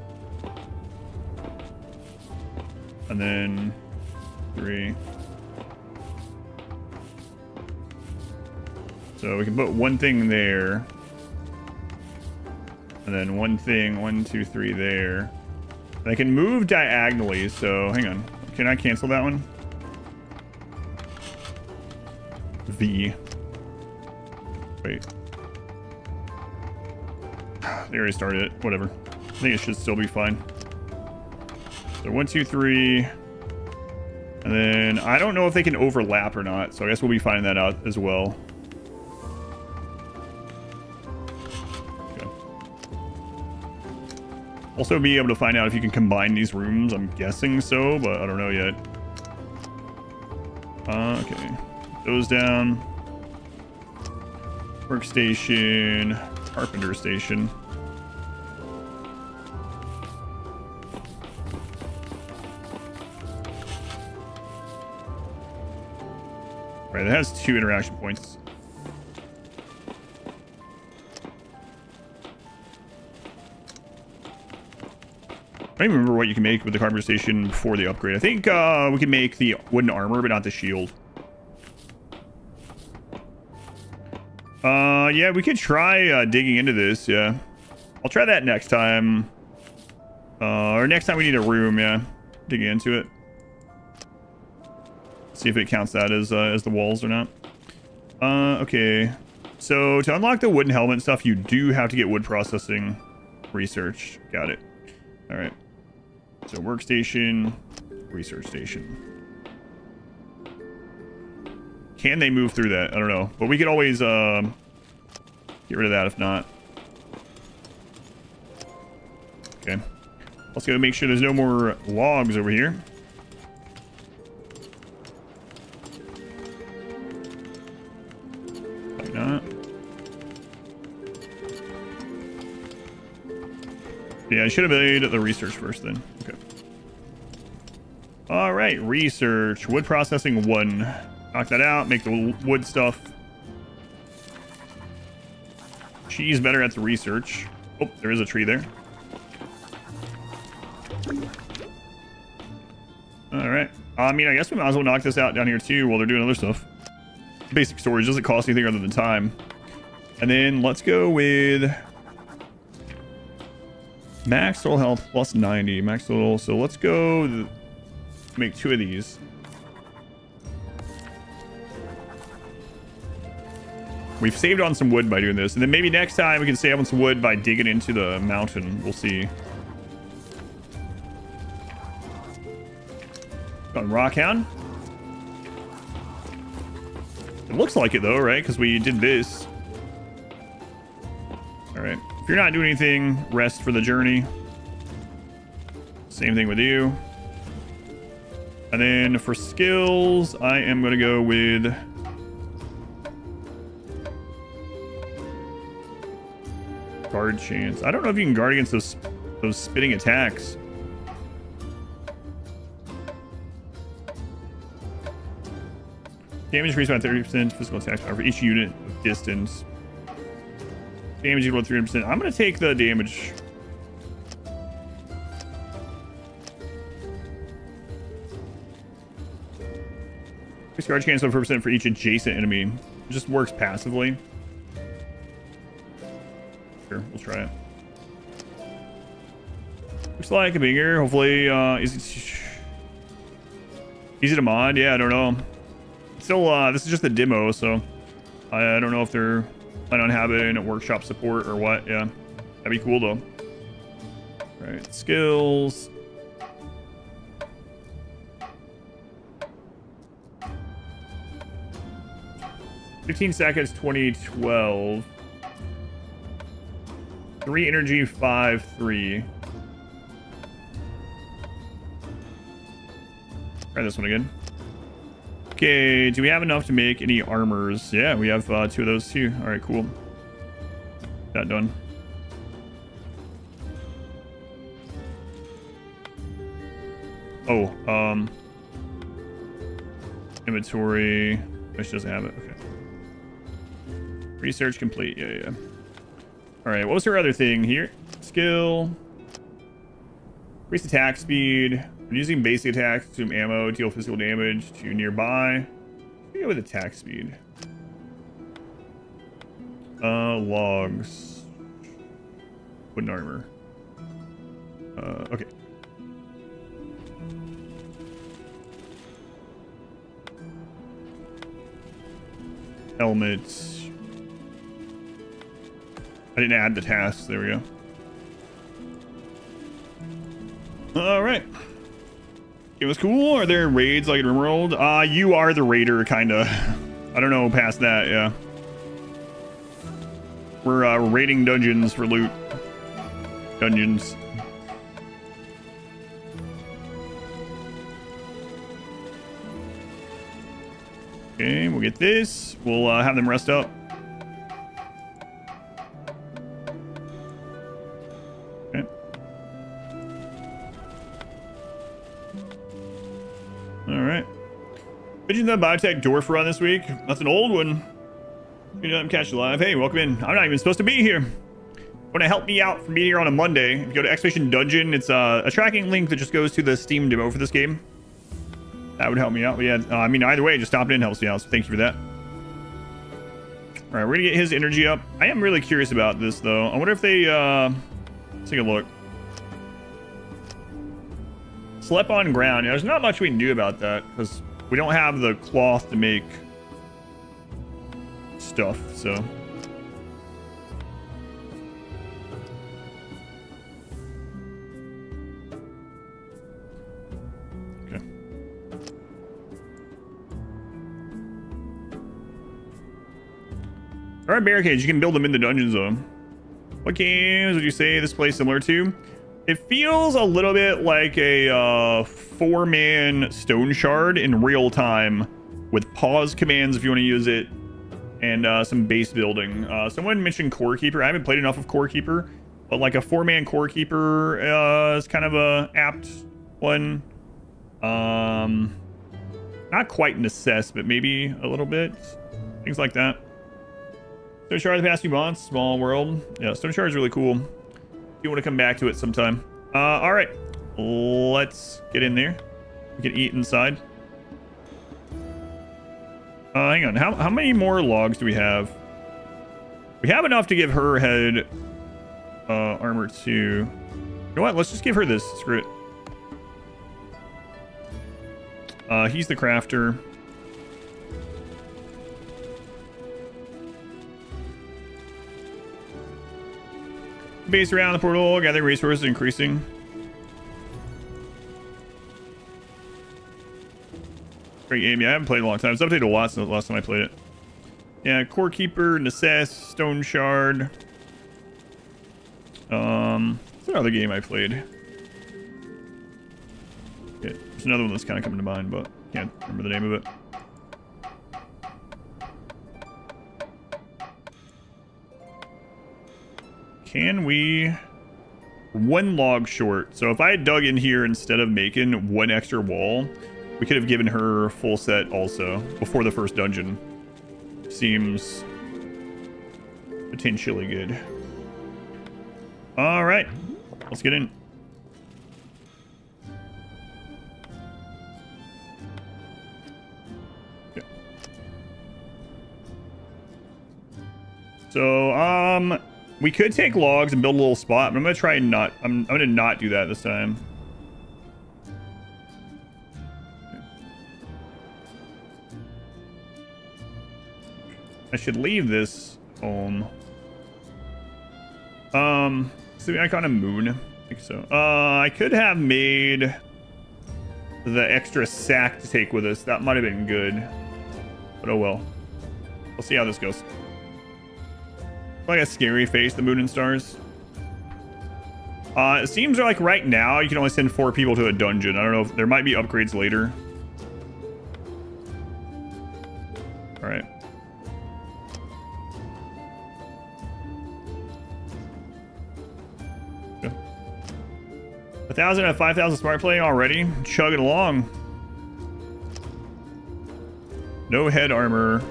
And then 3. So we can put one thing there. And then one thing, 1, 2, 3 there. And I can move diagonally, so hang on. Can I cancel that one? V. Wait. They already started it. Whatever. I think it should still be fine. So 1, 2, 3. And then I don't know if they can overlap or not, so I guess we'll be finding that out as well. Also be able to find out if you can combine these rooms. I'm guessing so, but I don't know yet. Okay. Those down. Workstation. Carpenter station. Right, it has 2 interaction points. I don't even remember what you can make with the carpenter station before the upgrade. I think we can make the wooden armor, but not the shield. Yeah, we could try digging into this, yeah. I'll try that next time. Or next time we need a room, yeah. Digging into it. See if it counts that as the walls or not. Okay. So to unlock the wooden helmet and stuff, you do have to get wood processing research. Got it. All right. So workstation, research station. Can they move through that? I don't know. But we could always get rid of that if not. Okay. Let's go make sure there's no more logs over here. Probably not. Yeah, I should have made the research first then. Okay. All right, research. Wood processing 1. Knock that out. Make the wood stuff. She's better at the research. Oh, there is a tree there. All right. I mean, I guess we might as well knock this out down here too while they're doing other stuff. Basic storage doesn't cost anything other than time. And then let's go with max total health plus 90. Max total. So let's go make 2 of these. We've saved on some wood by doing this. And then maybe next time we can save on some wood by digging into the mountain. We'll see. Got Rockhound. It looks like it though, right? Because we did this. All right. If you're not doing anything, rest for the journey. Same thing with you. And then for skills, I am going to go with guard chance. I don't know if you can guard against those spitting attacks. Damage increased by 30%. Physical attacks power for each unit of distance. Damage equal to 300%. I'm going to take the damage. Increase guard chance of 4% for each adjacent enemy. It just works passively. Sure, we'll try it. Looks like a bigger. Hopefully, easy to mod. Yeah, I don't know. Still, this is just a demo, so I don't know if they're planning on having a workshop support or what. Yeah, that'd be cool though. All right, skills. $15 seconds, 2012. 3 energy, 5, 3. Try this one again. Okay, do we have enough to make any armors? Yeah, we have 2 of those too. All right, cool. That done. Oh, inventory. Which doesn't have it. Okay. Research complete. Yeah. All right, what was her other thing here? Skill. Increase attack speed. Using basic attacks, consume ammo, deal physical damage to nearby. Let's go with attack speed. Logs. Wooden armor. Okay. Helmets. I didn't add the tasks. There we go. All right. It was cool. Are there raids like in RimWorld? You are the raider, kinda. I don't know past that. Yeah. We're raiding dungeons for loot. Dungeons. Okay, we'll get this. We'll have them rest up. Okay. All right. Mentioned the biotech dwarf run this week. That's an old one. You know, I'm Catch Live. Hey, welcome in. I'm not even supposed to be here. Want to help me out from being here on a Monday? If you go to Expedition Dungeon, it's a tracking link that just goes to the Steam demo for this game. That would help me out. But yeah, I mean, either way, just stopping in helps me out. So thank you for that. All right, we're gonna get his energy up. I am really curious about this though. I wonder if they let's take a look. Slept on ground. Yeah, there's not much we can do about that because we don't have the cloth to make stuff. So. There are barricades. You can build them in the dungeon zone. What games would you say this plays similar to? It feels a little bit like a 4-man Stone Shard in real time with pause commands if you want to use it, and some base building. Someone mentioned Core Keeper. I haven't played enough of Core Keeper, but like a 4-man Core Keeper is kind of a apt one. Not quite necess, but maybe a little bit. Things like that. Stone Shard the past few months, small world. Yeah, Stone Shard is really cool. You want to come back to it sometime. All right, let's get in there. We can eat inside. Hang on. How many more logs do we have? We have enough to give her head armor to. You know what? Let's just give her this. Screw it. He's the crafter. Base around the portal, gathering resources increasing. Great game. Yeah, I haven't played in a long time. It's updated a lot since the last time I played it. Yeah, Core Keeper, Necess, Stone Shard. What's another game I played? Yeah, there's another one that's kind of coming to mind, but can't remember the name of it. Can we... One log short. So if I had dug in here instead of making one extra wall, we could have given her full set also before the first dungeon. Seems potentially good. All right, let's get in. Yeah. So, we could take logs and build a little spot, but I'm gonna try and not. I'm gonna not do that this time. I should leave this home. So the icon of moon. I think so. I could have made the extra sack to take with us. That might have been good, but oh well. We'll see how this goes. Like a scary face, the moon and stars. It seems like right now you can only send 4 people to a dungeon. I don't know if there might be upgrades later. All right. Go. 1,000 out of 5,000 smart playing already. Chugging along. No head armor.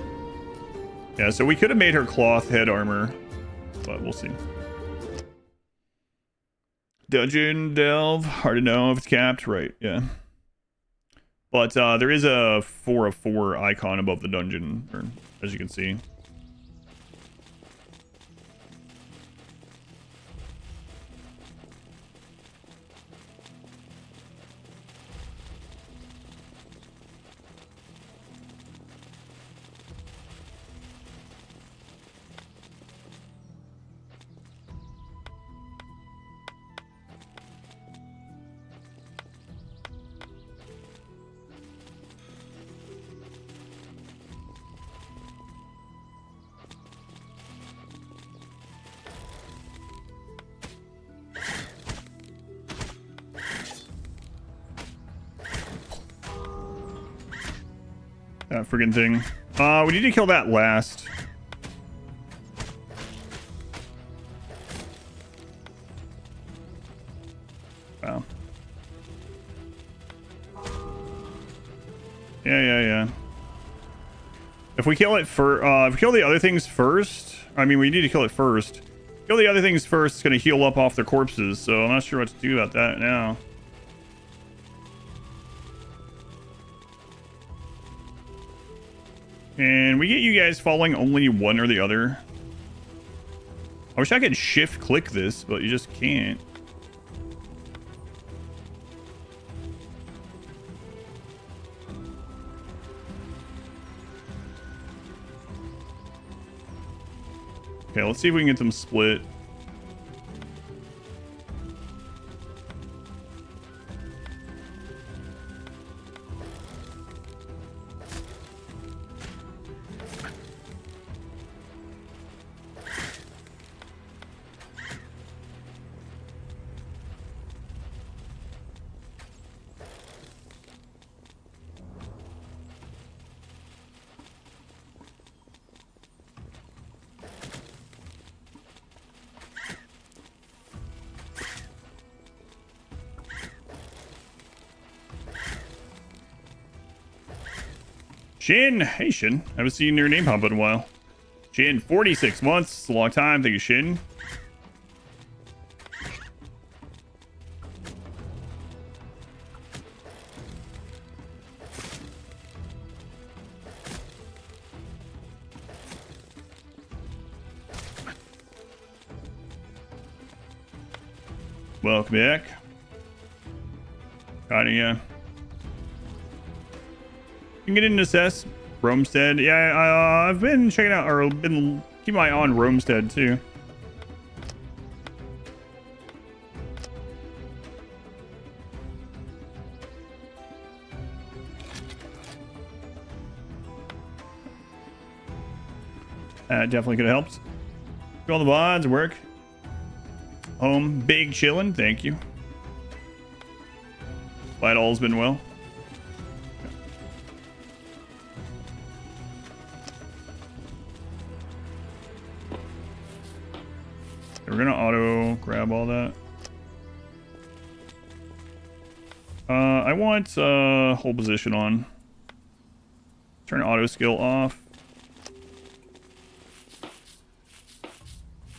Yeah, so we could have made her cloth head armor, but we'll see. Dungeon delve, hard to know if it's capped, right? Yeah, but there is a 4 of 4 icon above the dungeon, or, as you can see. That friggin' thing. We need to kill that last. Wow. Yeah. If we kill it if we kill the other things first, I mean, we need to kill it first. Kill the other things first, it's gonna heal up off their corpses, so I'm not sure what to do about that now. Can we get you guys following only one or the other? I wish I could shift click this, but you just can't. Okay, let's see if we can get them split. Shin. Hey, Shin. Haven't seen your name pop up in a while. Shin, 46 months. It's a long time. Thank you, Shin. Welcome back. Yeah. You can get into assess Romestead. Yeah, I've been checking out, or been keeping my eye on Romestead too. That definitely could have helped. Do all the VODs work. Home, big chillin'. Thank you. Glad all's been well. We're gonna auto grab all that. I want hold position on. Turn auto skill off.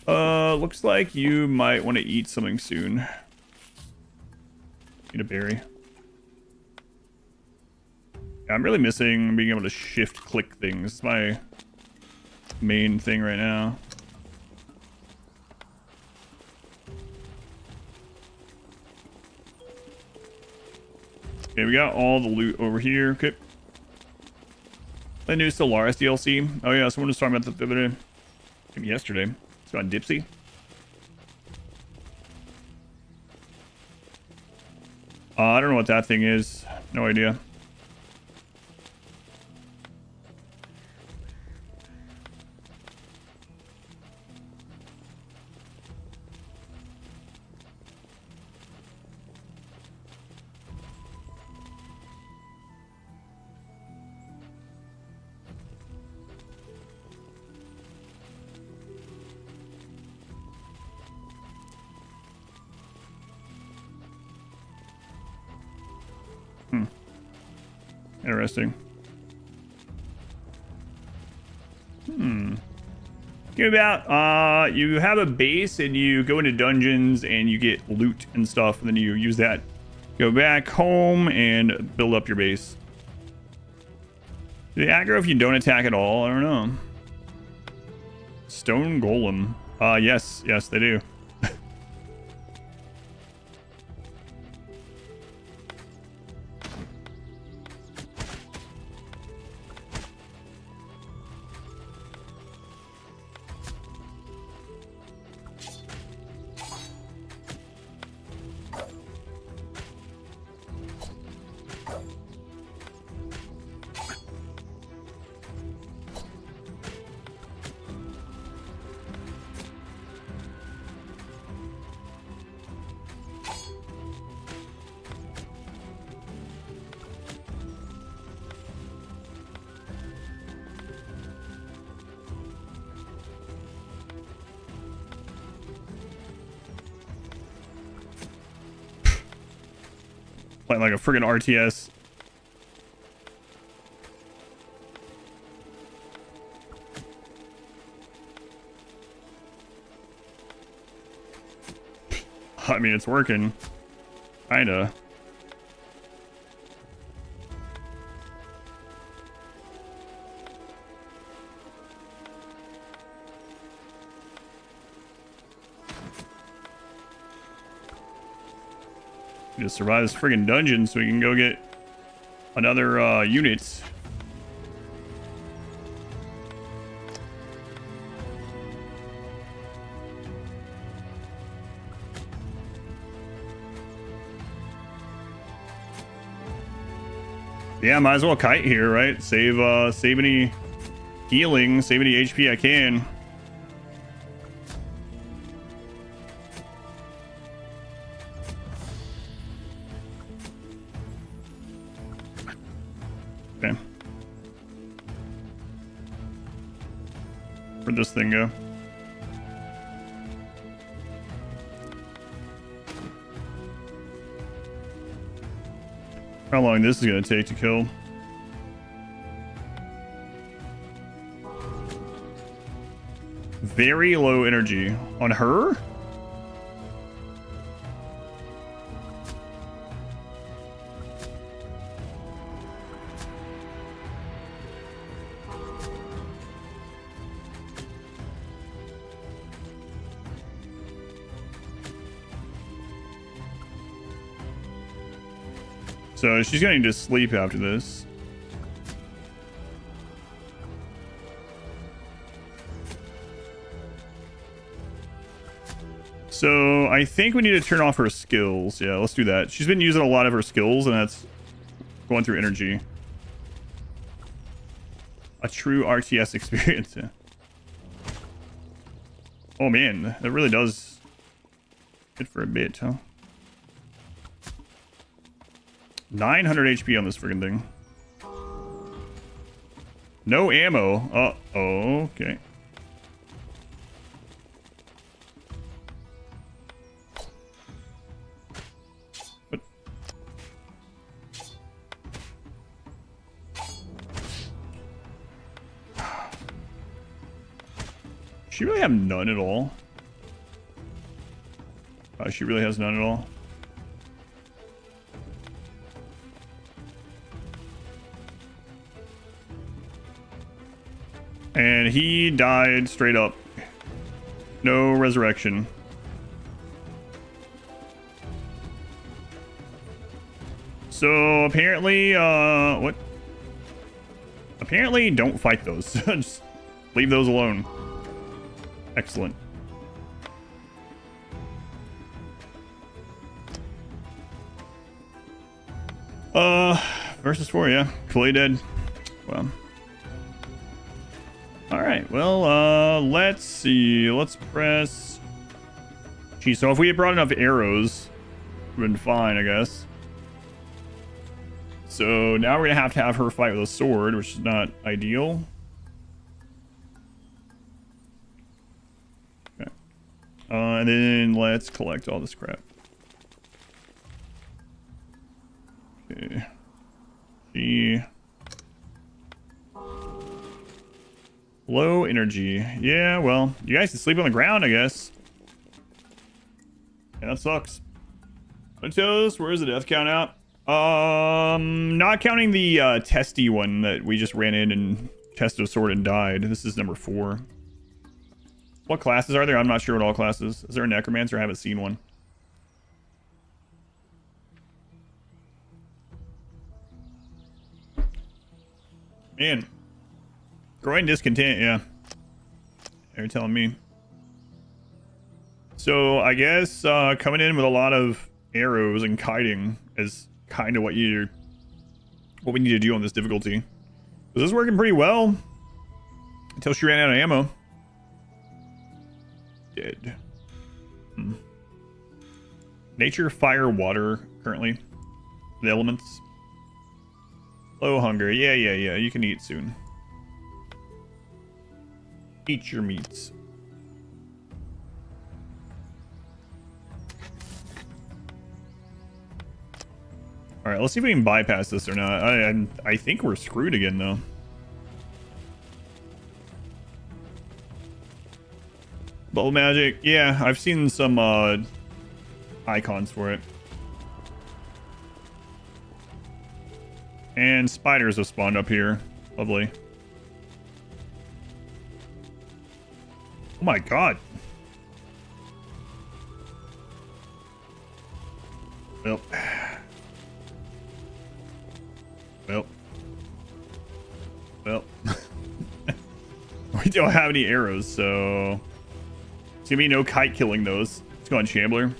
Looks like you might want to eat something soon. Eat a berry. Yeah, I'm really missing being able to shift click things. It's my main thing right now. Okay, we got all the loot over here. Okay. The new Solaris DLC. Oh yeah, someone was talking about that the other day. Maybe yesterday. It's got Dipsy. I don't know what that thing is. No idea. Interesting. Give about you have a base and you go into dungeons and you get loot and stuff, and then you use that. Go back home and build up your base. Do they aggro if you don't attack at all? I don't know. Stone Golem. Yes, they do. Playing like a friggin' RTS. I mean, it's working. Kinda. Just survive this friggin' dungeon so we can go get another unit. Yeah, might as well kite here, right? Save any healing, save any HP I can. Okay. Where'd this thing go? How long this is gonna take to kill? Very low energy. On her? So she's going to sleep after this. So I think we need to turn off her skills. Yeah, let's do that. She's been using a lot of her skills, and that's going through energy. A true RTS experience. Yeah. Oh man, that really does hit for a bit, huh? 900 HP on this freaking thing. No ammo. Uh-oh, okay. What? She really have none at all. She really has none at all. And he died straight up. No resurrection. So apparently, what? Apparently don't fight those. Just leave those alone. Excellent. Versus 4, yeah. Fully dead. Well. Alright, well, let's see. Let's press... Gee, so if we had brought enough arrows, it would have been fine, I guess. So now we're going to have her fight with a sword, which is not ideal. Okay. And then let's collect all this crap. Okay. Low energy. Yeah, well, you guys can sleep on the ground, I guess. Yeah, that sucks. Toast, where's the death count out? Not counting the testy one that we just ran in and tested a sword and died. This is number 4. What classes are there? I'm not sure what all classes. Is there a necromancer? I haven't seen one. Man. Growing discontent, yeah. You're telling me. So I guess coming in with a lot of arrows and kiting is kind of what we need to do on this difficulty. This is working pretty well until she ran out of ammo. Dead. Nature, fire, water currently. The elements. Low hunger. Yeah. You can eat soon. Eat your meats. All right, let's see if we can bypass this or not. I think we're screwed again, though. Bubble magic. Yeah, I've seen some icons for it. And spiders have spawned up here. Lovely. Oh my god. Well. We don't have any arrows, so it's gonna be no kite killing those. Let's go on Shambler.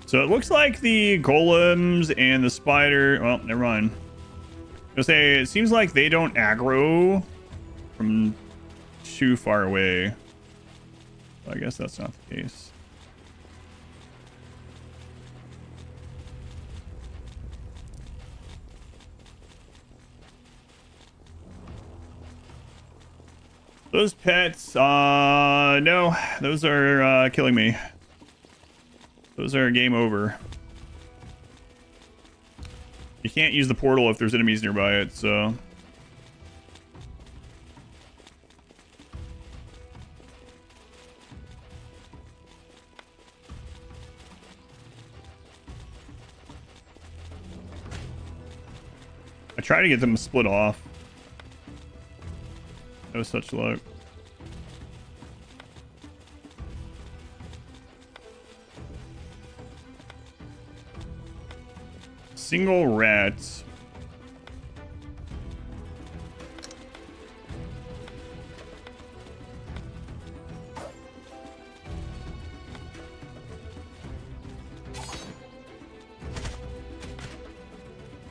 So it looks like the golems and the spider... Well, never mind. I was gonna say, it seems like they don't aggro from too far away. I guess that's not the case. Those pets, no, those are killing me. Those are game over. You can't use the portal if there's enemies nearby it, so... I try to get them to split off. No such luck. Single rats.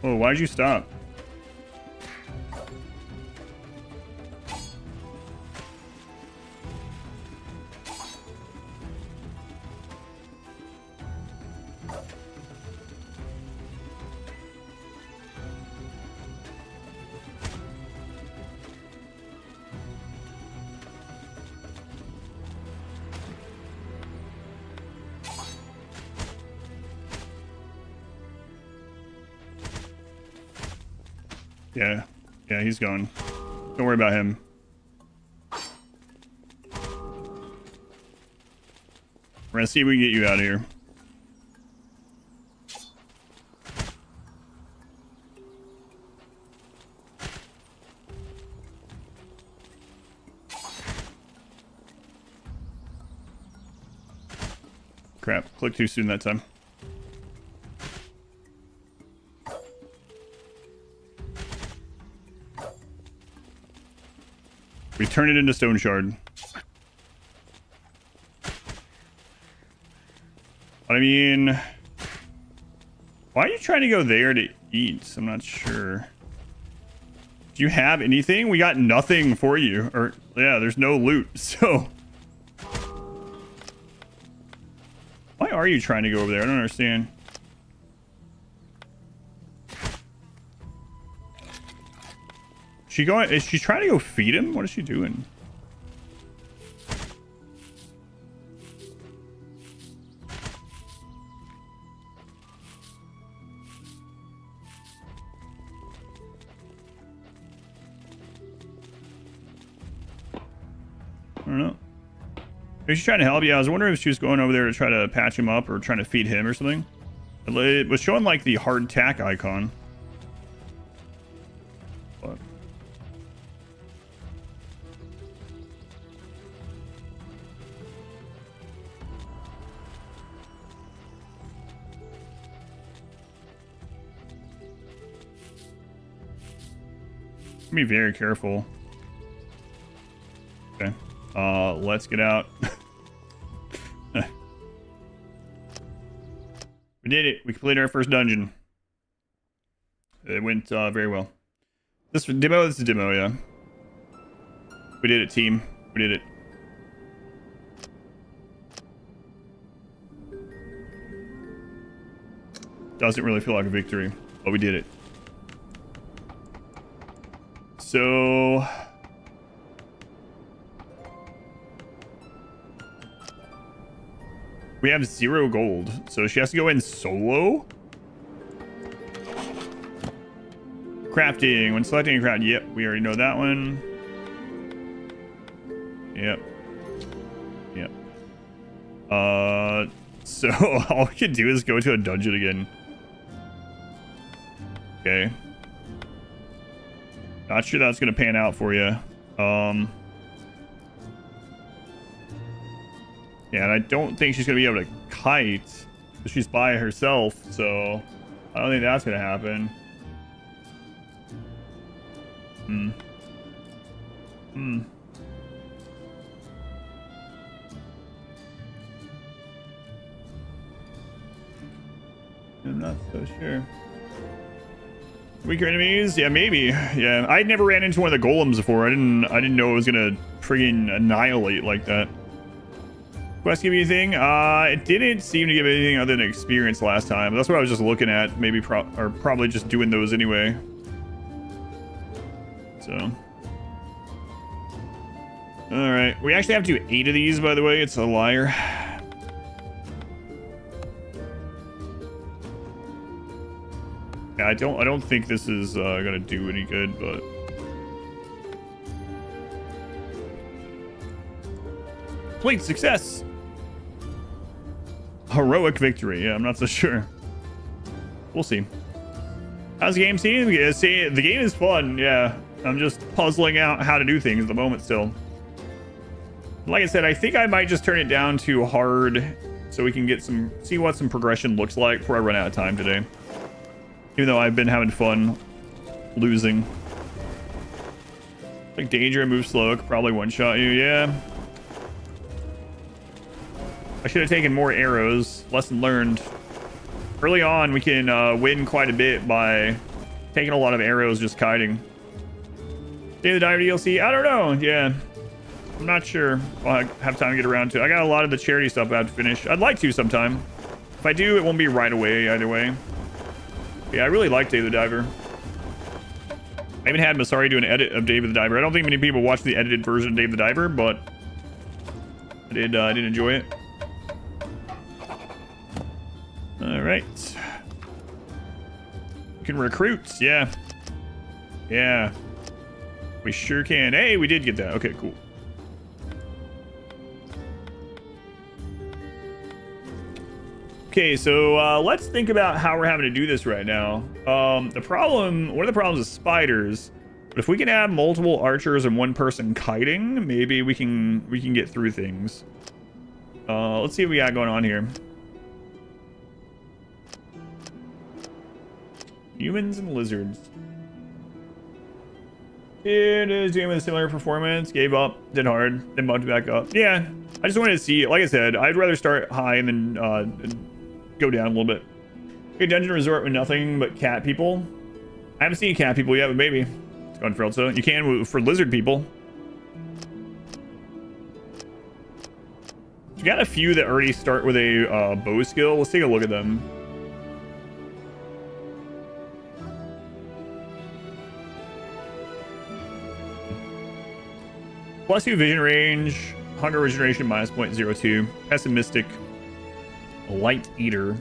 Oh, why'd you stop? Yeah, he's gone. Don't worry about him. We're gonna see if we can get you out of here. Crap, clicked too soon that time. We turn it into stone shard. I mean, why are you trying to go there to eat? I'm not sure. Do you have anything? We got nothing for you. Or, yeah, there's no loot, so. Why are you trying to go over there? I don't understand. Is she trying to go feed him? What is she doing? I don't know. Maybe she's trying to help. Yeah, I was wondering if she was going over there to try to patch him up or trying to feed him or something. It was showing like the hardtack icon. But be very careful. Okay. Let's get out. We did it. We completed our first dungeon. It went very well. This is a demo, yeah. We did it, team. We did it. Doesn't really feel like a victory, but we did it. So we have 0 gold, so she has to go in solo. Crafting. When selecting a craft, yep, we already know that one. Yep. So all we can do is go to a dungeon again. Okay. Not sure that's gonna pan out for you. Yeah, and I don't think she's gonna be able to kite because she's by herself, so I don't think that's gonna happen. I'm not so sure. Weaker enemies? Yeah, maybe. Yeah, I never ran into one of the golems before. I didn't know it was gonna friggin' annihilate like that. Quest give you anything? It didn't seem to give anything other than experience last time. That's what I was just looking at. Maybe probably just doing those anyway. So. Alright. We actually have to do 8 of these, by the way. It's a liar. Yeah, I don't think this is gonna do any good, but complete success. Heroic victory. Yeah, I'm not so sure. We'll see. How's the game seem? Yeah, see, the game is fun. Yeah, I'm just puzzling out how to do things at the moment still. Like I said, I think I might just turn it down to hard so we can get see what some progression looks like before I run out of time today. Even though I've been having fun losing. Like danger and move slow could probably one-shot you. Yeah. I should have taken more arrows. Lesson learned. Early on, we can win quite a bit by taking a lot of arrows just kiting. Day of the Diver DLC? I don't know. Yeah. I'm not sure I'll have time to get around to it. I got a lot of the charity stuff I have to finish. I'd like to sometime. If I do, it won't be right away either way. Yeah, I really like Day of the Diver. I even had Masari do an edit of Day of the Diver. I don't think many people watch the edited version of Day of the Diver, but I did enjoy it. All right. We can recruit. Yeah. Yeah. We sure can. Hey, we did get that. Okay, cool. Okay, so let's think about how we're having to do this right now. One of the problems is spiders. But if we can have multiple archers and one person kiting, maybe we can get through things. Let's see what we got going on here. Humans and lizards. It is doing with a similar performance. Gave up, did hard, then bumped back up. Yeah, I just wanted to see. Like I said, I'd rather start high and then go down a little bit. Okay, dungeon resort with nothing but cat people. I haven't seen cat people yet, but maybe it's going for also. You can for lizard people. We got a few that already start with a bow skill. Let's take a look at them. +2 vision range, hunger regeneration -0.02, pessimistic, light eater,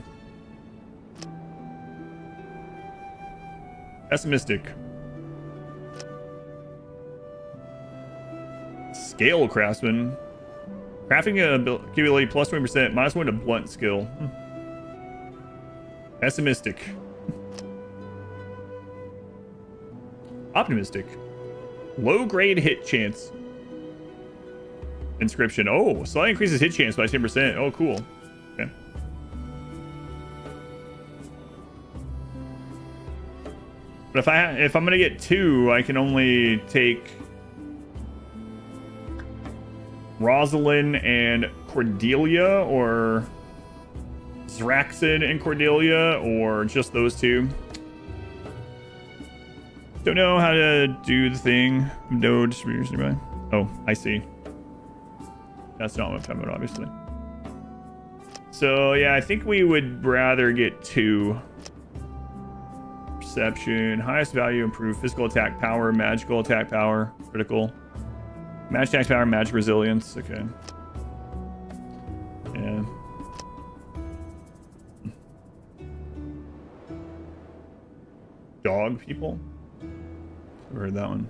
pessimistic, scale craftsman, crafting ability +20%, -1 to blunt skill, pessimistic, optimistic, low grade hit chance. Inscription. Oh, slightly increases hit chance by 10%. Oh, cool. Okay. But if I'm gonna get 2, I can only take Rosalind and Cordelia, or Zraxin and Cordelia, or just those 2. Don't know how to do the thing. No distributors nearby. Oh, I see. That's not what I'm talking about, obviously. So, yeah, I think we would rather get 2. Perception. Highest value, improved physical attack power, magical attack power, critical. Magic attack power, magic resilience. Okay. Yeah. Dog people? I've heard that one.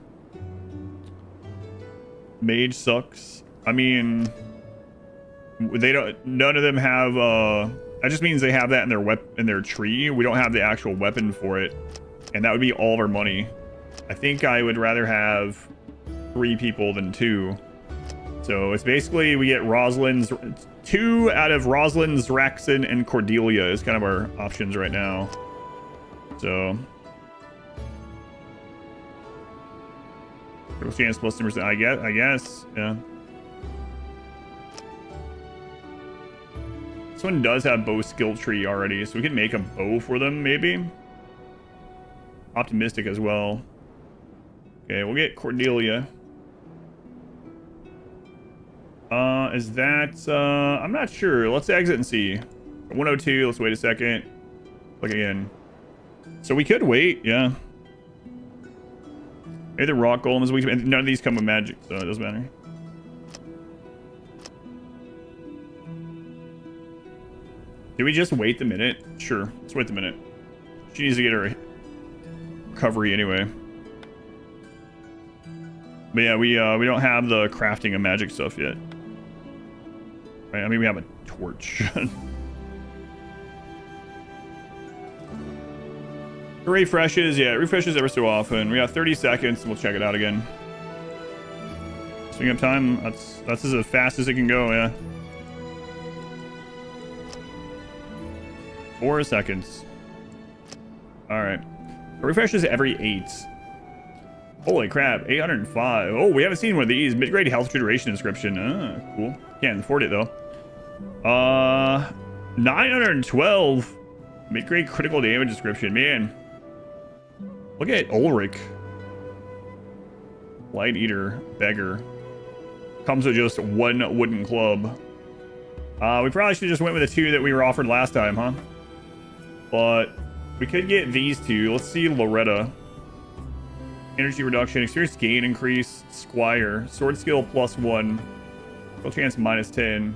Mage sucks. I mean, they don't. None of them have. That just means they have that in their tree. We don't have the actual weapon for it, and that would be all of our money. I think I would rather have 3 people than 2. So it's basically we get Rosalind's 2 out of Rosalind, Zraxin, and Cordelia is kind of our options right now. So. Chance plus 10%. I guess. Yeah. This one does have bow skill tree already, so we can make a bow for them, maybe. Optimistic as well. Okay, we'll get Cordelia. Is that... I'm not sure. Let's exit and see. 102, let's wait a second. Look again. So we could wait, yeah. Maybe the rock golem is weak. None of these come with magic, so it doesn't matter. Do we just wait the minute? Sure, let's wait the minute. She needs to get her recovery anyway. But yeah, we don't have the crafting of magic stuff yet. Right? I mean, we have a torch. It refreshes, yeah, it refreshes ever so often. We got 30 seconds, and we'll check it out again. Swing up time, that's as fast as it can go, yeah. 4 seconds. Alright. It refreshes every 8. Holy crap, 805. Oh, we haven't seen one of these. Mid-grade health duration inscription. Ah, cool. Can't afford it, though. 912. Mid-grade critical damage description. Man. Look at Ulrich. Light Eater. Beggar. Comes with just 1 wooden club. We probably should have just went with the 2 that we were offered last time, huh? But we could get these 2. Let's see Loretta. Energy reduction, experience gain increase, Squire, sword skill +1, skill chance -10.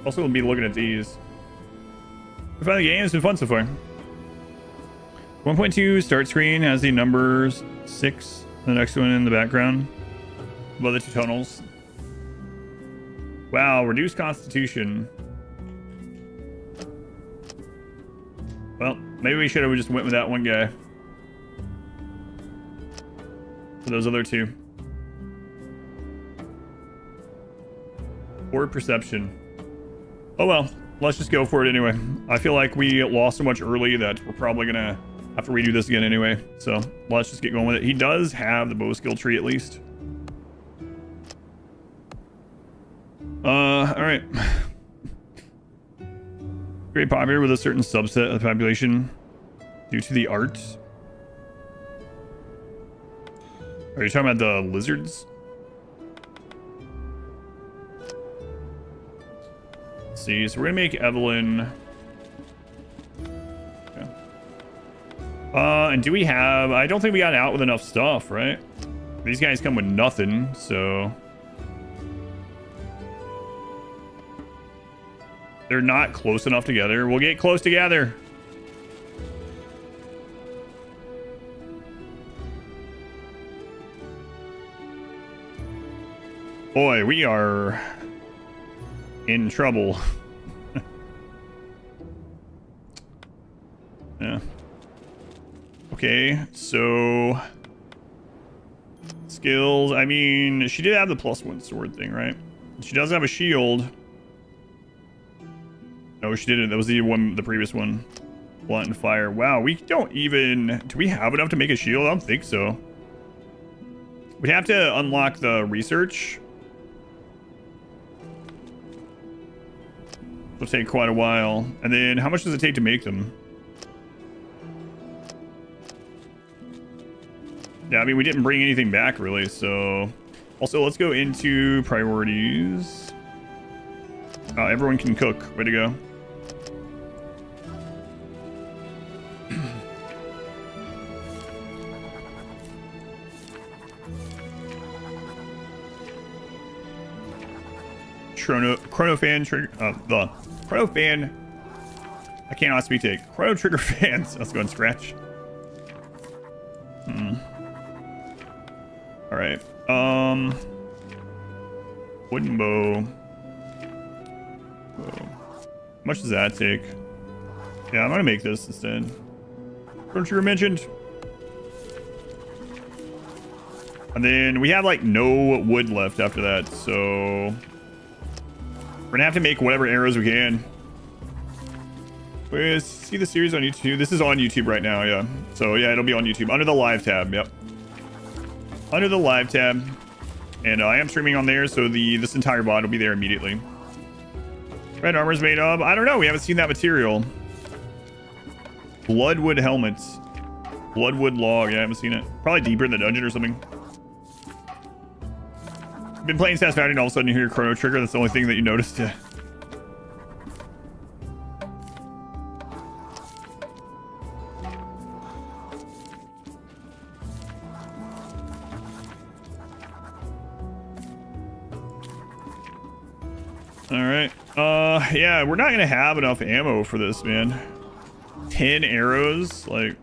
Also, we'll be looking at these. We find the game has been fun so far. 1.2 start screen has the numbers 6, the next one in the background, above the 2 tunnels. Wow, reduced constitution. Well, maybe we should have just went with that one guy. For those other 2. Poor perception. Oh well, let's just go for it anyway. I feel like we lost so much early that we're probably gonna have to redo this again anyway. So let's just get going with it. He does have the bow skill tree at least. Alright. Very popular with a certain subset of the population due to the art. Are you talking about the lizards? Let's see, so we're gonna make Evelyn. Okay. And do we have? I don't think we got out with enough stuff, right? These guys come with nothing, so they're not close enough together. We'll get close together. Boy, we are in trouble. Yeah. Okay, so skills. I mean, she did have the +1 sword thing, right? She does have a shield. No, she didn't. That was the previous one. Blunt and fire. Wow, we don't even. Do we have enough to make a shield? I don't think so. We'd have to unlock the research. It'll take quite a while. And then how much does it take to make them? Yeah, I mean, we didn't bring anything back really, so... Also, let's go into priorities. Everyone can cook. Way to go. Chrono fan trigger the Chrono fan. I cannot speak to Chrono trigger fans. Let's go and scratch. All right. Wooden bow. How much does that take? Yeah, I'm gonna make this instead. Chrono trigger mentioned. And then we have like no wood left after that, so we're gonna have to make whatever arrows we can. Wait, see the series on YouTube? This is on YouTube right now, yeah. So yeah, it'll be on YouTube under the live tab. Yep, under the live tab, and I am streaming on there, so this entire VOD will be there immediately. Red armor's made of, I don't know. We haven't seen that material. Bloodwood helmets, bloodwood log. Yeah, I haven't seen it. Probably deeper in the dungeon or something. Been playing Satisfactory and all of a sudden you hear Chrono Trigger. That's the only thing that you noticed. Yeah. All right. Yeah, we're not gonna have enough ammo for this, man. 10 arrows, like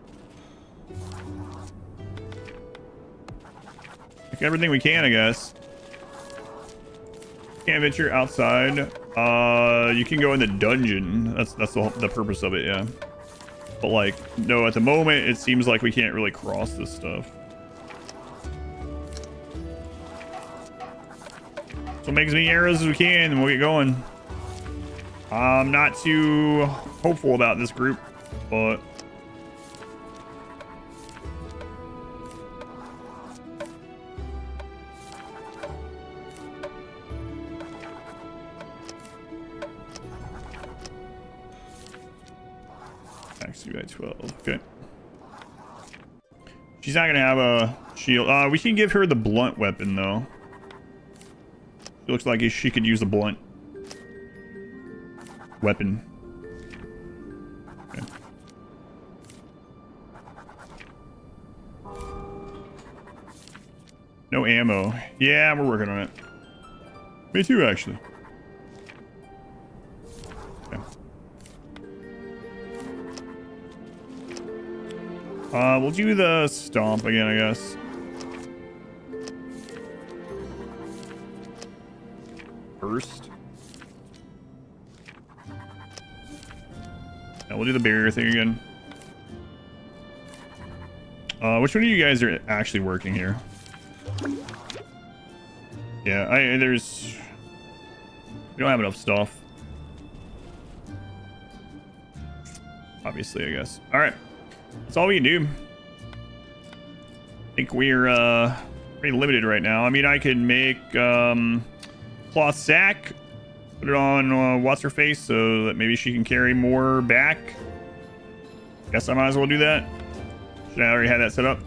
everything we can, I guess. Can't venture outside. You can go in the dungeon. That's the purpose of it, yeah. But like, no, at the moment, it seems like we can't really cross this stuff. So make as many arrows as we can, and we'll get going. I'm not too hopeful about this group, but actually by 12. Okay. She's not gonna have a shield. We can give her the blunt weapon though. It looks like she could use a blunt weapon. Okay. No ammo. Yeah, we're working on it. Me too, actually. Okay. We'll do the stomp again, I guess. First. Yeah, we'll do the barrier thing again. Which one of you guys are actually working here? Yeah, we don't have enough stuff. Obviously, I guess. All right. That's all we can do. I think we're pretty limited right now. I mean, I could make cloth sack, put it on what's her face so that maybe she can carry more back. Guess I might as well do that. Should I already have that set up?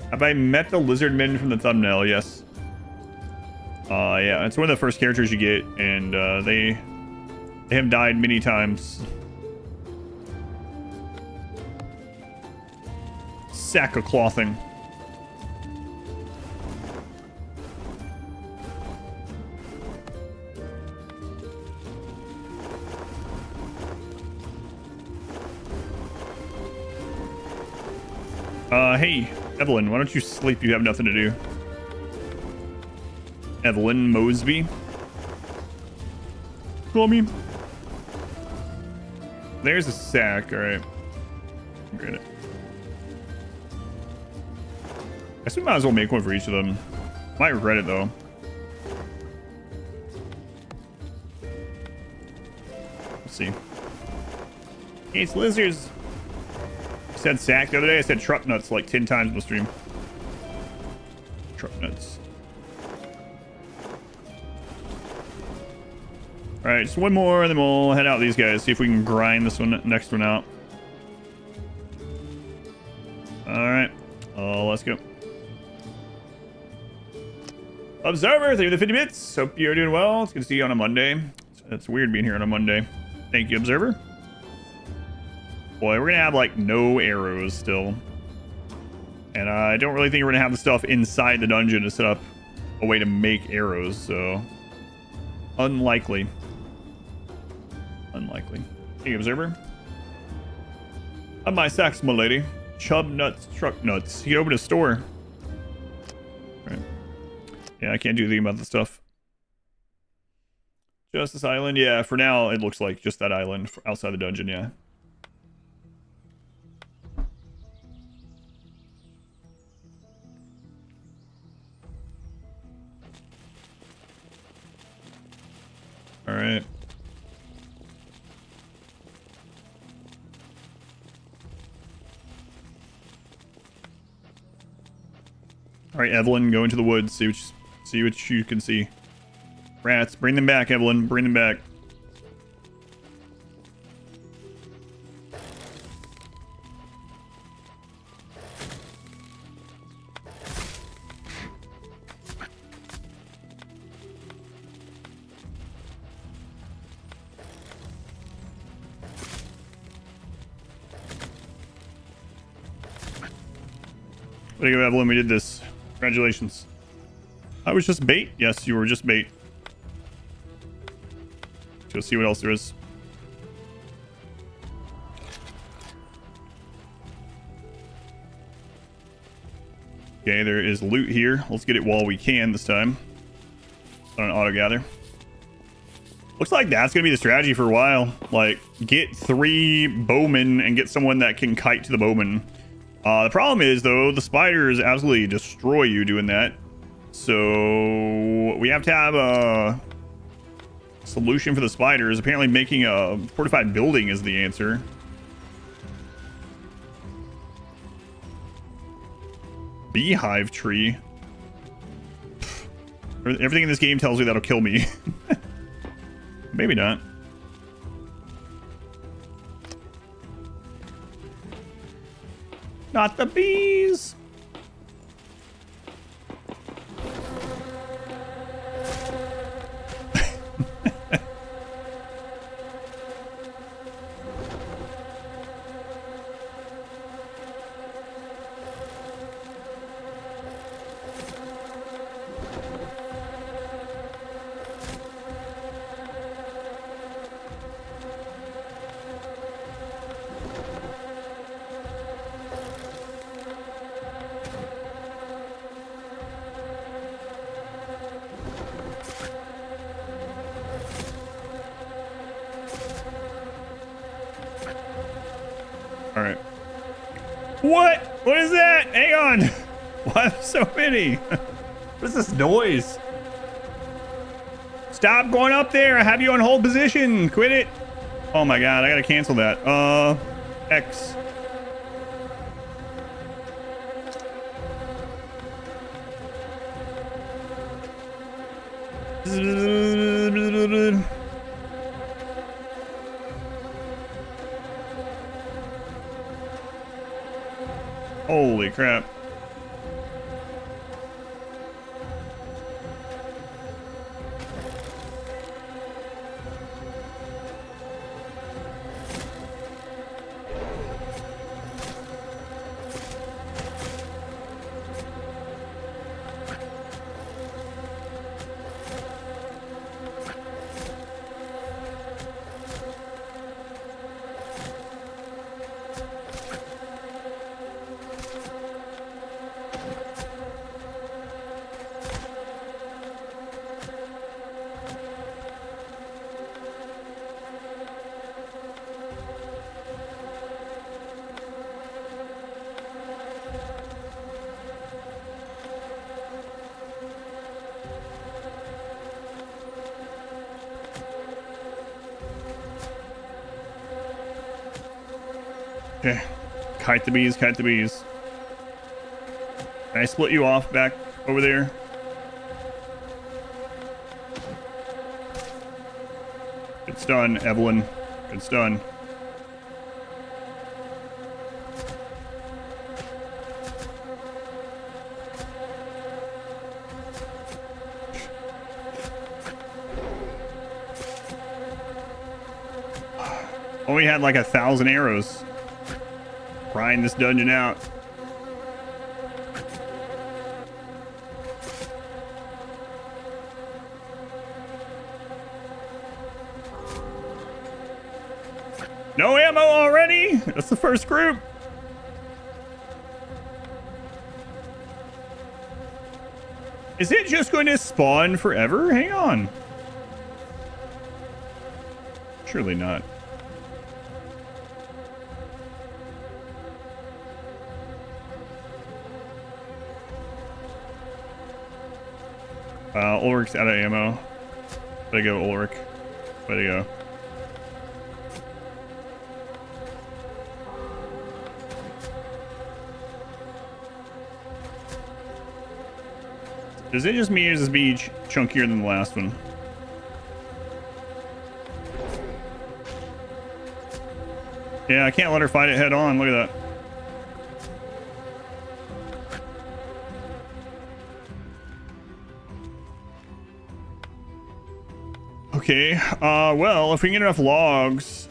Have I met the lizard men from the thumbnail? Yes. Yeah, it's one of the first characters you get, and they have died many times. Sack of clothing. Hey, Evelyn, why don't you sleep? You have nothing to do. Evelyn Mosby. Call me. There's a sack. All right. Get it. I guess we might as well make one for each of them. Might regret it though. Let's see. Hey, it's lizards. I said sack the other day. I said truck nuts like 10 times in the stream. Truck nuts. All right, just one more, and then we'll head out these guys. See if we can grind this one, next one out. All right, let's go. Observer, thank you for the 50 bits. Hope you're doing well. It's good to see you on a Monday. It's weird being here on a Monday. Thank you, Observer. Boy, we're gonna have like no arrows still, and I don't really think we're gonna have the stuff inside the dungeon to set up a way to make arrows. So unlikely. Unlikely. Hey, Observer. Up my sacks, my lady. Chub nuts, truck nuts. You can open a store. Right. Yeah, I can't do anything about the stuff. Just this island? Yeah, for now, it looks like just that island outside the dungeon, yeah. All right. All right, Evelyn, go into the woods. See what you can see. Rats, bring them back, Evelyn. Bring them back. Way to go, Evelyn. We did this. Congratulations. I was just bait. Yes, you were just bait. Let's go see what else there is. Okay, there is loot here. Let's get it while we can this time. On an auto gather. Looks like that's gonna be the strategy for a while. Like, get 3 bowmen and get someone that can kite to the bowman. The problem is, though, the spiders absolutely destroy you doing that. So we have to have a solution for the spiders. Apparently making a fortified building is the answer. Beehive tree. Everything in this game tells me that'll kill me. Maybe not. Not the bees. All right. What? What is that? Hang on. Why are there so many? What is this noise? Stop going up there. I have you on hold position. Quit it. Oh my god, I gotta cancel that. X. Holy crap. Okay. Kite the bees, kite the bees. Can I split you off back over there? Good stun, Evelyn. Good stun. Only had like 1,000 arrows. Prying this dungeon out. No ammo already? That's the first group. Is it just going to spawn forever? Hang on. Surely not. Ulrich's out of ammo. Way to go, Ulrich. Way to go. Is it just me or is this beach chunkier than the last one? Yeah, I can't let her fight it head on. Look at that. Okay, well, if we can get enough logs...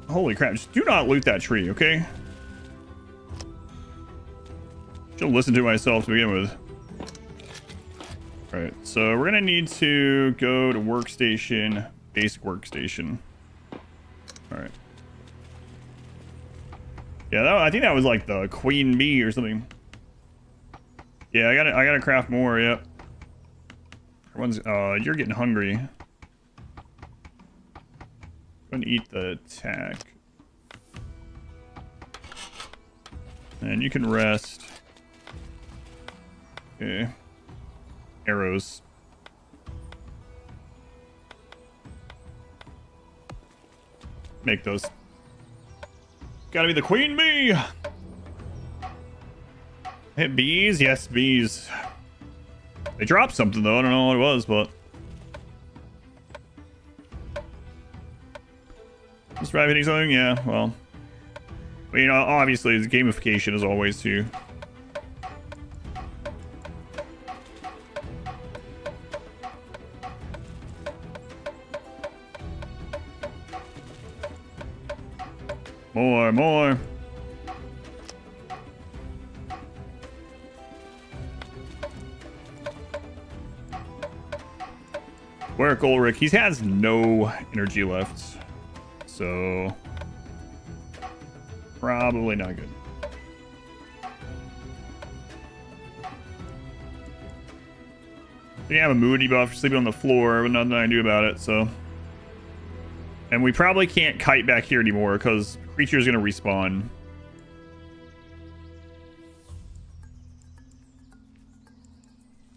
Holy crap, just do not loot that tree, okay? Should listen to myself to begin with. Alright, so we're gonna need to go to workstation, basic workstation. Alright. Yeah, I think that was like the queen bee or something. Yeah, I gotta craft more. Yep. Everyone's. You're getting hungry. Go and eat the tack. And you can rest. Okay. Arrows. Make those. Gotta be the queen bee! Hit bees? Yes, bees. They dropped something though, I don't know what it was, but... Just right hitting something? Yeah, well... But you know, obviously, the gamification is always too. More. Work, Ulrich. He has no energy left. So... Probably not good. We have a moody buff for sleeping on the floor, but nothing I can do about it, so... And we probably can't kite back here anymore, because the creature is going to respawn.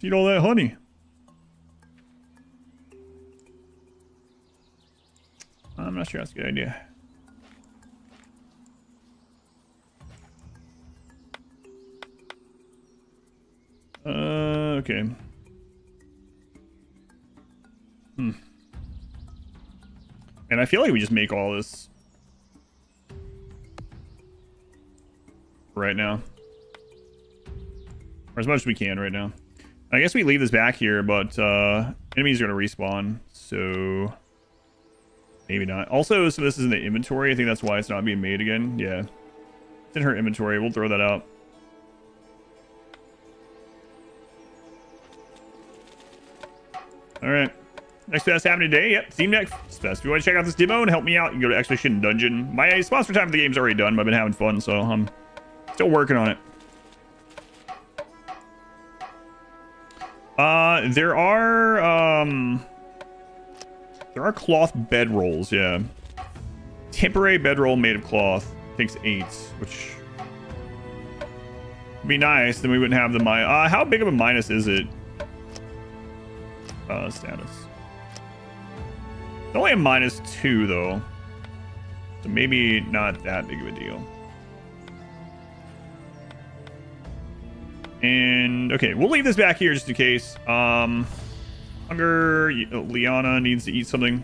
Eat all that honey. I'm not sure that's a good idea. Okay. And I feel like we just make all this right now. Or as much as we can right now. I guess we leave this back here, but enemies are going to respawn, so maybe not. Also, so this is in the inventory. I think that's why it's not being made again. Yeah. It's in her inventory. We'll throw that out. Alright. Next best happening today. Yep. Steam Deck best. If you want to check out this demo and help me out, you can go to Expedition Dungeon. My sponsor time for the game's already done, but I've been having fun, so I'm still working on it. There are cloth bedrolls, yeah. Temporary bedroll made of cloth. Takes 8, which would be nice. Then we wouldn't have the minus. How big of a minus is it? Status. It's only a -2 though, so maybe not that big of a deal. And okay, we'll leave this back here just in case. Hunger. Liana needs to eat something.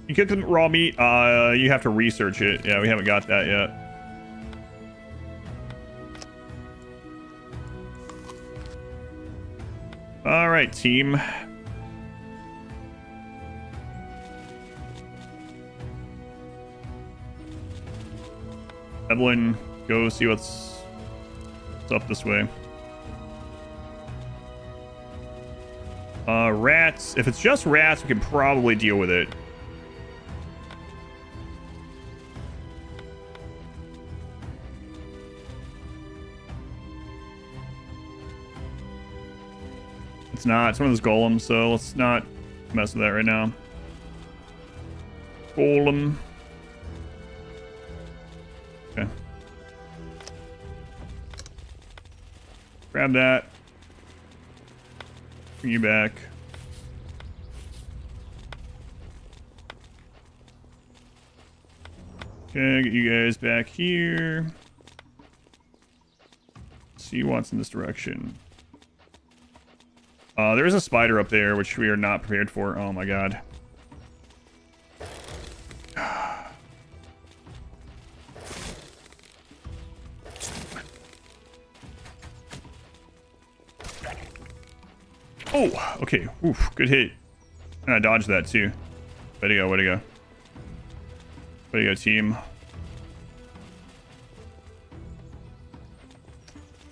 You cook some raw meat. You have to research it. Yeah, we haven't got that yet. All right, team. Evelyn, go see what's up this way. Rats. If it's just rats, we can probably deal with it. It's not. It's one of those golems, so let's not mess with that right now. Golem. Okay. Grab that. Bring you back. Okay, get you guys back here. Let's see what's in this direction. There is a spider up there, which we are not prepared for. Oh my god. Oh, okay. Oof, good hit. And I dodged that too. Way to go, way to go. Way to go, team.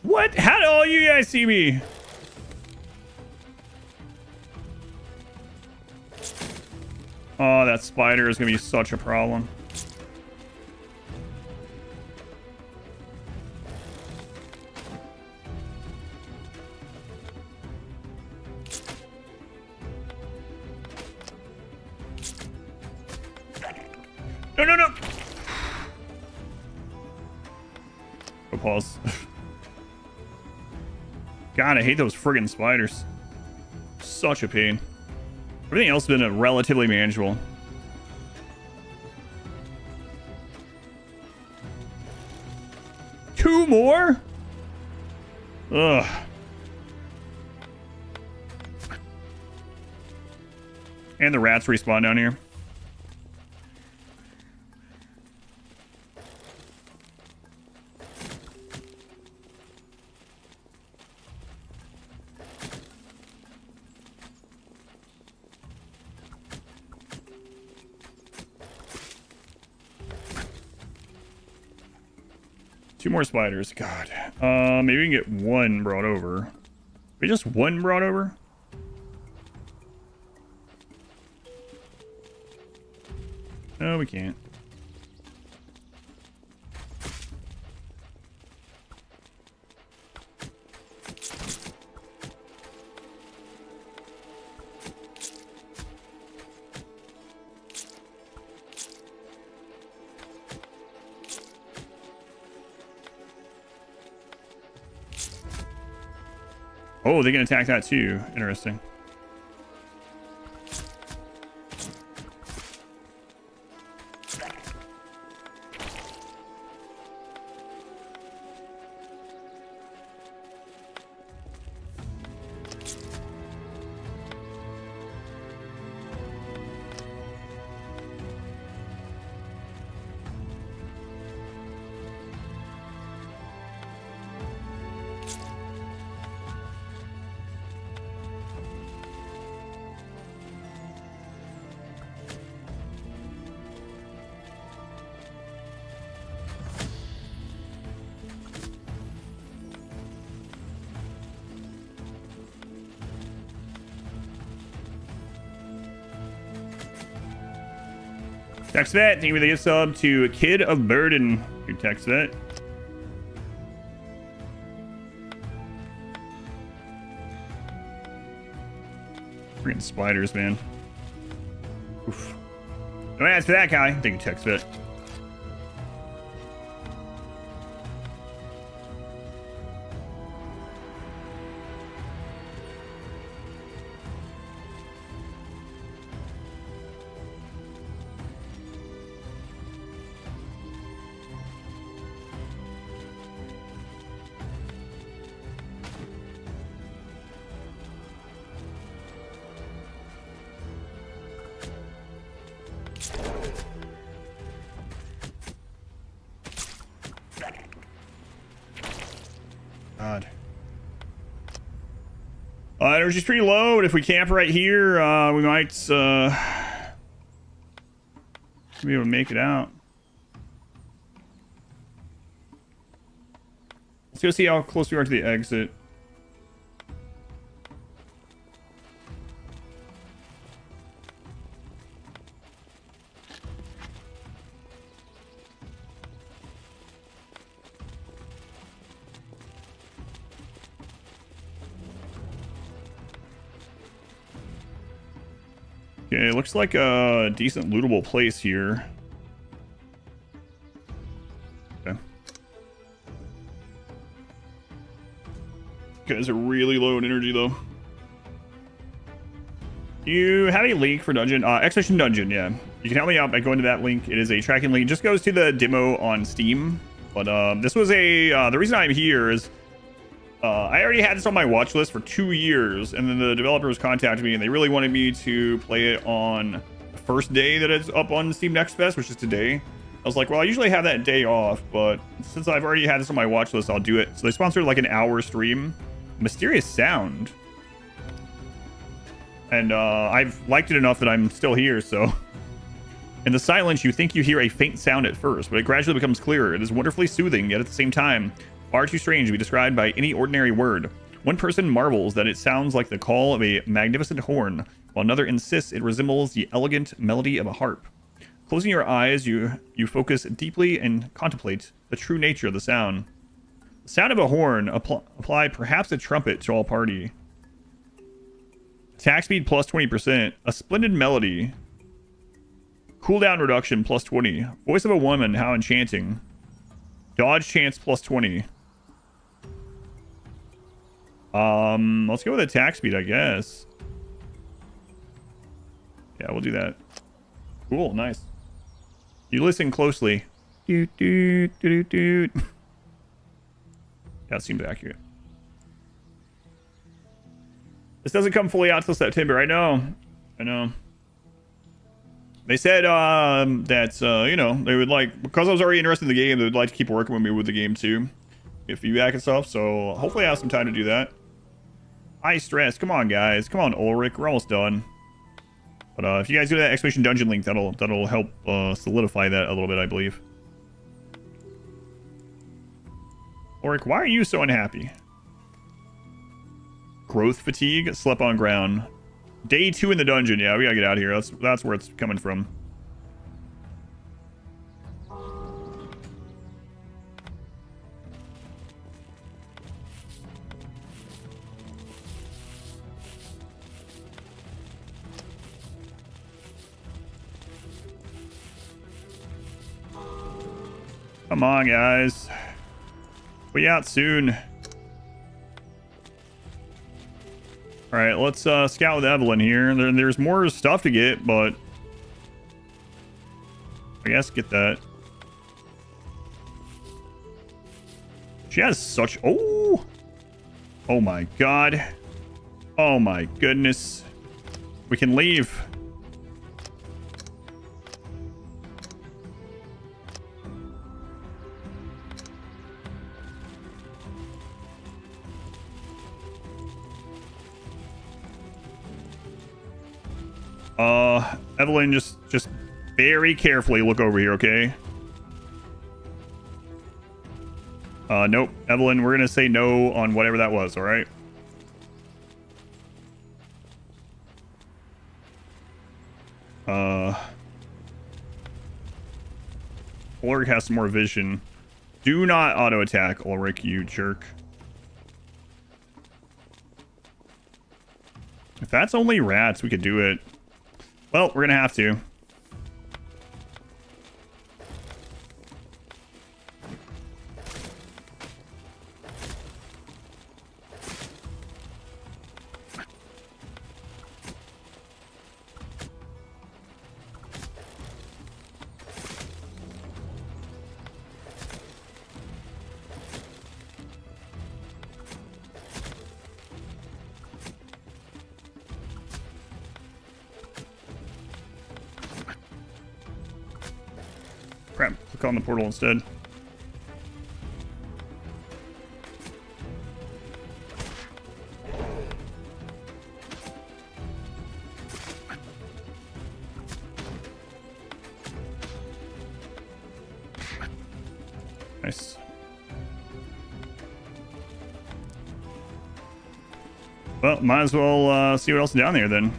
What? How do all you guys see me? Oh, that spider is going to be such a problem. No, no, no. Go pause. God, I hate those friggin' spiders. Such a pain. Everything else has been relatively manageable. Two more? Ugh. And the rats respawn down here. Two more spiders. God. Maybe we can get one brought over. Maybe just one brought over? No, we can't. Oh, they can attack that too. Interesting. Text Vet, thank you for the gift sub to Kid of Burden. Good Text Vet. Freaking spiders, man. Oof. No ads for that guy. Thank you, Text Vet. God. Energy's pretty low, but if we camp right here, we might be able to make it out. Let's go see how close we are to the exit. Okay, it looks like a decent lootable place here. Okay. Guys are really low in energy though. You have a link for dungeon, Expedition Dungeon, yeah. You can help me out by going to that link. It is a tracking link. It just goes to the demo on Steam. But this was a, the reason I'm here is I already had this on my watch list for 2 years, and then the developers contacted me, and they really wanted me to play it on the first day that it's up on Steam Next Fest, which is today. I was like, well, I usually have that day off, but since I've already had this on my watch list, I'll do it. So they sponsored like an hour stream. Mysterious sound. And I've liked it enough that I'm still here, so... In the silence, you think you hear a faint sound at first, but it gradually becomes clearer. It is wonderfully soothing, yet at the same time, far too strange to be described by any ordinary word. One person marvels that it sounds like the call of a magnificent horn, while another insists it resembles the elegant melody of a harp. Closing your eyes, you focus deeply and contemplate the true nature of the sound. The sound of a horn apply perhaps a trumpet to all party. Attack speed plus 20%. A splendid melody. Cooldown reduction plus 20. Voice of a woman, how enchanting. Dodge chance plus 20. Let's go with attack speed, I guess. Yeah, we'll do that. Cool, nice. You listen closely. Doot, doot, doot, doot. That seems accurate. This doesn't come fully out till September. I know. They said that, you know, they would like, because I was already interested in the game, they would like to keep working with me with the game too. Get feedback and stuff. So hopefully I have some time to do that. High stress. Come on, guys. Come on, Ulrich. We're almost done. But if you guys do that exclamation dungeon link, that'll help solidify that a little bit, I believe. Ulrich, why are you so unhappy? Growth fatigue. Slept on ground. Day 2 in the dungeon. Yeah, we gotta get out of here. That's where it's coming from. Come on, guys. We out soon. All right, let's scout with Evelyn here. There's more stuff to get, but I guess get that. She has such... Oh my god. Oh my goodness. We can leave. Evelyn, just very carefully look over here, okay? Nope. Evelyn, we're gonna say no on whatever that was, alright? Ulrich has some more vision. Do not auto-attack, Ulrich, you jerk. If that's only rats, we could do it. Well, we're gonna have to. Crap, click on the portal instead. Nice. Well, might as well see what else is down there then.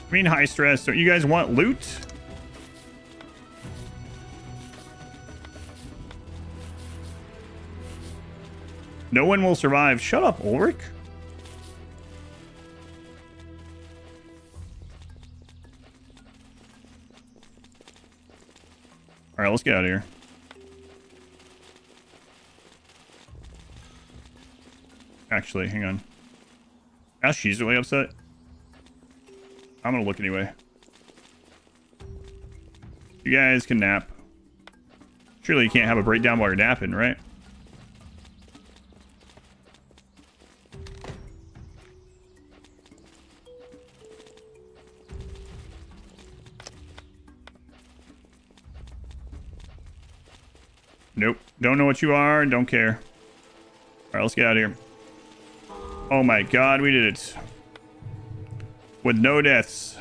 I mean, high stress. Don't you guys want loot? No one will survive. Shut up, Ulrich. All right, let's get out of here. Actually, hang on. Now she's really upset. I'm gonna look anyway. You guys can nap. Surely you can't have a breakdown while you're napping, right? Nope. Don't know what you are. Don't care. All right, let's get out of here. Oh my god, we did it. With no deaths.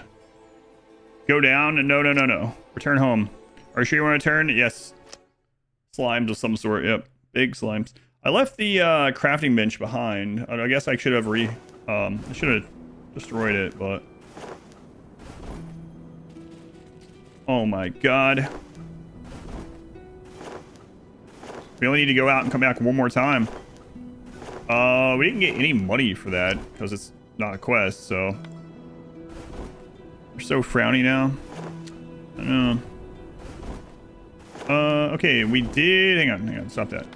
Go down. No. Return home. Are you sure you want to return? Yes. Slimes of some sort. Yep. Big slimes. I left the crafting bench behind. I guess I should have I should have destroyed it, but... Oh my god. We only need to go out and come back one more time. We didn't get any money for that because it's not a quest, so we're so frowny now. I don't know. Okay, we did. Hang on, stop that.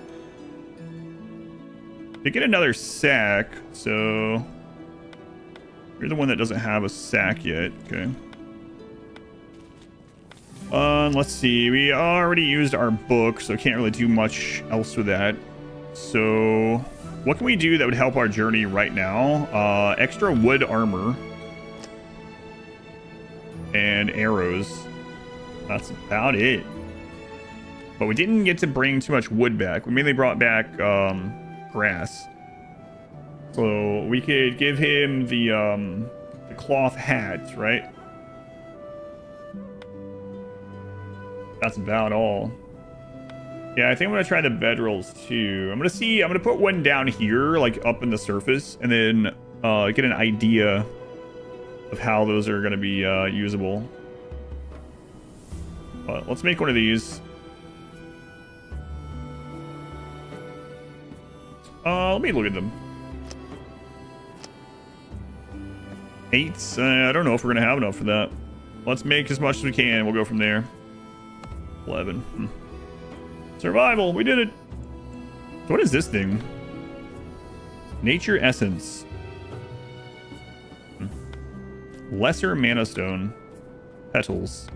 Did get another sack, so you're the one that doesn't have a sack yet. Okay. Let's see. We already used our book, so can't really do much else with that. So, what can we do that would help our journey right now? Extra wood armor and arrows. That's about it. But we didn't get to bring too much wood back. We mainly brought back grass. So we could give him the cloth hat, right? That's about all. Yeah, I think I'm gonna try the bedrolls too. I'm gonna put one down here, like up in the surface, and then get an idea of how those are gonna be usable. Let's make one of these. Let me look at them. 8. I don't know if we're gonna have enough for that. Let's make as much as we can. We'll go from there. 11. Survival. We did it. So what is this thing? Nature essence. Lesser mana stone. Petals.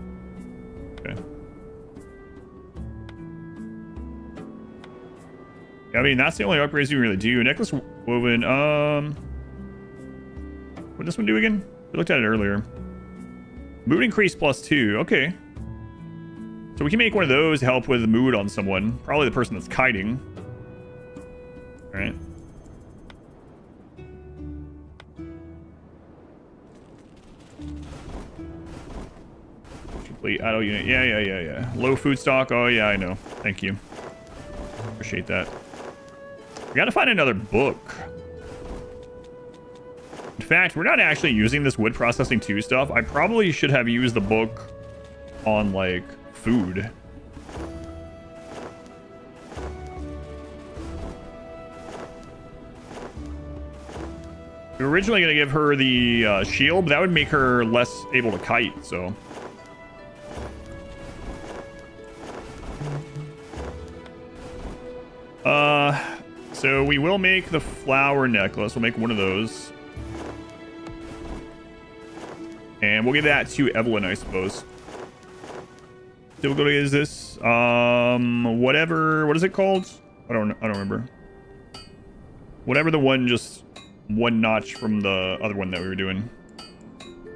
Okay. I mean, that's the only upgrades you can really do. Necklace woven. What did this one do again? We looked at it earlier. Mood increase +2. Okay. So we can make one of those to help with the mood on someone. Probably the person that's kiting. All right. Complete idle unit. Yeah. Low food stock. Oh, yeah, I know. Thank you. Appreciate that. We gotta find another book. In fact, we're not actually using this wood processing 2 stuff. I probably should have used the book on, like, food. We were originally going to give her the shield, but that would make her less able to kite, so. So we will make the flower necklace. We'll make one of those. And we'll give that to Evelyn, I suppose. Still good is this? Whatever. What is it called? I don't remember. Whatever the one, just one notch from the other one that we were doing.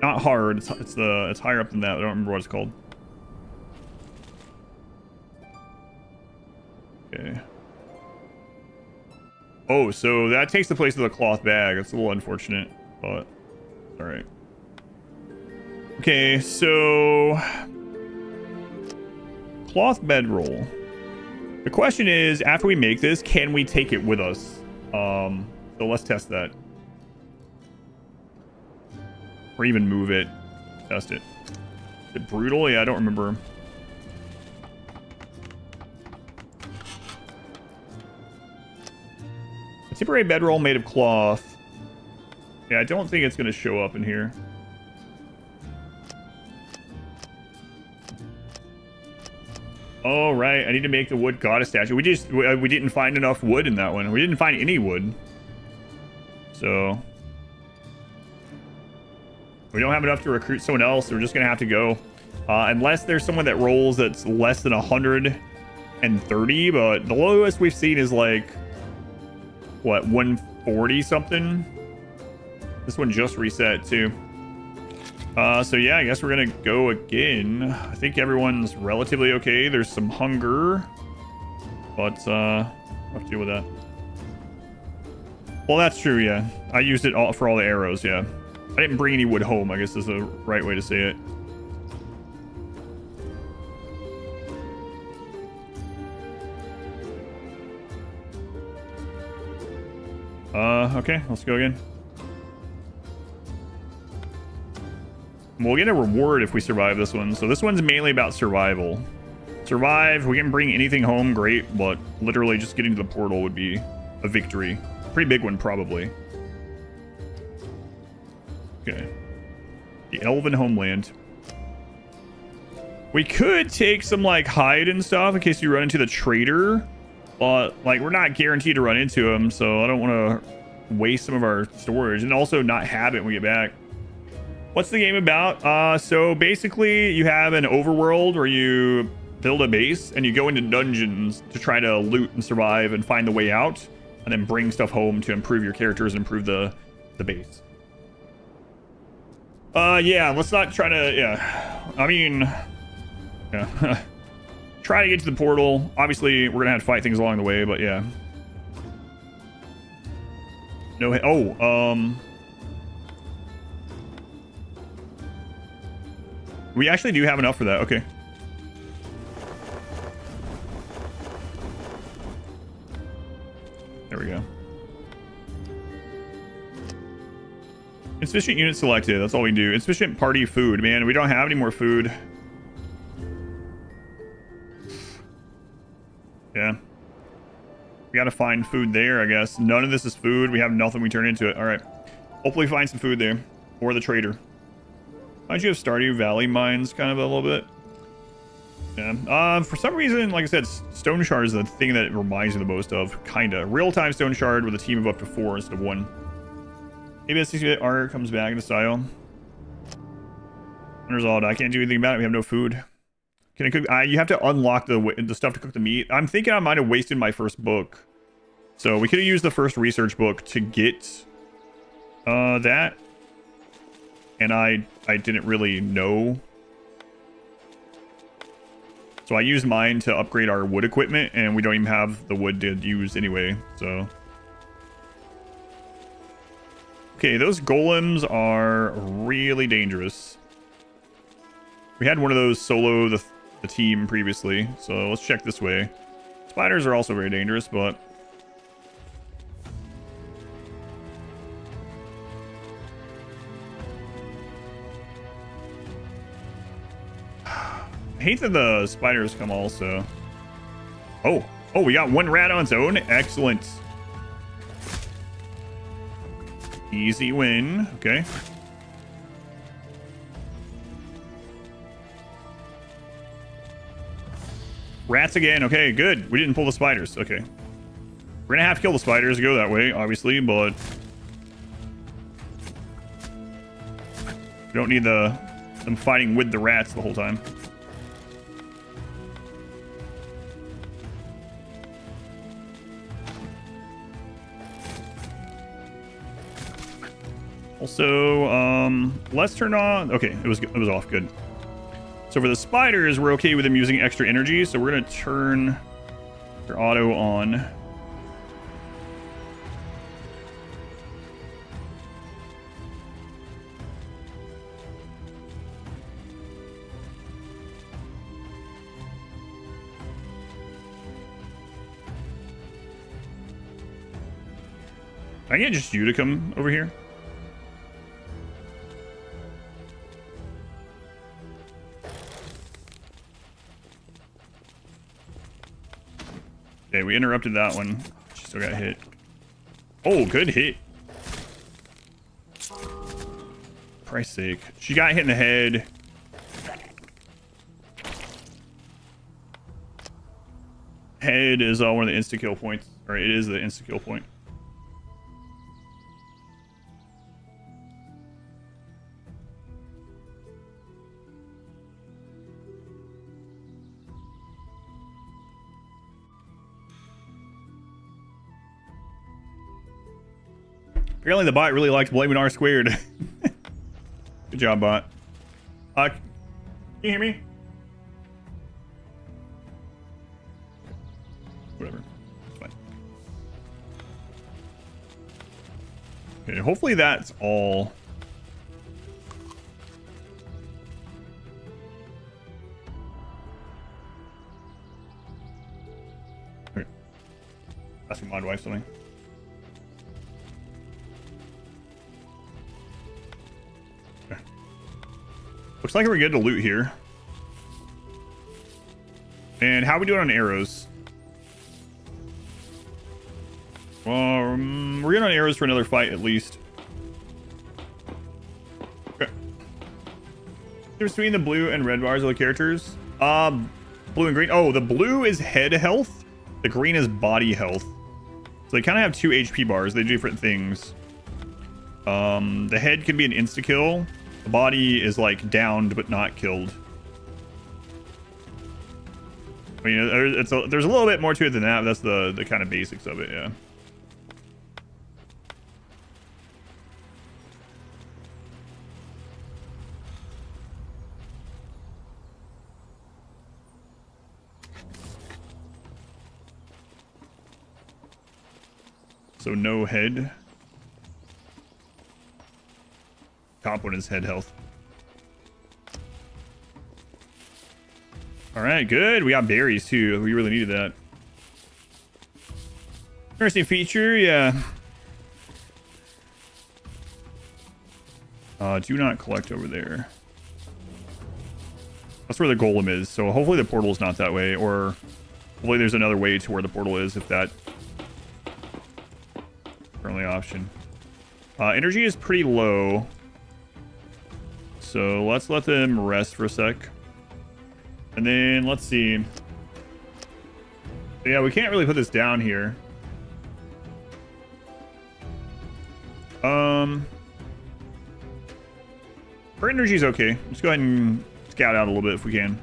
Not hard. It's higher up than that. I don't remember what it's called. Okay. Oh, so that takes the place of the cloth bag. That's a little unfortunate, but all right. Okay, so cloth bedroll. The question is, after we make this, can we take it with us? So let's test that. Or even move it. Test it. Is it brutal? Yeah, I don't remember. A temporary bedroll made of cloth. Yeah, I don't think it's going to show up in here. Oh, right. I need to make the wood goddess statue. We didn't find enough wood in that one. We didn't find any wood. So we don't have enough to recruit someone else. So we're just going to have to go. Unless there's someone that rolls that's less than 130. But the lowest we've seen is like, what, 140 something? This one just reset too. So yeah, I guess we're gonna go again. I think everyone's relatively okay. There's some hunger, but I'll have to deal with that. Well, that's true, yeah. I used it all for all the arrows, yeah. I didn't bring any wood home, I guess is the right way to say it. Okay, let's go again. We'll get a reward if we survive this one. So this one's mainly about survival. Survive, we can bring anything home, great, but literally just getting to the portal would be a victory. Pretty big one, probably. Okay. The Elven Homeland. We could take some, like, hide and stuff in case you run into the trader. But, like, we're not guaranteed to run into him, so I don't want to waste some of our storage. And also not have it when we get back. What's the game about? So basically, you have an overworld where you build a base and you go into dungeons to try to loot and survive and find the way out. And then bring stuff home to improve your characters and improve the base. Yeah, let's not try to, yeah. I mean, yeah. Try to get to the portal. Obviously, we're gonna have to fight things along the way, but yeah. No, we actually do have enough for that, okay. There we go. Insufficient unit selected. That's all we do. Insufficient party food. Man, we don't have any more food. Yeah. We gotta find food there, I guess. None of this is food. We have nothing. We turn into it. All right. Hopefully find some food there. Or the trader. Why'd you have Stardew Valley mines kind of a little bit? Yeah. For some reason, like I said, Stone Shard is the thing that it reminds me the most of. Kinda. Real-time Stone Shard with a team of up to 4 instead of 1. Maybe a 60-bit art comes back into style. Unresolved. I can't do anything about it. We have no food. Can I cook? You have to unlock the stuff to cook the meat. I'm thinking I might have wasted my first book. So we could have used the first research book to get that. And I didn't really know. So I used mine to upgrade our wood equipment, and we don't even have the wood to use anyway, so. Okay, those golems are really dangerous. We had one of those solo the team previously, so let's check this way. Spiders are also very dangerous, but... I hate that the spiders come also. Oh, we got one rat on its own. Excellent. Easy win. Okay. Rats again. Okay, good. We didn't pull the spiders. Okay. We're gonna have to kill the spiders to go that way, obviously, but... we don't need them fighting with the rats the whole time. Also, let's turn on... okay, it was off. Good. So for the spiders, we're okay with them using extra energy, so we're going to turn their auto on. I get just you to come over here. Okay, we interrupted that one. She still got hit. Oh, good hit. Christ's sake. She got hit in the head. Head is one of the insta-kill points. Or it is the insta-kill point. Apparently the bot really likes blaming R squared. Good job, bot. Can you hear me? Whatever. It's fine. Okay, hopefully that's all. Okay. Asking mod wife something. Looks like we're good to loot here. And how are we doing on arrows? We're getting on arrows for another fight, at least. Okay. Difference between the blue and red bars of the characters. Blue and green. Oh, the blue is head health. The green is body health. So they kind of have 2 HP bars. They do different things. The head can be an insta-kill. The body is like downed but not killed. I mean, there's a little bit more to it than that, but that's the kind of basics of it, yeah. So no head. Top one is head health. All right, good. We got berries too. We really needed that. Interesting feature, yeah. Do not collect over there. That's where the golem is. So hopefully the portal is not that way, or hopefully there's another way to where the portal is if that currently option. Energy is pretty low. So let's let them rest for a sec. And then let's see. Yeah, we can't really put this down here. Her energy is okay. Let's go ahead and scout out a little bit if we can.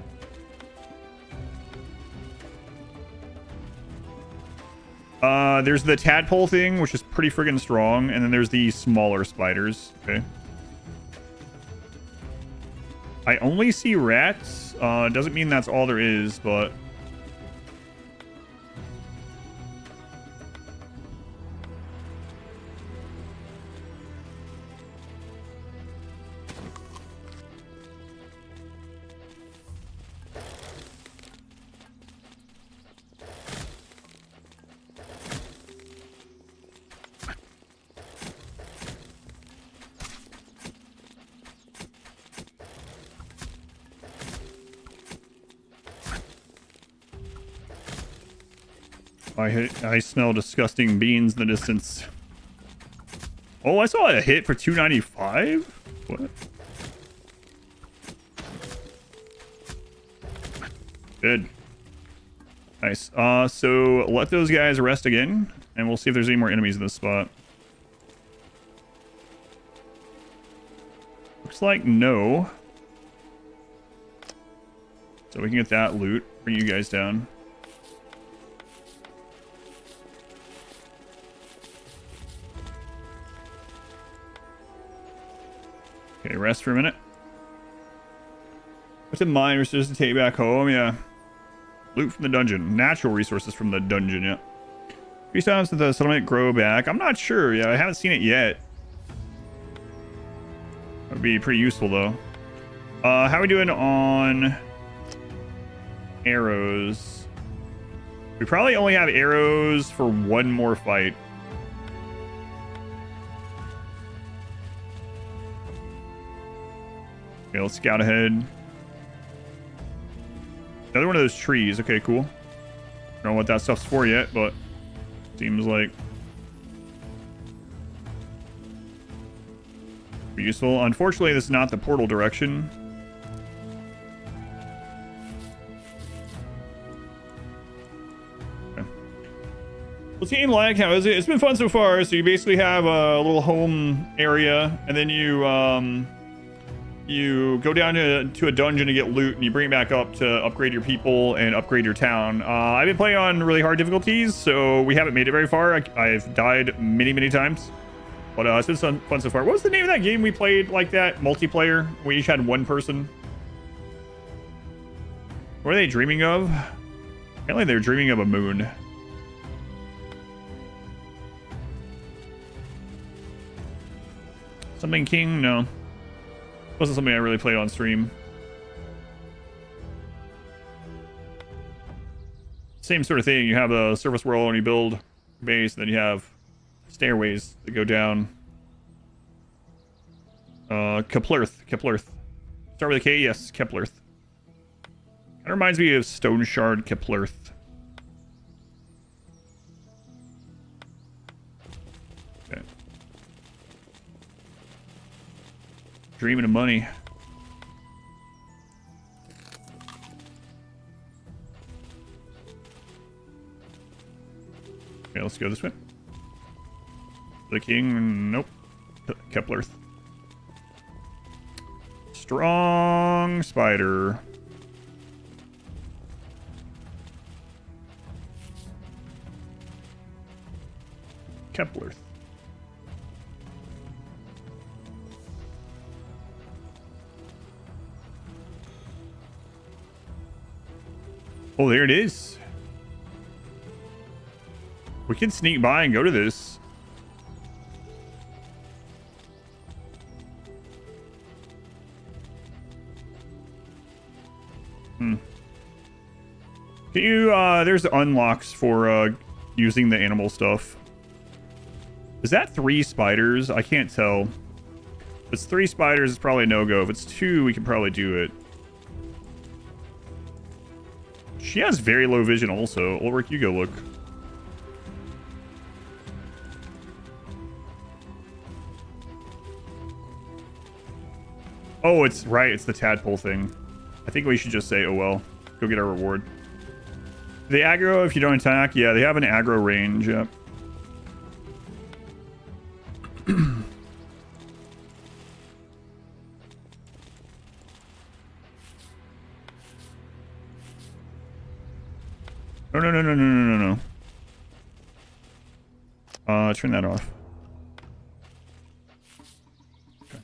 There's the tadpole thing, which is pretty friggin' strong, and then there's the smaller spiders. Okay. I only see rats. Doesn't mean that's all there is, but... I smell disgusting beans in the distance. Oh, I saw a hit for 295? What? Good. Nice. So let those guys rest again, and we'll see if there's any more enemies in this spot. Looks like no. So we can get that loot. Bring you guys down. Okay, rest for a minute. What's in mine? Resources to take back home, yeah. Loot from the dungeon. Natural resources from the dungeon, yeah. 3 times to the settlement grow back. I'm not sure, yeah. I haven't seen it yet. That would be pretty useful, though. How are we doing on arrows? We probably only have arrows for 1 more fight. Okay, let's scout ahead. Another one of those trees. Okay, cool. Don't know what that stuff's for yet, but seems like useful. Unfortunately, this is not the portal direction. Okay. What's the game like? How is it? It's been fun so far. So you basically have a little home area, and then you go down to a dungeon to get loot, and you bring it back up to upgrade your people and upgrade your town. I've been playing on really hard difficulties, so we haven't made it very far. I've died many times, but it's been fun so far. What was the name of that game we played like that? Multiplayer? We each had 1 person. What are they dreaming of? Apparently they're dreaming of a moon. Something King? No. Wasn't something I really played on stream. Same sort of thing. You have a surface world and you build a base, and then you have stairways that go down. Keplerth. Start with a K? Yes, Keplerth. Kind of reminds me of Stone Shard Keplerth. Dreaming of money. Okay, let's go this way. The king, nope. Kepler. Strong spider. Kepler. Oh, there it is. We can sneak by and go to this. Can you, there's unlocks for, using the animal stuff. Is that 3 spiders? I can't tell. If it's 3 spiders, it's probably a no-go. If it's 2, we can probably do it. She has very low vision also. Ulrich, you go look. Oh, it's right. It's the tadpole thing. I think we should just say, oh well. Go get our reward. They aggro if you don't attack. Yeah, they have an aggro range. Yep. No. Turn that off. Okay.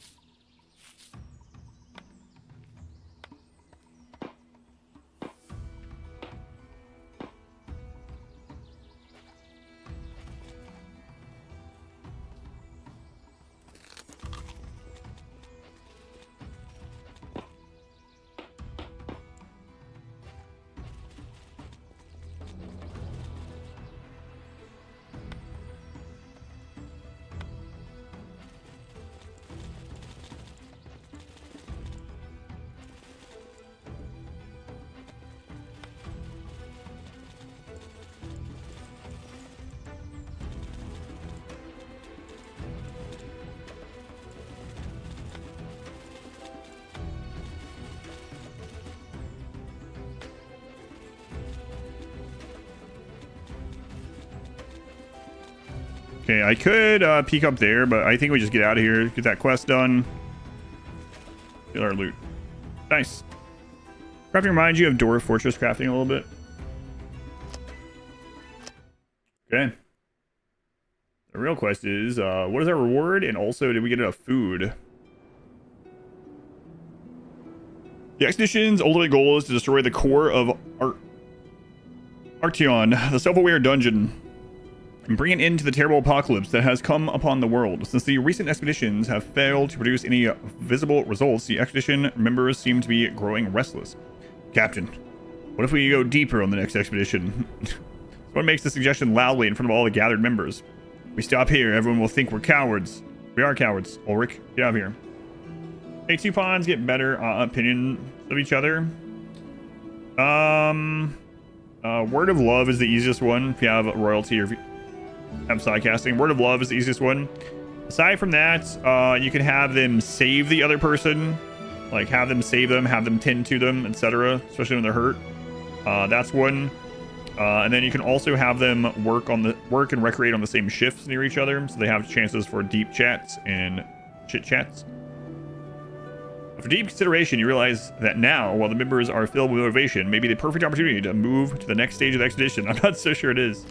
Okay, I could peek up there, but I think we just get out of here, get that quest done. Get our loot. Nice. Crafting reminds you of Dwarf Fortress crafting a little bit. Okay. The real quest is, what is our reward? And also, did we get enough food? The expedition's ultimate goal is to destroy the core of Arteon, the self-aware dungeon, and bring an end to the terrible apocalypse that has come upon the world. Since the recent expeditions have failed to produce any visible results, the expedition members seem to be growing restless. Captain, what if we go deeper on the next expedition? Someone makes the suggestion loudly in front of all the gathered members. We stop here, everyone will think we're cowards. We are cowards. Ulrich, get out of here. Hey, 2 pawns get better opinions of each other. Word of Love is the easiest one if you have royalty or if you have sidecasting. Word of Love is the easiest one. Aside from that, you can have them save the other person, like have them save them, have them tend to them, etc., especially when they're hurt. That's one. And then you can also have them work and recreate on the same shifts near each other, so they have chances for deep chats and chit chats. After deep consideration, you realize that now, while the members are filled with motivation, may be the perfect opportunity to move to the next stage of the expedition. I'm not so sure it is.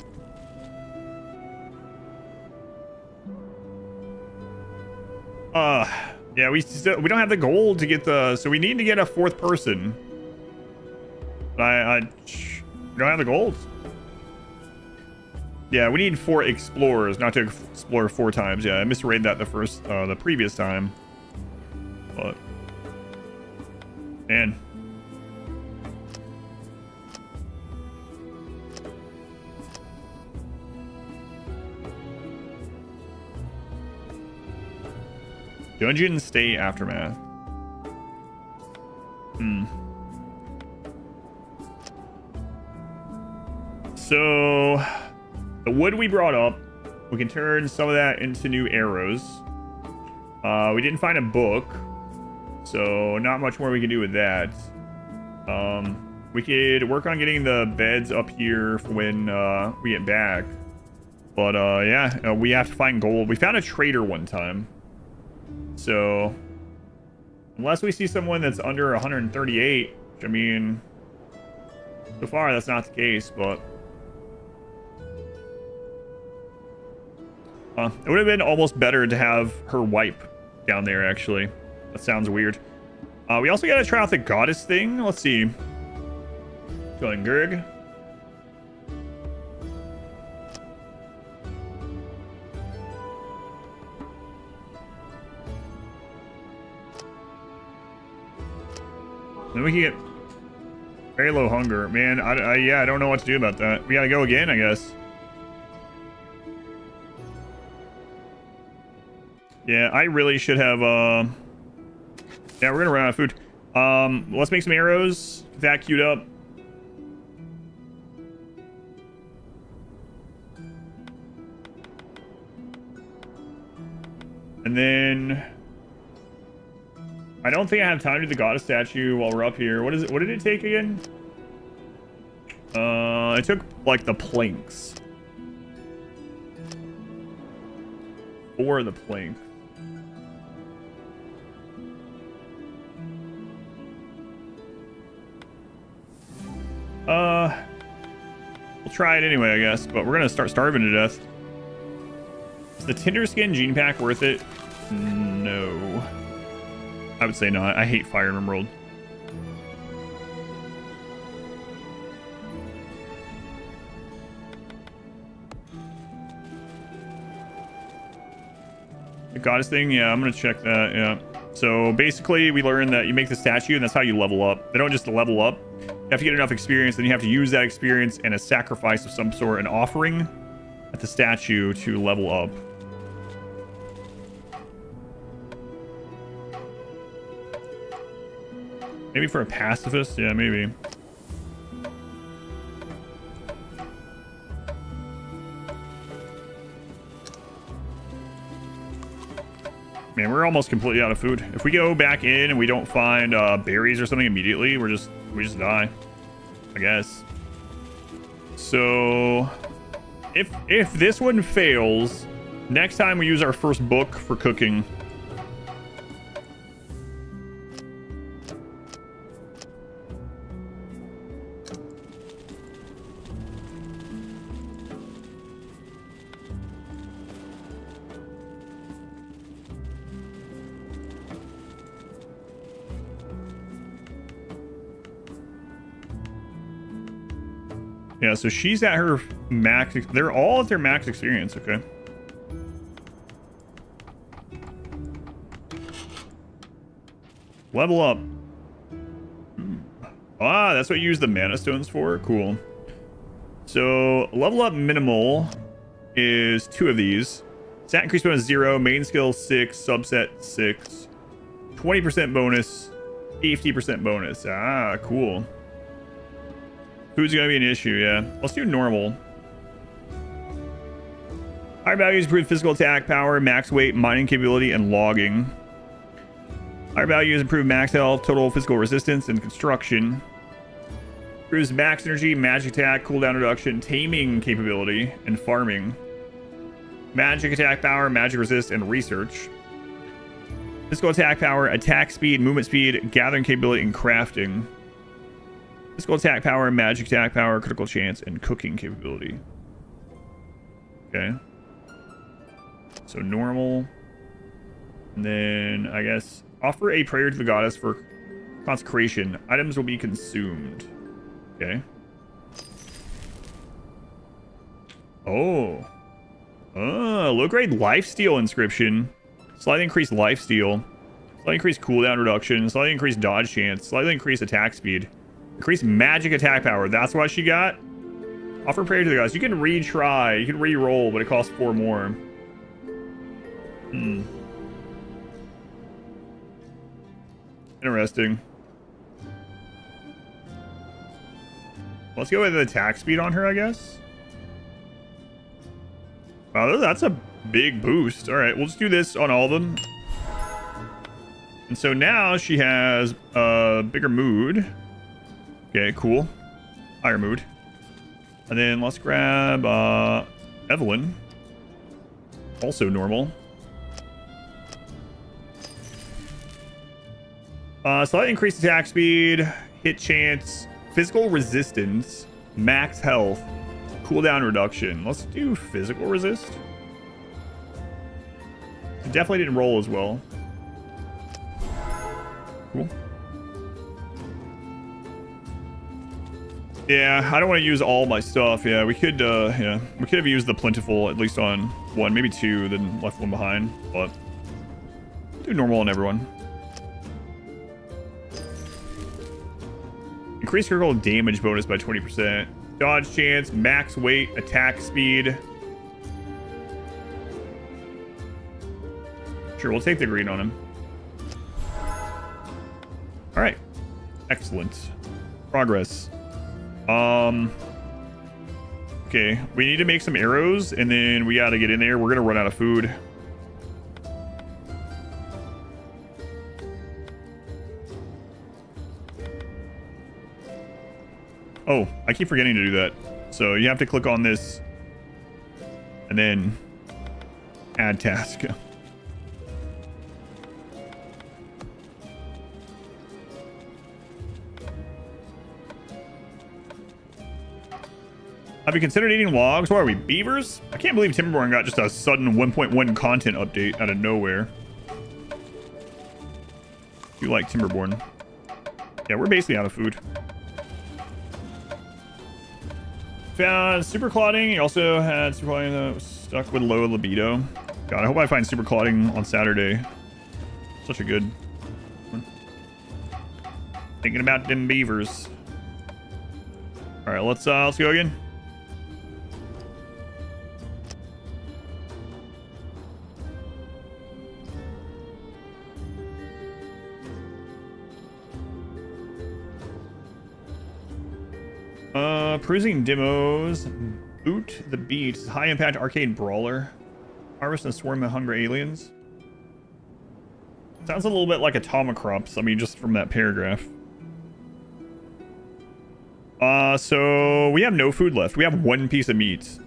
Yeah, we don't have the gold to get the, so we need to get a 4th person. We don't have the gold. Yeah, we need 4 explorers, not to explore 4 times. Yeah, I misread that the previous time. But man. Dungeon Stay Aftermath. So, the wood we brought up, we can turn some of that into new arrows. We didn't find a book. So not much more we can do with that. We could work on getting the beds up here for when we get back. But yeah, we have to find gold. We found a trader one time. So unless we see someone that's under 138, which I mean, so far that's not the case, but it would have been almost better to have her wipe down there, actually. That sounds weird. We also got to try out the goddess thing. Let's see. Going Gurg. Then we can get very low hunger. Man, yeah, I don't know what to do about that. We gotta go again, I guess. Yeah, I really should have, yeah, we're gonna run out of food. Let's make some arrows. Get that queued up. And then I don't think I have time to do the goddess statue while we're up here. What is it? What did it take again? It took like the planks. 4 of the planks. We'll try it anyway, I guess, but we're gonna start starving to death. Is the Tinder Skin Gene Pack worth it? No. I would say not. I hate Fire Emerald. The goddess thing? Yeah, I'm gonna check that, yeah. So basically, we learned that you make the statue, and that's how you level up. They don't just level up. You have to get enough experience, then you have to use that experience and a sacrifice of some sort, an offering at the statue to level up. Maybe for a pacifist? Yeah, maybe. Man, we're almost completely out of food. If we go back in and we don't find berries or something immediately, we just die, I guess. So if this one fails, next time we use our first book for cooking. Yeah, so she's at her max. They're all at their max experience, okay. Level up. Ah, that's what you use the mana stones for? Cool. So, level up minimal is 2 of these. Stat increase bonus 0, main skill 6, subset 6. 20% bonus, 50% bonus. Ah, cool. Food's gonna be an issue, yeah. Let's do normal. Higher values improve physical attack power, max weight, mining capability, and logging. Higher values improve max health, total physical resistance, and construction. Improves max energy, magic attack, cooldown reduction, taming capability, and farming. Magic attack power, magic resist, and research. Physical attack power, attack speed, movement speed, gathering capability, and crafting. Physical attack power, magic attack power, critical chance, and cooking capability. Okay. So normal. And then, I guess, offer a prayer to the goddess for consecration. Items will be consumed. Okay. Oh. Low-grade lifesteal inscription. Slightly increased lifesteal. Slightly increased cooldown reduction. Slightly increased dodge chance. Slightly increased attack speed. Increased magic attack power. That's what she got. Offer prayer to the gods. You can retry. You can re-roll, but it costs 4 more. Interesting. Let's go with the attack speed on her, I guess. Wow, that's a big boost. All right, we'll just do this on all of them. And so now she has a bigger mood. Okay, cool. Higher mood. And then let's grab Evelyn. Also normal. Slightly increased attack speed, hit chance, physical resistance, max health, cooldown reduction. Let's do physical resist. It definitely didn't roll as well. Cool. Yeah, I don't want to use all my stuff. Yeah, we could have used the plentiful at least on one, maybe two, then left one behind. But do normal on everyone. Increase critical damage bonus by 20%. Dodge chance, max weight, attack speed. Sure, we'll take the green on him. All right, excellent progress. Okay, we need to make some arrows, and then we got to get in there. We're gonna run out of food. Oh, I keep forgetting to do that. So you have to click on this and then add task. Have you considered eating logs? What are we, beavers? I can't believe Timberborn got just a sudden 1.1 content update out of nowhere. You like Timberborn. Yeah, we're basically out of food. Found super clotting. He also had super clotting that was stuck with low libido. God, I hope I find super clotting on Saturday. Such a good one. Thinking about them beavers. All right, let's go again. Perusing demos. Boot the Beat. High impact arcade brawler. Harvest and swarm of hungry aliens. Sounds a little bit like Atomicrops. I mean, just from that paragraph. So we have no food left. We have one piece of meat.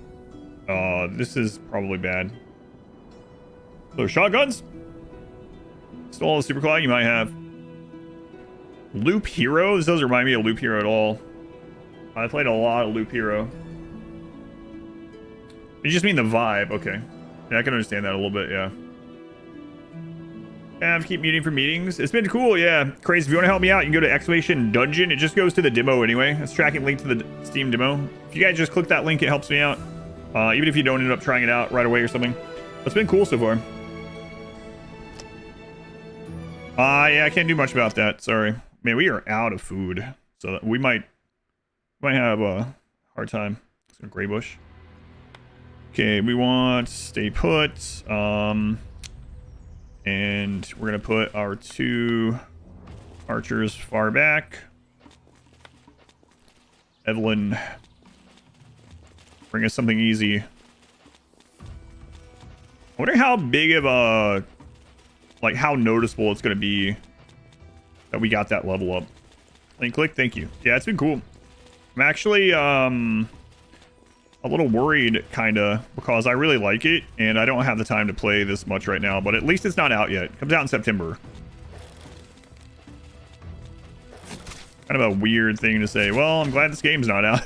This is probably bad. So shotguns. Still all the super cloud you might have. Loop Hero. This doesn't remind me of Loop Hero at all. I played a lot of Loop Hero. You just mean the vibe, okay. Yeah, I can understand that a little bit, yeah. Keep muting for meetings. It's been cool, yeah. Crazy, if you want to help me out, you can go to exclamation dungeon. It just goes to the demo anyway. It's tracking link to the Steam demo. If you guys just click that link, it helps me out. Even if you don't end up trying it out right away or something. It's been cool so far. Yeah, I can't do much about that, sorry. Man, we are out of food. So we might have a hard time. It's a gray bush. Okay, we want stay put. And we're gonna put our 2 archers far back. Evelyn, bring us something easy. I wonder how big of a, like, how noticeable it's gonna be that we got that level up. Link click, thank you. Yeah, it's been cool. I'm actually a little worried, kinda, because I really like it, and I don't have the time to play this much right now, but at least it's not out yet. It comes out in September. Kind of a weird thing to say. Well, I'm glad this game's not out.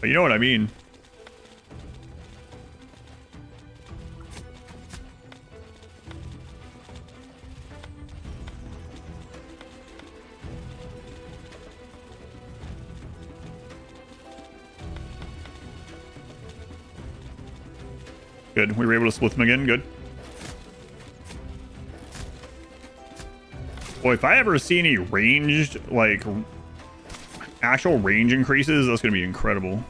But you know what I mean. Good. We were able to split them again. Good. Boy, if I ever see any ranged, like, actual range increases, that's going to be incredible.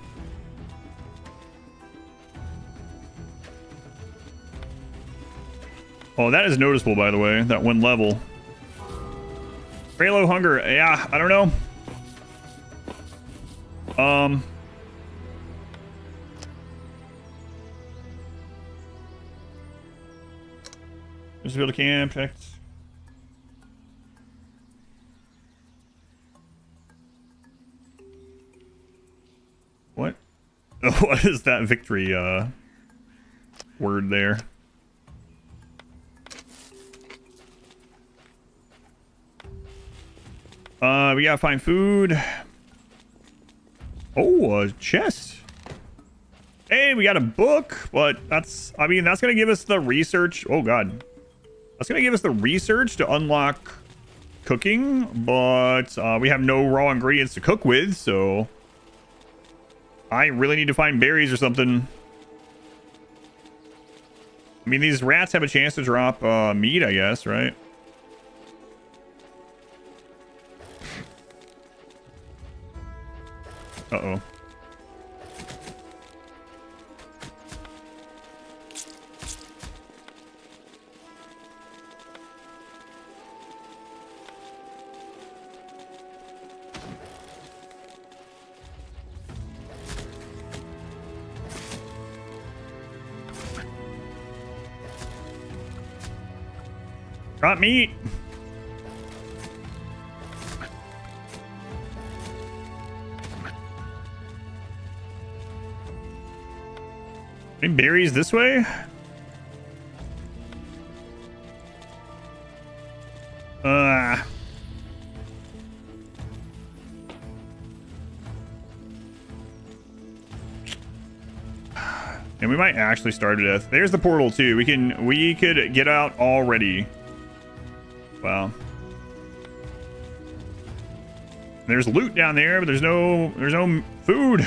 Oh, that is noticeable, by the way. That one level. Very low hunger. Yeah, I don't know. Just build a camp. What is that victory word there? We gotta find food. Oh, a chest. Hey, we got a book, but that's, I mean, that's gonna give us the research. Oh god. That's gonna give us the research to unlock cooking, but we have no raw ingredients to cook with, so I really need to find berries or something. I mean, these rats have a chance to drop meat, I guess, right? Uh-oh. Drop meat. Any berries this way? And we might actually starve to death. There's the portal too. We could get out already. Wow. There's loot down there, but there's no food.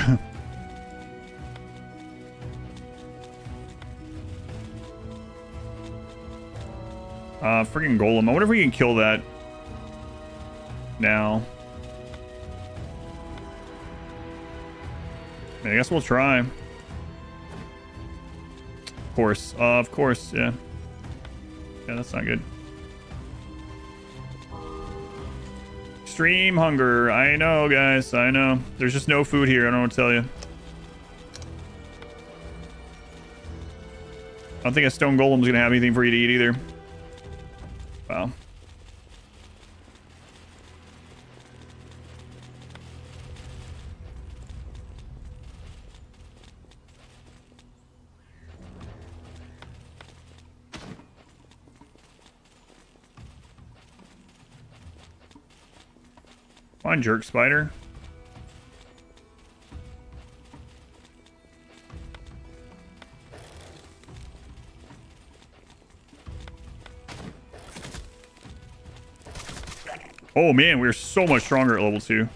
Freaking golem. I wonder if we can kill that now. I guess we'll try. Of course, yeah. Yeah, that's not good. Extreme hunger. I know, guys. I know. There's just no food here. I don't know what to tell you. I don't think a stone golem's gonna have anything for you to eat either. Wow. Come on, jerk spider. Oh man, we're so much stronger at level 2.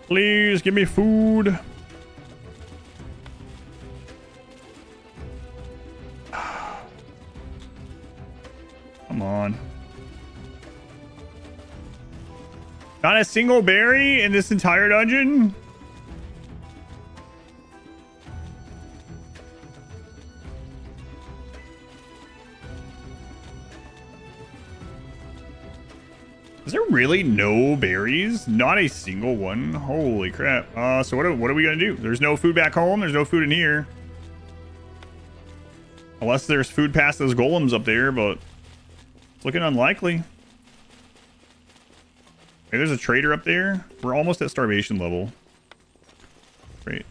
Please give me food. Come on. Not a single berry in this entire dungeon? Is there really no berries? Not a single one. Holy crap. So what are we gonna do? There's no food back home. There's no food in here. Unless there's food past those golems up there, but it's looking unlikely. Hey, there's a trader up there. We're almost at starvation level. Great.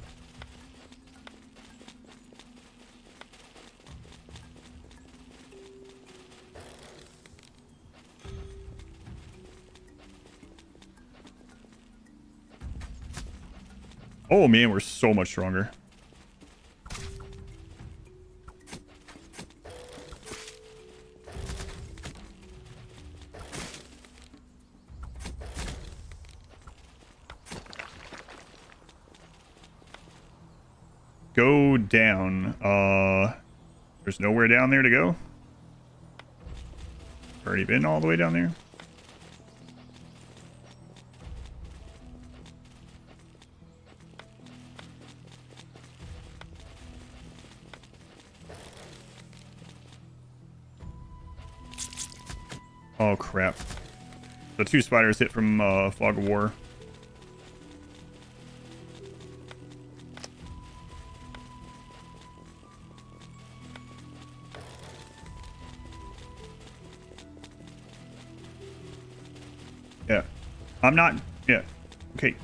Oh man, we're so much stronger. Go down. There's nowhere down there to go. Already been all the way down there. Oh, crap. The 2 spiders hit from Fog of War. Yeah. I'm not... Yeah. Okay.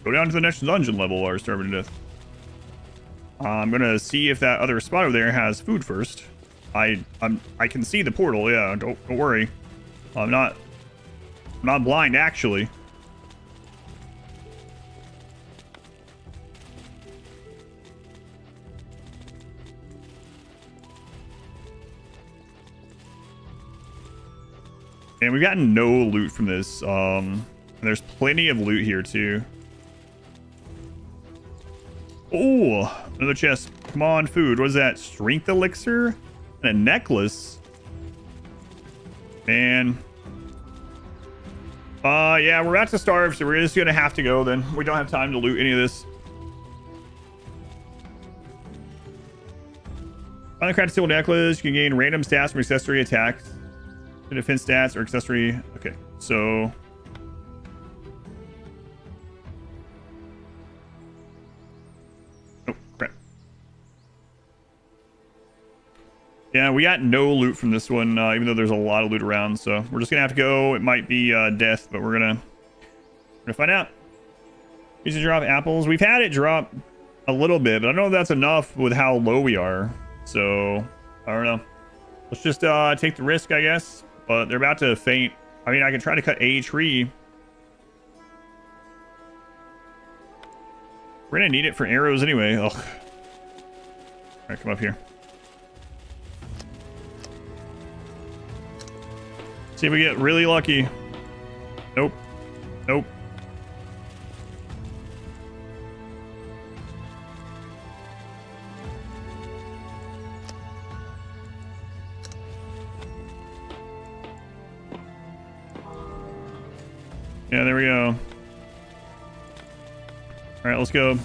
Go down to the next dungeon level or starving to death. I'm gonna see if that other spot over there has food first. I can see the portal. Yeah, don't worry. I'm not blind actually. And we've gotten no loot from this. And there's plenty of loot here too. Oh, another chest. Come on, food. What is that? Strength elixir and a necklace. Man. Yeah, we're about to starve, so we're just gonna have to go then. We don't have time to loot any of this. On the crafted steel necklace, you can gain random stats from accessory attacks, defense stats, or accessory. Okay, so oh crap. Yeah, we got no loot from this one, even though there's a lot of loot around. So we're just gonna have to go. It might be death, but we're gonna find out. Used to drop apples. We've had it drop a little bit, but I don't know if that's enough with how low we are. So I don't know. Let's just take the risk, I guess. But they're about to faint. I mean, I can try to cut a tree. We're gonna need it for arrows anyway. Ugh. All right, come up here. See if we get really lucky. Nope. Nope. Yeah, there we go. All right, let's go.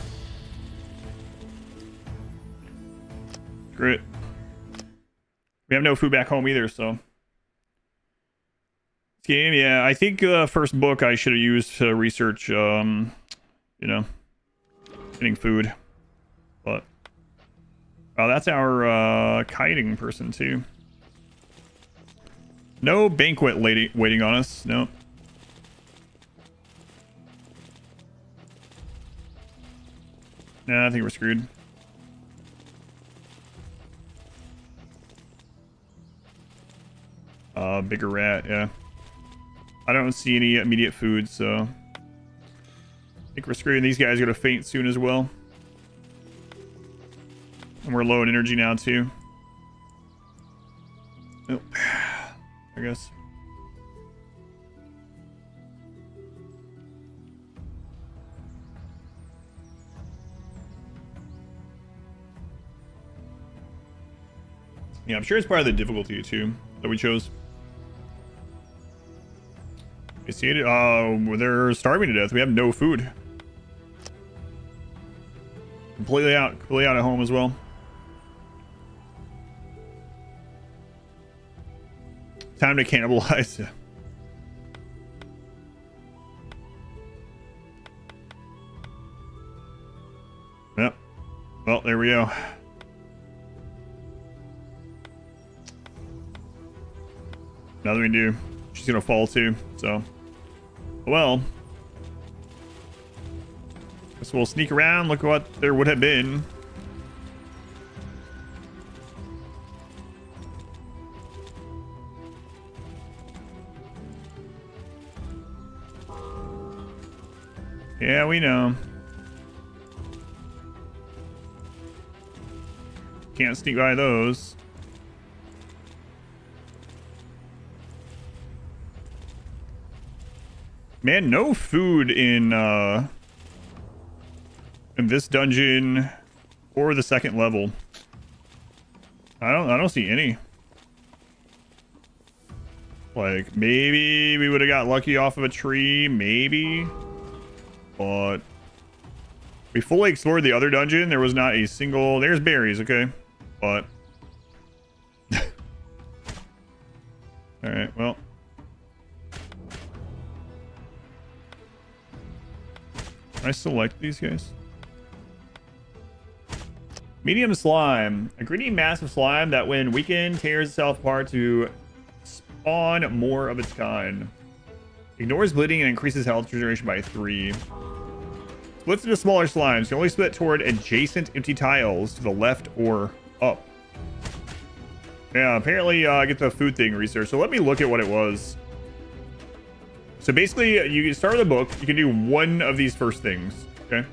Screw it. We have no food back home either, so. This game, yeah, I think first book I should have used to research, you know, getting food. But, oh, that's our kiting person too. No banquet lady waiting on us. Nope. Nah, I think we're screwed. Bigger rat, yeah. I don't see any immediate food, so I think we're screwed. These guys are gonna faint soon as well. And we're low in energy now too. Nope. I guess. Yeah, I'm sure it's part of the difficulty too that we chose. You see it? They're starving to death. We have no food. Completely out at home as well. Time to cannibalize. Yep. Well, there we go. Nothing we can do. She's gonna fall too, so. Well. Guess we'll sneak around, look at what there would have been. Yeah, we know. Can't sneak by those. Man, no food in this dungeon or the second level. I don't see any. Like maybe we would have got lucky off of a tree, maybe. But we fully explored the other dungeon. There was not a single. There's berries, okay, but all right, well. Can I select these guys? Medium slime. A gritty massive slime that when weakened tears itself apart to spawn more of its kind. Ignores bleeding and increases health regeneration by 3. Splits into smaller slimes. You can only split toward adjacent empty tiles to the left or up. Yeah, apparently I get the food thing research. So let me look at what it was. So basically, you can start with a book. You can do one of these first things. Okay.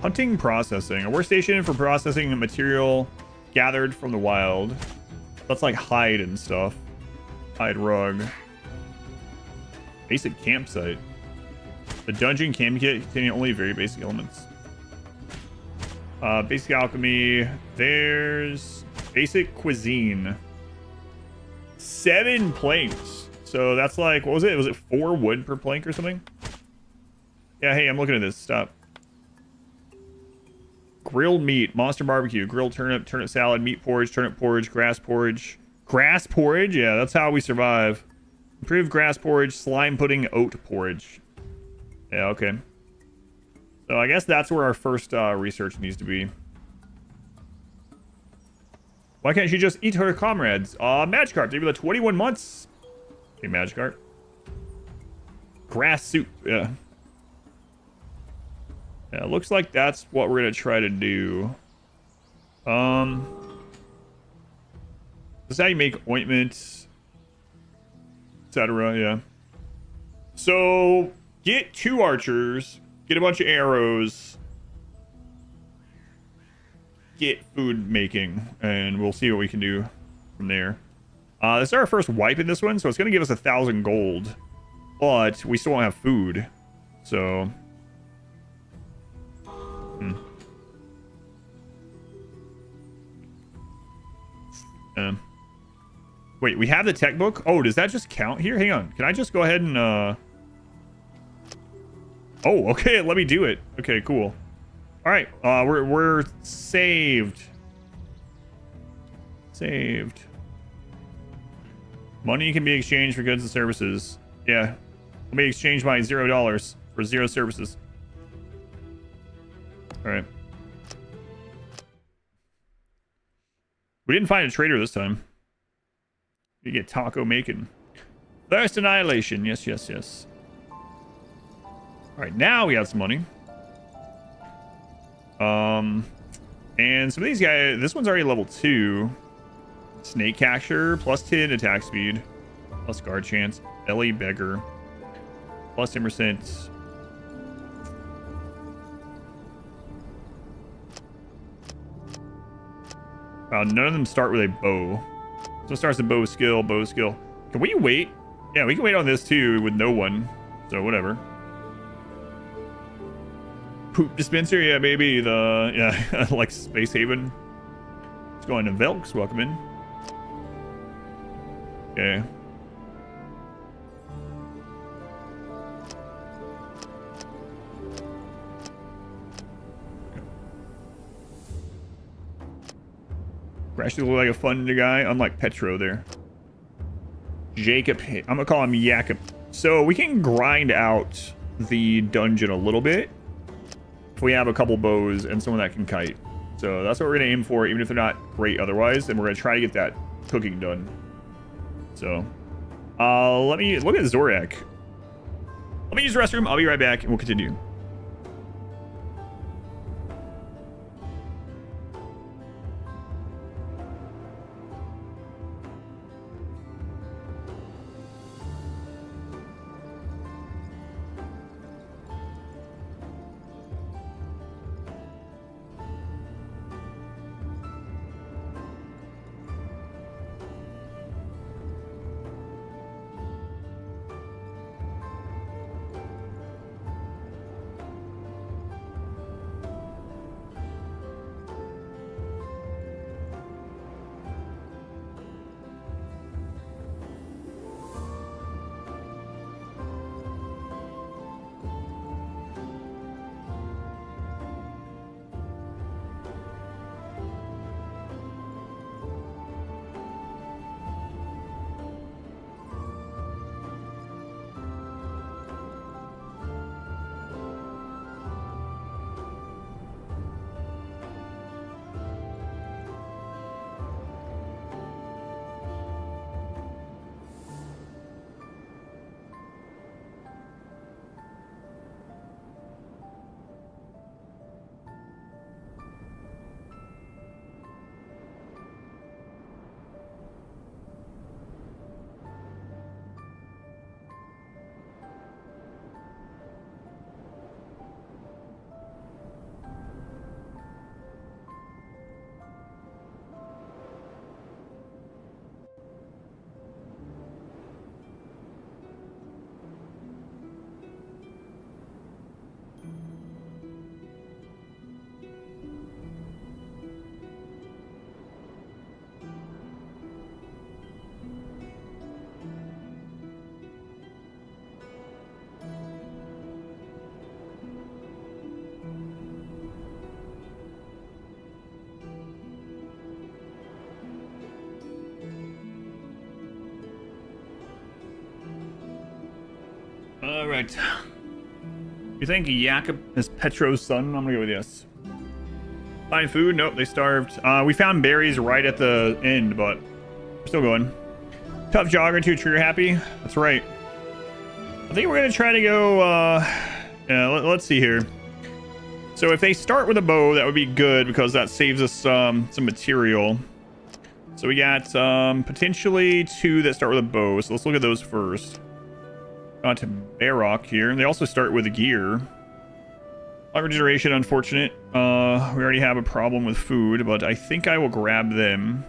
Hunting processing. A workstation for processing material gathered from the wild. That's like hide and stuff. Hide rug. Basic campsite. The dungeon can contain only very basic elements. Basic alchemy. There's basic cuisine. 7 planks. So that's like, what was it? Was it 4 wood per plank or something? Yeah, hey, I'm looking at this. Stop. Grilled meat, monster barbecue, grilled turnip, turnip salad, meat porridge, turnip porridge, grass porridge. Grass porridge? Yeah, that's how we survive. Improved grass porridge, slime pudding, oat porridge. Yeah, okay. So I guess that's where our first research needs to be. Why can't she just eat her comrades? Magikarp, they were 21 months. Okay, Magikarp. Grass soup, yeah. Yeah, looks like that's what we're gonna try to do. This is how you make ointments, etc. Yeah. So get 2 archers, get a bunch of arrows, get food making, and we'll see what we can do from there. This is our first wipe in this one, so it's gonna give us 1,000 gold, but we still won't have food, so. Wait, we have the tech book? Oh, does that just count here? Hang on. Can I just go ahead and Oh, okay, let me do it. Okay, cool. All right, we're saved. Saved. Money can be exchanged for goods and services. Yeah. Let me exchange my $0 for 0 services. All right. We didn't find a trader this time. You get taco making. Thirst annihilation. Yes, yes, yes. All right, now we got some money. And some of these guys, this one's already level 2. Snake catcher, plus 10 attack speed, plus guard chance. Belly beggar, plus 10%. Wow, none of them start with a bow. So it starts with bow skill, bow skill. Can we wait? Yeah, we can wait on this too with no one. So whatever. Poop dispenser, yeah, maybe the, yeah, like Space Haven. Let's go into Velks, welcome in. Okay. Actually look like a fun guy, unlike Petro there. Jacob, I'm gonna call him Jacob. So we can grind out the dungeon a little bit if we have a couple bows and someone that can kite. So that's what we're gonna aim for, even if they're not great otherwise. And we're gonna try to get that cooking done. So, let me look at Zorak. Let me use the restroom. I'll be right back, and we'll continue. All right. You think Jakob is Petro's son? I'm gonna go with yes. Find food? Nope, they starved. We found berries right at the end, but we're still going. Tough jogger, 2 trigger happy. That's right. I think we're gonna try to go. Yeah, let's see here. So if they start with a bow, that would be good because that saves us some material. So we got potentially 2 that start with a bow. So let's look at those first. Got to Barrock here, and they also start with a gear. Life regeneration, unfortunate. We already have a problem with food, but I think I will grab them.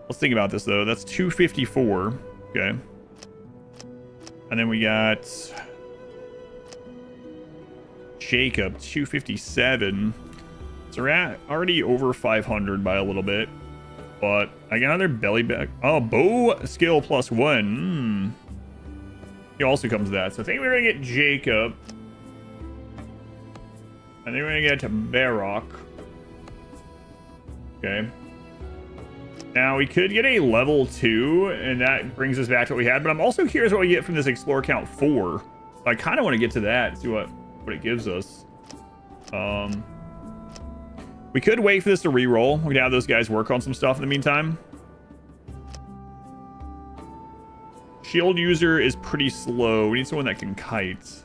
Let's think about this though. That's 254. Okay. And then we got Jacob, 257. So we're at already over 500 by a little bit. But I got another belly bag. Oh, bow skill +1. He also comes with that. So I think we're going to get Jacob. And then we're going to get to Barrock. Okay. Now we could get a level 2, and that brings us back to what we had. But I'm also curious what we get from this Explore Count 4. So I kind of want to get to that, see what it gives us. We could wait for this to reroll. We could have those guys work on some stuff in the meantime. Shield user is pretty slow. We need someone that can kite.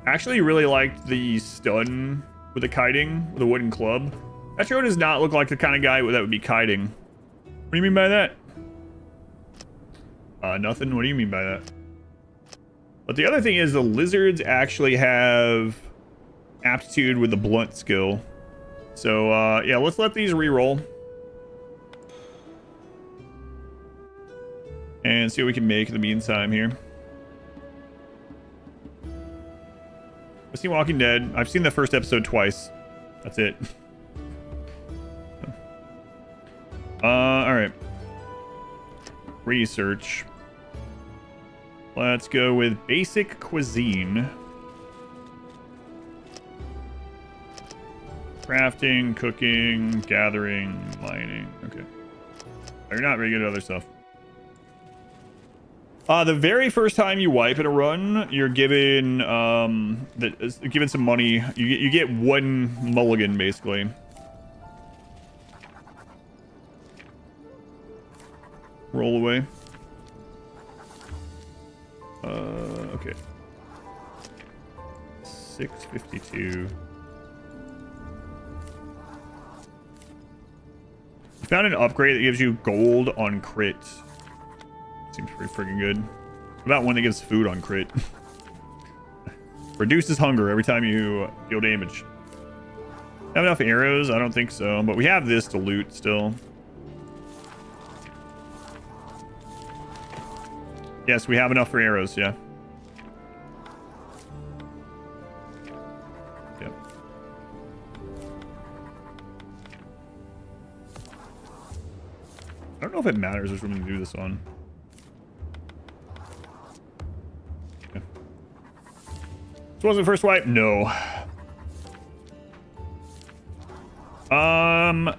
I actually really liked the stun with the kiting, with a wooden club. Petro does not look like the kind of guy that would be kiting. What do you mean by that? Nothing. What do you mean by that? But the other thing is the lizards actually have aptitude with the blunt skill. So, yeah, let's let these reroll. And see what we can make in the meantime here. I've seen Walking Dead. I've seen the first episode twice. That's it. Alright. Research. Let's go with basic cuisine. Crafting, cooking, gathering, mining. Okay. You're not very good at other stuff. The very first time you wipe in a run, you're given given some money. You get 1 mulligan basically. Roll away. Okay. 652. You found an upgrade that gives you gold on crit. Seems pretty freaking good. What about one that gives food on crit? Reduces hunger every time you deal damage. Have enough arrows? I don't think so. But we have this to loot still. Yes, we have enough for arrows, yeah. Yep. I don't know if it matters which one to do this on. This wasn't first wipe? No.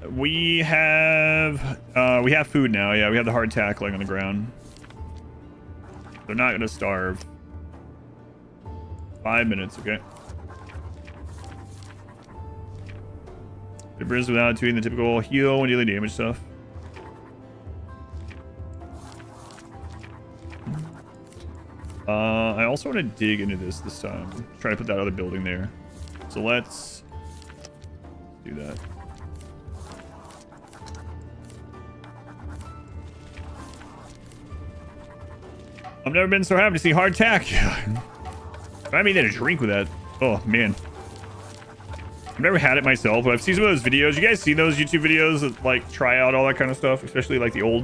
We have food now. Yeah, we have the hard tackling on the ground. They're not gonna starve. 5 minutes, okay. The bridge without doing the typical heal when dealing damage stuff. I also want to dig into this time. Try to put that other building there. So let's do that. I've never been so happy to see hardtack. I made that a drink with that. Oh man. I've never had it myself, but I've seen some of those videos. You guys seen those YouTube videos that like try out all that kind of stuff, especially like the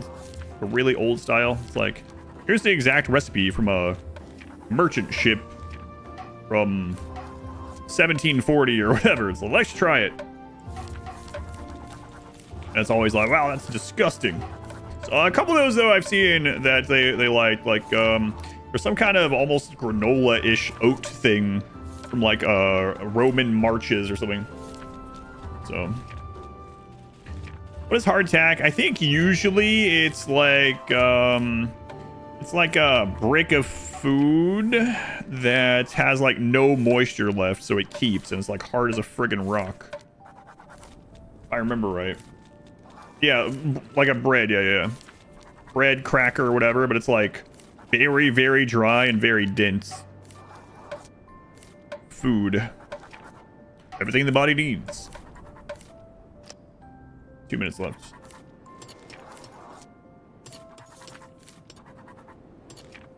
really old style. It's like, here's the exact recipe from a merchant ship from 1740 or whatever. It's like, let's try it. And it's always like, wow, that's disgusting. So, a couple of those though I've seen that they like there's some kind of almost granola-ish oat thing from like Roman marches or something. So what is hardtack? I think usually it's like a brick of food that has like no moisture left, so it keeps, and it's like hard as a friggin' rock. If I remember right. Yeah, like a bread, yeah. Bread, cracker, or whatever, but it's like very, very dry and very dense. Food. Everything the body needs. 2 minutes left.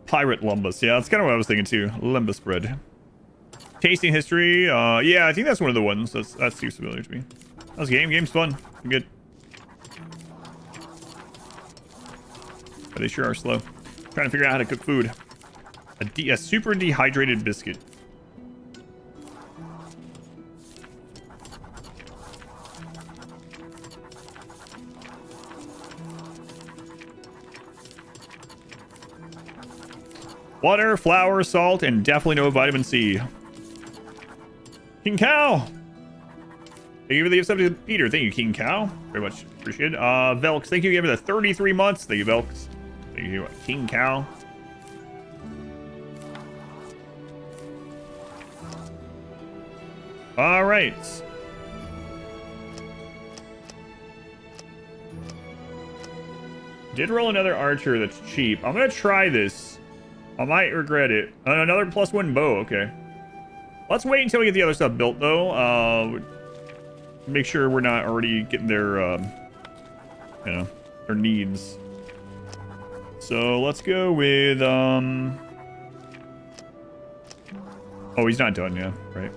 Pirate lumbus. Yeah, that's kind of what I was thinking too. Lumbus bread. Tasting history. Yeah, I think that's one of the ones. That seems familiar to me. That was a game. Game's fun. Good. But they sure are slow. Trying to figure out how to cook food. A super dehydrated biscuit. Water, flour, salt, and definitely no vitamin C. King Cow! Thank you for the gift to Peter. Thank you, King Cow. Very much appreciated. Velks, thank you. Give it the 33 months. Thank you, Velks. Thank you, King Cow. All right. Did roll another archer that's cheap. I'm going to try this. I might regret it. Another +1 bow. Okay. Let's wait until we get the other stuff built, though. Make sure we're not already getting their, you know, their needs. So let's go with, oh, he's not done yet, right?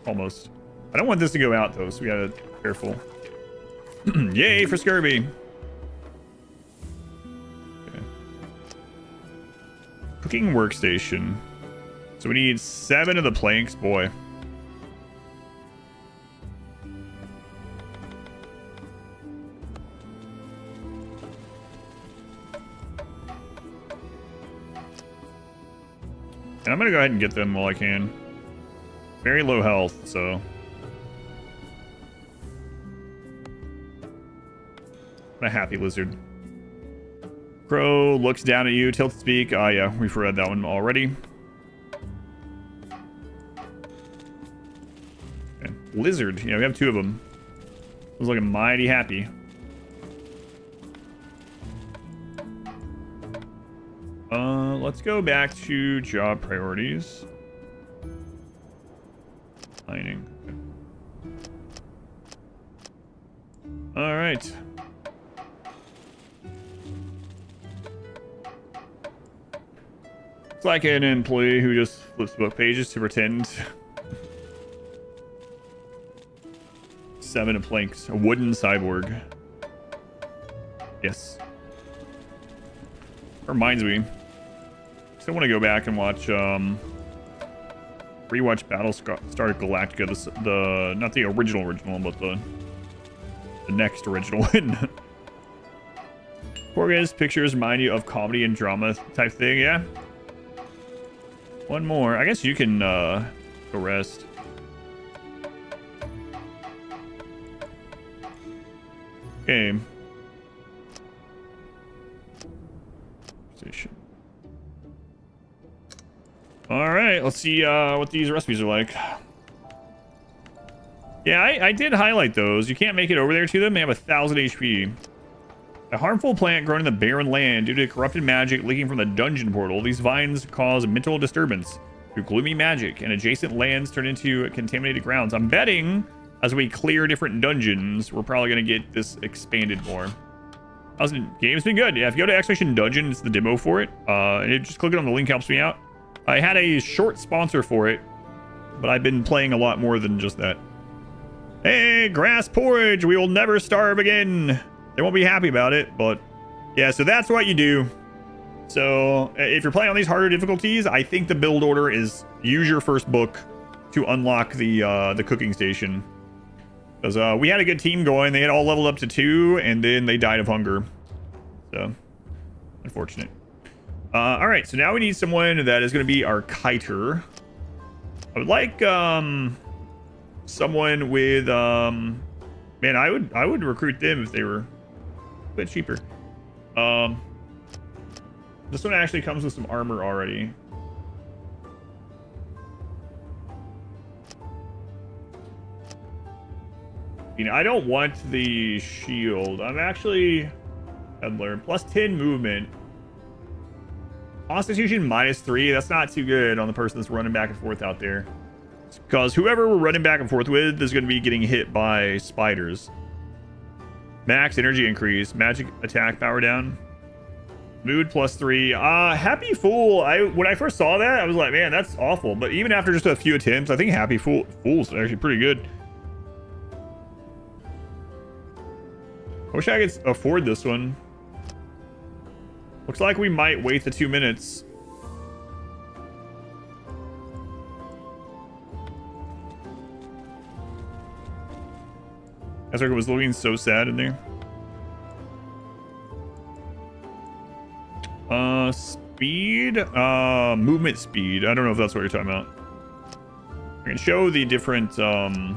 Almost. I don't want this to go out, though, so we gotta be careful. Yay for scurvy. Cooking workstation. So we need 7 of the planks, boy. And I'm gonna go ahead and get them while I can. Very low health, so. What a happy lizard. Crow looks down at you, tilts to speak. Ah, yeah, we've read that one already. Okay. Lizard. Yeah, we have 2 of them. Looks looking mighty happy. Let's go back to job priorities. Mining. Okay. All right. It's like an employee who just flips book pages to pretend. 7 of planks. A wooden cyborg. Yes. Reminds me. Still want to go back and watch, rewatch Battlestar Galactica. The not the original, but the next original one. Porges pictures remind you of comedy and drama type thing, yeah. One more. I guess you can go rest. Okay. Station. All right, let's see what these recipes are like. Yeah, I did highlight those. You can't make it over there to them. They have 1,000 HP. A harmful plant grown in the barren land due to corrupted magic leaking from the dungeon portal. These vines cause mental disturbance through gloomy magic, and adjacent lands turn into contaminated grounds. I'm betting as we clear different dungeons, we're probably going to get this expanded more. How's the game's been good? Yeah, if you go to Expedition Dungeon, it's the demo for it. And just clicking on the link helps me out. I had a short sponsor for it, but I've been playing a lot more than just that. Hey, grass porridge, we will never starve again. They won't be happy about it, but yeah, so that's what you do. So if you're playing on these harder difficulties, I think the build order is use your first book to unlock the cooking station. Because we had a good team going. They had all leveled up to 2, and then they died of hunger. So, unfortunate. All right, so now we need someone that is going to be our kiter. I would like someone with man. I would recruit them if they were a bit cheaper. This one actually comes with some armor already. You know, I don't want the shield. I'm actually peddler. Plus 10 movement. Constitution -3. That's not too good on the person that's running back and forth out there. Because whoever we're running back and forth with is going to be getting hit by spiders. Max energy increase. Magic attack power down. Mood +3. Happy Fool. When I first saw that, I was like, man, that's awful. But even after just a few attempts, I think Happy Fool's actually pretty good. I wish I could afford this one. Looks like we might wait the 2 minutes. That's like it was looking so sad in there. Speed, movement speed. I don't know if that's what you're talking about. I can show the different, oh,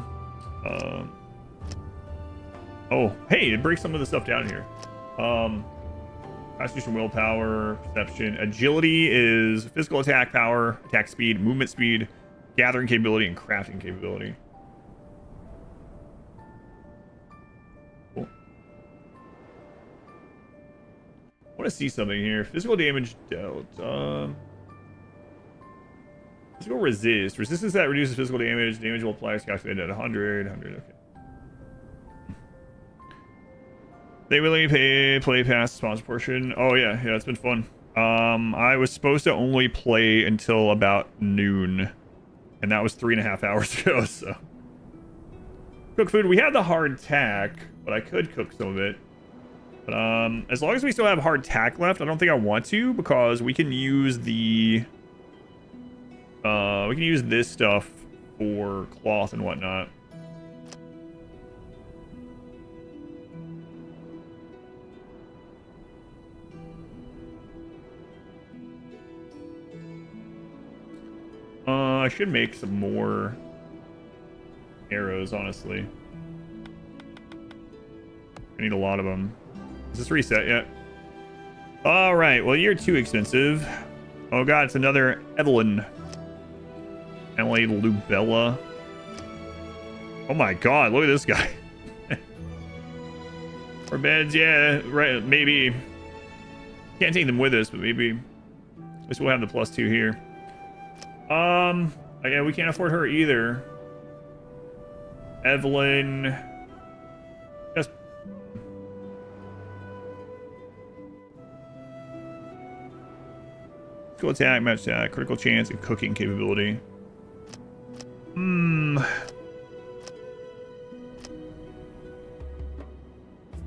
hey, it breaks some of the stuff down here. Constitution, willpower, perception. Agility is physical attack power, attack speed, movement speed, gathering capability, and crafting capability. Cool. I want to see something here. Physical damage dealt. Physical resist. Resistance that reduces physical damage. Damage multiplier is calculated at 100. Okay. They willing to play past the sponsor portion. Oh yeah, it's been fun. I was supposed to only play until about noon, and that was 3.5 hours ago. So, cook food. We had the hard tack, but I could cook some of it. But as long as we still have hard tack left, I don't think I want to, because we can use the we can use this stuff for cloth and whatnot. I should make some more arrows, honestly. I need a lot of them. Is this reset yet? All right. Well, you're too expensive. Oh god, it's another Evelyn. Emily Lubella. Oh my god, look at this guy. Or beds, yeah, right. Maybe can't take them with us, but maybe at least we'll have the +2 here. Yeah, we can't afford her either. Evelyn. Just critical attack, match attack, critical chance, and cooking capability.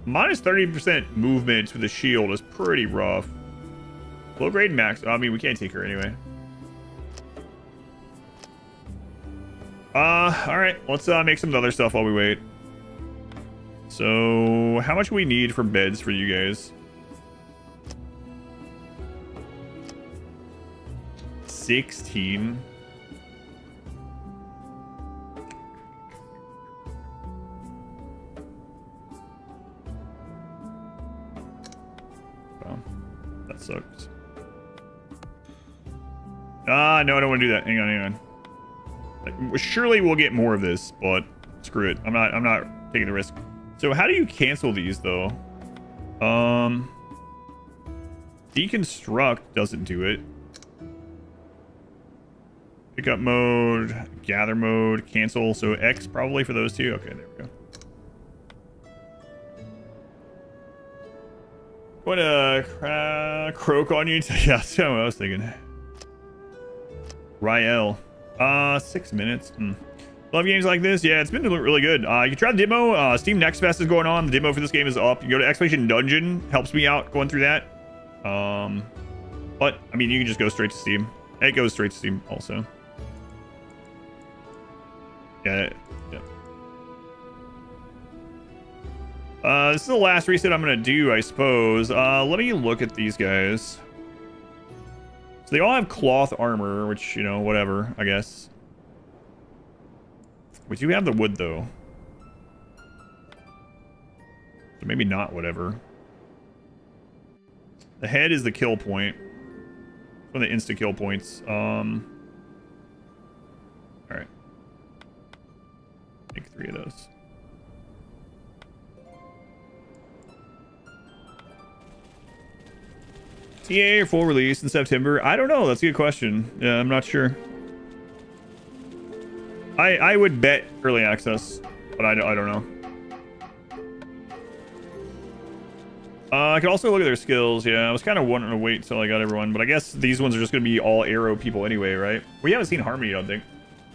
Minus 30% movement with the shield is pretty rough. Low grade max. I mean, we can't take her anyway. All right. Let's make some other stuff while we wait. So, how much do we need for beds for you guys? 16. Well, that sucks. No, I don't want to do that. Hang on. Like, surely we'll get more of this, but screw it. I'm not taking the risk. So how do you cancel these though? Deconstruct doesn't do it. Pickup mode, gather mode, cancel. So X probably for those two. Okay, there we go. What croak on you? Yeah, that's what I was thinking. Rael. 6 minutes. Love games like this. Yeah, it's been really good. You can try the demo. Steam Next Fest is going on. The demo for this game is up. You go to Expedition Dungeon. Helps me out going through that. But I mean, you can just go straight to Steam. It goes straight to Steam also. Yeah. This is the last reset I'm gonna do, I suppose. Let me look at these guys. So they all have cloth armor, which, you know, whatever, I guess. We do have the wood, though. So maybe not whatever. The head is the kill point. One of the insta-kill points. Alright. Make 3 of those. TA or full release in September? I don't know. That's a good question. Yeah, I'm not sure. I would bet early access, but I don't know. I could also look at their skills. Yeah, I was kind of wanting to wait till I got everyone, but I guess these ones are just going to be all arrow people anyway, right? We haven't seen Harmony, I don't think.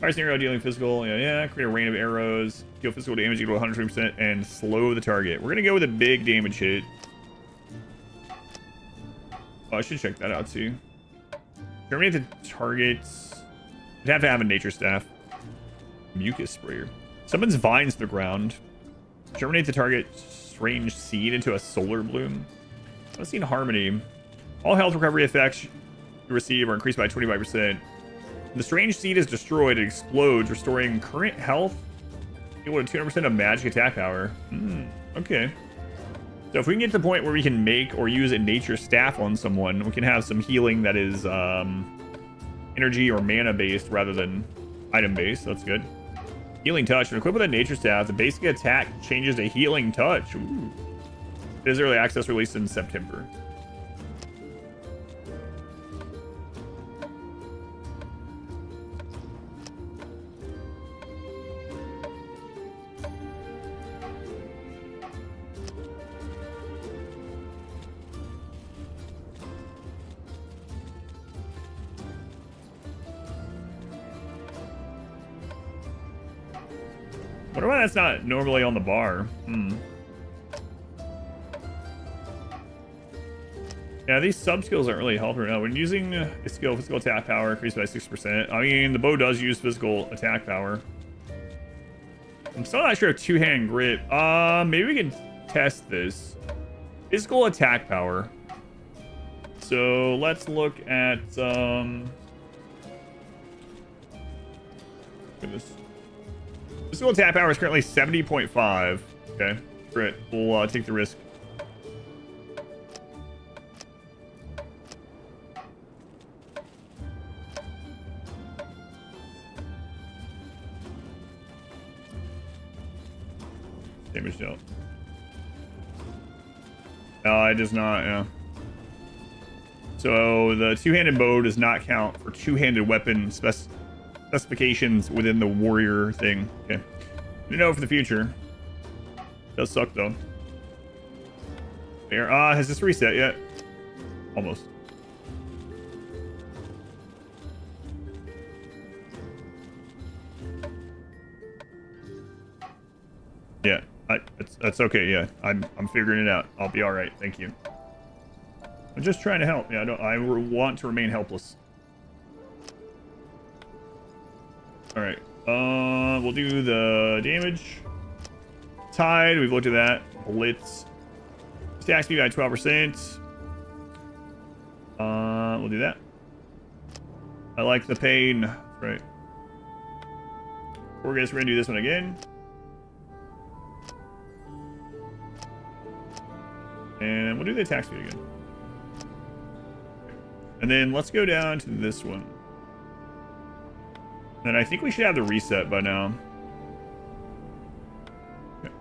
Fire scenario dealing physical. Yeah. Create a rain of arrows. Deal physical damage equal to 120% and slow the target. We're going to go with a big damage hit. Oh, I should check that out too. Terminate the targets. You'd have to have a nature staff. Mucus sprayer. Summons vines to the ground. Terminate the target strange seed into a solar bloom. I've seen Harmony. All health recovery effects you receive are increased by 25%. The strange seed is destroyed, it explodes, restoring current health equal to 200% of magic attack power. Okay. So if we can get to the point where we can make or use a nature staff on someone, we can have some healing that is energy or mana based rather than item based. That's good. Healing touch. When equipped with a nature staff, the basic attack changes to healing touch. Ooh. It is early access released in September. Wonder why that's not normally on the bar. Yeah, these sub skills aren't really helping right now. When using a skill, physical attack power increased by 6%. I mean, the bow does use physical attack power. I'm still not sure of two-hand grip. Maybe we can test this. Physical attack power. So let's look at goodness. Physical attack power is currently 70.5. Okay, great. We'll take the risk. Damage dealt. No, it does not, yeah. So the two-handed bow does not count for two-handed weapon specifications within the warrior thing. Okay. You know for the future. Does suck though. There. Has this reset yet? Almost. Yeah. That's okay. Yeah. I'm figuring it out. I'll be all right. Thank you. I'm just trying to help. Yeah. I want to remain helpless. All right. We'll do the damage. Tide, we've looked at that. Blitz. Stack speed by 12%. We'll do that. I like the pain. That's right. We're gonna do this one again. And we'll do the attack speed again. And then let's go down to this one. And I think we should have the reset by now. Okay.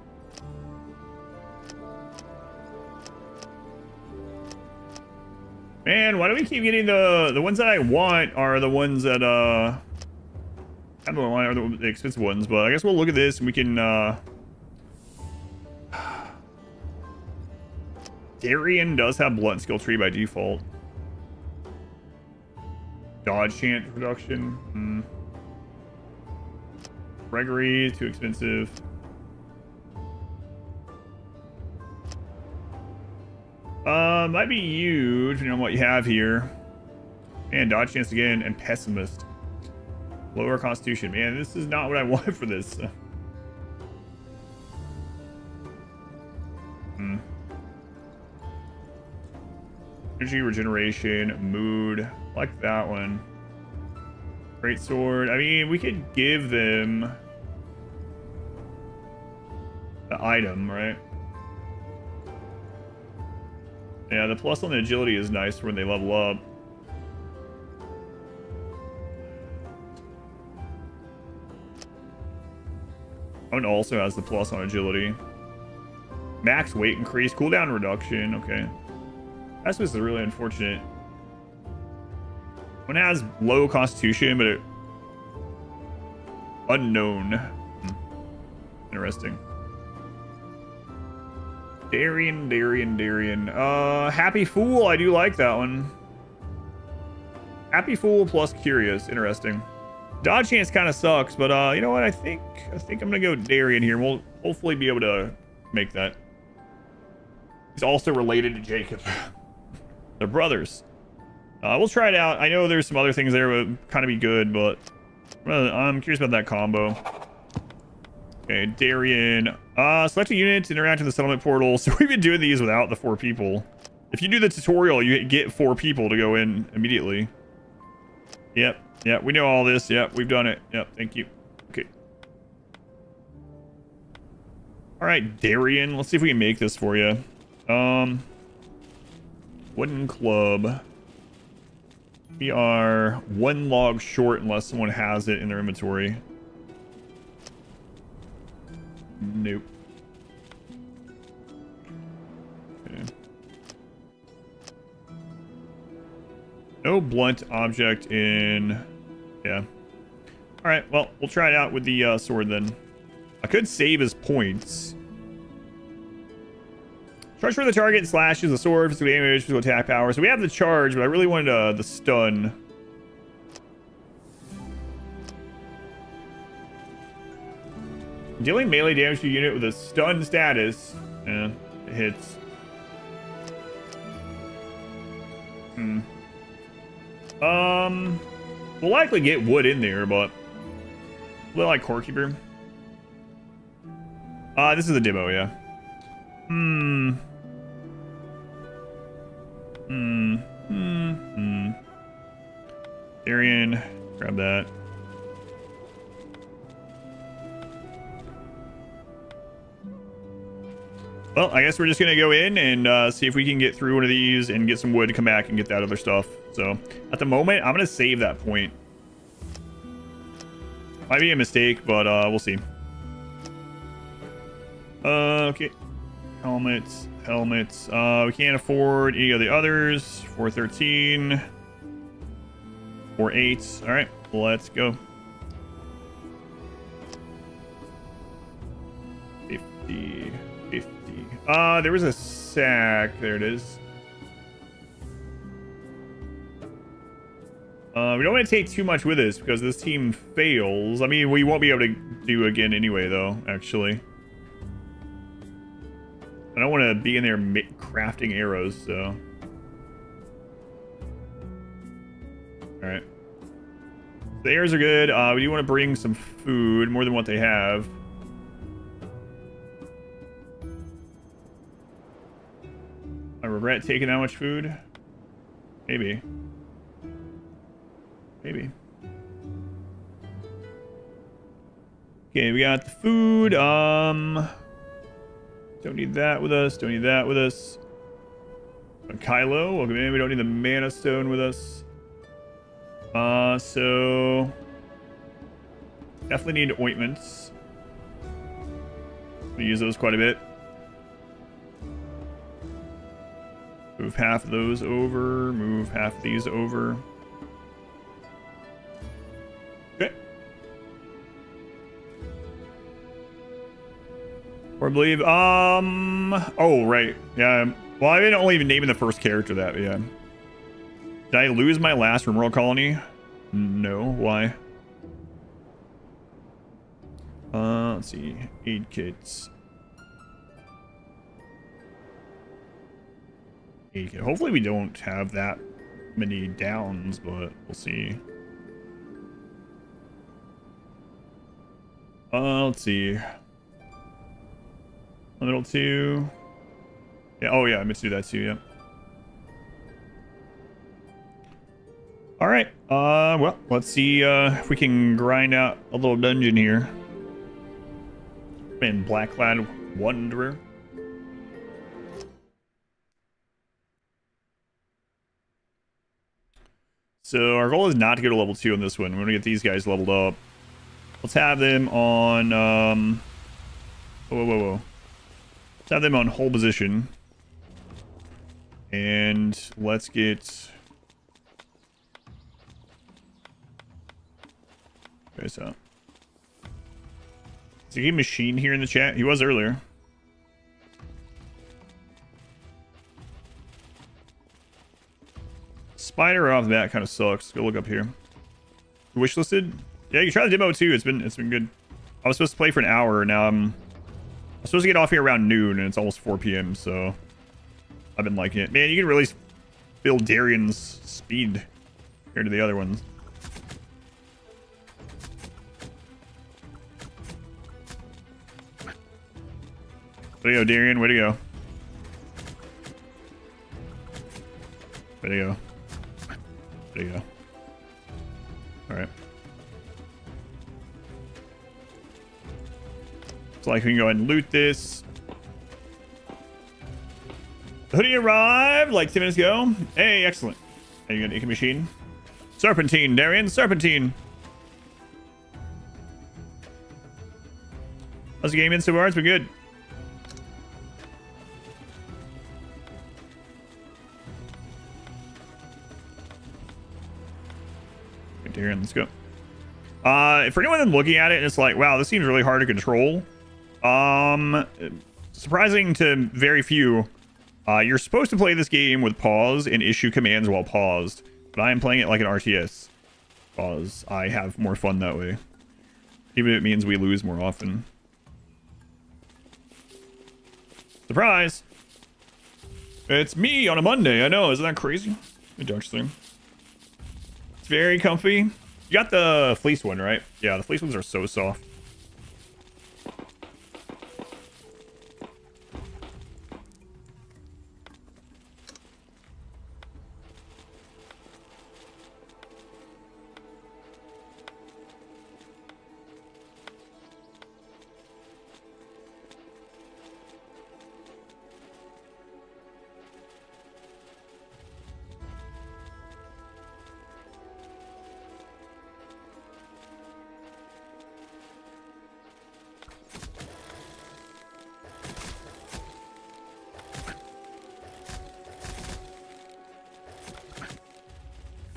Man, why do we keep getting the ones that I want are the ones that I don't know why are the expensive ones, but I guess we'll look at this and we can Darian does have blunt skill tree by default. Dodge chance reduction. Gregory, too expensive. Might be huge, depending on what you have here. And dodge chance again, and pessimist. Lower constitution. Man, this is not what I wanted for this. Energy regeneration, mood. Like that one. Great sword. I mean, we could give them the item, right? Yeah, the plus on the agility is nice when they level up. One also has the plus on agility. Max weight increase, cooldown reduction, okay. That's just really unfortunate. One has low constitution, but unknown. Interesting. Darian. Happy Fool. I do like that one. Happy Fool plus Curious. Interesting. Dodge chance kind of sucks, but you know what? I think I'm gonna go Darian here. We'll hopefully be able to make that. He's also related to Jacob. They're brothers. We'll try it out. I know there's some other things there that would kind of be good, but I'm curious about that combo. Okay, Darian. Select a unit to interact with the settlement portal. So we've been doing these without the 4 people. If you do the tutorial, you get 4 people to go in immediately. Yep, we know all this. Yep, we've done it. Yep, thank you. Okay. All right, Darian. Let's see if we can make this for you. Wooden club. We are 1 log short unless someone has it in their inventory. Nope. Okay. No blunt object in... Yeah. Alright, well, we'll try it out with the sword then. I could save his points. Charge for the target, slashes the sword, physical damage, physical attack power. So we have the charge, but I really wanted the stun. Dealing melee damage to a unit with a stun status. Yeah, it hits. We'll likely get wood in there, but we'll like Core Keeper. This is a demo, yeah. Darian, grab that. Well, I guess we're just gonna go in and see if we can get through one of these and get some wood to come back and get that other stuff. So at the moment, I'm gonna save that point. Might be a mistake, but we'll see. Okay. Helmets. We can't afford any of the others. 413. 48. All right, let's go. 50. There was a sack. There it is. We don't want to take too much with us because this team fails. I mean, we won't be able to do again anyway, though, actually. I don't want to be in there crafting arrows, so. Alright. The arrows are good. We do want to bring some food, more than what they have. I regret taking that much food. Maybe. Okay, we got the food. Don't need that with us. Kylo, welcome in. We don't need the mana stone with us. So definitely need ointments. We use those quite a bit. Move half of those over. Move half of these over. Okay. Or I believe, oh, right. Yeah. Well, I didn't only even name the first character that, yeah. Did I lose my last Rimworld colony? No. Why? Let's see. Aid kits. Hopefully we don't have that many downs, but we'll see. Let's see. Level 2. Yeah, oh yeah, I meant to do that too, yeah. Alright, well, let's see if we can grind out a little dungeon here. And Blackclad Wanderer. So our goal is not to go to level 2 on this one. We're gonna get these guys leveled up. Let's have them on whoa. Let's have them on hold position. And let's get... Okay, so... Is he a machine here in the chat? He was earlier. Spider off that kind of sucks. Go look up here. Wishlisted? Yeah, you can try the demo too. It's been good. I was supposed to play for an hour. Now I'm supposed to get off here around noon, and it's almost 4 p.m. So I've been liking it. Man, you can really feel Darian's speed compared to the other ones. Way to go, Darian. Way to go. Way to go. Way to go. All right. So like we can go ahead and loot this. The hoodie arrived like 10 minutes ago. Hey, excellent. Are you gonna take a machine? Serpentine, Darian, serpentine. How's the game in so far? It's been good. Okay, Darian, let's go. For anyone looking at it and it's like, wow, this seems really hard to control. Surprising to very few, you're supposed to play this game with pause and issue commands while paused, but I am playing it like an RTS because I have more fun that way, even if it means we lose more often. Surprise! It's me on a Monday. I know, isn't that crazy? The Dutch thing. It's very comfy. You got the fleece one, right? Yeah, the fleece ones are so soft.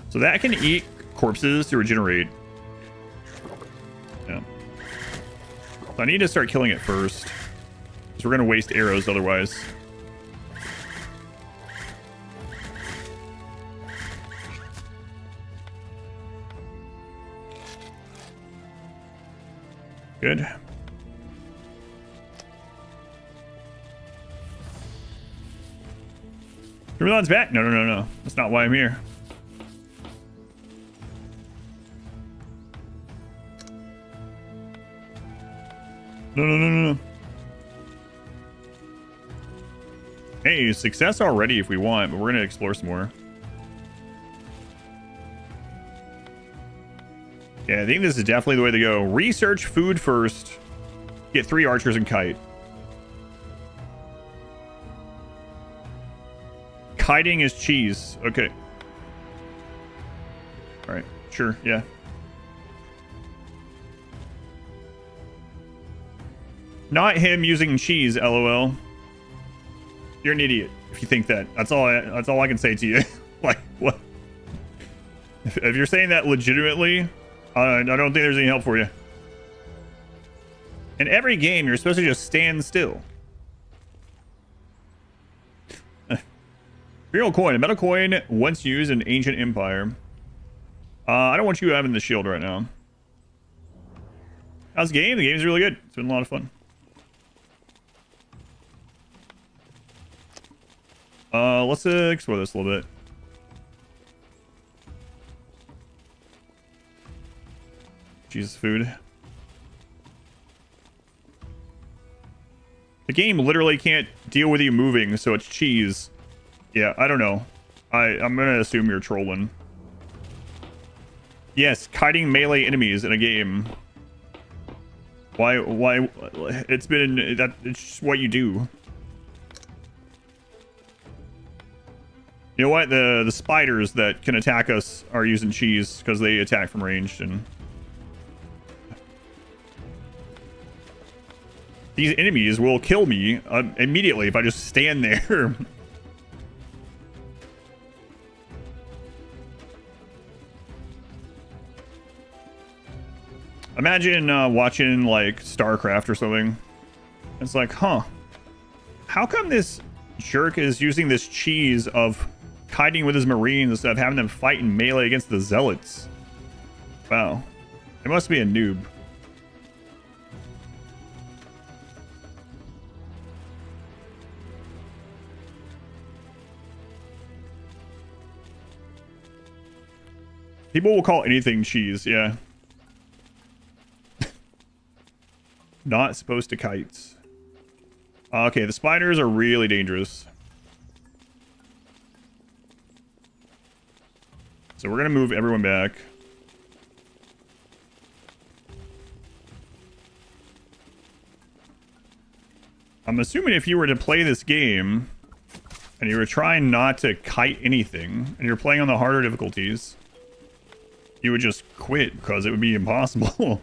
So that can eat corpses to regenerate. Yeah. So I need to start killing it first, because we're going to waste arrows otherwise. Good. Ramadan's back? No. That's not why I'm here. No. Hey, success already if we want, but we're gonna explore some more. Yeah, I think this is definitely the way to go. Research food first. Get 3 archers and kite. Kiting is cheese. Okay. Alright, sure, yeah. Not him using cheese, LOL. You're an idiot if you think that. That's all I can say to you. Like, what? If you're saying that legitimately, I don't think there's any help for you. In every game, you're supposed to just stand still. Imperial coin. A metal coin once used in ancient empire. I don't want you having the shield right now. How's the game? The game's really good. It's been a lot of fun. Let's explore this a little bit. Jesus, food. The game literally can't deal with you moving, so it's cheese. Yeah, I don't know. I'm gonna assume you're trolling. Yes, kiting melee enemies in a game. Why? It's just what you do. You know what? The spiders that can attack us are using cheese because they attack from ranged, and these enemies will kill me immediately if I just stand there. Imagine watching like StarCraft or something. It's like, huh, how come this jerk is using this cheese of kiting with his marines instead of having them fight in melee against the zealots? Wow, it must be a noob. People will call anything cheese, yeah. Not supposed to kites. Okay, the spiders are really dangerous. So we're gonna move everyone back. I'm assuming if you were to play this game and you were trying not to kite anything and you're playing on the harder difficulties, you would just quit because it would be impossible.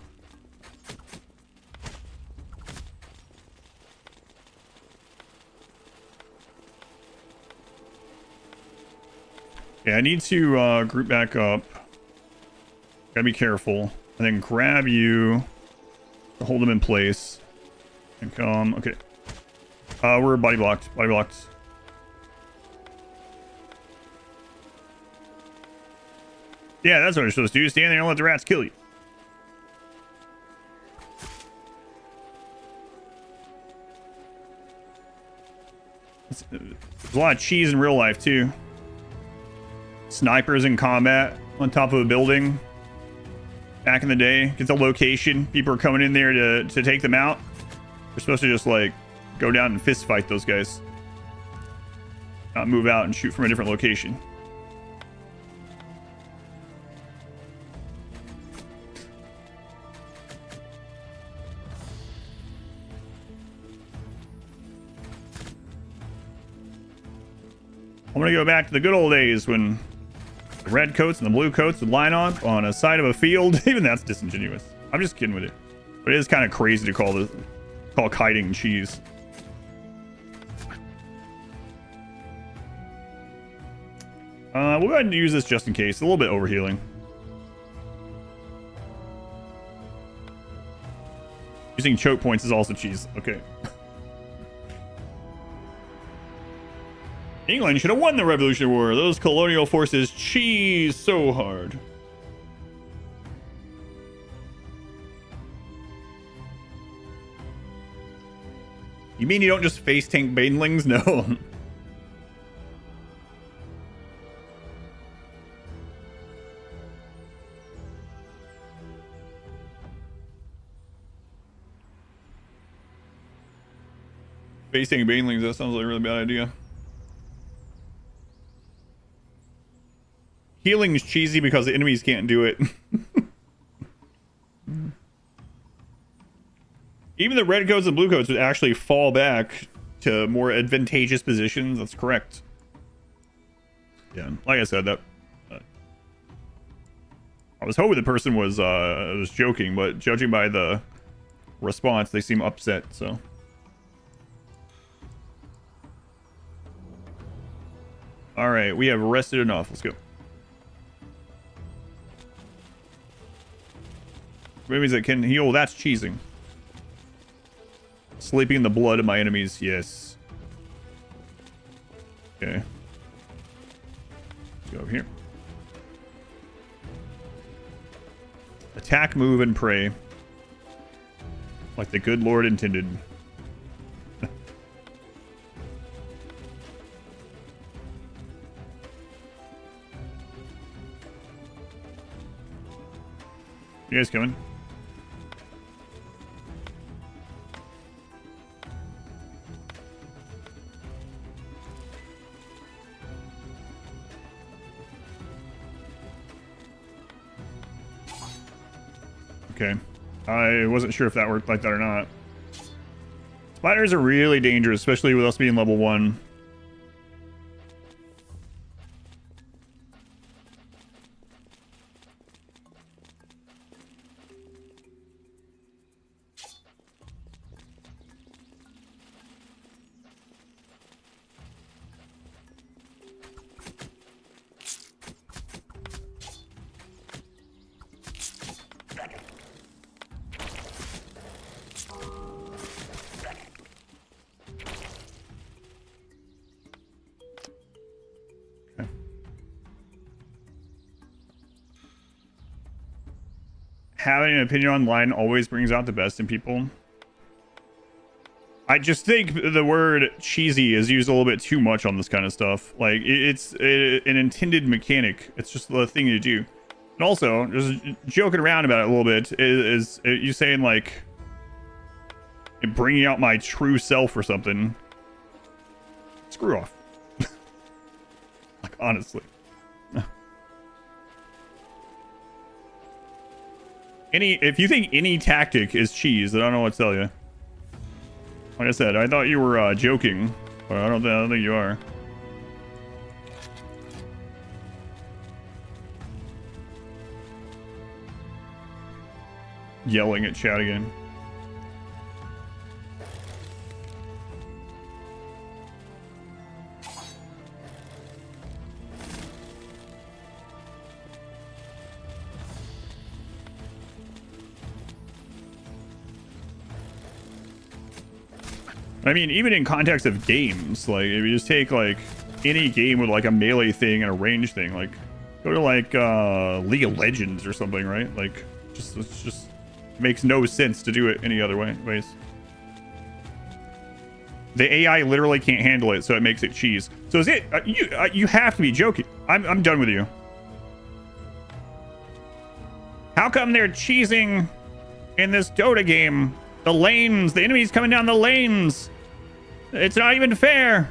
Yeah, I need to group back up. Gotta be careful. And then grab you to hold them in place. And come. Okay. We're body blocked. Body blocked. Yeah, that's what you're supposed to do. Stand there and let the rats kill you. There's a lot of cheese in real life, too. Snipers in combat on top of a building. Back in the day. Get the location. People are coming in there to take them out. They're supposed to just, like, go down and fist fight those guys. Not move out and shoot from a different location. I'm gonna go back to the good old days when the red coats and the blue coats would line up on a side of a field. Even that's disingenuous. I'm just kidding with it. But it is kind of crazy to call kiting cheese. We'll go ahead and use this just in case. A little bit overhealing. Using choke points is also cheese. Okay. England should have won the Revolutionary War. Those colonial forces cheese so hard. You mean you don't just face tank banelings? No. Face tank banelings, that sounds like a really bad idea. Healing is cheesy because the enemies can't do it. Even the red coats and blue coats would actually fall back to more advantageous positions. That's correct. Yeah, like I said, that I was hoping the person was joking, but judging by the response, they seem upset. So. All right, we have rested enough. Let's go. Enemies that can heal, that's cheesing. Sleeping in the blood of my enemies, yes. Okay. Let's go over here. Attack, move, and pray. Like the good Lord intended. You guys coming? Okay. I wasn't sure if that worked like that or not. Spiders are really dangerous, especially with us being level 1. having an opinion online always brings out the best in people. I just think the word cheesy is used a little bit too much on this kind of stuff. Like, it's an intended mechanic. It's just the thing you do. And also, just joking around about it a little bit, is you saying, like, bringing out my true self or something. Screw off. Like, honestly. If you think any tactic is cheese, then I don't know what to tell you. Like I said, I thought you were joking, but I don't think you are. Yelling at chat again. I mean, even in context of games, like, if you just take, like, any game with, like, a melee thing and a range thing, like, go to, like, League of Legends or something, right? Like, it just makes no sense to do it any other ways. The AI literally can't handle it, so it makes it cheese. So is it, you have to be joking. I'm done with you. How come they're cheesing in this Dota game? The lanes, the enemies coming down the lanes. It's not even fair.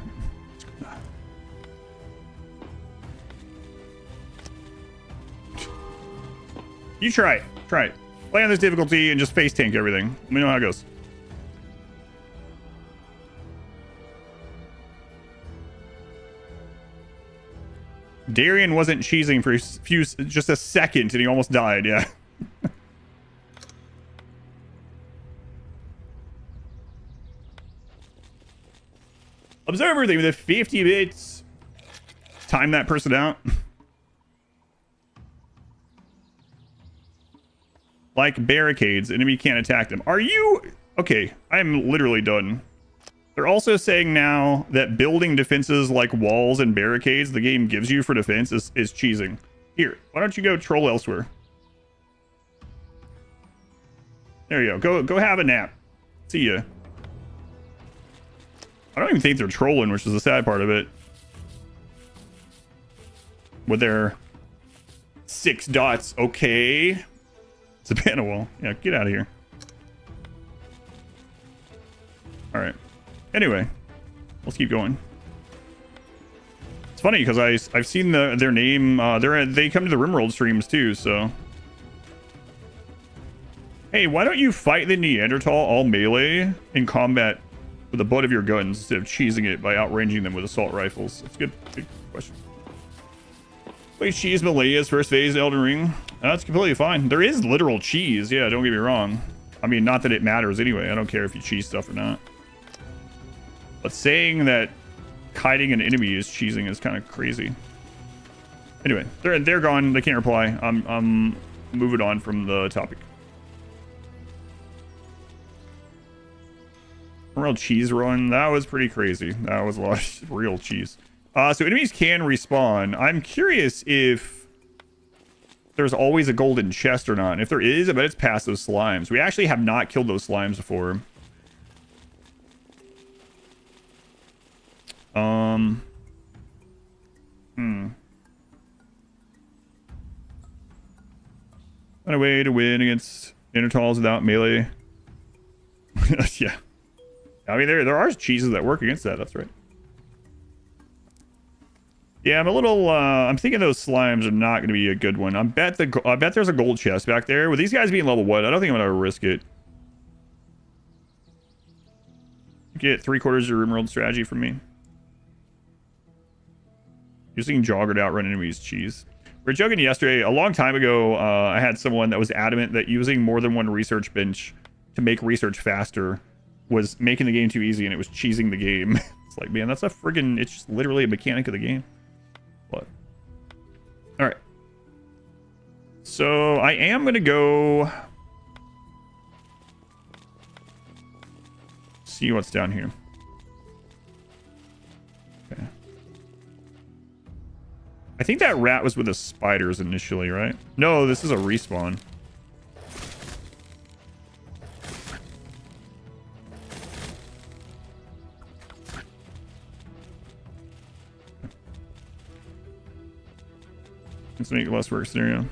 You try it. Try it. Play on this difficulty and just face tank everything. Let me know how it goes. Darian wasn't cheesing for just a second and he almost died. Yeah. Observe everything with 50 bits. Time that person out. Like barricades, enemy can't attack them. Are you... Okay, I'm literally done. They're also saying now that building defenses like walls and barricades the game gives you for defense is cheesing. Here, why don't you go troll elsewhere? There you go. Go have a nap. See ya. I don't even think they're trolling, which is the sad part of it. With their 6 dots. Okay. It's a banner wall. Yeah, get out of here. Alright. Anyway. Let's keep going. It's funny because I've seen their name. They come to the RimWorld streams too, so... Hey, why don't you fight the Neanderthal all melee in combat with the butt of your guns instead of cheesing it by outranging them with assault rifles? That's a good question. Wait, cheese Malaya's first phase Elden Ring. That's completely fine. There is literal cheese. Yeah, don't get me wrong. I mean, not that it matters anyway. I don't care if you cheese stuff or not. But saying that kiting an enemy is cheesing is kind of crazy. Anyway, they're gone. They can't reply. I'm moving on from the topic. Real cheese run. That was pretty crazy. That was a lot of real cheese. So enemies can respawn. I'm curious if there's always a golden chest or not. And if there is, I bet it's past those slimes. We actually have not killed those slimes before. Find a way to win against Neanderthals without melee. Yeah. I mean, there are cheeses that work against that. That's right. Yeah, I'm a little. I'm thinking those slimes are not going to be a good one. I bet there's a gold chest back there. With these guys being level 1, I don't think I'm going to risk it. Get 3/4 of your RimWorld strategy from me. Using Jogger to outrun enemies. Cheese. We were joking yesterday. A long time ago, I had someone that was adamant that using more than one research bench to make research faster was making the game too easy, and it was cheesing the game. It's like, man, that's a friggin'... It's just literally a mechanic of the game. What? Alright. So, I am gonna go... see what's down here. Okay. I think that rat was with the spiders initially, right? No, this is a respawn. Let's make it less work scenario.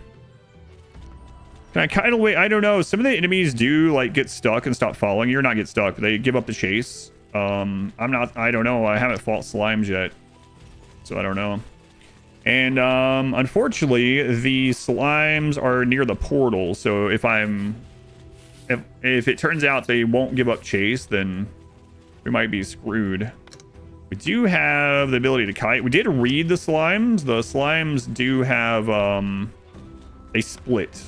Can I kind of wait? I don't know. Some of the enemies do like get stuck and stop following you, or not get stuck, but they give up the chase. I don't know. I haven't fought slimes yet, so I don't know. And unfortunately, the slimes are near the portal. So if it turns out they won't give up chase, then we might be screwed. We do have the ability to kite. We did read the slimes. The slimes do have they split.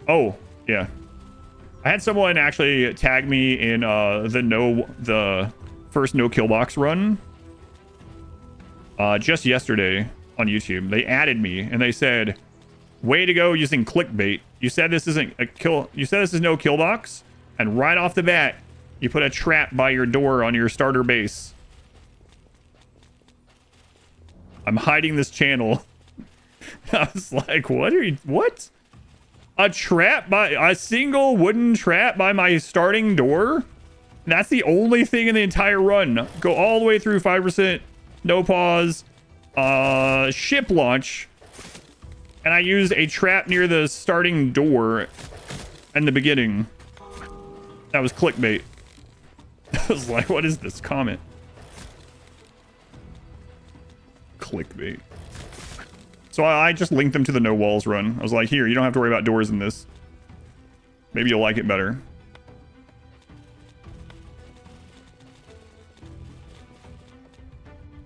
Oh, yeah. I had someone actually tag me in the first no kill box run just yesterday on YouTube. They added me and they said, "Way to go using clickbait. You said this isn't a kill. You said this is no kill box, and right off the bat, you put a trap by your door on your starter base. I'm hiding this channel." I was like, "What are you? What? A trap by a single wooden trap by my starting door? And that's the only thing in the entire run. Go all the way through 5%, no pause, ship launch, and I used a trap near the starting door in the beginning. That was clickbait." I was like, what is this comment? Clickbait. So I just linked them to the no walls run. I was like, here, you don't have to worry about doors in this. Maybe you'll like it better.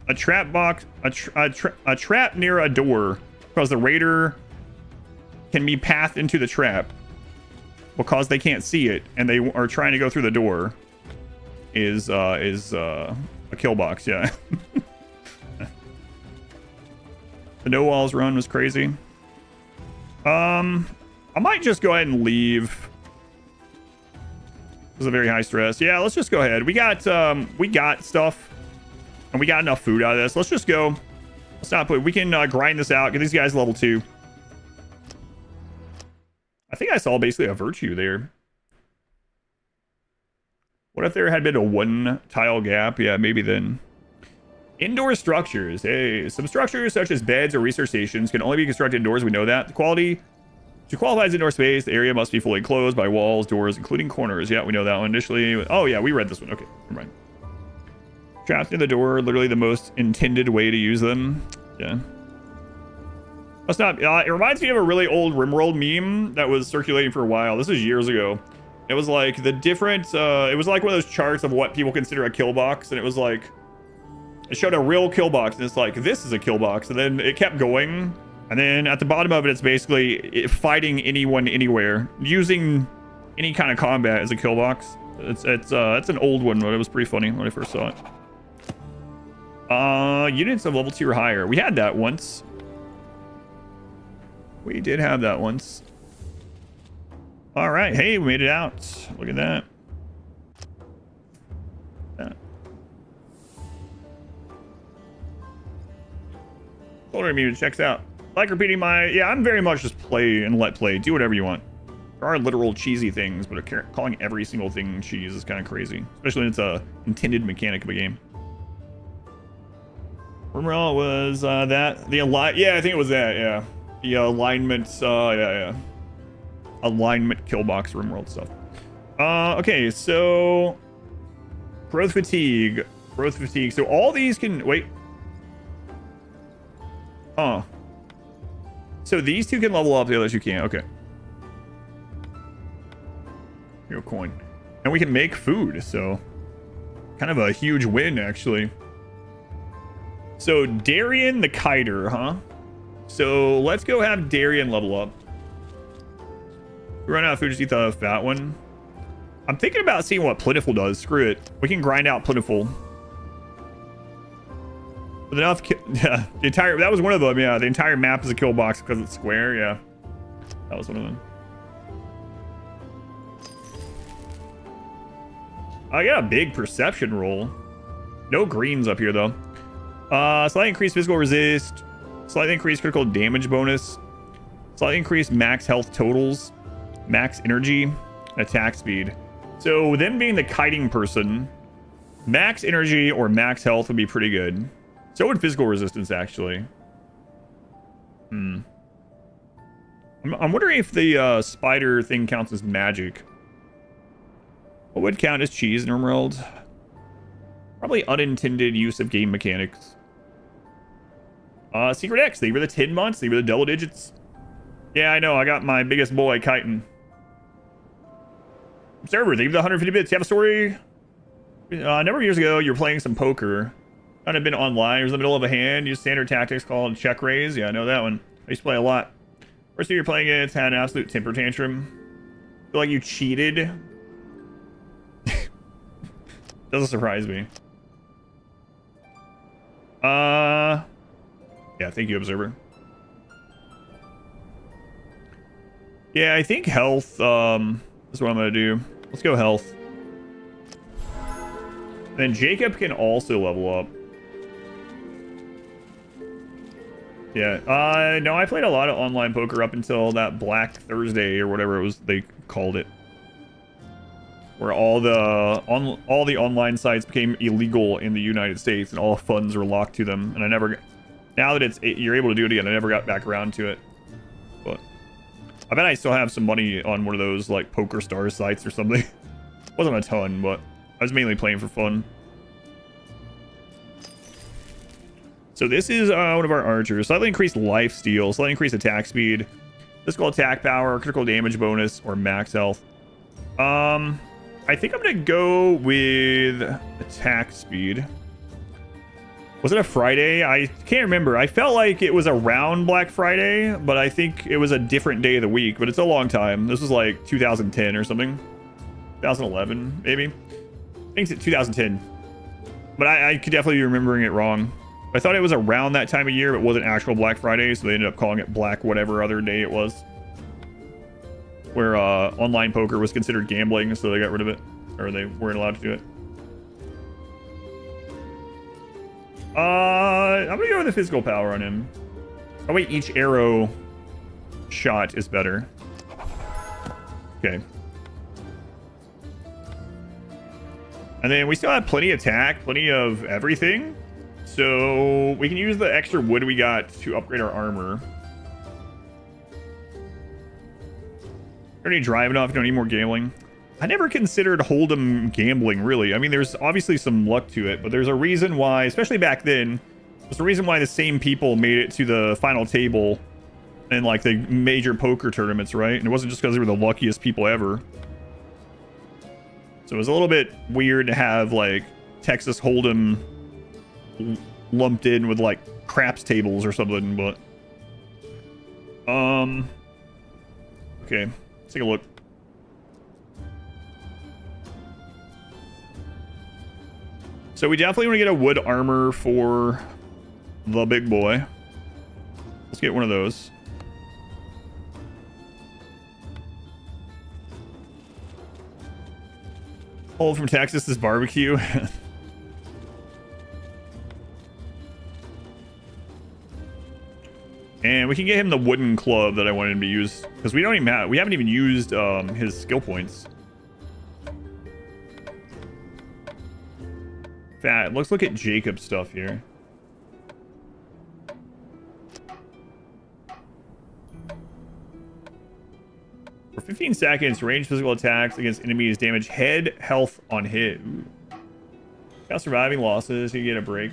A trap box, a trap near a door, because the raider can be pathed into the trap because they can't see it and they are trying to go through the door is a kill box. Yeah. The no walls run was crazy. I might just go ahead and leave. It was a very high stress. Yeah, let's just go ahead. We got stuff and we got enough food out of this. Let's just go. Let's not put. We can grind this out. Get these guys level 2. I think I saw basically a virtue there. What if there had been a 1 tile gap? Yeah, maybe then. Indoor structures. Hey, some structures such as beds or research stations can only be constructed indoors. We know that. The quality to qualify as indoor space, the area must be fully enclosed by walls, doors, including corners. Yeah, we know that one initially. Oh yeah, we read this one. Okay, never mind. Trapped in the door, literally the most intended way to use them. Yeah. Must not. It reminds me of a really old RimWorld meme that was circulating for a while. This is years ago. It was like the different. It was like one of those charts of what people consider a kill box, and it was like. It showed a real kill box, and it's like, this is a kill box. And then it kept going. And then at the bottom of it, it's basically fighting anyone, anywhere. Using any kind of combat as a kill box. It's an old one, but it was pretty funny when I first saw it. Units of level 2 or higher. We had that once. We did have that once. All right. Hey, we made it out. Look at that. Older muted checks out. Like repeating my... Yeah, I'm very much just play and let play. Do whatever you want. There are literal cheesy things, but calling every single thing cheese is kind of crazy. Especially when it's a intended mechanic of a game. Remember was that? Yeah, I think it was that, yeah. The alignment, yeah. Alignment kill box RimWorld stuff. Okay, so... Growth fatigue. Growth fatigue. So all these can... Wait. Oh. So these 2 can level up, the others you can't. Okay. Here, a coin. And we can make food, so... Kind of a huge win, actually. So, Darian the Kiter, huh? So, let's go have Darian level up. If we run out of food, just eat the fat one. I'm thinking about seeing what Plentiful does. Screw it. We can grind out Plentiful. With enough, yeah, that was one of them. Yeah, the entire map is a kill box because it's square. Yeah, that was one of them. I got a big perception roll. No greens up here though. Slightly increased physical resist, slightly increased critical damage bonus, slightly increased max health totals, max energy, and attack speed. So them being the kiting person, Max energy or max health would be pretty good. So would physical resistance, actually. I'm wondering if the spider thing counts as magic. What would count as cheese in Rimworld? Probably unintended use of game mechanics. Secret X, they were the 10 months, they were the double digits. Yeah, I know, I got my biggest boy kiting. Observer, they give the 150 bits. You have a story? A number of years ago, you were playing some poker. Kind of been online. It was in the middle of a hand. Used standard tactics called check raise. Yeah, I know that one. I used to play a lot. First year you're playing it, had an absolute temper tantrum. Feel like you cheated. Doesn't surprise me. Yeah, thank you, Observer. Yeah, I think health, is what I'm gonna do. Let's go health. Then Jacob can also level up. Yeah, no, I played a lot of online poker up until that Black Thursday or whatever it was they called it. Where all the online sites became illegal in the United States and all funds were locked to them. And I never, now that you're able to do it again, I never got back around to it. But I bet I still have some money on one of those like Poker Stars sites or something. Wasn't a ton, but I was mainly playing for fun. So this is one of our archers. Slightly increased life steal, slightly increased attack speed, physical attack power, critical damage bonus, or max health. I think I'm gonna go with attack speed. Was it a Friday? I can't remember. I felt like it was around Black Friday, but I think it was a different day of the week. But it's a long time. This was like 2010 or something. 2011, maybe. I think it's 2010. But I could definitely be remembering it wrong. I thought it was around that time of year, but it wasn't actual Black Friday, so they ended up calling it Black whatever other day it was. Where online poker was considered gambling, so they got rid of it. Or they weren't allowed to do it. I'm gonna go with the physical power on him. Oh wait, each arrow shot is better. Okay. And then we still have plenty of attack, plenty of everything. So we can use the extra wood we got to upgrade our armor. Already driving off, don't need more gambling. I never considered Hold'em gambling, really. I mean, there's obviously some luck to it, but there's a reason why, especially back then, there's a reason why the same people made it to the final table in like the major poker tournaments, right? And it wasn't just because they were the luckiest people ever. So it was a little bit weird to have like Texas Hold'em lumped in with like craps tables or something, but okay, let's take a look. So we definitely want to get a wood armor for the big boy. Let's get one of those. Hold from Texas is barbecue. And we can get him the wooden club that I wanted him to use, because we haven't even used his skill points. In fact, let's look at Jacob's stuff here. For 15 seconds, range physical attacks against enemies damage head health on hit. Ooh. Got surviving losses, you get a break.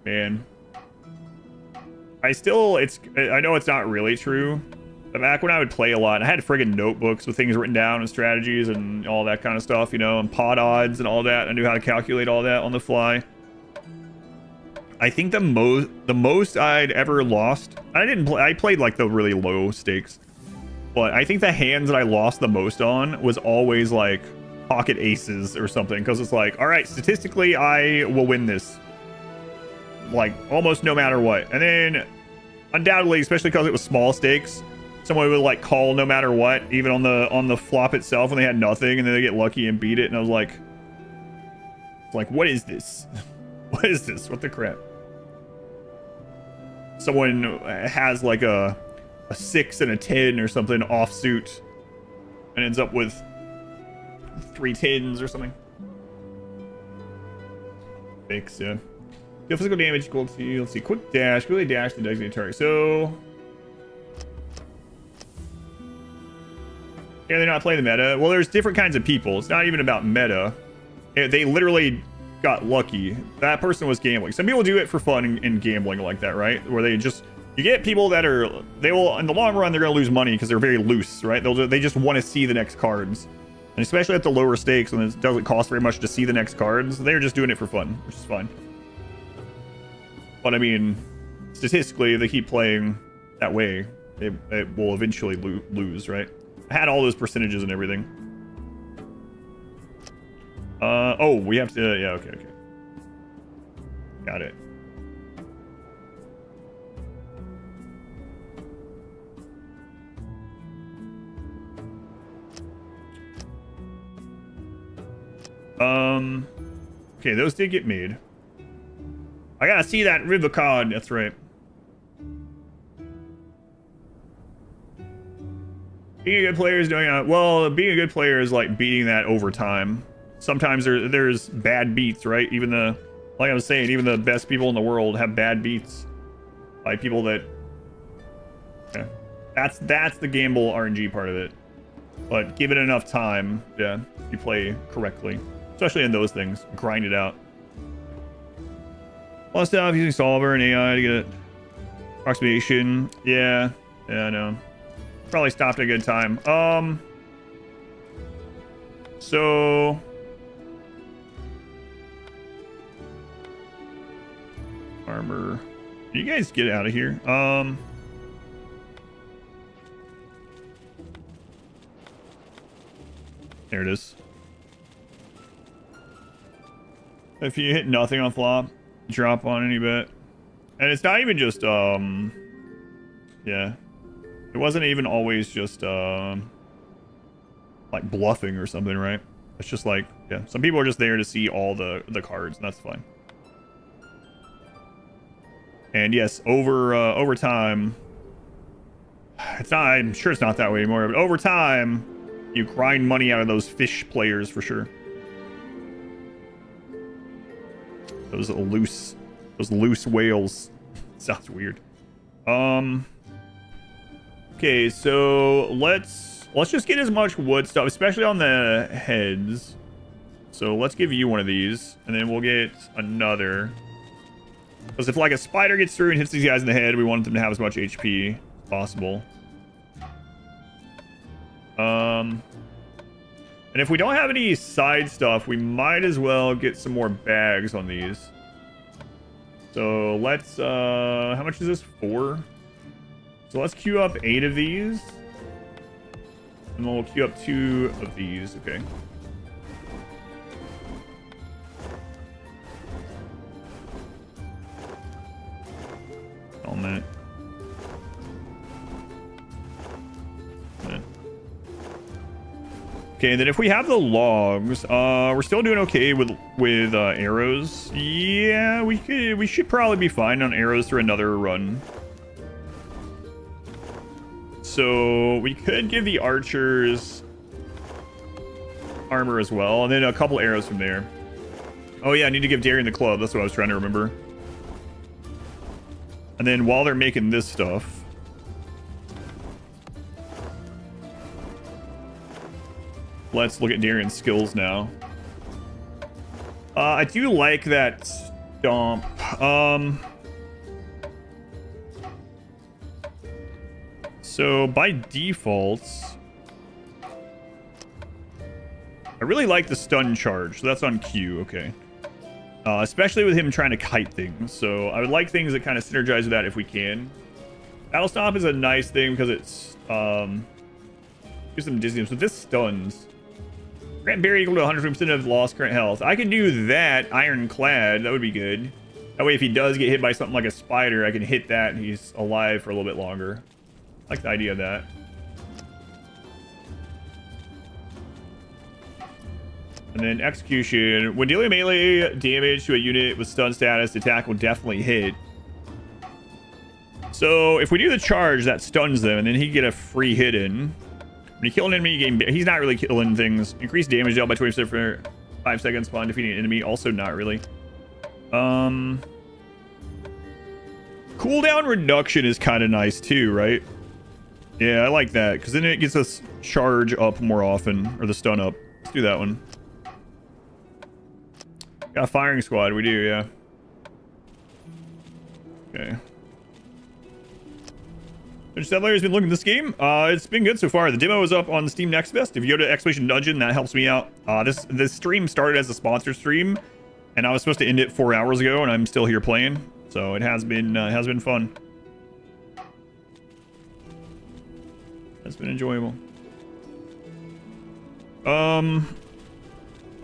Man. I know it's not really true. But back when I would play a lot, I had friggin' notebooks with things written down and strategies and all that kind of stuff, you know, and pot odds and all that. I knew how to calculate all that on the fly. I think the most I'd ever lost, I played like the really low stakes, but I think the hands that I lost the most on was always like pocket aces or something, because it's like, all right, statistically I will win this, like almost no matter what. And then undoubtedly, especially because it was small stakes, someone would like call no matter what, even on the flop itself when they had nothing, and then they get lucky and beat it. And I was like, what is this? What is this? What the crap? Someone has like a 6 and a 10 or something offsuit and ends up with 3 10s or something. Fix, yeah. Deal physical damage equal to, let's see, quick dash, really dash the designated target. So, yeah, they're not playing the meta. Well, there's different kinds of people. It's not even about meta. They literally got lucky. That person was gambling. Some people do it for fun and gambling like that, right? Where they just, you get people that are, they will, in the long run, they're going to lose money because they're very loose, right? They just want to see the next cards. And especially at the lower stakes when it doesn't cost very much to see the next cards, they're just doing it for fun, which is fine. But I mean, statistically, if they keep playing that way, they will eventually lose, right? I had all those percentages and everything. Oh, we have to, yeah, okay. Got it. Okay, those did get made. I gotta see that Rubicon, that's right. Being a good player is doing well, being a good player is like beating that over time. Sometimes there's bad beats, right? Even the, like I was saying, even the best people in the world have bad beats by people that, yeah. That's the gamble RNG part of it. But give it enough time, yeah, you play correctly. Especially in those things. Grind it out. Plus stuff using solver and AI to get approximation. Yeah, I know. Probably stopped at a good time. So armor. You guys get out of here. There it is. If you hit nothing on flop, drop on any bet. And it's not even just yeah. It wasn't even always just like bluffing or something, right? It's just like, yeah, some people are just there to see all the cards, and that's fine. And yes, over time, it's not, I'm sure it's not that way anymore, but over time you grind money out of those fish players for sure. Those loose whales. Sounds weird. Okay, so let's just get as much wood stuff, especially on the heads. So let's give you one of these, and then we'll get another. Because if like a spider gets through and hits these guys in the head, we want them to have as much HP as possible. And if we don't have any side stuff, we might as well get some more bags on these. So let's, how much is this? 4? So let's queue up 8 of these. And then we'll queue up 2 of these. Okay. Helmet. Okay, and then if we have the logs, we're still doing okay with arrows. Yeah, we should probably be fine on arrows through another run. So we could give the archers armor as well, and then a couple arrows from there. Oh yeah, I need to give Darian the club. That's what I was trying to remember. And then while they're making this stuff, let's look at Darian's skills now. I do like that stomp. So by default, I really like the stun charge. So that's on Q. Okay. Especially with him trying to kite things. So I would like things that kind of synergize with that if we can. Battle Stomp is a nice thing because it's gives them dizziness, but this stuns. Grant Barrier equal to 100% of lost current health. I can do that ironclad. That would be good. That way if he does get hit by something like a spider, I can hit that and he's alive for a little bit longer. I like the idea of that. And then execution. When dealing melee damage to a unit with stun status, the attack will definitely hit. So if we do the charge, that stuns them, and then he can get a free hit in. When you kill an enemy, he's not really killing things. Increase damage dealt by 20% for 5 seconds upon defeating an enemy. Also not really. Cooldown reduction is kind of nice too, right? Yeah, I like that, because then it gets us charge up more often, or the stun up. Let's do that one. Got a firing squad, we do, yeah. Okay. Settlers been looking at this game. It's been good so far. The demo is up on the Steam Next Fest. If you go to Exclamation Dungeon, that helps me out. This stream started as a sponsor stream, and I was supposed to end it 4 hours ago, and I'm still here playing. So it has been fun. It's been enjoyable.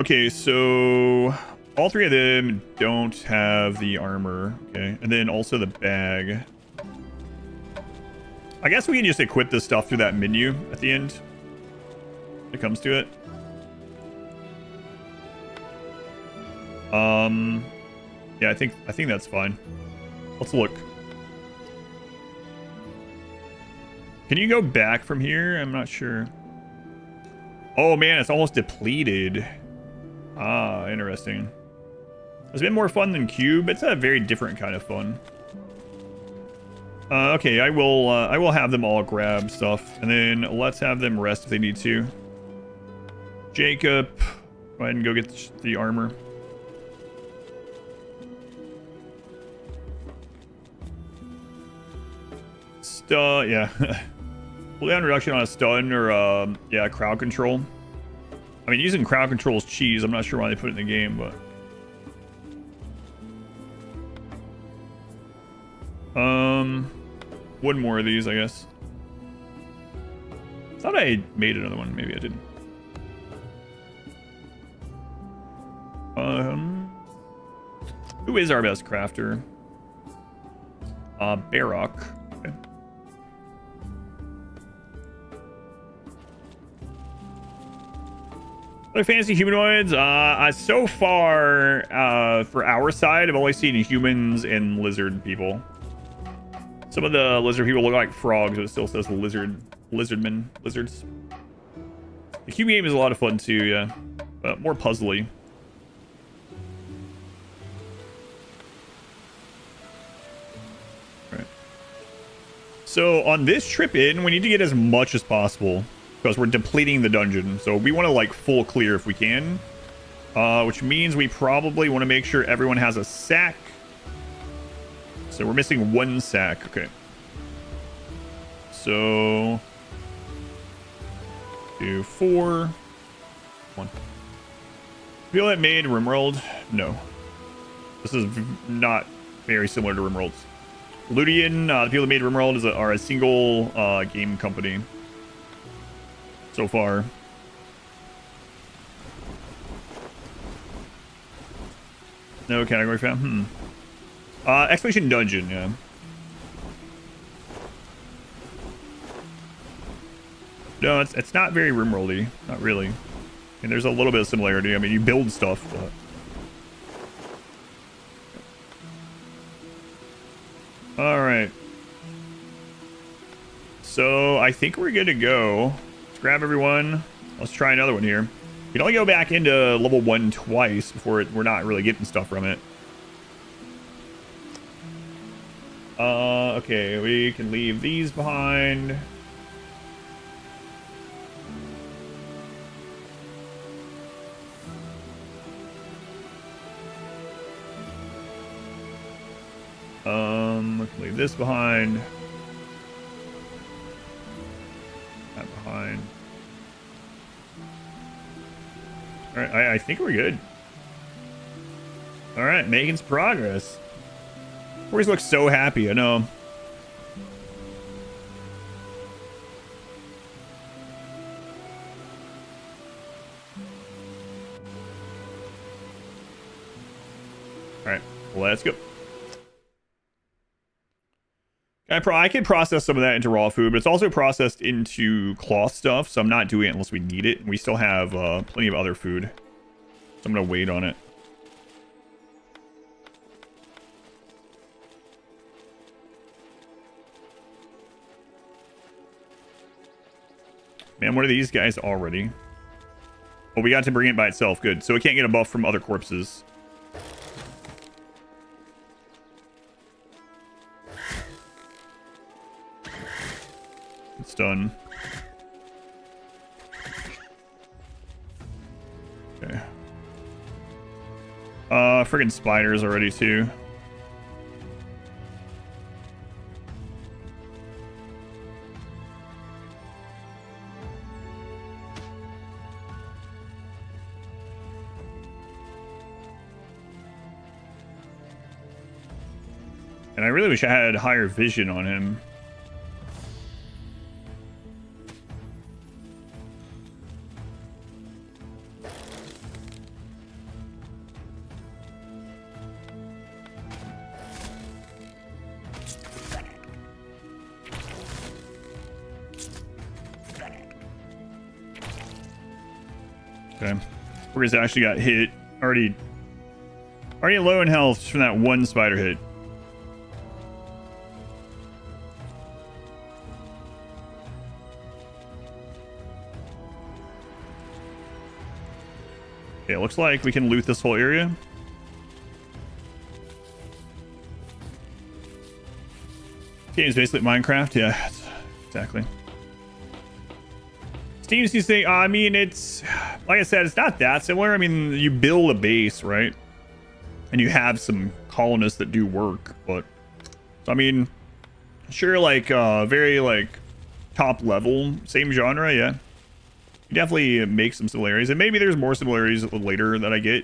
Okay, so all three of them don't have the armor. Okay, and then also the bag. I guess we can just equip this stuff through that menu at the end when it comes to it. Yeah, I think that's fine. Let's look. Can you go back from here? I'm not sure. Oh man, it's almost depleted. Ah, interesting. It's been more fun than Cube. It's a very different kind of fun. Okay, I will have them all grab stuff, and then let's have them rest if they need to. Jacob, go ahead and go get the armor. Yeah. Cooldown reduction on a stun or yeah, crowd control. I mean, using crowd control is cheese. I'm not sure why they put it in the game, but one more of these, I guess. I thought I made another one. Maybe I didn't. Who is our best crafter? Baroque. Okay. Other fantasy humanoids. So far, for our side, I've only seen humans and lizard people. Some of the lizard people look like frogs, but it still says lizardmen, lizards. The cube game is a lot of fun too, yeah, but more puzzly. Right. So on this trip in, we need to get as much as possible because we're depleting the dungeon. So we want to like full clear if we can, which means we probably want to make sure everyone has a sack. So we're missing one sack. Okay. So 2, 4, 1. Feel that made RimWorld? No. This is not very similar to RimWorld's. Ludian, the people that made RimWorld are a single game company so far. No category found. Exclamation Dungeon, yeah. No, it's not very RimWorldy. Not really. And there's a little bit of similarity. I mean, you build stuff, but... Alright. So, I think we're good to go. Let's grab everyone. Let's try another one here. You can only go back into level 1 twice before we're not really getting stuff from it. Okay, we can leave these behind. We can leave this behind. That behind. Alright, I think we're good. Alright, making some progress. Always looks so happy, I know. Alright, let's go. I can process some of that into raw food, but it's also processed into cloth stuff, so I'm not doing it unless we need it. We still have plenty of other food, so I'm going to wait on it. Man, what are these guys already? Oh, we got to bring it by itself. Good. So it can't get a buff from other corpses. done. Okay. Friggin' spiders already too. And I really wish I had higher vision on him. Okay. Whereas actually got hit. Already low in health from that one spider hit. Okay, it looks like we can loot this whole area. This game is basically Minecraft. Yeah, exactly. Steam used to say, I mean, it's like I said, it's not that similar. I mean, you build a base, right? And you have some colonists that do work, but I mean, sure, like very like top level, same genre, yeah. You definitely make some similarities, and maybe there's more similarities later that I get.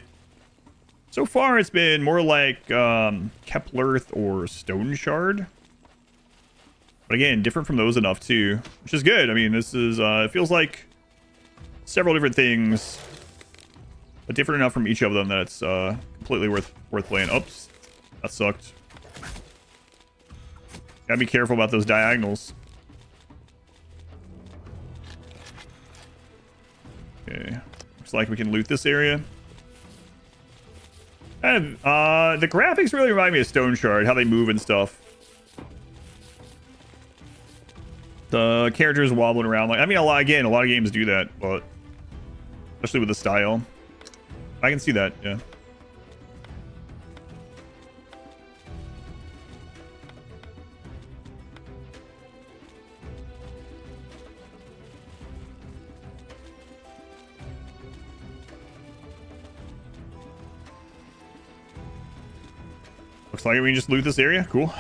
So far, it's been more like Keplerth or Stone Shard. But again, different from those enough too, which is good. I mean, this is it feels like several different things, but different enough from each of them that it's completely worth playing. Oops, that sucked. Gotta be careful about those diagonals. Okay, looks like we can loot this area. And the graphics really remind me of Stone Shard, how they move and stuff. The characters wobbling around, like, I mean, a lot of games do that, but especially with the style, I can see that. Yeah. Looks like we can just loot this area. Cool.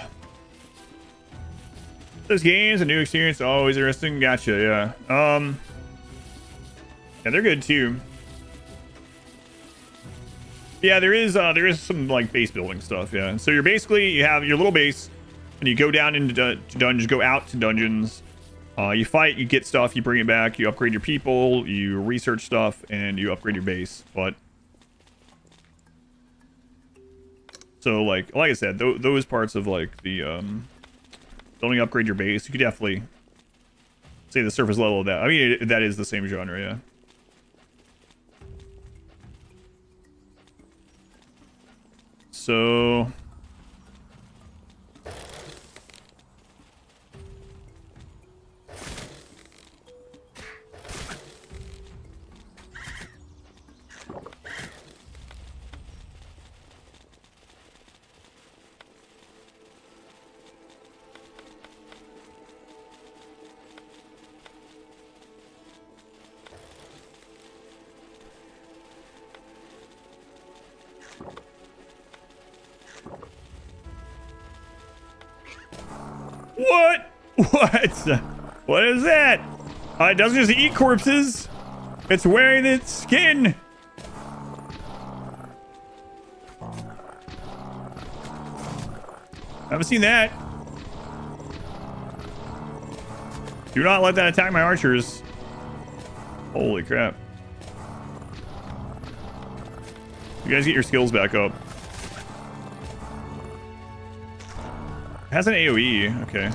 Those games, a new experience, always interesting. Gotcha, yeah. Yeah, they're good too. Yeah, there is some like base building stuff, yeah. So you have your little base, and you go down into dungeons, go out to dungeons. You fight, you get stuff, you bring it back, you upgrade your people, you research stuff, and you upgrade your base. But so like I said, those parts of like the don't upgrade your base, you could definitely say the surface level of that. I mean, that is the same genre, yeah. So what is that? It doesn't just eat corpses. It's wearing its skin. Haven't seen that. Do not let that attack my archers. Holy crap. You guys get your skills back up. It has an AoE. Okay.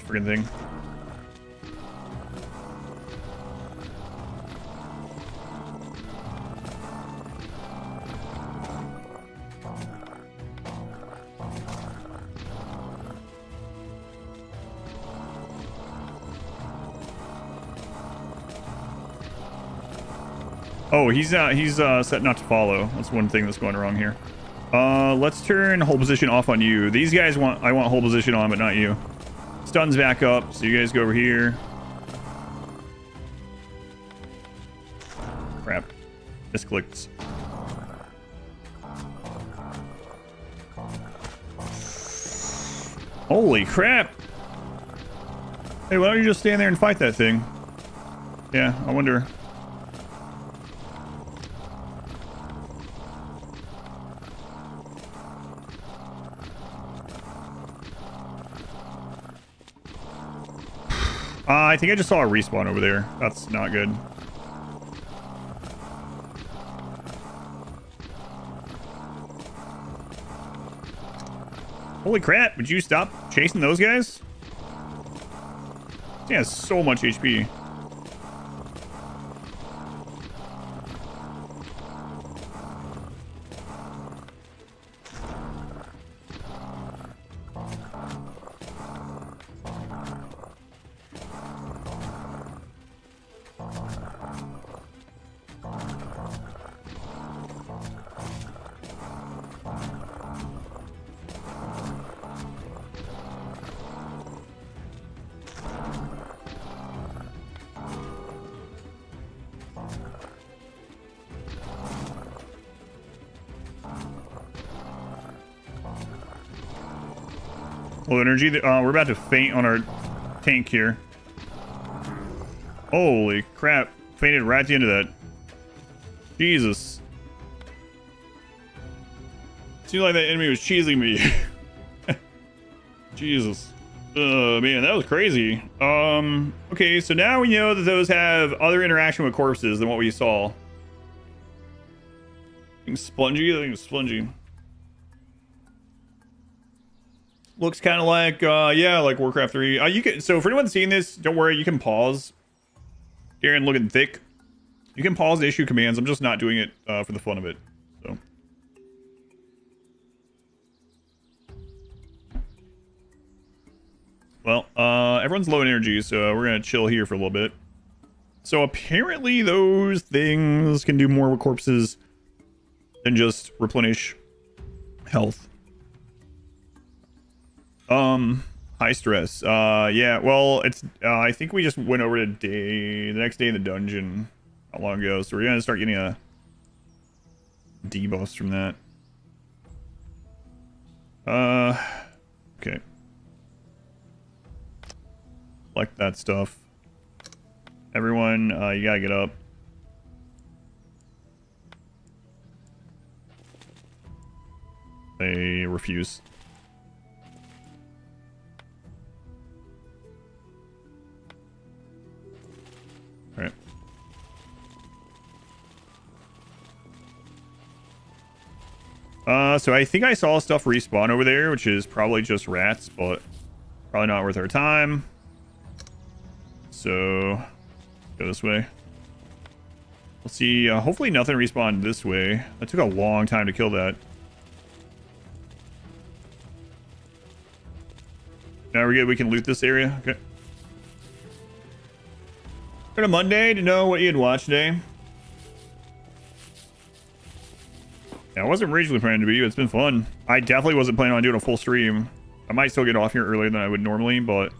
Freaking thing. Oh, he's set not to follow. That's one thing that's going wrong here. Let's turn hold position off on you. These guys I want hold position on, but not you. Stun's back up, so you guys go over here. Crap. Misclicked. Holy crap! Hey, why don't you just stand there and fight that thing? Yeah, I wonder. I think I just saw a respawn over there. That's not good. Holy crap, would you stop chasing those guys? He has so much HP. Low energy. We're about to faint on our tank here. Holy crap. Fainted right at the end of that. Jesus. Seems like that enemy was cheesing me. Jesus. Man, that was crazy. Okay, so now we know that those have other interaction with corpses than what we saw. Spongy? I think it's spongy. Looks kind of like, yeah, like Warcraft 3. You can, so for anyone seeing this, don't worry, you can pause. Darren looking thick. You can pause to issue commands. I'm just not doing it for the fun of it. So. Well, everyone's low in energy, so we're going to chill here for a little bit. So apparently those things can do more with corpses than just replenish health. High stress. Yeah, well, it's, I think we just went over to the next day in the dungeon not long ago, so we're gonna start getting a debuffs from that. Okay. Select that stuff. Everyone, you gotta get up. They refuse. Alright. So I think I saw stuff respawn over there, which is probably just rats, but probably not worth our time. So, go this way. Let's see, hopefully nothing respawned this way. That took a long time to kill that. Now we're good, we can loot this area. Okay. Go to Monday to know what you'd watch today. Yeah, I wasn't originally planning to be, but it's been fun. I definitely wasn't planning on doing a full stream. I might still get off here earlier than I would normally, but...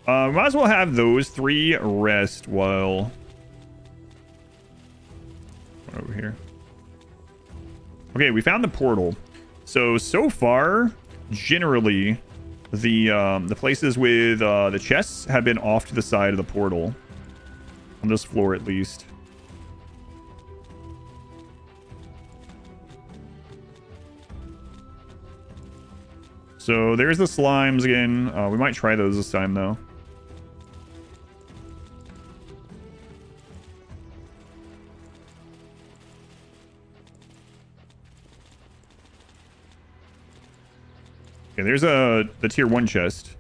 might as well have those three rest while... over here. Okay, we found the portal. So far, generally, the places with the chests have been off to the side of the portal. On this floor, at least. So there's the slimes again. We might try those this time, though. Okay, there's the tier 1 chest.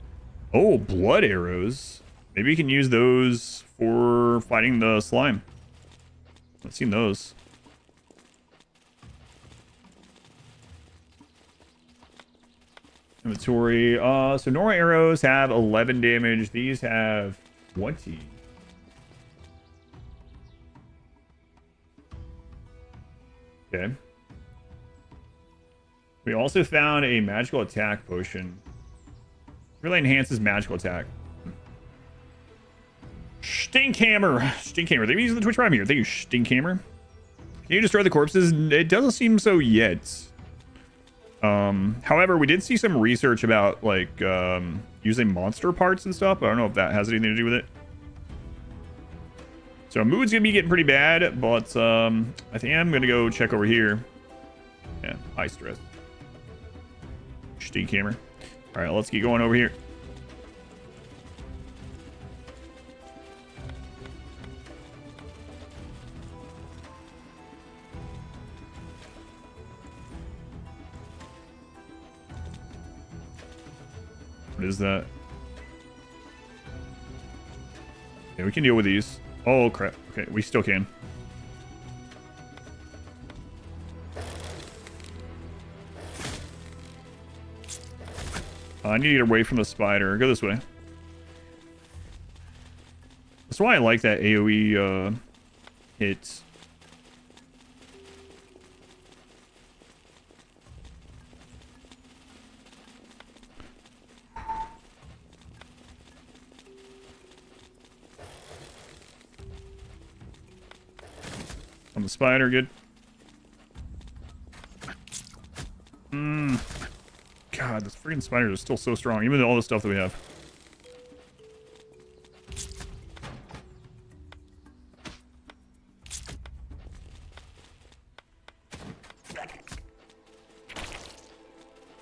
Oh, blood arrows. Maybe you can use those for fighting the slime. I've seen those. Inventory. So normal arrows have 11 damage. These have 20. Okay. We also found a magical attack potion. Really enhances magical attack. Stinkhammer. Stinkhammer. They've used the Twitch Prime here. Thank you, Stinkhammer. Can you destroy the corpses? It doesn't seem so yet. However, we did see some research about like using monster parts and stuff. I don't know if that has anything to do with it. So mood's gonna be getting pretty bad, but I think I'm gonna go check over here. Yeah, high stress. Stinkhammer. All right, let's get going over here. What is that? Okay, we can deal with these. Oh, crap. Okay, we still can. I need to get away from the spider. Go this way. That's why I like that AoE hit. On the spider, good. God, those freaking spiders are still so strong, even with all the stuff that we have.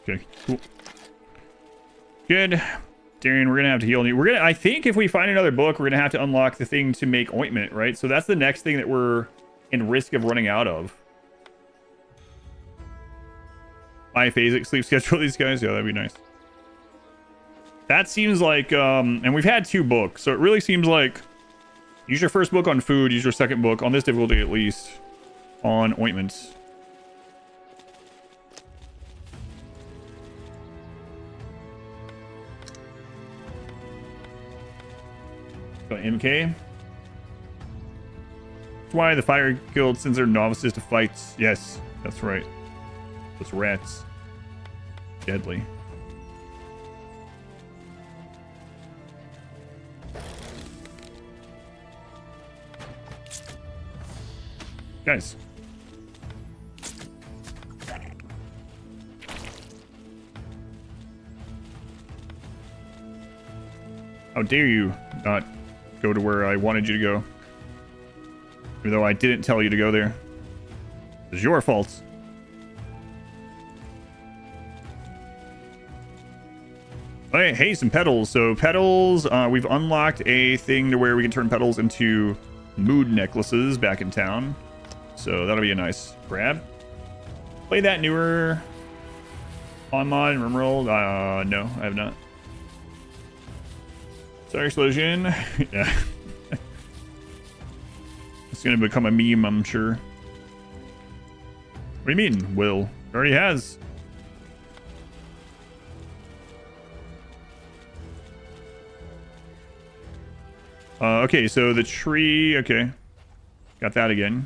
Okay, cool. Good. Darren, we're gonna have to heal. I think if we find another book, we're gonna have to unlock the thing to make ointment, right? So that's the next thing that we're in risk of running out of. Biphasic sleep schedule these guys. Yeah, that'd be nice. That seems like and we've had 2 books, so it really seems like use your first book on food, use your second book on this difficulty at least on ointments. So MK. That's why the Fire Guild sends their novices to fights. Yes, that's right. Those rats. Deadly. Guys. How dare you not go to where I wanted you to go? Even though I didn't tell you to go there. It's your fault. Hey, some petals. So petals, we've unlocked a thing to where we can turn petals into mood necklaces back in town. So that'll be a nice grab. Play that newer on mod and Rimworld. No, I have not. Sorry, explosion. Yeah. It's gonna become a meme, I'm sure. What do you mean, Will? It already has. Okay, so the tree, okay. Got that again.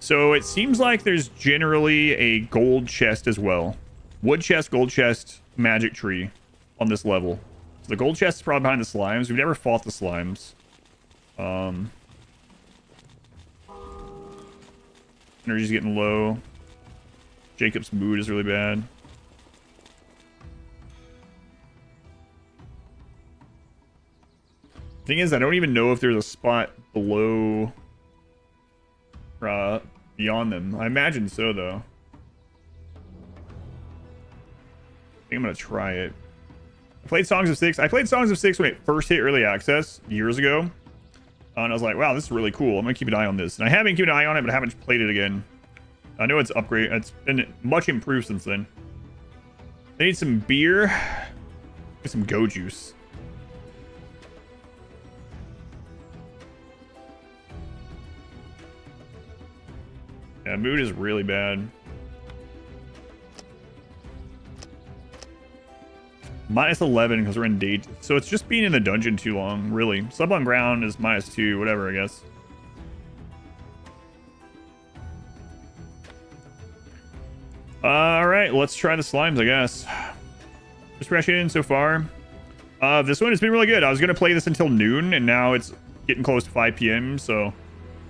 So it seems like there's generally a gold chest as well. Wood chest, gold chest, magic tree on this level. So the gold chest is probably behind the slimes. We've never fought the slimes. Energy's getting low. Jacob's mood is really bad. Thing is, I don't even know if there's a spot below beyond them. I imagine so, though. I think I'm gonna try it. I played Songs of Six. I played Songs of Six when it first hit early access years ago. And I was like, wow, this is really cool. I'm gonna keep an eye on this. And I have been keeping an eye on it, but I haven't played it again. I know it's upgraded. It's been much improved since then. I need some beer. Get some go juice. Yeah, mood is really bad. Minus 11 because we're in date. So it's just being in the dungeon too long, really. Sub on ground is -2, whatever, I guess. All right, let's try the slimes, I guess. Just rushing in so far. This one has been really good. I was gonna play this until noon, and now it's getting close to 5 p.m. So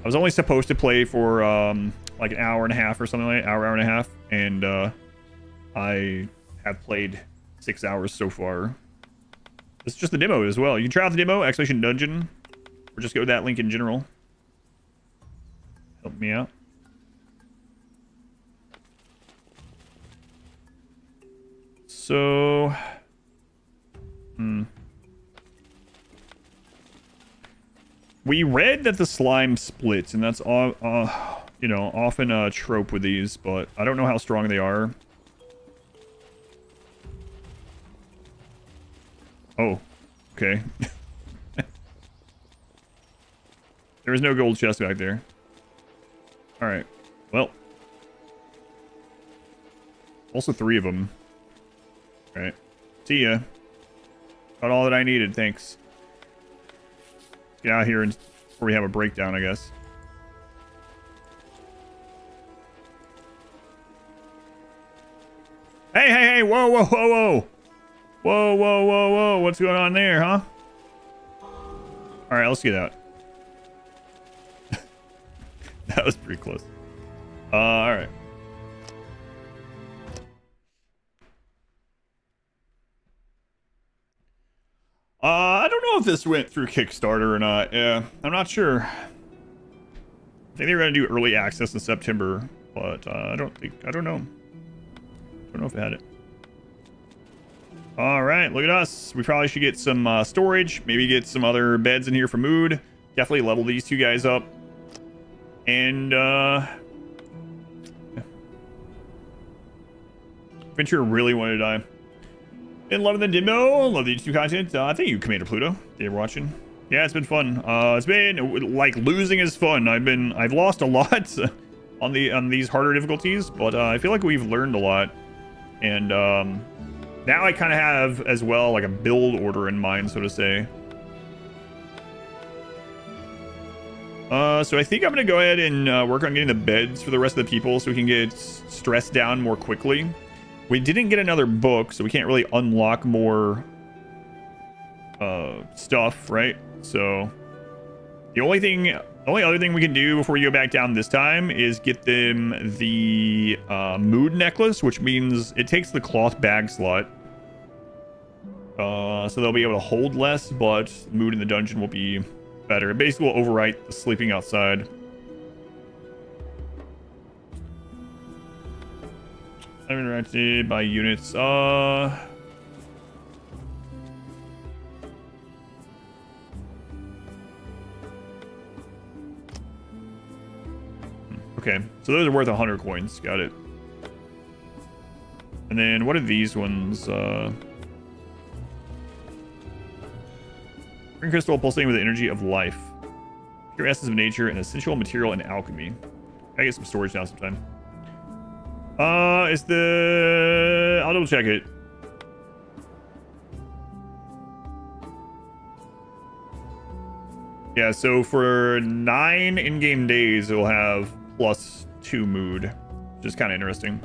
I was only supposed to play for like an hour and a half or something like that, hour and a half, and I have played 6 hours so far. It's just the demo as well. You can try out the demo, Exclamation Dungeon, or just go to that link in general. Help me out. So, we read that the slime splits, and that's you know, often a trope with these, but I don't know how strong they are. Oh, okay. There is no gold chest back there. All right. Well, also 3 of them. All right. See ya. Got all that I needed. Thanks. Let's get out of here before we have a breakdown, I guess. Hey, hey, hey! Whoa, whoa, whoa, whoa! Whoa, whoa, whoa, whoa! What's going on there, huh? All right, let's get out. That was pretty close. All right. I don't know if this went through Kickstarter or not. Yeah, I'm not sure. I think they were going to do early access in September, but I don't know. I don't know if it had it. All right, look at us. We probably should get some storage. Maybe get some other beds in here for mood. Definitely level these 2 guys up. And, yeah. Venture really wanted to die. Been loving the demo. Love the YouTube content. Thank you, Commander Pluto. Thank you for watching. Yeah, it's been fun. It's been like losing is fun. I've lost a lot on these harder difficulties, but I feel like we've learned a lot. And now I kind of have as well like a build order in mind, so to say. So I think I'm gonna go ahead and work on getting the beds for the rest of the people so we can get stressed down more quickly. We didn't get another book, so we can't really unlock more stuff, right? So the only other thing we can do before we go back down this time is get them the mood necklace, which means it takes the cloth bag slot. So they'll be able to hold less, but mood in the dungeon will be better. It basically will overwrite the sleeping outside. I'm interacted by units. Okay, so those are worth 100 coins. Got it. And then what are these ones? Green crystal pulsating with the energy of life. Pure essence of nature, an essential material in alchemy. I get some storage now sometime. Is the... I'll double check it. Yeah, so for 9 in-game days, it will have +2 mood, which is kind of interesting.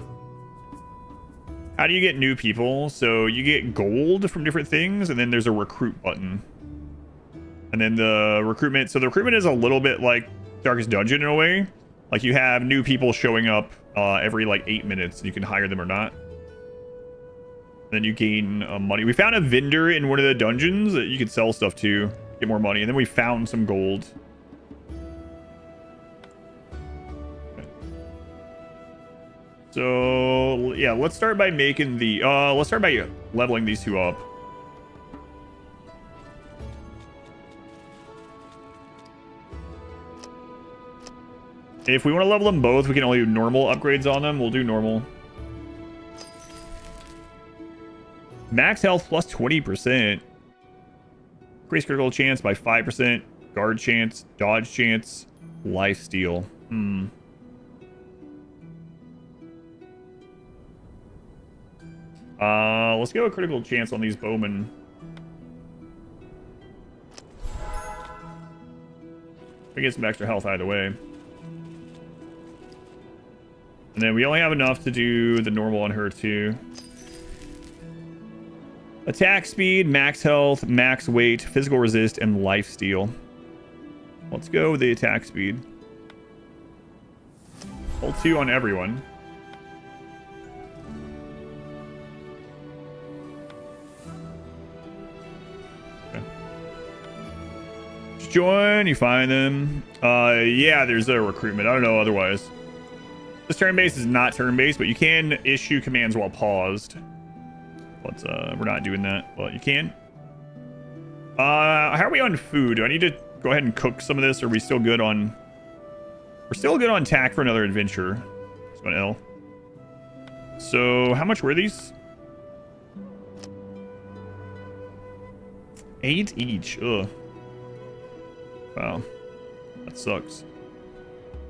How do you get new people? So you get gold from different things, and then there's a recruit button. And then the recruitment... So the recruitment is a little bit like Darkest Dungeon in a way. Like you have new people showing up every like 8 minutes, and you can hire them or not. Then you gain money. We found a vendor in one of the dungeons that you could sell stuff to, get more money, and then we found some gold. Okay. So yeah, let's start by making the let's start by leveling these 2 up. If we want to level them both, we can only do normal upgrades on them. We'll do normal. Max health plus 20%. Increase critical chance by 5%. Guard chance, dodge chance, life steal. Let's go a critical chance on these bowmen. We get some extra health either way. And then we only have enough to do the normal on her too. Attack speed, max health, max weight, physical resist, and life steal. Let's go with the attack speed. Hold 2 on everyone. Okay. Just join, you find them. Yeah, there's a recruitment. I don't know otherwise. This turn-based is not turn-based, but you can issue commands while paused. But we're not doing that, but you can. How are we on food? Do I need to go ahead and cook some of this, or are we still good on... We're still good on tack for another adventure. So an L. So how much were these? 8 each. Ugh. Wow. That sucks.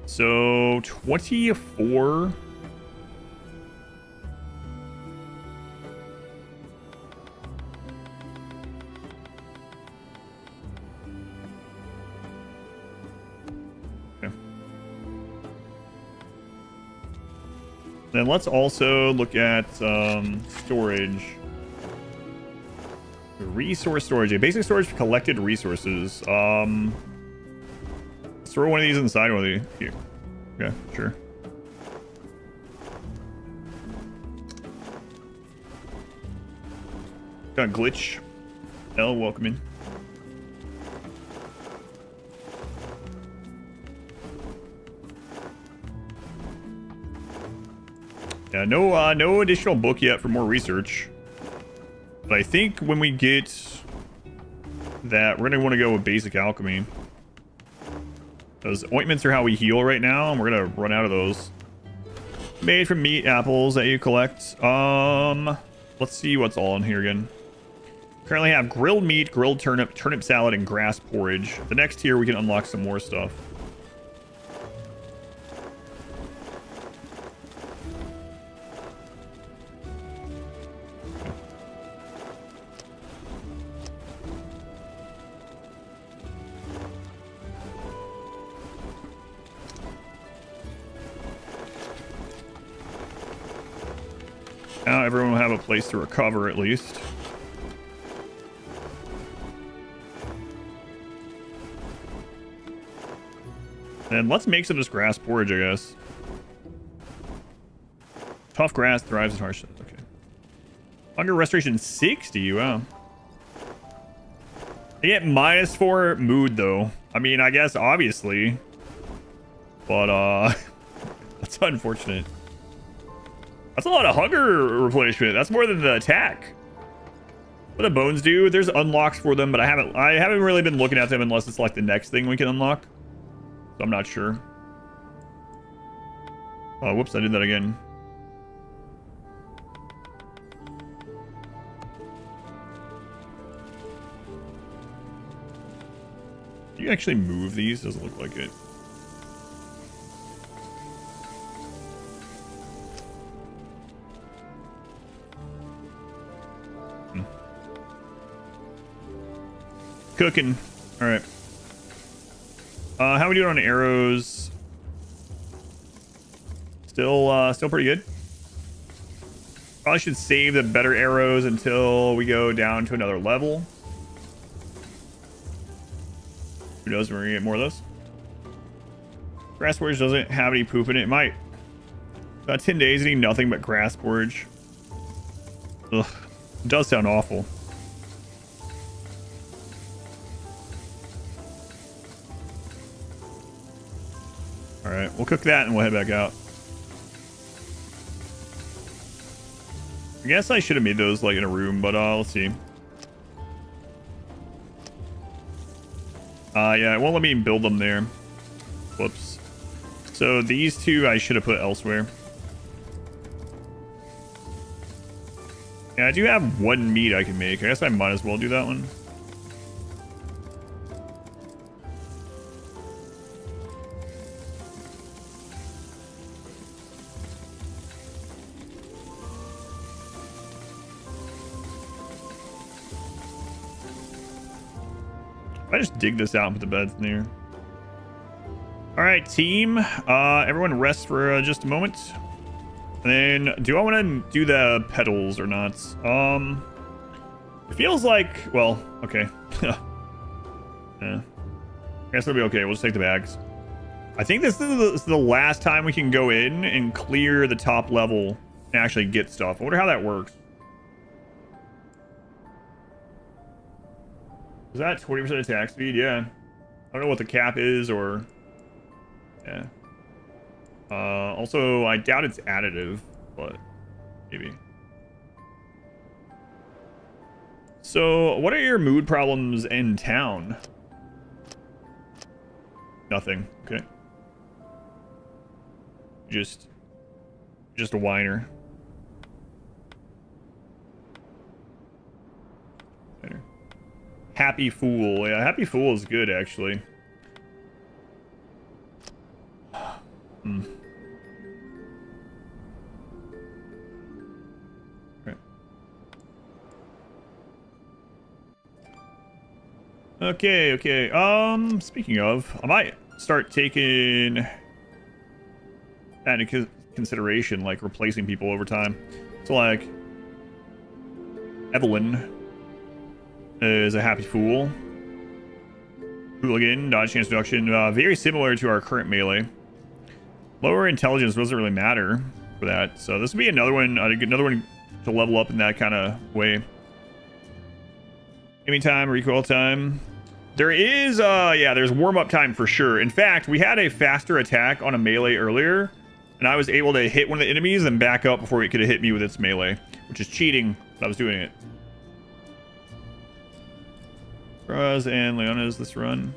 So 24. Then let's also look at storage. Resource storage. A basic storage for collected resources. Let's throw one of these inside one of these. Here. Yeah, sure. Got a glitch. L, welcome in. Yeah, no additional book yet for more research. But I think when we get that, we're gonna want to go with basic alchemy. Those ointments are how we heal right now, and we're gonna run out of those. Made from meat apples that you collect. Let's see what's all in here again. Currently have grilled meat, grilled turnip salad, and grass porridge. The next tier we can unlock some more stuff. Now everyone will have a place to recover at least. And let's make some of this grass porridge, I guess. Tough grass thrives in harsh. Okay. Hunger restoration 60. Wow. I get -4 mood though. I mean, I guess obviously, but that's unfortunate. That's a lot of hunger replenishment. That's more than the attack. What do bones do? There's unlocks for them, but I haven't really been looking at them unless it's like the next thing we can unlock. So I'm not sure. Oh, whoops, I did that again. You actually move these? Doesn't look like it. Cooking. All right. How we doing on arrows? Still pretty good. Probably should save the better arrows until we go down to another level. Who knows when we're gonna get more of those? Grass porridge doesn't have any poop in it. It might. About 10 days eating nothing but grass porridge. Ugh. It does sound awful. Alright, we'll cook that and we'll head back out. I guess I should have made those like in a room, but let's see. Yeah, it won't let me build them there. Whoops. So these two I should have put elsewhere. Yeah, I do have one meat I can make. I guess I might as well do that one. I just dig this out and put the beds in there. All right, team. Everyone rest for just a moment. And then, do I want to do the petals or not? It feels like, well, okay. Yeah. I guess it'll be okay. We'll just take the bags. I think this is the last time we can go in and clear the top level and actually get stuff. I wonder how that works. Is that 20% attack speed? Yeah. I don't know what the cap is or... Yeah. Also, I doubt it's additive, but maybe. So, what are your mood problems in town? Nothing. Okay. Just a whiner. Happy Fool. Yeah, Happy Fool is good, actually. Hmm. Okay, okay. Speaking of, I might start taking that into consideration, like replacing people over time. So, like, Evelyn is a Happy Fool. Hooligan, dodge chance reduction, very similar to our current melee. Lower intelligence doesn't really matter for that, so this would be another one to level up in that kind of way. Aiming time, recoil time. There is, yeah, there's warm-up time for sure. In fact, we had a faster attack on a melee earlier, and I was able to hit one of the enemies and back up before it could have hit me with its melee, which is cheating, but I was doing it. Raz and Leona's this run.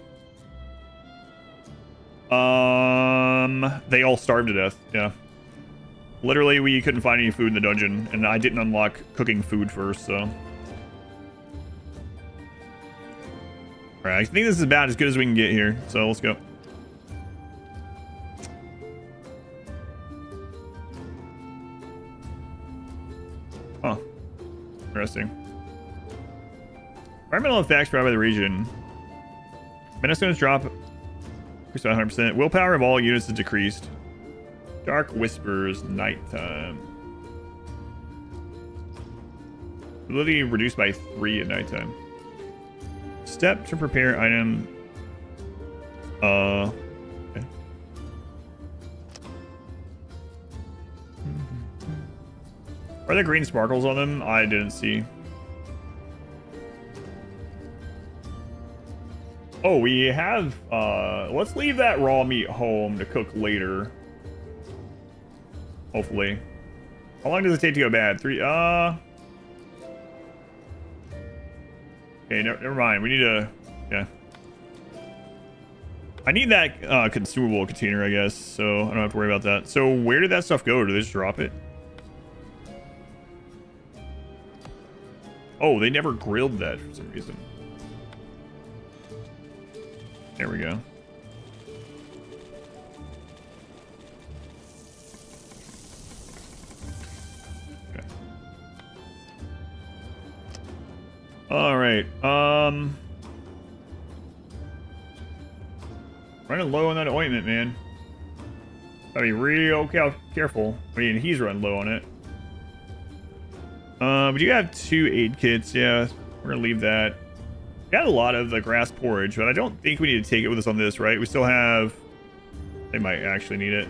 They all starved to death, yeah. Literally, we couldn't find any food in the dungeon, and I didn't unlock cooking food first, so... Alright, I think this is about as good as we can get here, so let's go. Huh. Interesting. Environmental effects brought by the region. Menace drop 100%. Willpower of all units is decreased. Dark Whispers, nighttime. Ability reduced by 3 at nighttime. Step to prepare item. Okay. Are there green sparkles on them? I didn't see. Oh, we have, let's leave that raw meat home to cook later. Hopefully. How long does it take to go bad? 3, okay, never mind. We need to, yeah. I need that, consumable container, I guess, so I don't have to worry about that. So where did that stuff go? Did they just drop it? Oh, they never grilled that for some reason. There we go. Okay. All right. Running low on that ointment, man. Gotta be real careful. I mean, he's running low on it. But you have 2 aid kits. Yeah, we're gonna leave that. Got a lot of the grass porridge, but I don't think we need to take it with us on this, right? We still have... They might actually need it.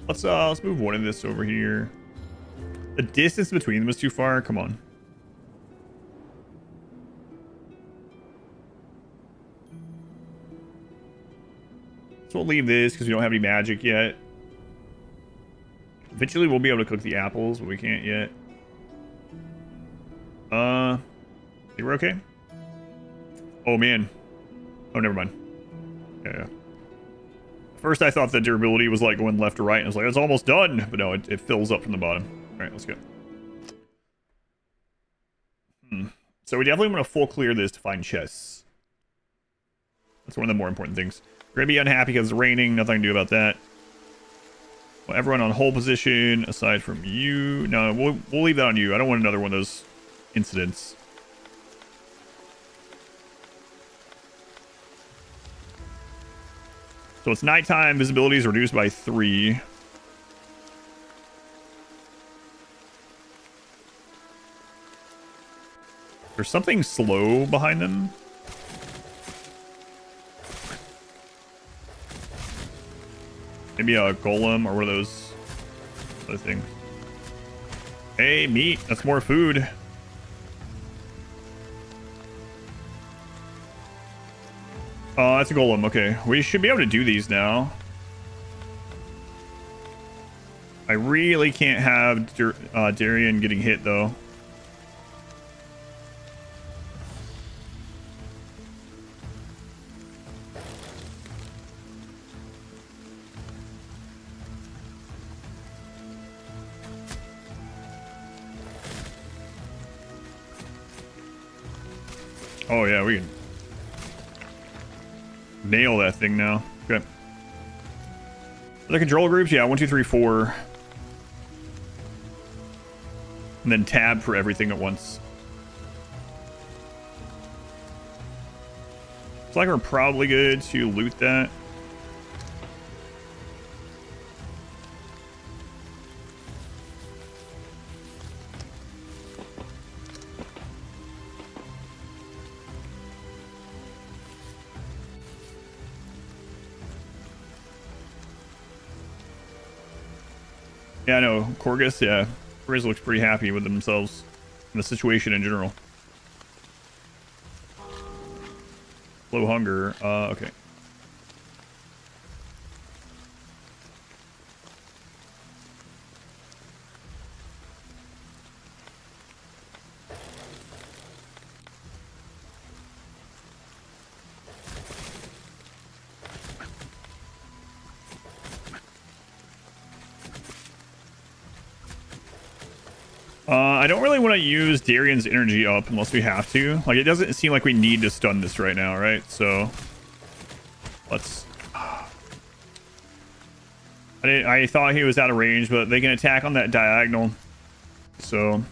Let's move one of this over here. The distance between them is too far. Come on. So we'll leave this because we don't have any magic yet. Eventually we'll be able to cook the apples, but we can't yet. Think we're okay? Oh, man. Oh, never mind. Yeah. First, I thought the durability was like going left to right, and I was like, it's almost done. But no, it fills up from the bottom. All right, let's go. So we definitely want to full clear this to find chests. That's one of the more important things. We're going to be unhappy because it's raining. Nothing to do about that. Well, everyone on hold position, aside from you. No, we'll leave that on you. I don't want another one of those incidents. So it's nighttime. Visibility is reduced by 3. There's something slow behind them. Maybe a golem or one of those other things. Hey, meat. That's more food. Oh, that's a golem. Okay. We should be able to do these now. I really can't have Darian getting hit, though. Oh, yeah, we can nail that thing now. Okay. The control groups, yeah, 1, 2, 3, 4. And then tab for everything at once. It's like we're probably good to loot that. Yeah, I know. Corgus, yeah. Corgus looks pretty happy with themselves and the situation in general. Low hunger. Okay. I don't really want to use Darian's energy up unless we have to. Like, it doesn't seem like we need to stun this right now, right? So, let's... I thought he was out of range, but they can attack on that diagonal. So...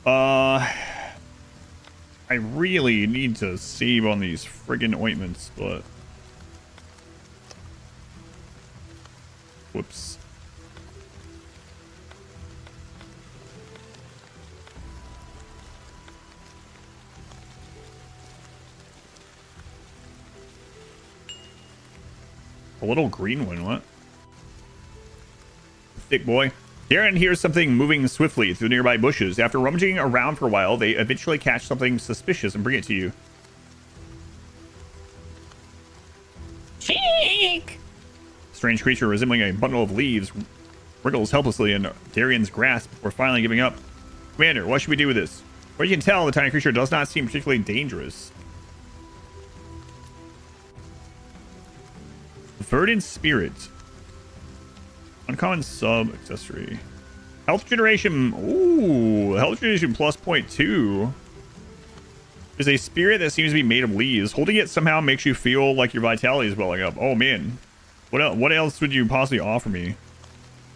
I really need to save on these friggin' ointments, but... Whoops. A little green one, what? Thick boy. Darren hears something moving swiftly through nearby bushes. After rummaging around for a while, they eventually catch something suspicious and bring it to you. Cheek! Strange creature resembling a bundle of leaves wriggles helplessly in Darian's grasp before finally giving up. Commander, what should we do with this? What you can tell, the tiny creature does not seem particularly dangerous. Verdant Spirit. Uncommon sub accessory. Health generation. Ooh, health generation plus 0.2. Is a spirit that seems to be made of leaves. Holding it somehow makes you feel like your vitality is welling up. Oh man. What else would you possibly offer me?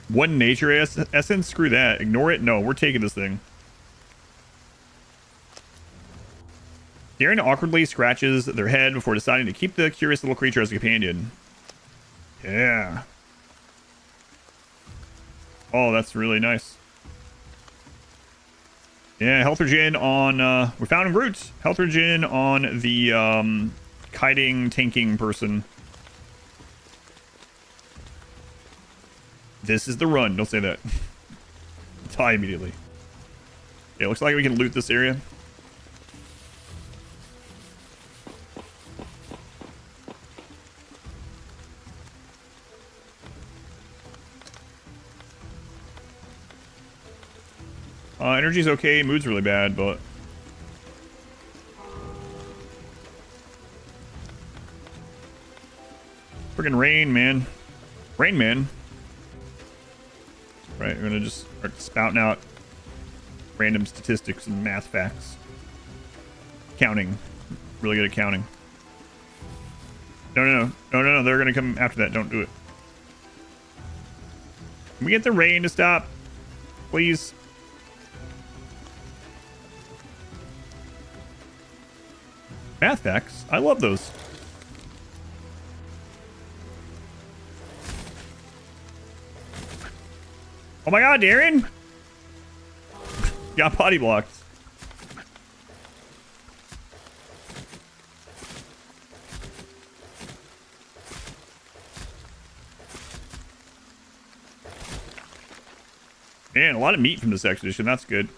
One nature essence? Screw that. Ignore it? No, we're taking this thing. Darren awkwardly scratches their head before deciding to keep the curious little creature as a companion. Yeah. Oh, that's really nice. Yeah, health regen on... we found Groot. Health regen on the kiting, tanking person. This is the run. Don't say that. Die immediately. Yeah, looks like we can loot this area. Energy's okay, mood's really bad, but... Friggin' rain, man. Rain, man. Right, we're gonna just start spouting out random statistics and math facts. Counting. Really good at counting. No, they're gonna come after that. Don't do it. Can we get the rain to stop? Please? Math facts. I love those. Oh my god, Darren! Got body blocked. Man, a lot of meat from this expedition. That's good.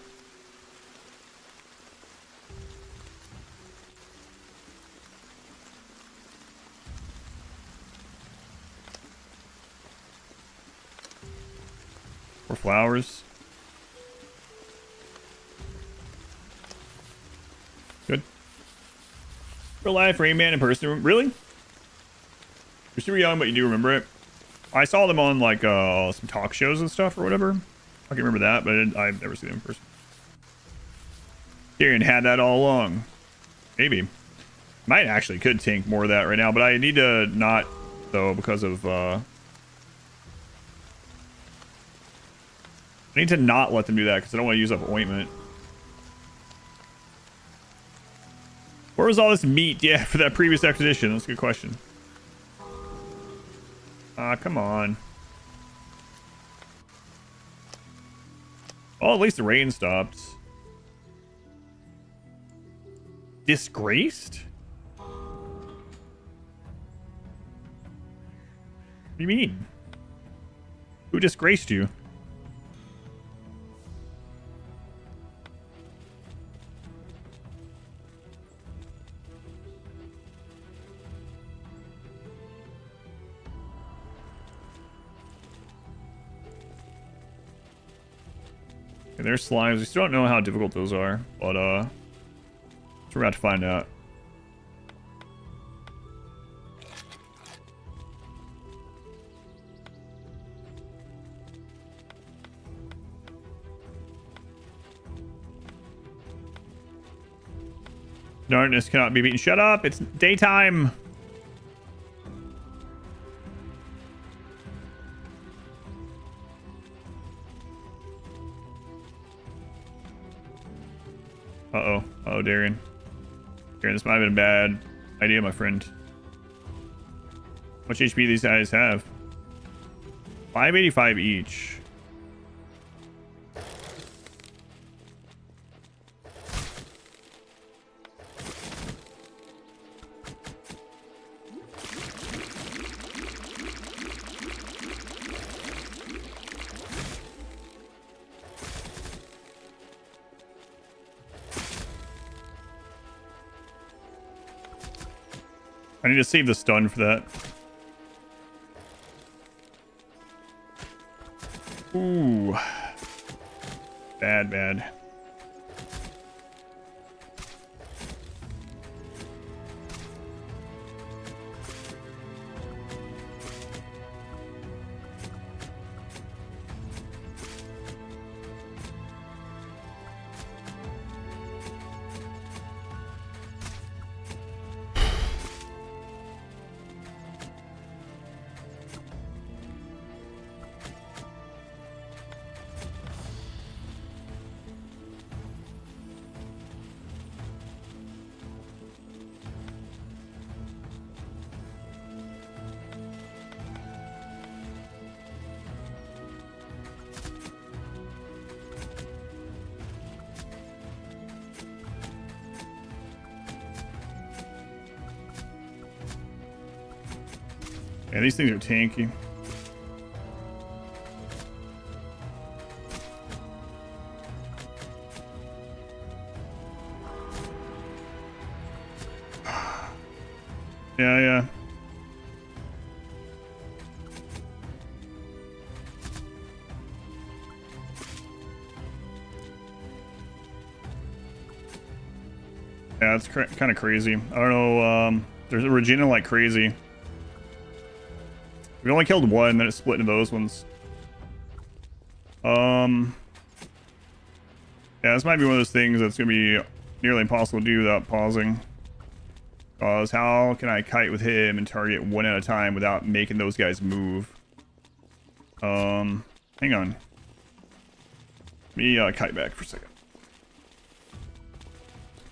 More flowers. Good. Real life, Rain Man in person. Really? You're super young, but you do remember it. I saw them on like some talk shows and stuff or whatever. I can remember that, but I've never seen them in person. Tyrion had that all along. Maybe. Might actually could tank more of that right now, but I need to not, though, because of... I need to not let them do that, because I don't want to use up ointment. Where was all this meat? Yeah, for that previous expedition. That's a good question. Come on. Well, at least the rain stopped. Disgraced? What do you mean? Who disgraced you? Okay, there's slimes. We still don't know how difficult those are, but so we're about to find out. Darkness cannot be beaten. Shut up! It's daytime! Uh-oh. Uh-oh, Darian. Darian, this might have been a bad idea, my friend. How much HP these guys have? 585 each. I need to save the stun for that. Ooh. Bad, bad. Yeah, these things are tanky. Yeah, yeah. Yeah, it's kind of crazy. I don't know. There's a Regina like crazy. We only killed one, then it split into those ones. Yeah, this might be one of those things that's gonna be nearly impossible to do without pausing. Cause how can I kite with him and target one at a time without making those guys move? Hang on. Let me kite back for a second.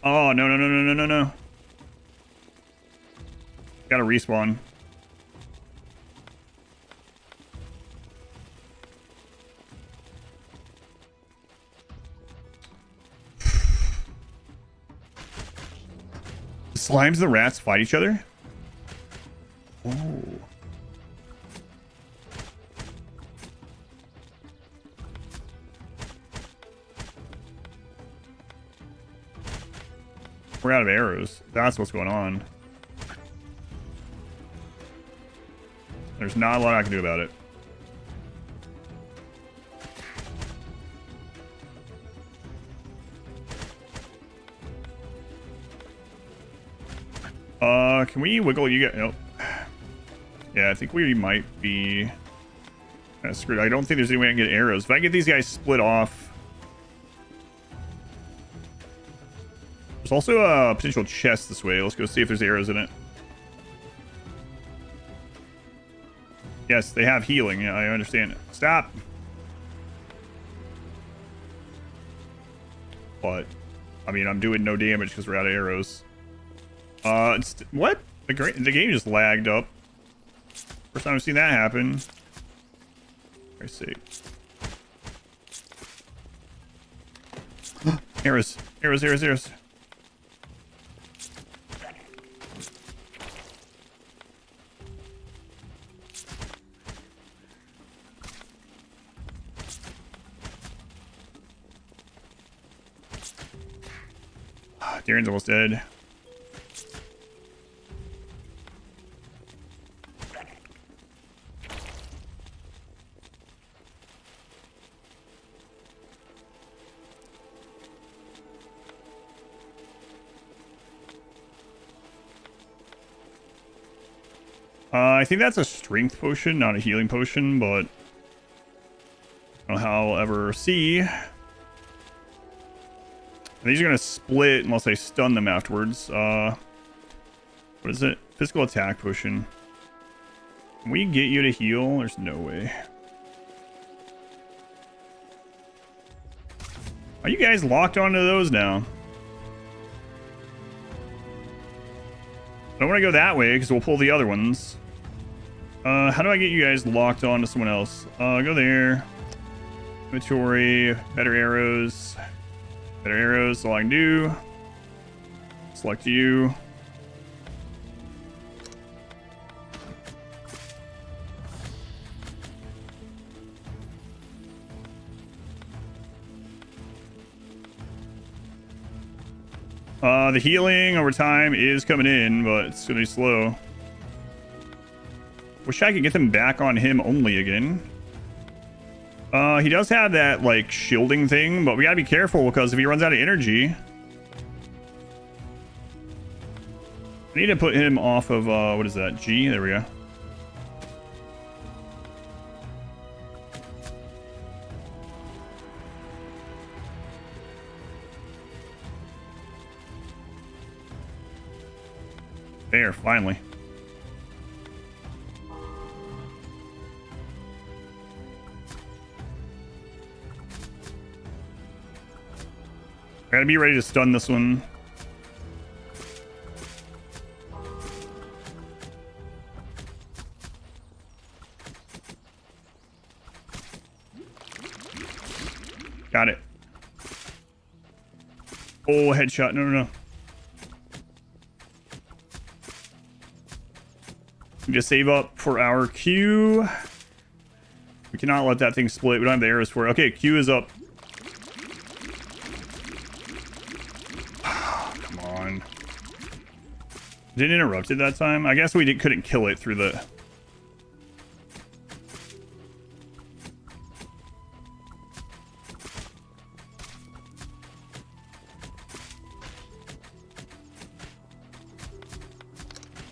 Oh no no no no no no no! Gotta respawn. slimes and the rats fight each other? Oh. We're out of arrows. That's what's going on. There's not a lot I can do about it. Can we wiggle you guys? Nope. Yeah, I think we might be kind of screwed. I don't think there's any way I can get arrows. If I get these guys split off. There's also a potential chest this way. Let's go see if there's arrows in it. Yes, they have healing. Yeah, I understand. Stop. But, I mean, I'm doing no damage because we're out of arrows. What? The game just lagged up. First time I've seen that happen. I see. Arrows. Arrows, arrows, arrows. Darren's almost dead. I think that's a strength potion, not a healing potion, but I don't know how I'll ever see. These are going to split unless I stun them afterwards. What is it? Physical attack potion. Can we get you to heal? There's no way. Are you guys locked onto those now? I don't want to go that way because we'll pull the other ones. How do I get you guys locked on to someone else? Go there. Inventory. Better arrows. Better arrows. That's all I can do. Select you. The healing over time is coming in, but it's gonna be slow. Wish I could get them back on him only again. He does have that, like, shielding thing, but we gotta be careful because if he runs out of energy... I need to put him off of, what is that? G? There we go. There, finally. Gotta be ready to stun this one. Got it. Oh, headshot. No, no, no. Just save up for our Q. We cannot let that thing split. We don't have the arrows for it. Okay, Q is up. Come on. Didn't interrupt it that time. I guess we couldn't kill it through the...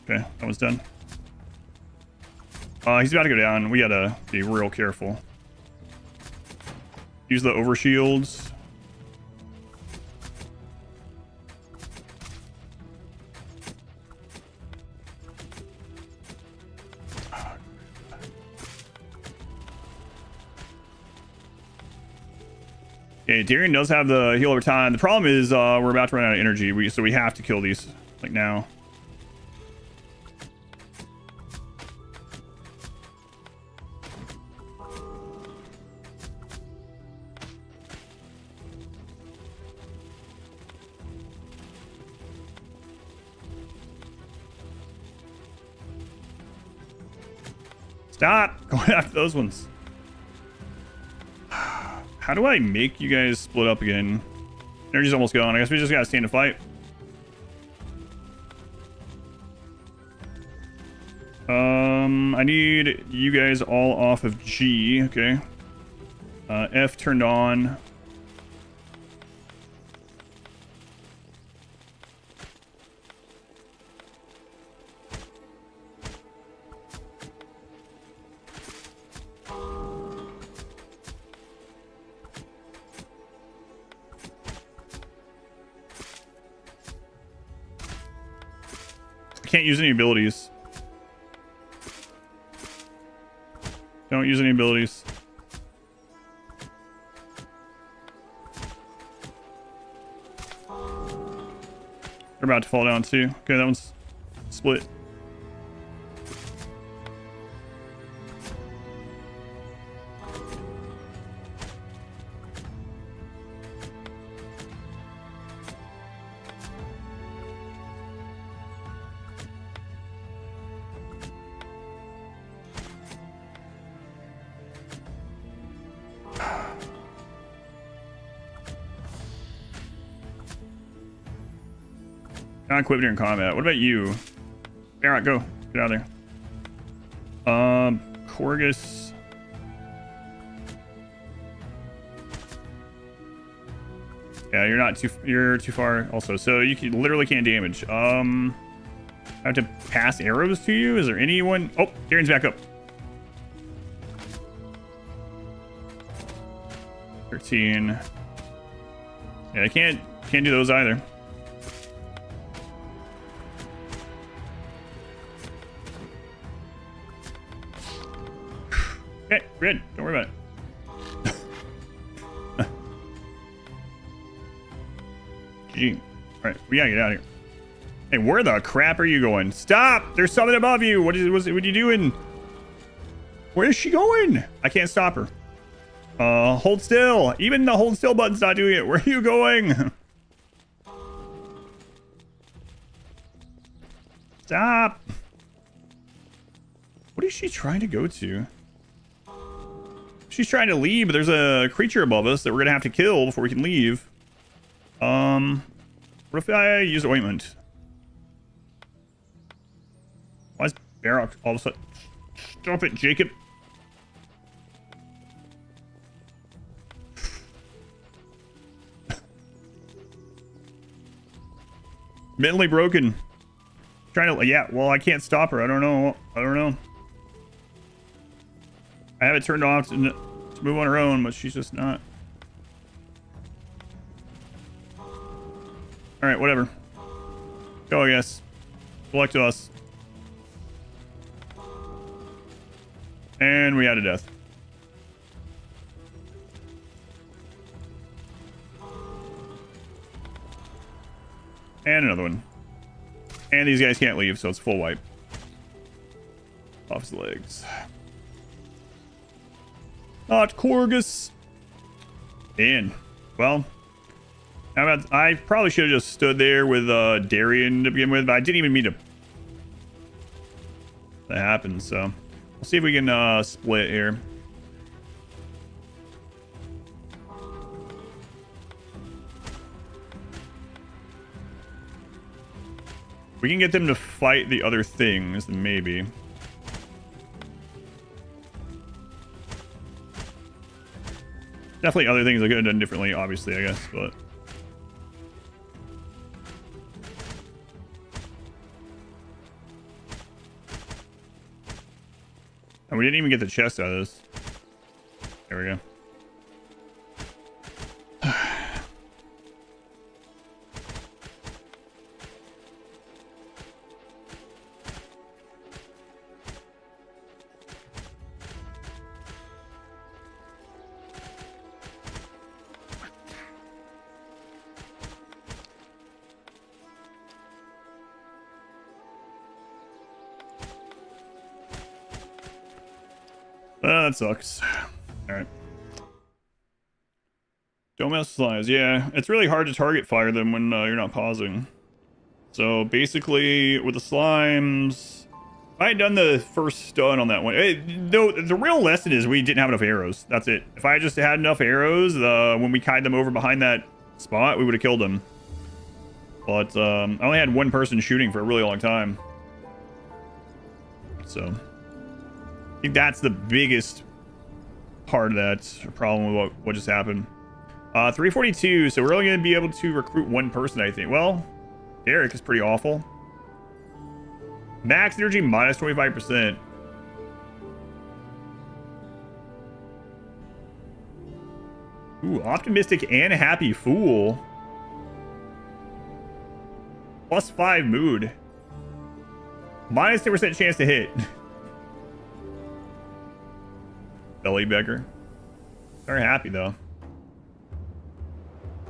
Okay, that was done. He's about to go down. We gotta be real careful. Use the overshields. Okay, Darren does have the heal over time. The problem is we're about to run out of energy, so we have to kill these like now. Stop going after those ones. How do I make you guys split up again? Energy's almost gone. I guess we just gotta stand and fight. I need you guys all off of G. Okay. F turned on. I can't use any abilities. Don't use any abilities. They're about to fall down too. Okay, that one's split. Not equipped during combat. What about you? Alright, go. Get out of there. Corgus. Yeah, you're too far also. So you literally can't damage. I have to pass arrows to you? Is there anyone? Oh, Darren's back up. 13. Yeah, I can't do those either. Okay, we're good. Don't worry about it. Gee. Alright, we gotta get out of here. Hey, where the crap are you going? Stop! There's something above you! What are you doing? Where is she going? I can't stop her. Hold still. Even the hold still button's not doing it. Where are you going? Stop! What is she trying to go to? She's trying to leave, but there's a creature above us that we're gonna have to kill before we can leave. What if I use ointment? Why is Barrock all of a sudden? Stop it, Jacob. Mentally broken. Trying to, yeah, well, I can't stop her. I don't know. I have it turned off to move on her own, but she's just not. Alright, whatever. Go, I guess. Select us. And we had a death. And another one. And these guys can't leave, so it's full wipe. Off his legs. Not Corgus. In. Well, I probably should have just stood there with Darian to begin with, but I didn't even mean to. That happened, so we'll see if we can split here. We can get them to fight the other things, maybe. Definitely other things I could have done differently, obviously, I guess, but... And we didn't even get the chest out of this. There we go. That sucks. Alright. Don't mess with slimes. Yeah, it's really hard to target fire them when you're not pausing. So basically, with the slimes, I had done the first stun on that one. Though the real lesson is we didn't have enough arrows. That's it. If I just had enough arrows, when we kited them over behind that spot, we would have killed them. But I only had one person shooting for a really long time. So I think that's the biggest part of that problem with what just happened. 342. So we're only going to be able to recruit one person, I think. Well, Derek is pretty awful. Max energy minus 25%. Ooh, optimistic and happy fool. Plus 5 mood. Minus 10% chance to hit. Belly beggar. Very happy though.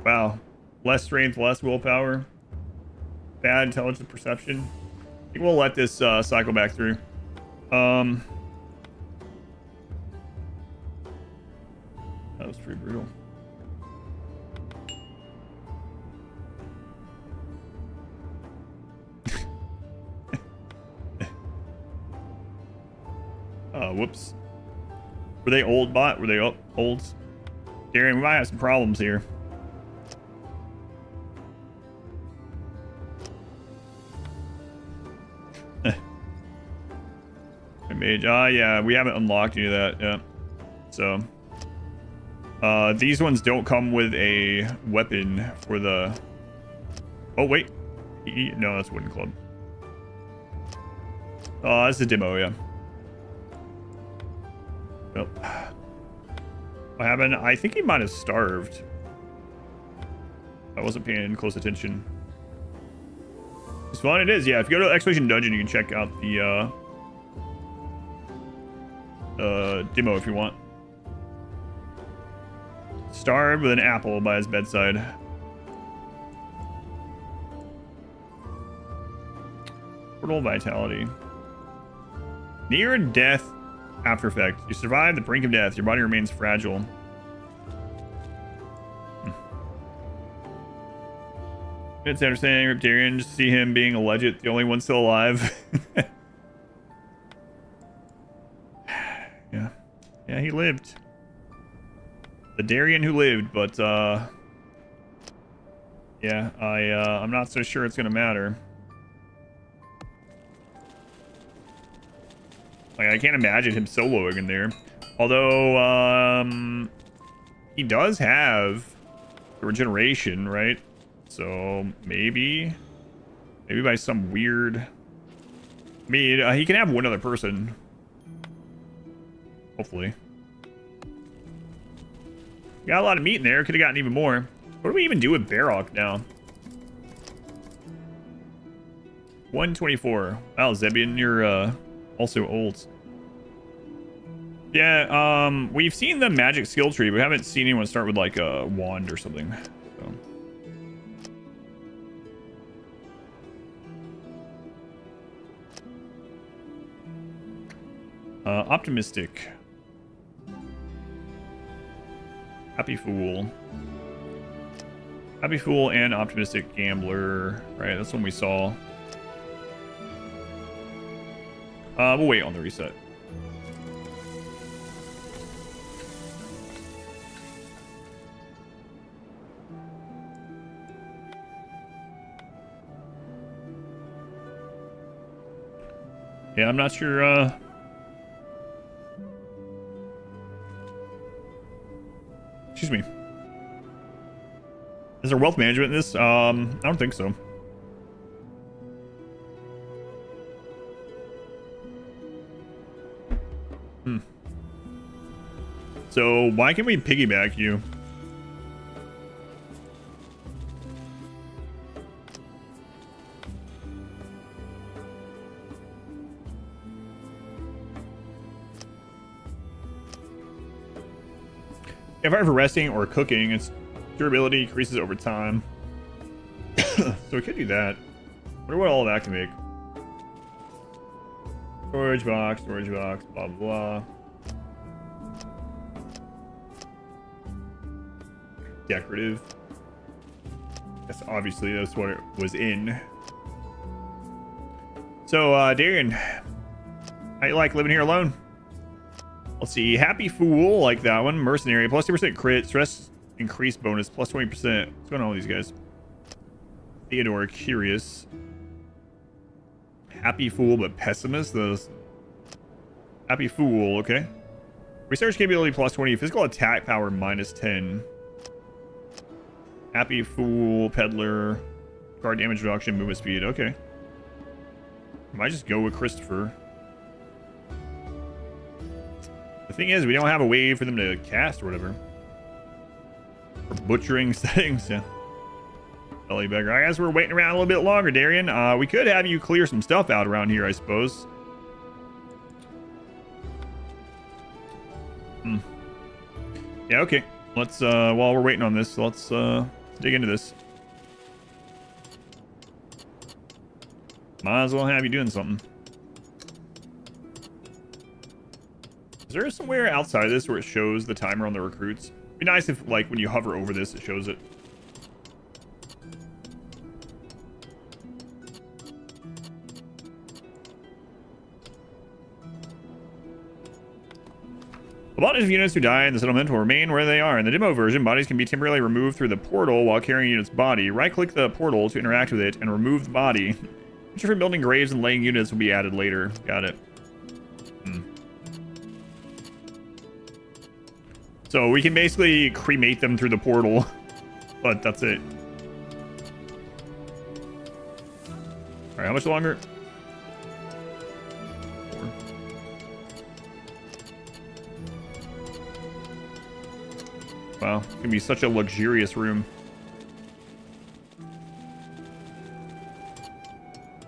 Wow. Less strength, less willpower. Bad intelligence perception. I think we'll let this cycle back through. That was pretty brutal. Whoops. Were they old bot? Were they old? Darren, we might have some problems here. Mage. Yeah, we haven't unlocked any of that yet. So, these ones don't come with a weapon for the... Oh, wait. No, that's Wooden Club. Oh, that's a demo, yeah. Yep. What happened? I think he might have starved. I wasn't paying close attention. It's fun, it is, yeah. If you go to Exploration Dungeon, you can check out the, demo if you want. Starved with an apple by his bedside. Portal vitality. Near death after effect. You survive the brink of death. Your body remains fragile. It's understanding Riptarian. Just see him being alleged the only one still alive. Yeah, he lived. The Darien who lived, but yeah, I'm not so sure it's gonna matter. Like, I can't imagine him soloing in there. Although he does have the regeneration, right? So maybe by some weird... I mean, he can have one other person. Hopefully. Got a lot of meat in there. Could have gotten even more. What do we even do with Barrock now? 124. Wow, Zebian, you're also old. Yeah, we've seen the magic skill tree, but we haven't seen anyone start with like a wand or something. So. Optimistic. Happy Fool. Happy Fool and Optimistic Gambler. Right, that's one we saw. We'll wait on the reset. Yeah, I'm not sure, Excuse me. Is there wealth management in this? I don't think so. So why can't we piggyback you? If I for resting or cooking, its durability increases over time. So we could do that. I wonder what all that can make. Storage box, blah, blah, blah. Decorative. That's obviously that's what it was in. So, Darren, I like living here alone. Let's see. Happy Fool, like that one. Mercenary, plus 2% crit. Stress increase bonus, plus 20%. What's going on with these guys? Theodore, Curious. Happy Fool, but Pessimist. Those. Happy Fool, okay. Research capability, plus 20. Physical attack power, minus 10. Happy Fool, Peddler. Guard damage reduction, movement speed. Okay. I might just go with Christopher. The thing is, we don't have a way for them to cast or whatever. For butchering things, yeah. Belly beggar. I guess we're waiting around a little bit longer, Darian. We could have you clear some stuff out around here, I suppose. Yeah, okay. Let's, while we're waiting on this, let's dig into this. Might as well have you doing something. Is there somewhere outside of this where it shows the timer on the recruits? It'd be nice if, like, when you hover over this, it shows it. A bunch of units who die in the settlement will remain where they are. In the demo version, bodies can be temporarily removed through the portal while carrying a unit's body. Right-click the portal to interact with it and remove the body. Feature for building graves and laying units will be added later. Got it. So we can basically cremate them through the portal, but that's it. All right, how much longer? 4. Wow, it's gonna be such a luxurious room.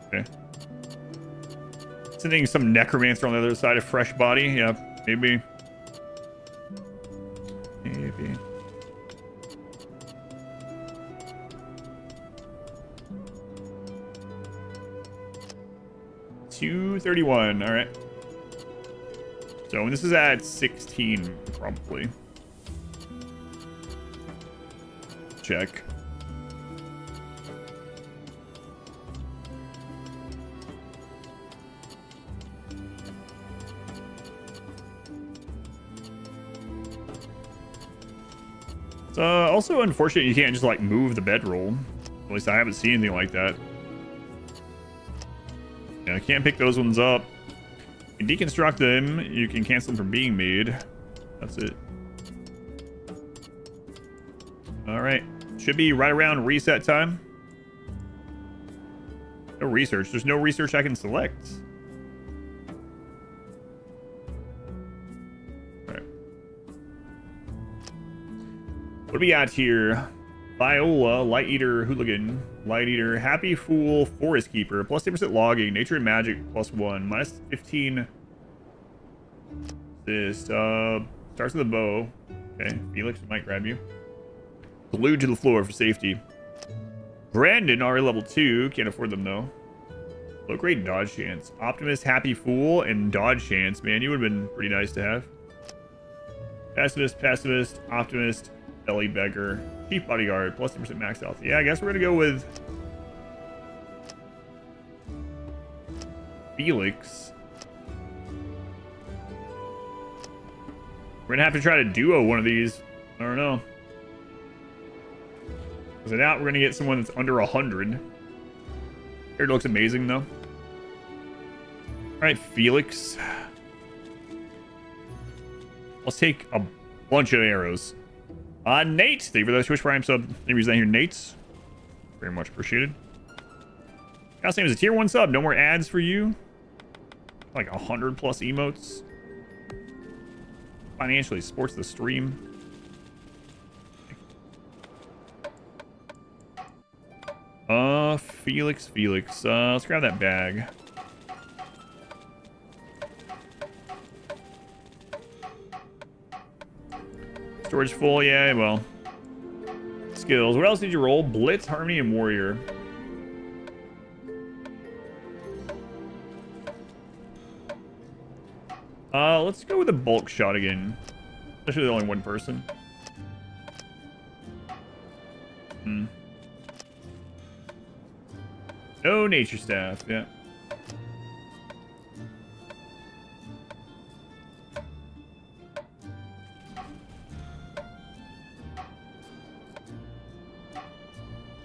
Okay. Sending some necromancer on the other side of fresh body. Yeah, maybe. Maybe. $231. All right. So this is at 16, probably. Check. It's also unfortunate you can't just like move the bedroll. At least I haven't seen anything like that. Yeah, I can't pick those ones up. You can deconstruct them. You can cancel them from being made. That's it. All right. Should be right around reset time. No research. There's no research I can select. All right. What do we got here? Viola, Light Eater, Hooligan, Light Eater, Happy Fool, Forest Keeper, plus 10% logging, Nature and Magic, plus 1, minus 15. This starts with a bow. Okay, Felix might grab you. Glued to the floor for safety. Brandon, already level 2, can't afford them though. Low grade dodge chance. Optimist, Happy Fool, and dodge chance. Man, you would have been pretty nice to have. Pacifist, Optimist, Belly Beggar, Chief Bodyguard, plus 10% max health. Yeah, I guess we're gonna go with Felix. We're gonna have to try to duo one of these. I don't know. Because I doubt we're gonna get someone that's under 100. It looks amazing though. Alright, Felix. Let's take a bunch of arrows. Nate, thank you for that Twitch Prime sub. Any reason I hear Nate's? Very much appreciated. Last name is a tier 1 sub. No more ads for you. Like 100 plus emotes. Financially supports the stream. Felix. Let's grab that bag. Storage full, yeah, well. Skills. What else did you roll? Blitz, Harmony, and Warrior. Let's go with the bulk shot again. Especially only one person. No nature staff, yeah.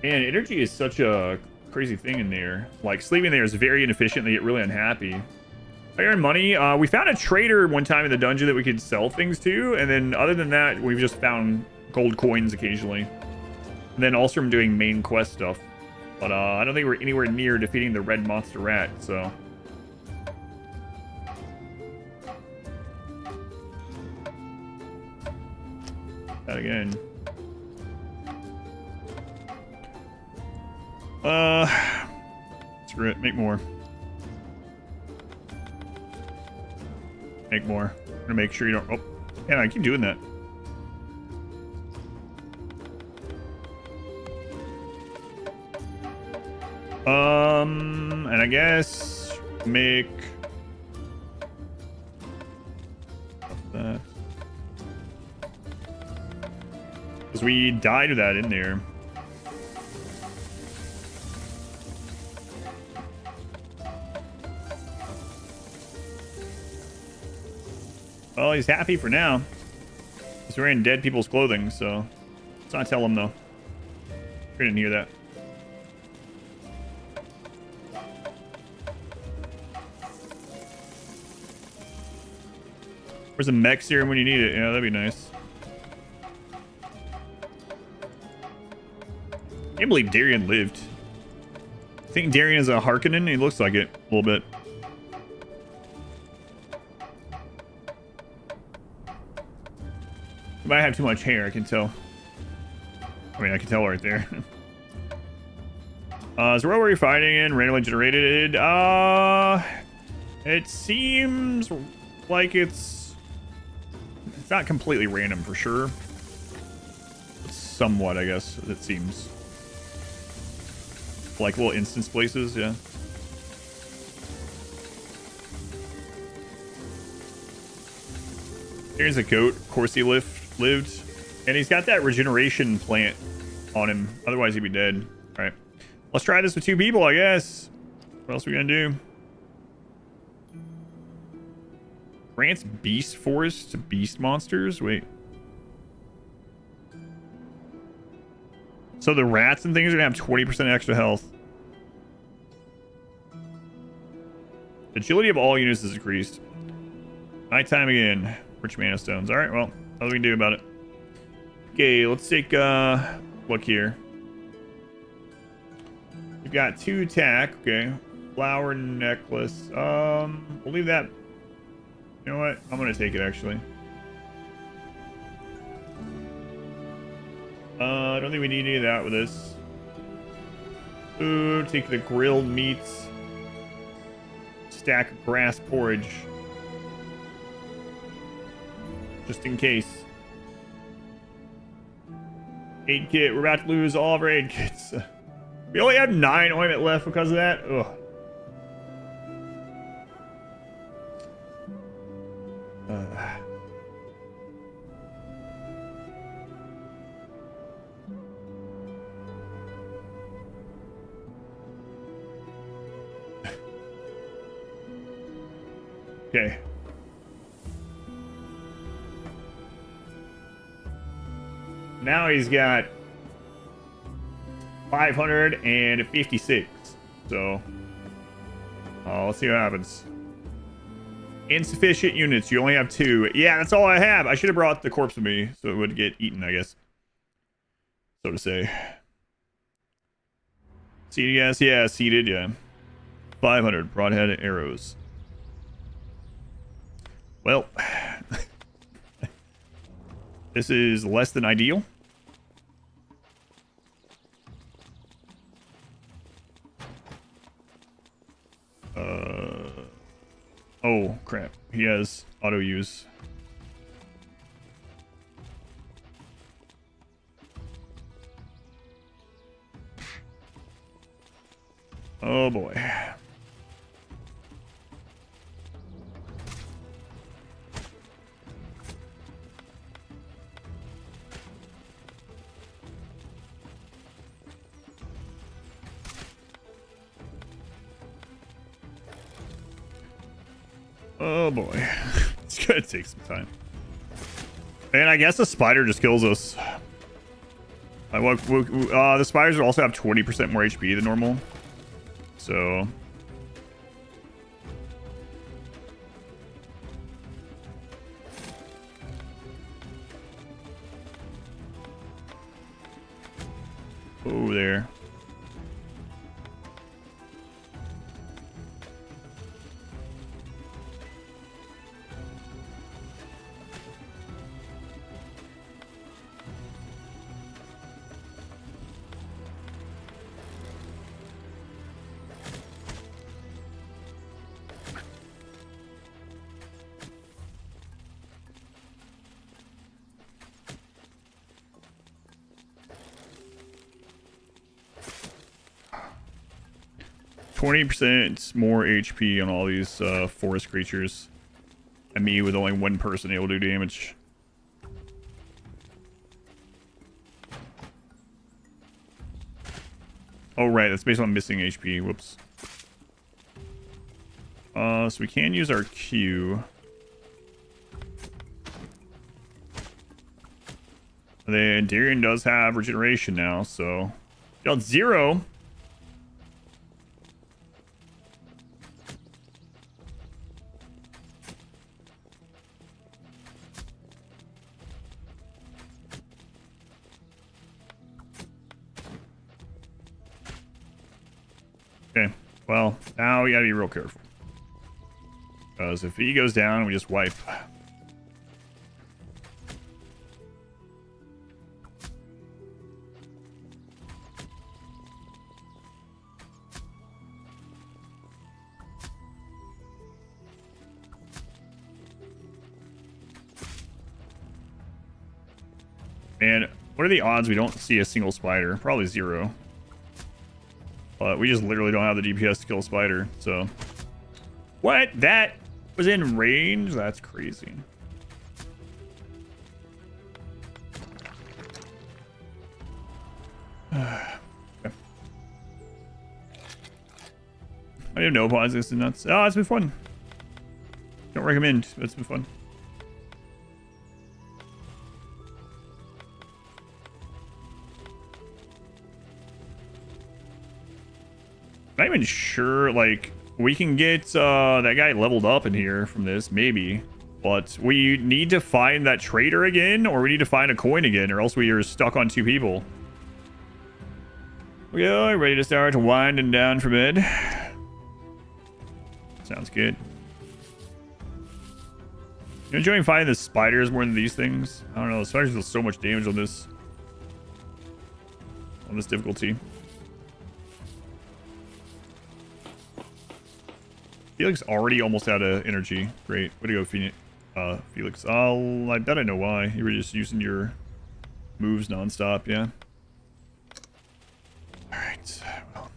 Man, energy is such a crazy thing in there. Like, sleeping there is very inefficient. They get really unhappy. I earn money. We found a trader one time in the dungeon that we could sell things to. And then other than that, we've just found gold coins occasionally. And then also from doing main quest stuff. But I don't think we're anywhere near defeating the red monster rat, so... That again. Screw it. Make more. Make more. I'm gonna make sure you don't... Oh, yeah, I keep doing that. And I guess make that, because we died with that in there. Well, he's happy for now. He's wearing dead people's clothing, so let's not tell him though. We didn't hear that. Where's a mech serum when you need it? Yeah, that'd be nice. Can't believe Darian lived. I think Darian is a Harkonnen. He looks like it a little bit. He might have too much hair, I can tell. I mean, I can tell right there. So where were you fighting in? Randomly generated? It seems like it's not completely random for sure. It's somewhat, I guess, it seems. Like little instance places, yeah. Here's a goat. Of course he lived. And he's got that regeneration plant on him. Otherwise he'd be dead. Alright. Let's try this with 2 people, I guess. What else are we gonna do? Grants beast force to beast monsters? Wait. So the rats and things are gonna have 20% extra health. Agility of all units is increased. Nighttime again. Rich mana stones. Alright, well, what do we do about it? Okay, let's take a look here. We've got 2 attack. Okay. Flower necklace. We'll leave that. You know what? I'm gonna take it actually. I don't think we need any of that with this. Ooh, take the grilled meats. Stack of grass porridge. Just in case. Aid kit. We're about to lose all of our aid kits. We only have 9 ointment left because of that. Ugh. Okay. Now he's got 556. So, let's see what happens. Insufficient units. You only have 2. Yeah, that's all I have. I should have brought the corpse with me so it would get eaten, I guess. So to say. Seated, yes. Yeah, seated, yeah. 500 broadhead arrows. Well, this is less than ideal. Oh, crap. He has auto use. Oh, boy. Oh boy. It's gonna take some time. And I guess the spider just kills us. The spiders will also have 20% more HP than normal. So... Oh, there. %, more HP on all these forest creatures. And me with only one person able to do damage. Oh, right. That's based on missing HP. Whoops. So we can use our Q. Then Darien does have regeneration now, so... Got 0. Okay, well, now we gotta be real careful. Because if he goes down, we just wipe. And what are the odds we don't see a single spider? Probably 0. But we just literally don't have the DPS to kill a spider, so... What? That was in range? That's crazy. Okay. I have no pause. This is nuts. Oh, it's been fun. Don't recommend, but it's been fun. Not even sure, like, we can get that guy leveled up in here from this, maybe. But we need to find that trader again, or we need to find a coin again, or else we are stuck on 2 people. We are ready to start winding down for bed. Sounds good. You enjoying fighting the spiders more than these things? I don't know, the spiders do so much damage on this difficulty. Felix already almost out of energy. Great. Way to go, Felix. I bet I know why. You were just using your moves nonstop, yeah? Alright, well.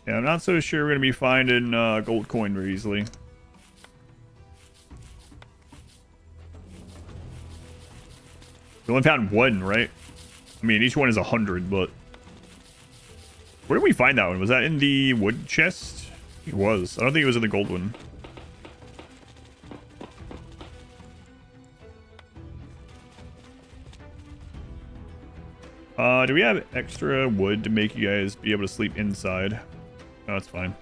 Yeah, I'm not so sure we're going to be finding gold coin very easily. We only found 1, right? I mean, each one is 100, but... Where did we find that one? Was that in the wood chest? It was. I don't think it was in the gold one. Do we have extra wood to make you guys be able to sleep inside? No, that's fine.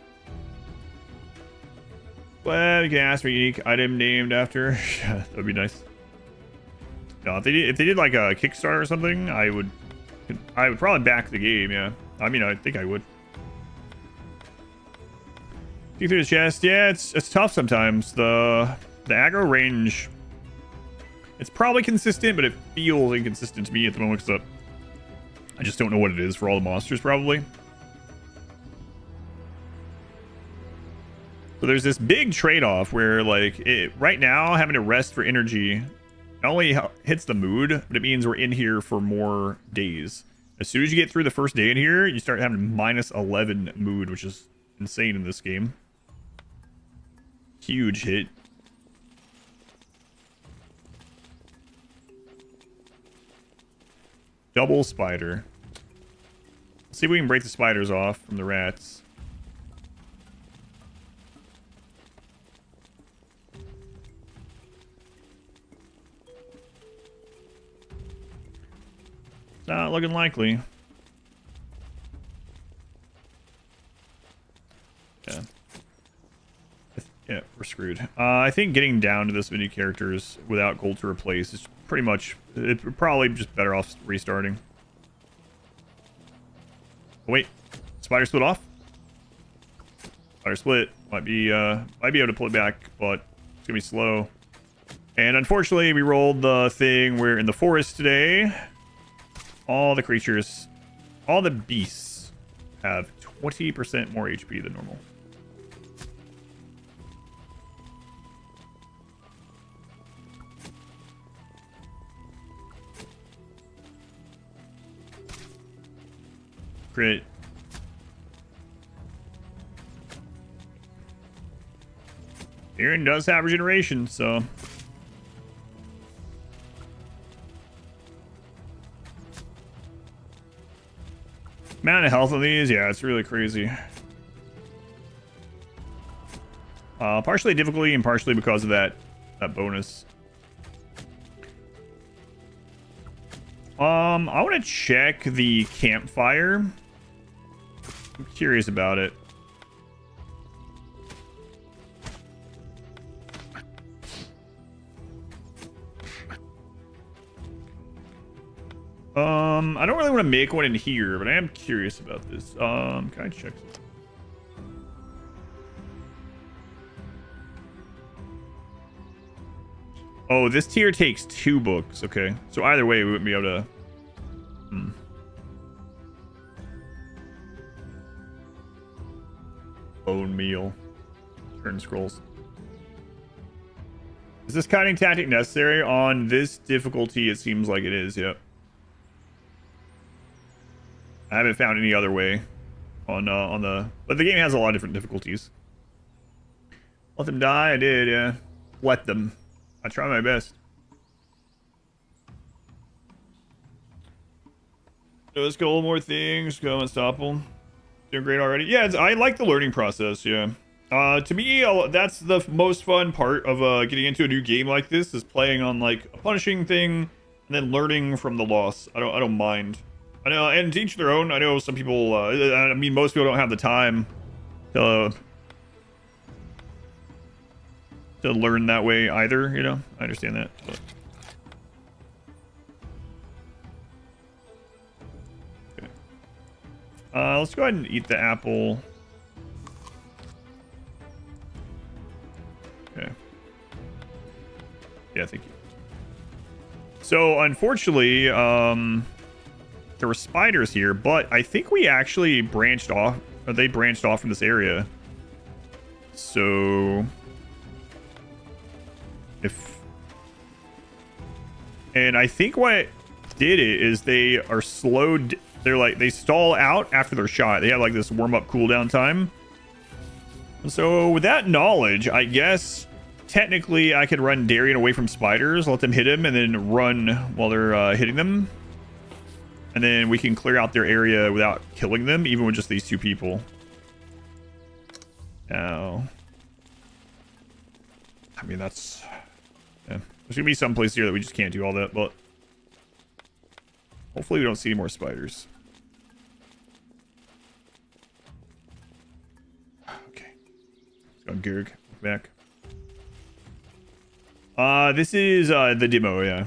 Well, you can ask for a unique item named after. That'd be nice. No, if they did like a Kickstarter or something, I would probably back the game. Yeah, I mean, I think I would. See through the chest. Yeah, it's tough sometimes. The aggro range. It's probably consistent, but it feels inconsistent to me at the moment because I just don't know what it is for all the monsters, probably. So there's this big trade-off where, like, right now, having to rest for energy not only hits the mood, but it means we're in here for more days. As soon as you get through the first day in here, you start having minus 11 mood, which is insane in this game. Huge hit. Double spider. Let's see if we can break the spiders off from the rats. It's not looking likely. Yeah. Yeah, we're screwed. I think getting down to this many characters without gold to replace is pretty much... It's probably just better off restarting. Oh, wait. Spider split off? Spider split. Might be able to pull it back, but it's gonna be slow. And unfortunately, we rolled the thing where in the forest today, all the creatures, all the beasts have 20% more HP than normal. Crit. Aaron does have regeneration, so... Amount of health on these, yeah, it's really crazy. Partially difficulty and partially because of that bonus. I want to check the campfire. I'm curious about it. I don't really want to make one in here, but I am curious about this. Can I check this? Oh, this tier takes 2 books. Okay. So either way, we wouldn't be able to... Bone meal. Turn scrolls. Is this kiting tactic necessary? On this difficulty, it seems like it is, yep. I haven't found any other way on the... But the game has a lot of different difficulties. Let them die? I did, yeah. Let them. I try my best. So let's go more things. Go unstoppable. Doing great already. Yeah, I like the learning process, yeah. To me, that's the most fun part of getting into a new game like this, is playing on like a punishing thing and then learning from the loss. I don't mind. I know, and to each their own. I know some people, I mean, most people don't have the time to learn that way either, you know? I understand that. But. Okay. Let's go ahead and eat the apple. Okay. Yeah, thank you. So, unfortunately, there were spiders here, but I think we actually branched off, or they branched off from this area. So... And I think what did it is they are slowed. They're like, they stall out after their shot. They have like this warm up cooldown time. And so with that knowledge, I guess technically I could run Darian away from spiders, let them hit him, and then run while they're hitting them. And then we can clear out their area without killing them, even with just these 2 people. Now, I mean, that's... Yeah. There's gonna be some place here that we just can't do all that, but hopefully we don't see more spiders. Okay. Let's go Gerg back. This is the demo, yeah.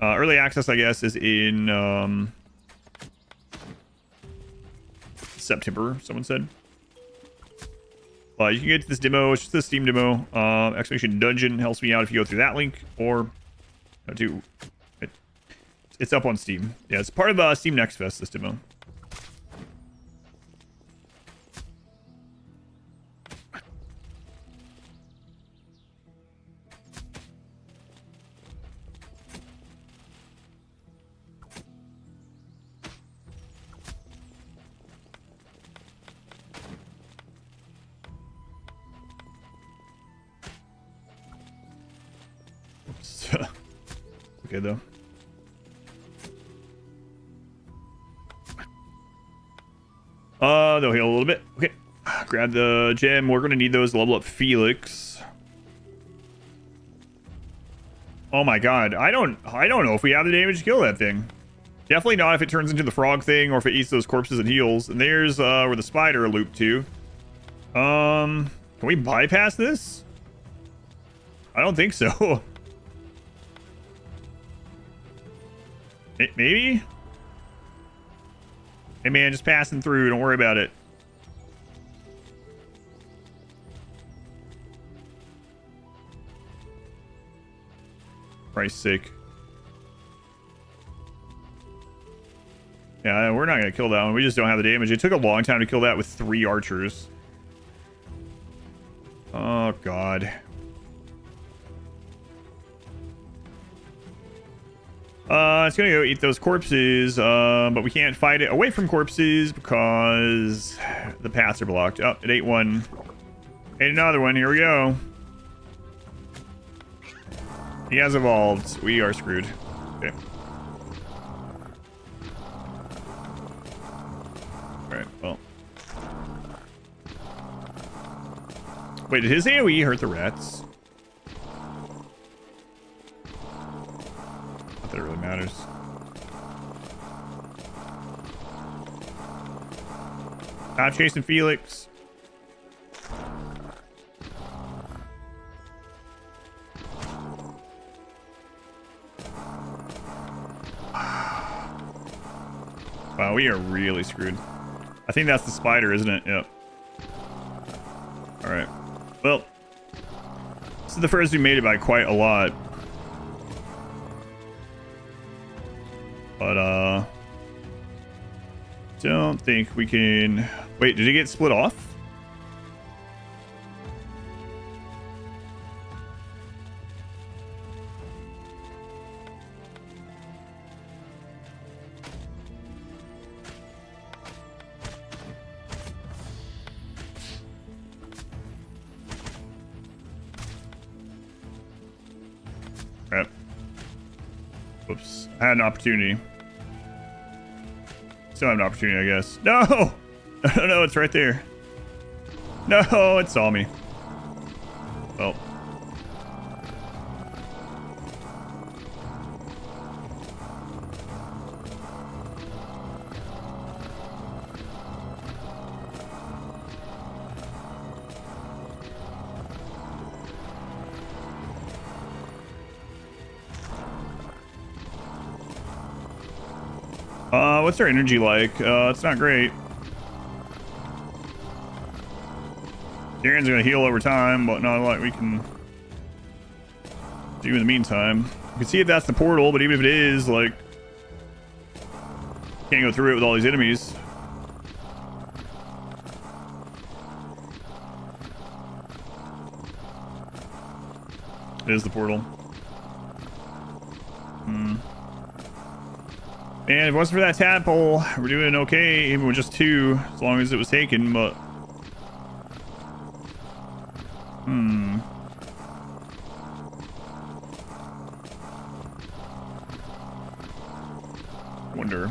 Early access, I guess, is in September, someone said. You can get to this demo. It's just the Steam demo. Exclamation Dungeon helps me out if you go through that link, or it's up on Steam. Yeah, it's part of Steam Next Fest, this demo. Okay, though. They'll heal a little bit. Okay. Grab the gem. We're gonna need those to level up Felix. Oh my god. I don't know if we have the damage to kill that thing. Definitely not if it turns into the frog thing or if it eats those corpses and heals. And there's where the spider looped to. Can we bypass this? I don't think so. Maybe? Hey man, just passing through. Don't worry about it. Christ's sake. Yeah, we're not going to kill that one. We just don't have the damage. It took a long time to kill that with 3 archers. Oh, God. It's going to go eat those corpses, but we can't fight it away from corpses because the paths are blocked. Oh, it ate one. Ate another one. Here we go. He has evolved. We are screwed. Okay. Alright, well. Wait, did his AoE hurt the rats? Not that it really matters. Stop chasing Felix. Wow, we are really screwed. I think that's the spider, isn't it? Yep. Alright. Well, this is the first we made it by quite a lot. But, don't think we can... Wait, did it get split off? Crap. Whoops. I had an opportunity. Still have an opportunity, I guess. No! No, no, it's right there. No, it saw me. Well. What's our energy like? It's not great. Darren's gonna heal over time, but not a lot we can do in the meantime. You can see if that's the portal, but even if it is, like, can't go through it with all these enemies. It is the portal. And if it wasn't for that tadpole, we're doing okay, even with just 2, as long as it was taken, but... Wonder.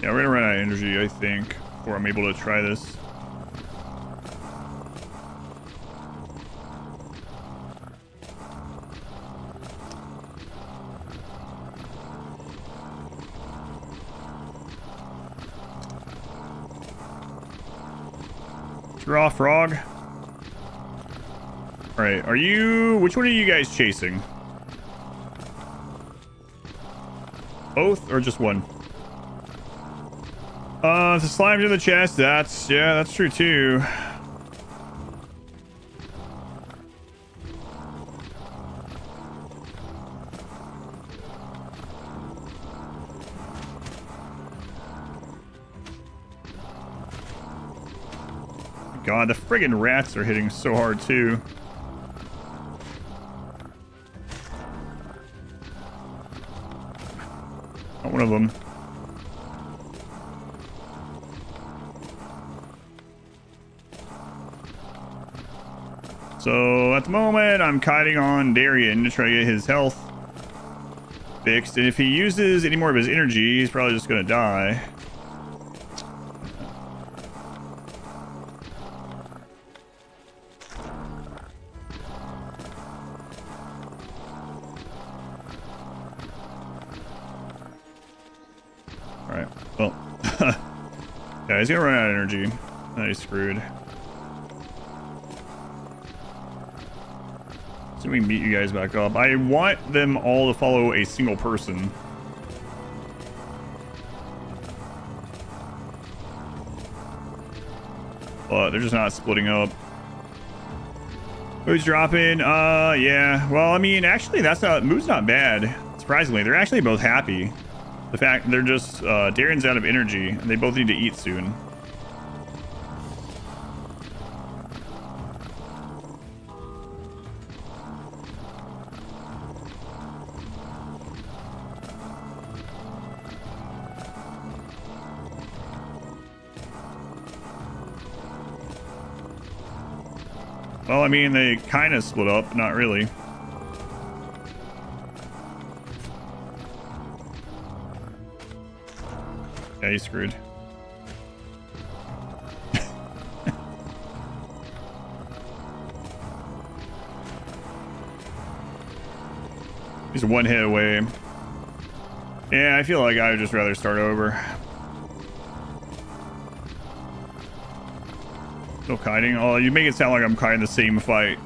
Yeah, we're gonna run out of energy, I think, before I'm able to try this. Draw frog. Alright, are you... Which one are you guys chasing? Both or just one? If the slime's in the chest, yeah, that's true too. God, the friggin' rats are hitting so hard too. Not one of them. So at the moment, I'm kiting on Darien to try to get his health fixed. And if he uses any more of his energy, he's probably just going to die. Alright, well. Yeah, he's going to run out of energy. Now he's screwed. So we can meet you guys back up. I want them all to follow a single person. But they're just not splitting up. Who's dropping? Yeah. Well, I mean, actually, mood's not bad. Surprisingly, they're actually both happy. The fact they're just, Darren's out of energy, and they both need to eat soon. Well, I mean, they kind of split up, not really. Yeah, he's screwed. He's one hit away. Yeah, I feel like I would just rather start over. Still kiting. Oh, you make it sound like I'm kiting the same fight.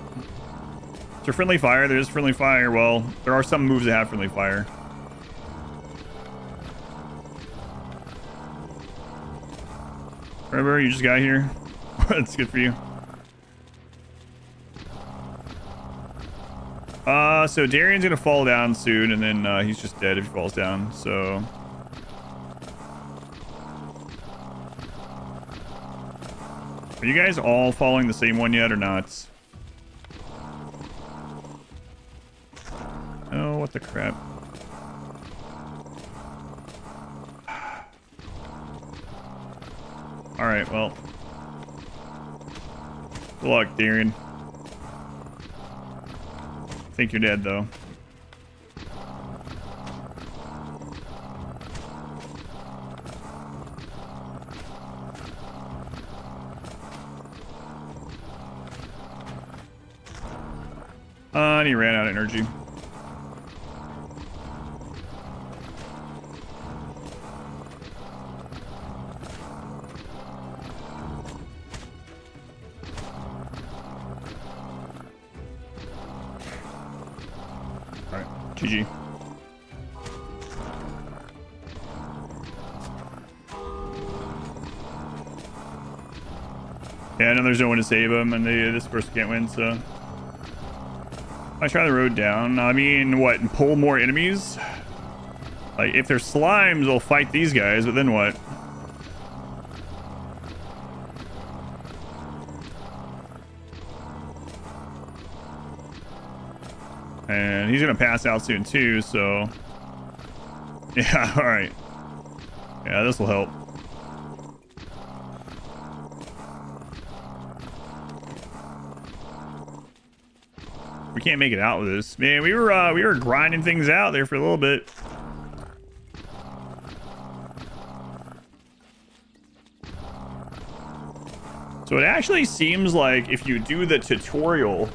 Is there friendly fire? There is friendly fire. Well, there are some moves that have friendly fire. Remember, you just got here. That's good for you. So Darian's gonna fall down soon, and then he's just dead if he falls down. So. Are you guys all following the same one yet or not? Oh, what the crap. Alright, well. Good luck, Darian. I think you're dead, though. And he ran out of energy. Alright, GG. Yeah, I know there's no one to save him, and this person can't win, so... I try the road down. I mean, what? Pull more enemies? Like, if they're slimes, they'll fight these guys, but then what? And he's gonna pass out soon too, so... Yeah, alright. Yeah, this will help. We can't make it out with this. Man, we were grinding things out there for a little bit. So it actually seems like if you do the tutorial,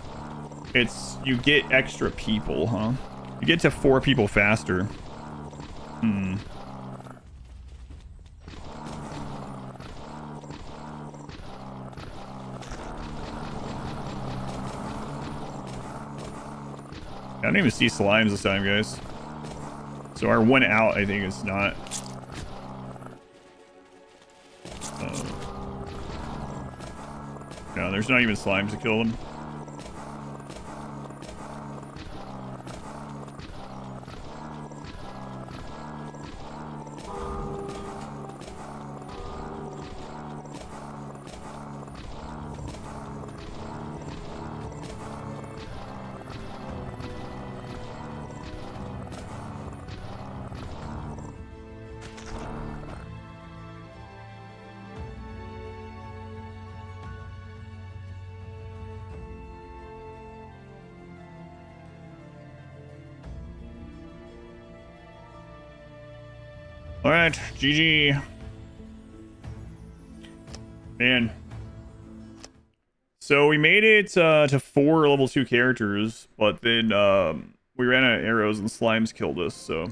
you get extra people, huh? You get to 4 people faster. Hmm. I don't even see slimes this time, guys. So our one out, I think, is not. No, there's not even slimes to kill them. All right, GG. Man. So we made it to 4 level 2 characters, but then we ran out of arrows and slimes killed us. So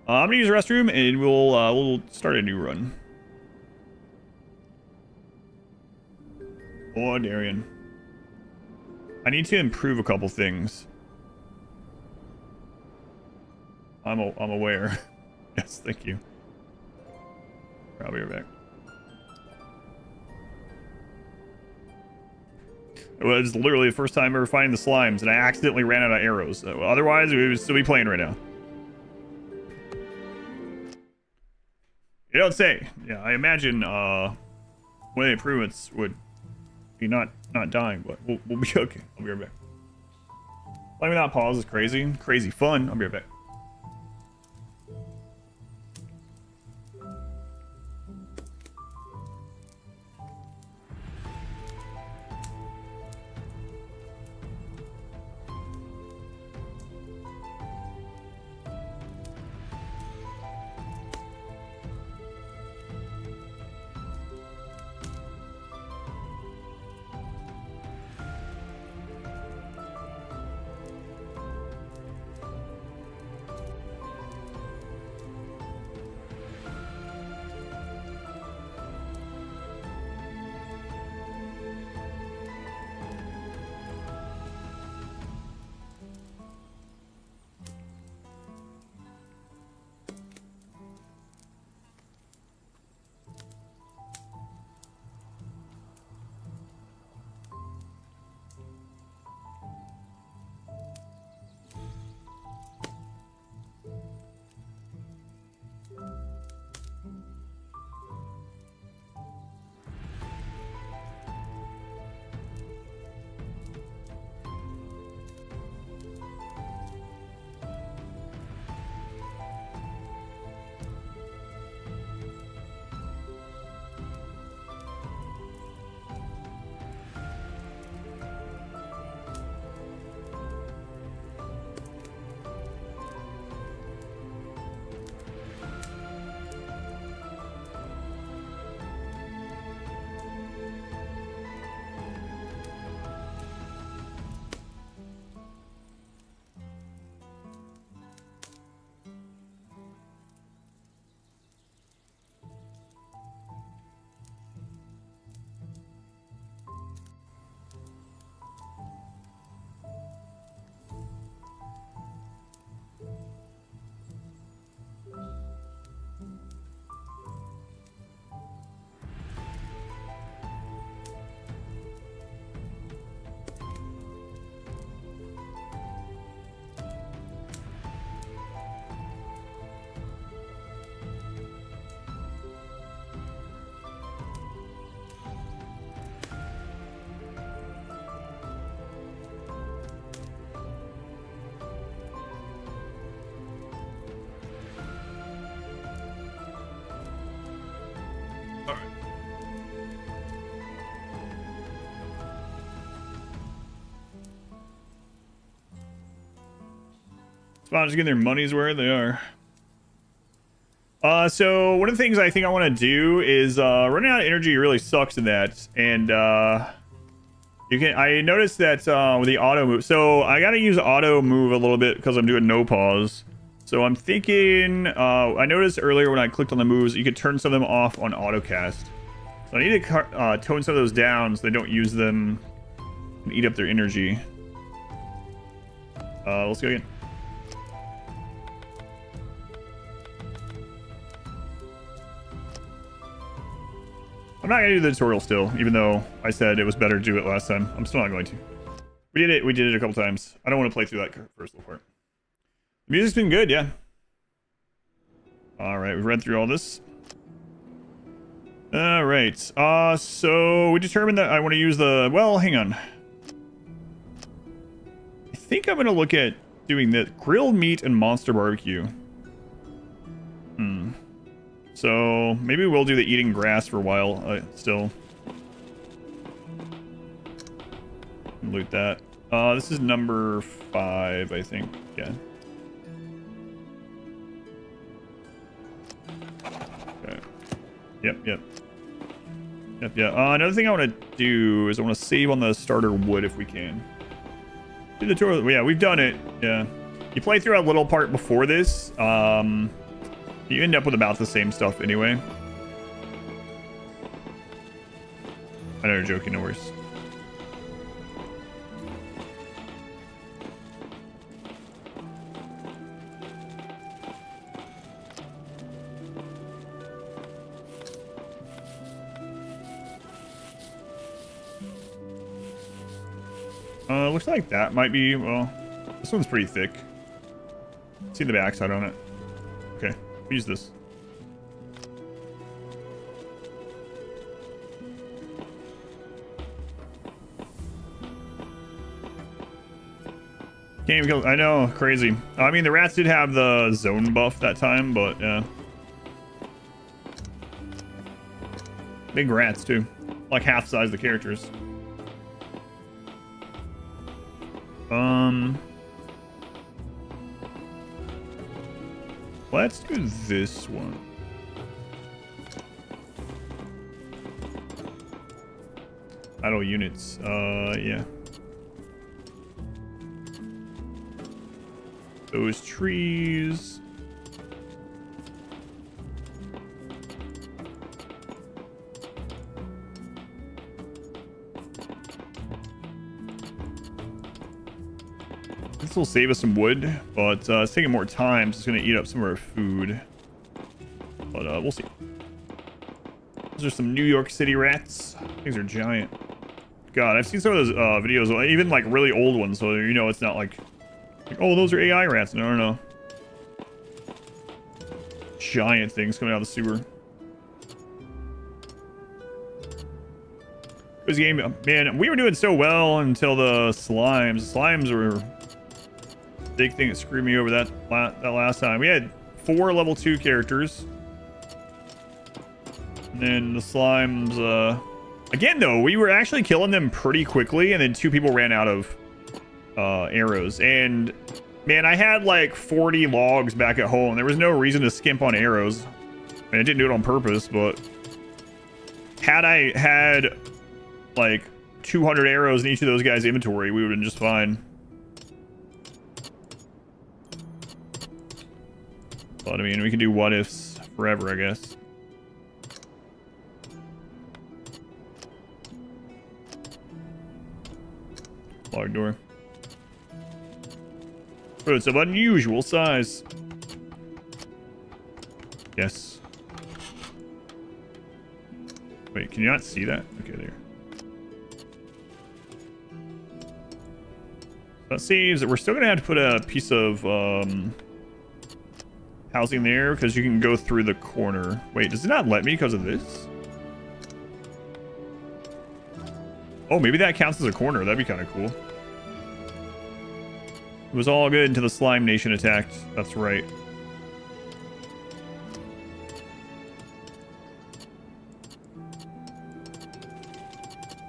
I'm gonna use the restroom and we'll start a new run. Oh, Darian. I need to improve a couple things. I'm aware. Yes, thank you. I'll be right back. It was literally the first time ever finding the slimes, and I accidentally ran out of arrows. Otherwise, we would still be playing right now. You don't say. Yeah, I imagine one of the improvements would be not dying, but we'll be okay. I'll be right back. Playing without pause is crazy. Crazy fun. I'll be right back. Spawners getting their money's worth. They are. So one of the things I think I want to do is running out of energy really sucks in that, and you can. I noticed that with the auto move, so I got to use auto move a little bit because I'm doing no pause. So I'm thinking. I noticed earlier when I clicked on the moves, you could turn some of them off on auto cast. So I need to tone some of those down so they don't use them and eat up their energy. Let's go again. I'm not gonna do the tutorial still, even though I said it was better to do it last time. I'm still not going to. We did it a couple times. I don't want to play through that first little part. The music's been good, yeah. All right, we've read through all this. All right, so we determined that I want to use the, well, hang on. I think I'm gonna look at doing the grilled meat and monster barbecue. So maybe we'll do the eating grass for a while still. Loot that. This is number 5, I think. Yeah. Yep. Yeah. Another thing I want to do is I want to save on the starter wood if we can. Do the tour. Yeah, we've done it. Yeah. You play through a little part before this. You end up with about the same stuff anyway. I know you're joking, no worries. Looks like that might be, well, this one's pretty thick. See the backside on it. Okay, use this. Can't even kill, I know, crazy. I mean, the rats did have the zone buff that time, but yeah. Big rats too. Like half size the characters. Let's do this one. Idle units. Yeah. Those trees. This will save us some wood, but it's taking more time, so it's going to eat up some of our food. But we'll see. Those are some New York City rats. Things are giant. God, I've seen some of those videos, even like really old ones, so you know it's not like oh, those are AI rats. No. Giant things coming out of the sewer. This game, man, we were doing so well until the slimes. Slimes were a big thing that screwed me over that last time. We had 4 level 2 characters. And then the slimes, again though, we were actually killing them pretty quickly, and then 2 people ran out of arrows. And man, I had like 40 logs back at home. There was no reason to skimp on arrows. I mean, I didn't do it on purpose, but had I had like 200 arrows in each of those guys' inventory, we would have been just fine. But I mean, we can do what ifs forever, I guess. Log door. But it's of unusual size. Yes. Wait, can you not see that? Okay, there. That saves that we're still gonna have to put a piece of housing there because you can go through the corner. Wait, does it not let me because of this? Oh, maybe that counts as a corner. That'd be kind of cool. It was all good until the Slime Nation attacked. That's right.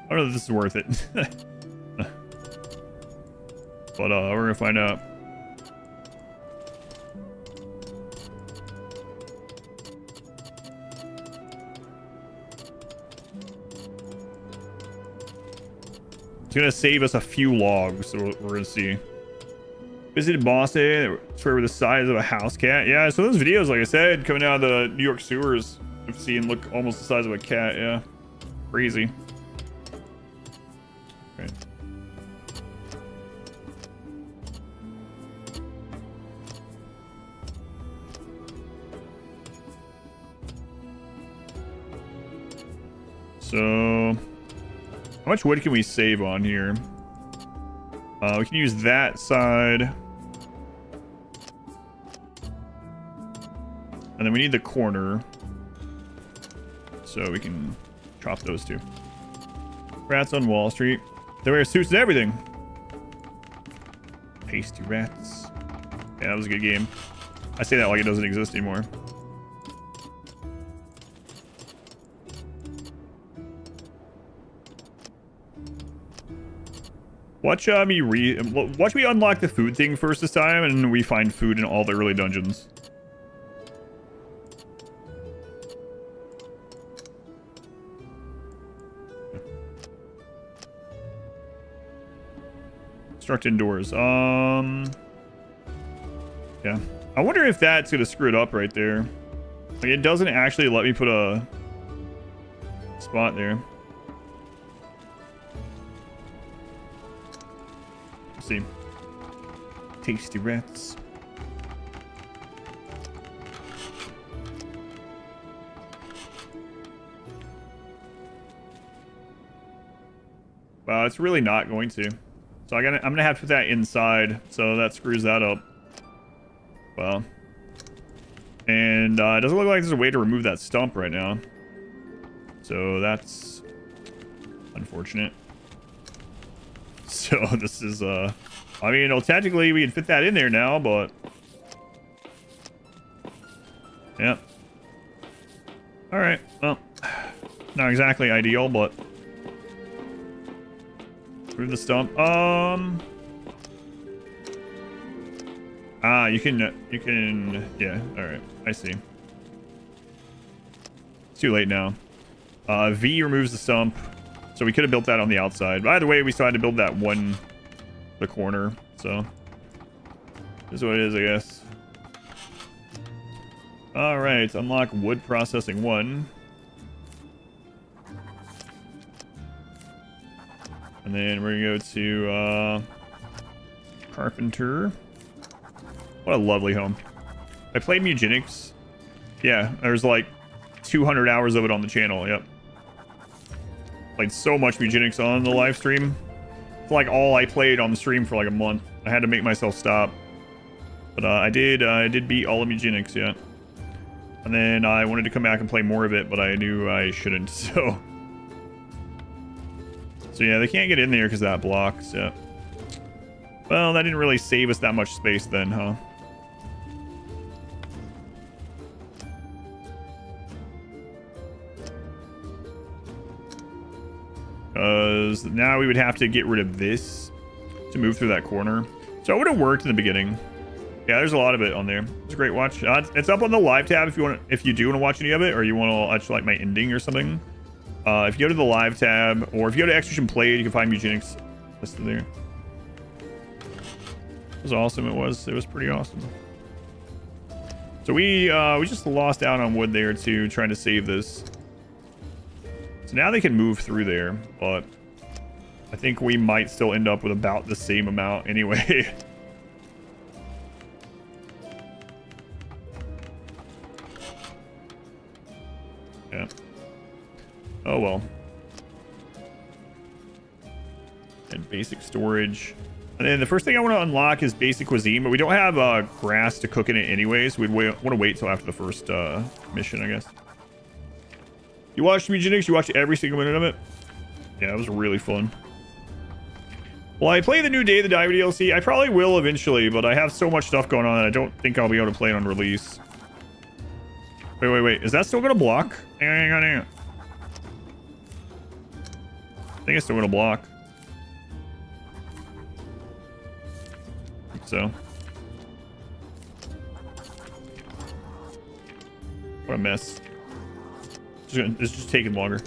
I don't know if this is worth it. But we're gonna find out. It's gonna save us a few logs, so we're gonna see. Visited Boston, swear with the size of a house cat. Yeah, so those videos, like I said, coming out of the New York sewers, I've seen look almost the size of a cat. Yeah, crazy. Okay. So, how much wood can we save on here? We can use that side. And then we need the corner. So we can chop those 2. Rats on Wall Street. They wear suits and everything. Pasty rats. Yeah, that was a good game. I say that like it doesn't exist anymore. Watch watch me unlock the food thing first this time, and we find food in all the early dungeons. Construct indoors. Yeah. I wonder if that's gonna screw it up right there. Like, it doesn't actually let me put a spot there. Let's see. Tasty rats. Well, it's really not going to. So I'm gonna have to put that inside. So that screws that up. Well. And it doesn't look like there's a way to remove that stump right now. So that's unfortunate. So this is I mean, well, technically we can fit that in there now, but yeah. All right. Well, not exactly ideal, but remove the stump. You can, yeah. All right. I see. It's too late now. V removes the stump. So we could have built that on the outside. By the way, we still had to build that one, the corner. So this is what it is, I guess. All right. Unlock wood processing 1. And then we're gonna go to carpenter. What a lovely home. I played Mugenics. Yeah, there's like 200 hours of it on the channel. Yep. Played so much Mugenics on the live stream. It's like all I played on the stream for like a month. I had to make myself stop. But I did beat all of Mugenics, yeah. And then I wanted to come back and play more of it, but I knew I shouldn't, so. So yeah, they can't get in there because that blocks, yeah. Well, that didn't really save us that much space then, huh? Because now we would have to get rid of this to move through that corner. So it would have worked in the beginning. Yeah, there's a lot of it on there. It's a great watch. It's up on the live tab if you do want to watch any of it, or you want to watch like my ending or something. If you go to the live tab, or if you go to Extraction Played, you can find Mugenics listed there. It was awesome. It was pretty awesome. So we just lost out on wood there too, trying to save this. So now they can move through there, but I think we might still end up with about the same amount anyway. Yeah. Oh well. And basic storage. And then the first thing I want to unlock is basic cuisine, but we don't have grass to cook in it anyways. We'd want to wait till after the first mission, I guess. You watched Mugenics? You watched every single minute of it? Yeah, it was really fun. Well, I play the new Day of the Diver DLC. I probably will eventually, but I have so much stuff going on that I don't think I'll be able to play it on release. Wait. Is that still going to block? Hang on. I think it's still going to block. So. What a mess. It's just taking longer.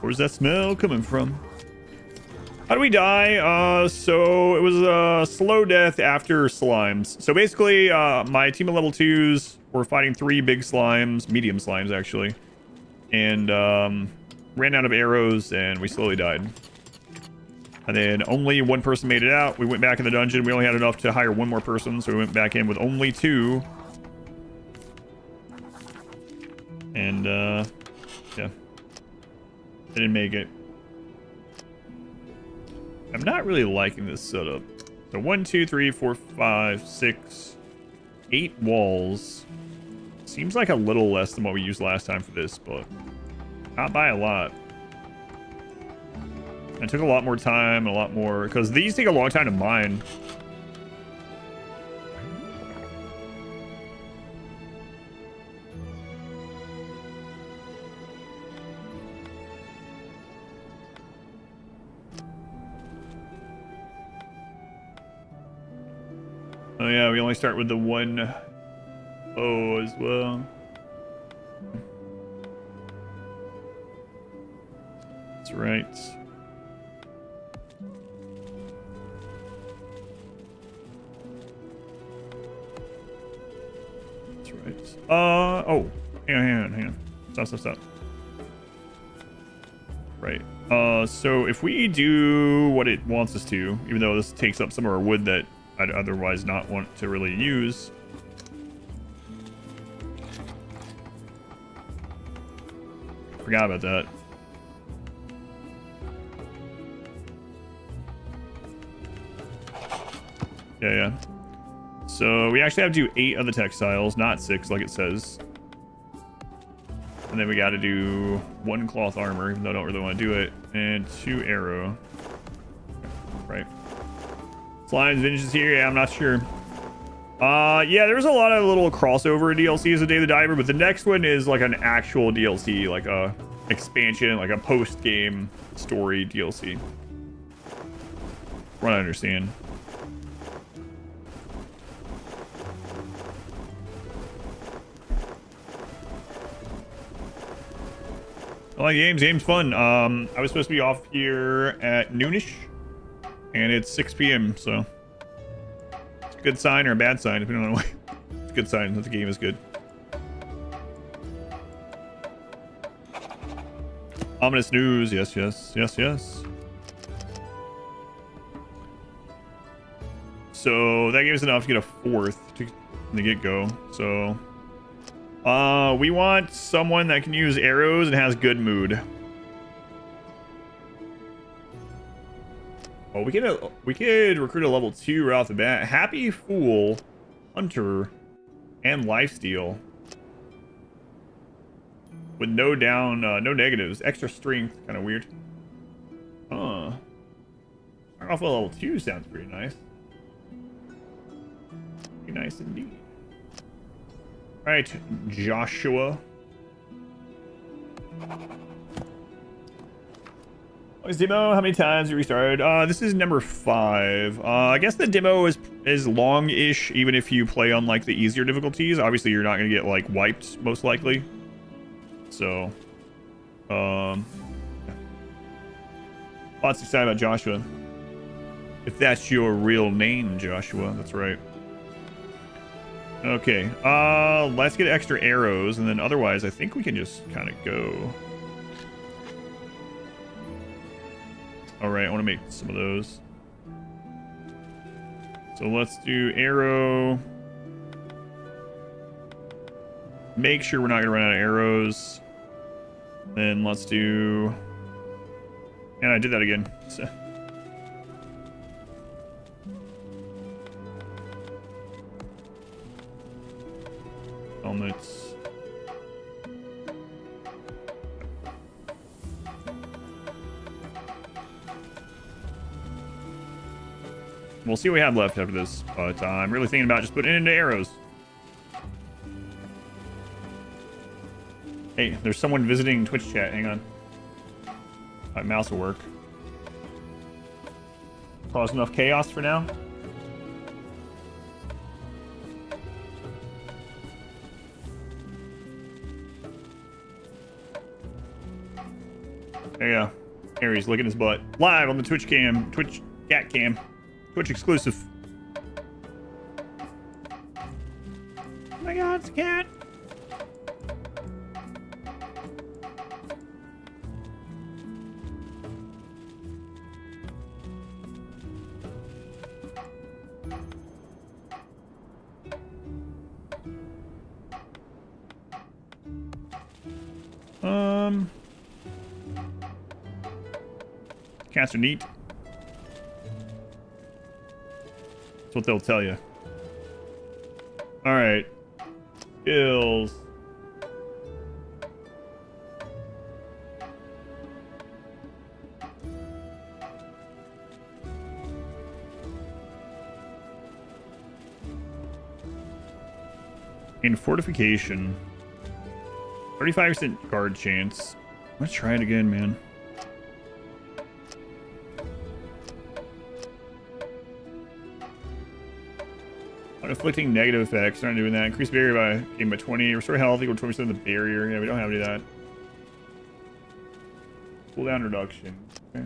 Where's that smell coming from? How do we die? So it was a slow death after slimes. So basically, my team of level 2s were fighting 3 big slimes, medium slimes actually, and ran out of arrows, and we slowly died. And then only one person made it out. We went back in the dungeon. We only had enough to hire one more person, so we went back in with only 2. And yeah, didn't make it. I'm not really liking this setup. So 1, 2, 3, 4, 5, 6, 8 walls. Seems like a little less than what we used last time for this, but not by a lot. It took a lot more time, a lot more, because these take a long time to mine. Oh yeah, we only start with the 1 O as well. That's right. That's right. Oh. Hang on. Stop. Right. So if we do what it wants us to, even though this takes up some of our wood that I'd otherwise not want to really use. Forgot about that. Yeah. So we actually have to do 8 of the textiles, not 6 like it says. And then we got to do 1 cloth armor, even though I don't really want to do it, and 2 arrow. Right. Slimes, Vengeance here. Yeah, I'm not sure. Yeah, there's a lot of little crossover DLCs with Day of the Diver, but the next one is like an actual DLC, like a expansion, like a post-game story DLC. From what I understand. I like games. Game's fun. I was supposed to be off here at noonish, and it's 6 p.m. So it's a good sign or a bad sign, depending on the way. It's a good sign that the game is good. Ominous news. Yes. So that gave us enough to get a 4th in the get-go. So we want someone that can use arrows and has good mood. Oh, we could recruit a level 2 right off the bat. Happy Fool, Hunter, and Lifesteal. With no negatives. Extra strength, kind of weird. Starting off with level 2 sounds pretty nice. Pretty nice indeed. Alright, Joshua. This demo, how many times you restarted? This is number 5. I guess the demo is long-ish, even if you play on like the easier difficulties. Obviously, you're not gonna get like wiped, most likely. So, lots excited about Joshua. If that's your real name, Joshua, that's right. Okay, let's get extra arrows, and then otherwise, I think we can just kind of go. All right, I want to make some of those. So let's do arrow. Make sure we're not gonna run out of arrows. Then let's do. And I did that again. So. Helmets. We'll see what we have left after this, but I'm really thinking about just putting it into arrows. Hey, there's someone visiting Twitch chat. Hang on. My mouse will work. Cause enough chaos for now. There you go. Harry's licking his butt. Live on the Twitch cam. Twitch cat cam. Twitch exclusive. Oh my god, it's a cat. Cats are neat. That's what they'll tell you. All right. Skills. In fortification. 35% guard chance. Let's try it again, man. Inflicting negative effects. Not doing that. Increase barrier by game by 20. Restore health equal to 20% of the barrier. Yeah, we don't have any of that. Cooldown reduction. Okay.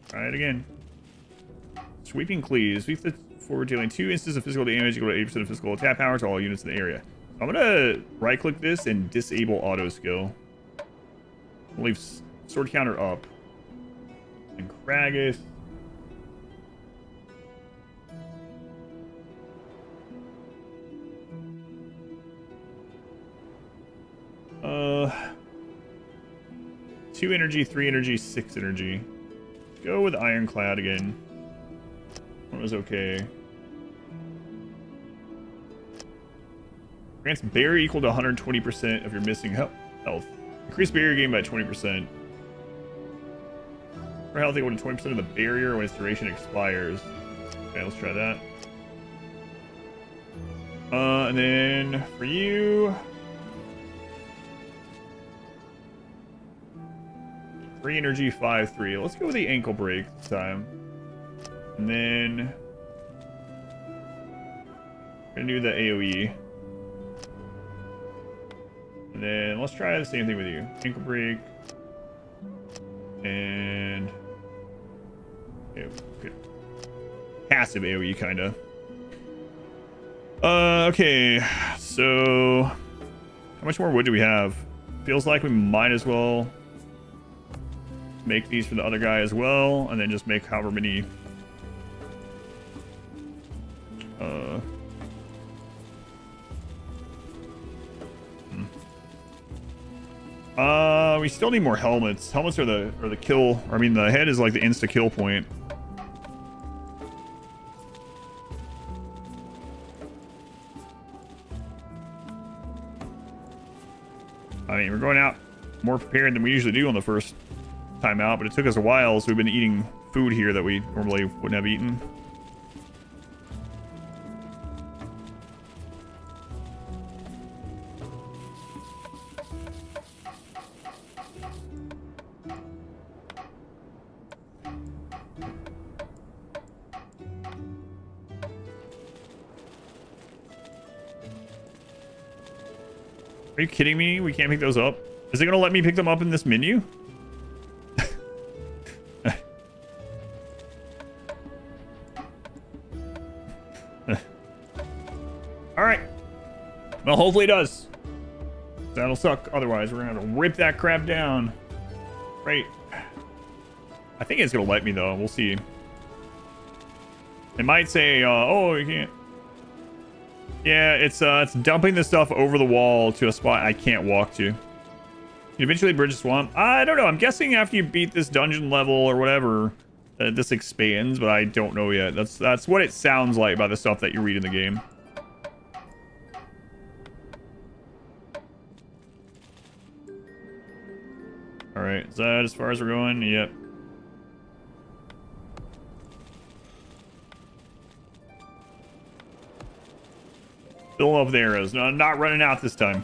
Try it again. Sweeping cleaves. Sweep the forward, dealing 2 instances of physical damage equal to 80% of physical attack power to all units in the area. I'm gonna right click this and disable auto skill. I'll leave sword counter up. And Kragus. Uh, 2 energy, 3 energy, 6 energy. Go with Ironclad again. That was okay. Grants barrier equal to 120% of your missing health. Increase barrier gain by 20%. For health equal to 20% of the barrier when its duration expires. Okay, let's try that. And then for you, 3 energy, 5, 3. Let's go with the ankle break this time. And then we're gonna do the AoE. And then let's try the same thing with you. Ankle break. And okay. Passive AoE kinda. Okay, so how much more wood do we have? Feels like we might as well make these for the other guy as well, and then just make however many we still need more helmets. Helmets are the kill, or I mean the head is like the insta kill point. I mean, we're going out more prepared than we usually do on the first time out, but it took us a while, so we've been eating food here that we normally wouldn't have eaten. Are you kidding me? We can't pick those up? Is it gonna let me pick them up in this menu? Alright. Well, hopefully it does. That'll suck. Otherwise, we're gonna have to rip that crap down. Right. I think it's gonna let me, though. We'll see. It might say, oh, you can't. Yeah, it's dumping the stuff over the wall to a spot I can't walk to. You eventually bridge the swamp. I don't know. I'm guessing after you beat this dungeon level or whatever, this expands, but I don't know yet. That's what it sounds like by the stuff that you read in the game. All right, is that as far as we're going? Yep. Fill up the arrows. No, I'm not running out this time.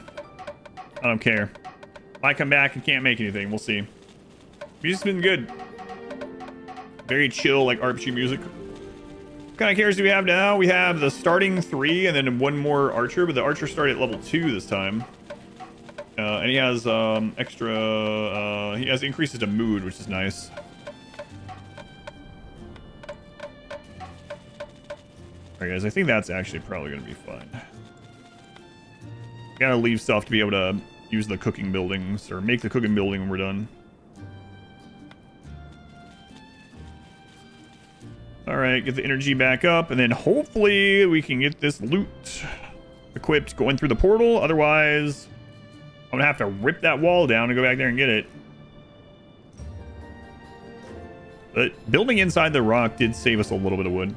I don't care. If I come back and can't make anything, we'll see. Music's been good. Very chill, like RPG music. What kind of characters do we have now? We have the starting 3 and then 1 more archer, but the archer started at level 2 this time. And he has extra... he has increases to mood, which is nice. Alright guys, I think that's actually probably going to be fun. Gotta leave stuff to be able to use the cooking buildings, or make the cooking building when we're done. Alright, get the energy back up, and then hopefully we can get this loot equipped going through the portal. Otherwise, I'm gonna have to rip that wall down and go back there and get it. But building inside the rock did save us a little bit of wood.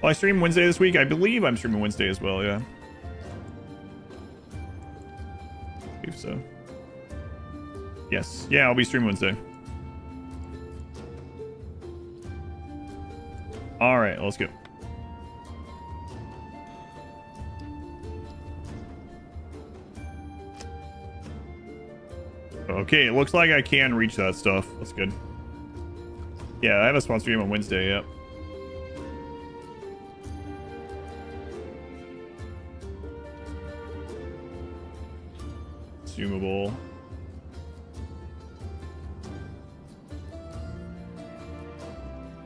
Well, I stream Wednesday this week. I believe I'm streaming Wednesday as well, yeah. I believe so. Yes. Yeah, I'll be streaming Wednesday. Alright, let's go. Okay, it looks like I can reach that stuff. That's good. Yeah, I have a sponsor stream on Wednesday, yep. Consumable.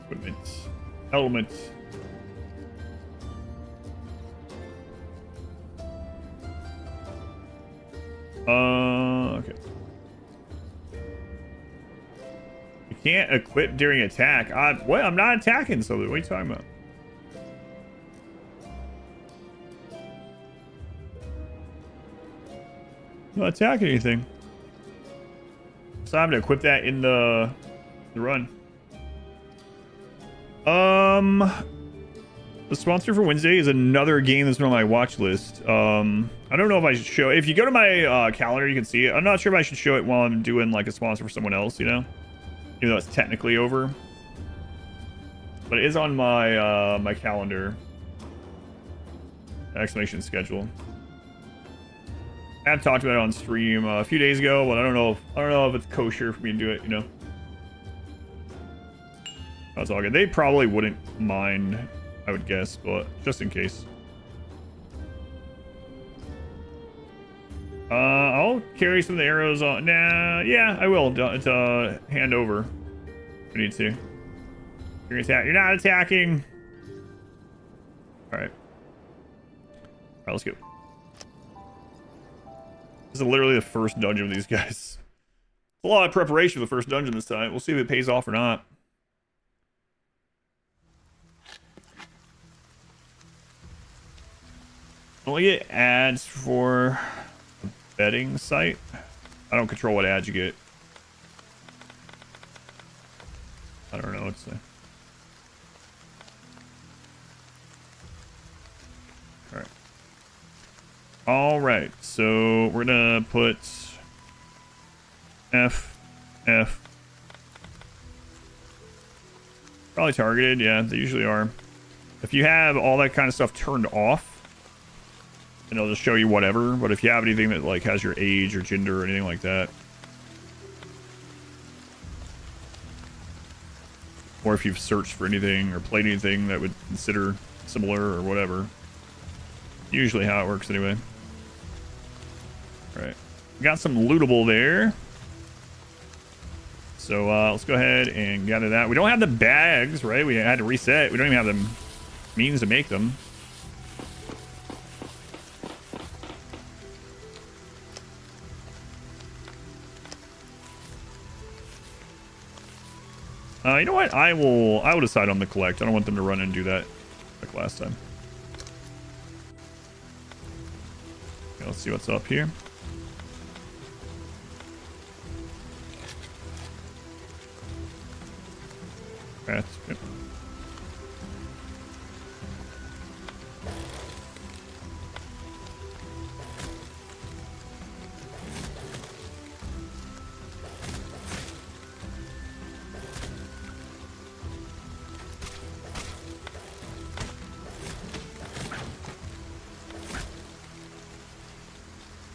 Equipment. Element. Okay. You can't equip during attack. What? I'm not attacking, so what are you talking about? I'm not attacking anything. So I'm gonna equip that in the run. The sponsor for Wednesday is another game that's been on my watch list. I don't know if I should show it. If you go to my calendar, you can see it. I'm not sure if I should show it while I'm doing like a sponsor for someone else, you know? Even though it's technically over. But it is on my my calendar. Exclamation schedule. I have talked about it on stream a few days ago, but I don't know if it's kosher for me to do it, you know? That's all good. They probably wouldn't mind, I would guess, but just in case. I'll carry some of the arrows on. Nah, yeah, I will. It's hand over. If we need to. You're attack. You're not attacking. All right. All right, let's go. This is literally the first dungeon of these guys. It's a lot of preparation for the first dungeon this time. We'll see if it pays off or not. Only get ads for a betting site. I don't control what ads you get. I don't know what to say. Alright. Alright, so we're gonna put F. Probably targeted, yeah, they usually are. If you have all that kind of stuff turned off, and it'll just show you whatever, but if you have anything that like has your age or gender or anything like that, or if you've searched for anything or played anything that would consider similar or whatever, usually how it works anyway. All right, got some lootable there, so let's go ahead and gather that. We don't have the bags, right? We had to reset. We don't even have the means to make them. You know what? I will decide on the collect. I don't want them to run and do that like last time. Okay, let's see what's up here. That's good.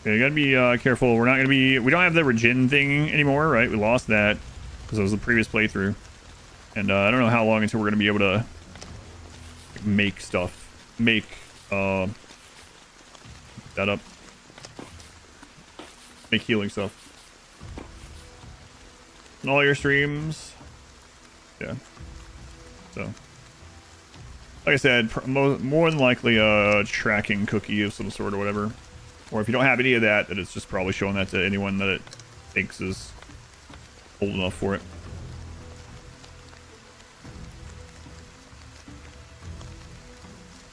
Okay, you gotta be careful. We're not gonna be. We don't have the regen thing anymore, right? We lost that because it was the previous playthrough, and I don't know how long until we're gonna be able to make stuff, make that up, make healing stuff. In all your streams, yeah. So, like I said, more than likely a tracking cookie of some sort or whatever. Or if you don't have any of that, then it's just probably showing that to anyone that it thinks is old enough for it.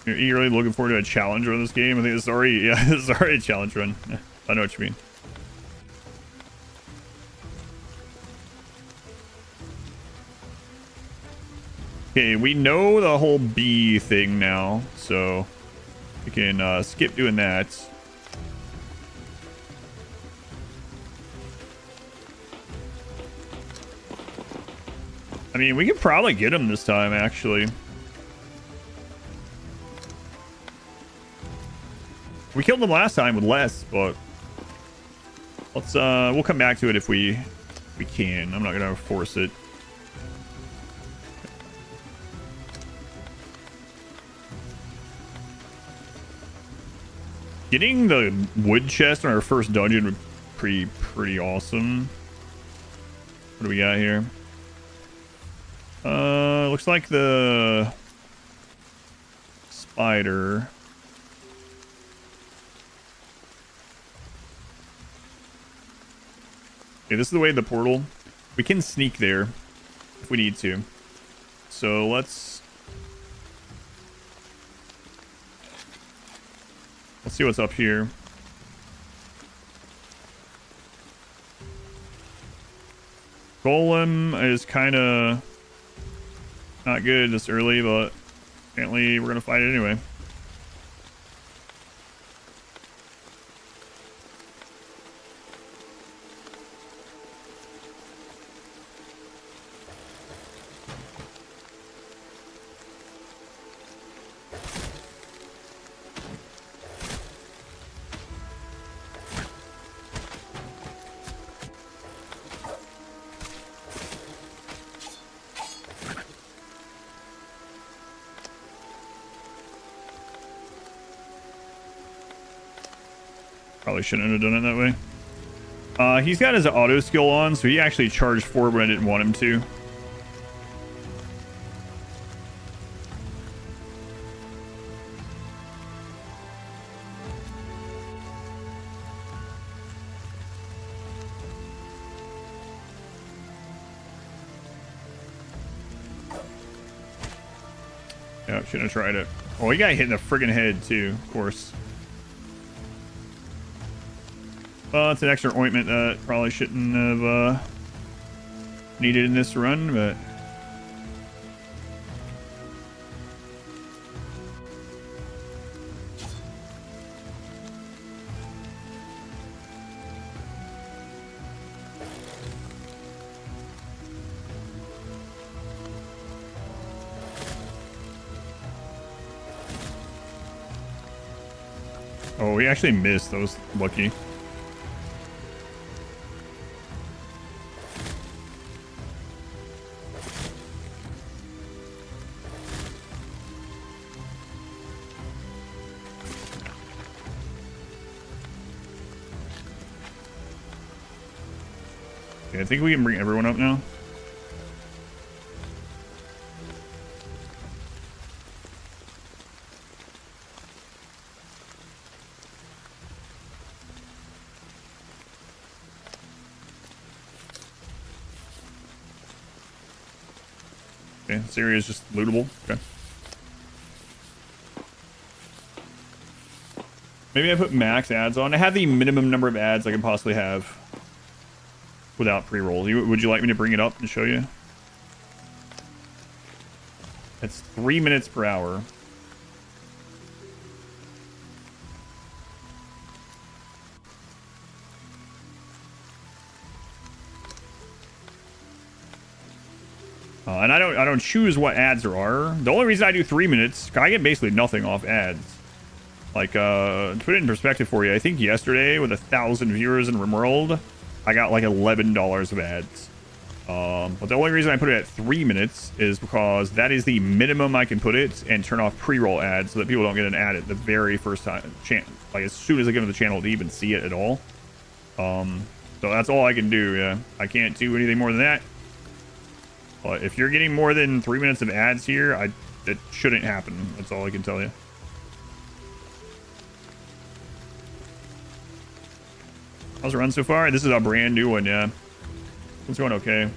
You're eagerly looking forward to a challenge run this game. I think this is already, yeah, this is already a challenge run. Yeah, I know what you mean. Okay, we know the whole bee thing now, so we can skip doing that. I mean, we could probably get him this time, actually. We killed him last time with less, but let's we'll come back to it if we can. I'm not gonna force it. Getting the wood chest on our first dungeon would be pretty awesome. What do we got here? Looks like the spider. Okay, this is the way to the portal. We can sneak there if we need to. So let's see what's up here. Golem is kind of not good this early, but apparently we're gonna fight it anyway. Probably shouldn't have done it that way. He's got his auto skill on, so he actually charged forward when I didn't want him to. Yeah, shouldn't have tried it. Oh, he got hit in the friggin' head too, of course. Well, it's an extra ointment that probably shouldn't have needed in this run, but... Oh, he actually missed. That was lucky. Okay, I think we can bring everyone up now. Okay, this area is just lootable. Okay. Maybe I put max ads on. I have the minimum number of ads I can possibly have without pre-rolls. Would you like me to bring it up and show you? It's 3 minutes per hour. And I don't choose what ads there are. The only reason I do 3 minutes, I get basically nothing off ads. Like, to put it in perspective for you, I think yesterday with 1,000 viewers in RimWorld, I got like $11 of ads. But the only reason I put it at 3 minutes is because that is the minimum I can put it and turn off pre-roll ads so that people don't get an ad at the very first time, like as soon as I get to the channel to even see it at all. So that's all I can do. Yeah, I can't do anything more than that. But if you're getting more than 3 minutes of ads here, it shouldn't happen. That's all I can tell you. How's the run so far? This is a brand new one, yeah. It's going okay.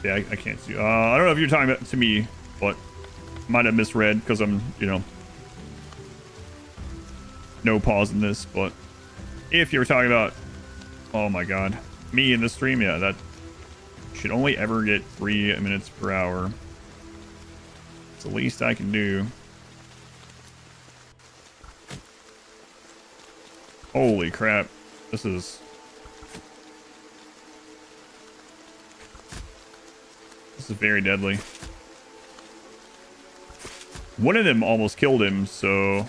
Yeah, I can't see. I don't know if you're talking about to me, but might have misread because I'm, you know, no pause in this. But if you're talking about, oh my god, me in the stream, yeah, that should only ever get 3 minutes per hour. It's the least I can do. Holy crap. This is very deadly. One of them almost killed him, so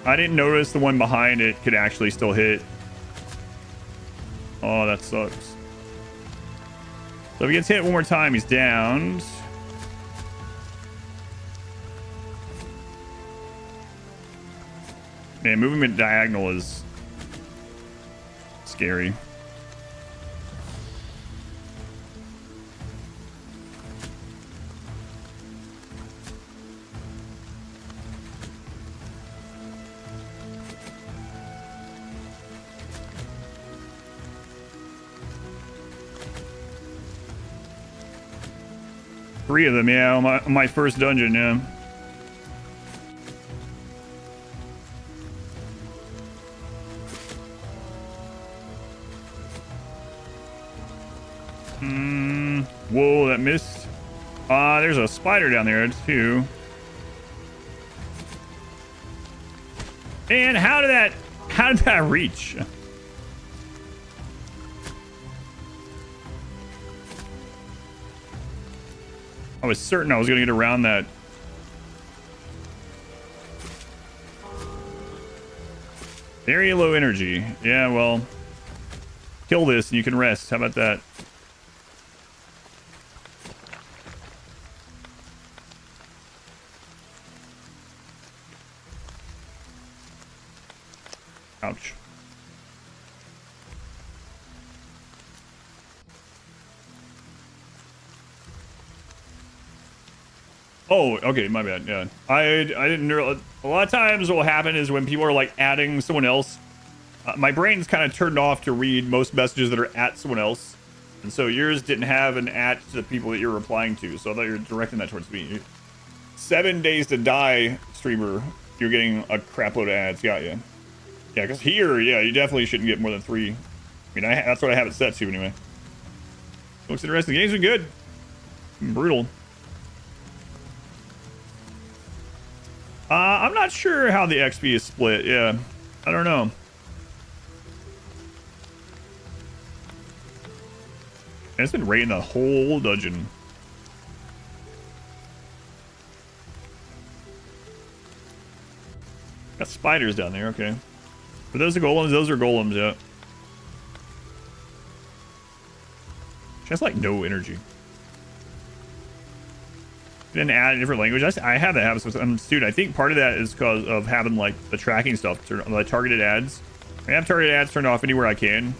I didn't notice the one behind it could actually still hit. Oh, that sucks. So if he gets hit one more time, he's downed. Man, moving it diagonal is scary. Three of them, yeah, on my first dungeon, yeah. Whoa, that missed. There's a spider down there, too. And how did that reach? I was certain I was going to get around that. Very low energy. Yeah, well, kill this and you can rest. How about that? Ouch. Oh, okay, my bad. Yeah, I didn't know. A lot of times, what will happen is when people are like adding someone else, my brain's kind of turned off to read most messages that are at someone else, and so yours didn't have an at to the people that you're replying to. So I thought you were directing that towards me. 7 days to die, streamer. You're getting a crap load of ads. Got you. Yeah, because here, yeah, you definitely shouldn't get more than 3. I mean, that's what I have it set to anyway. Looks interesting. The game's been good. Brutal. I'm not sure how the XP is split. Yeah, I don't know. And it's been raiding the whole dungeon. Got spiders down there. Okay. Are those the golems? Those are golems. Yeah. She has like no energy. Then add a different language. I have that habit with dude. I think part of that is because of having like the tracking stuff, the targeted ads. I have targeted ads turned off anywhere I can.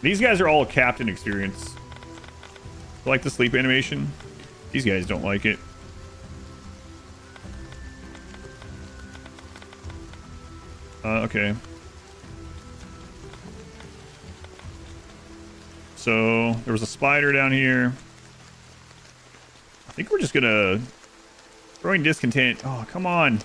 These guys are all captain experience. I like the sleep animation. These guys don't like it. Okay. So there was a spider down here. I think we're just gonna throwing discontent. Oh, come on.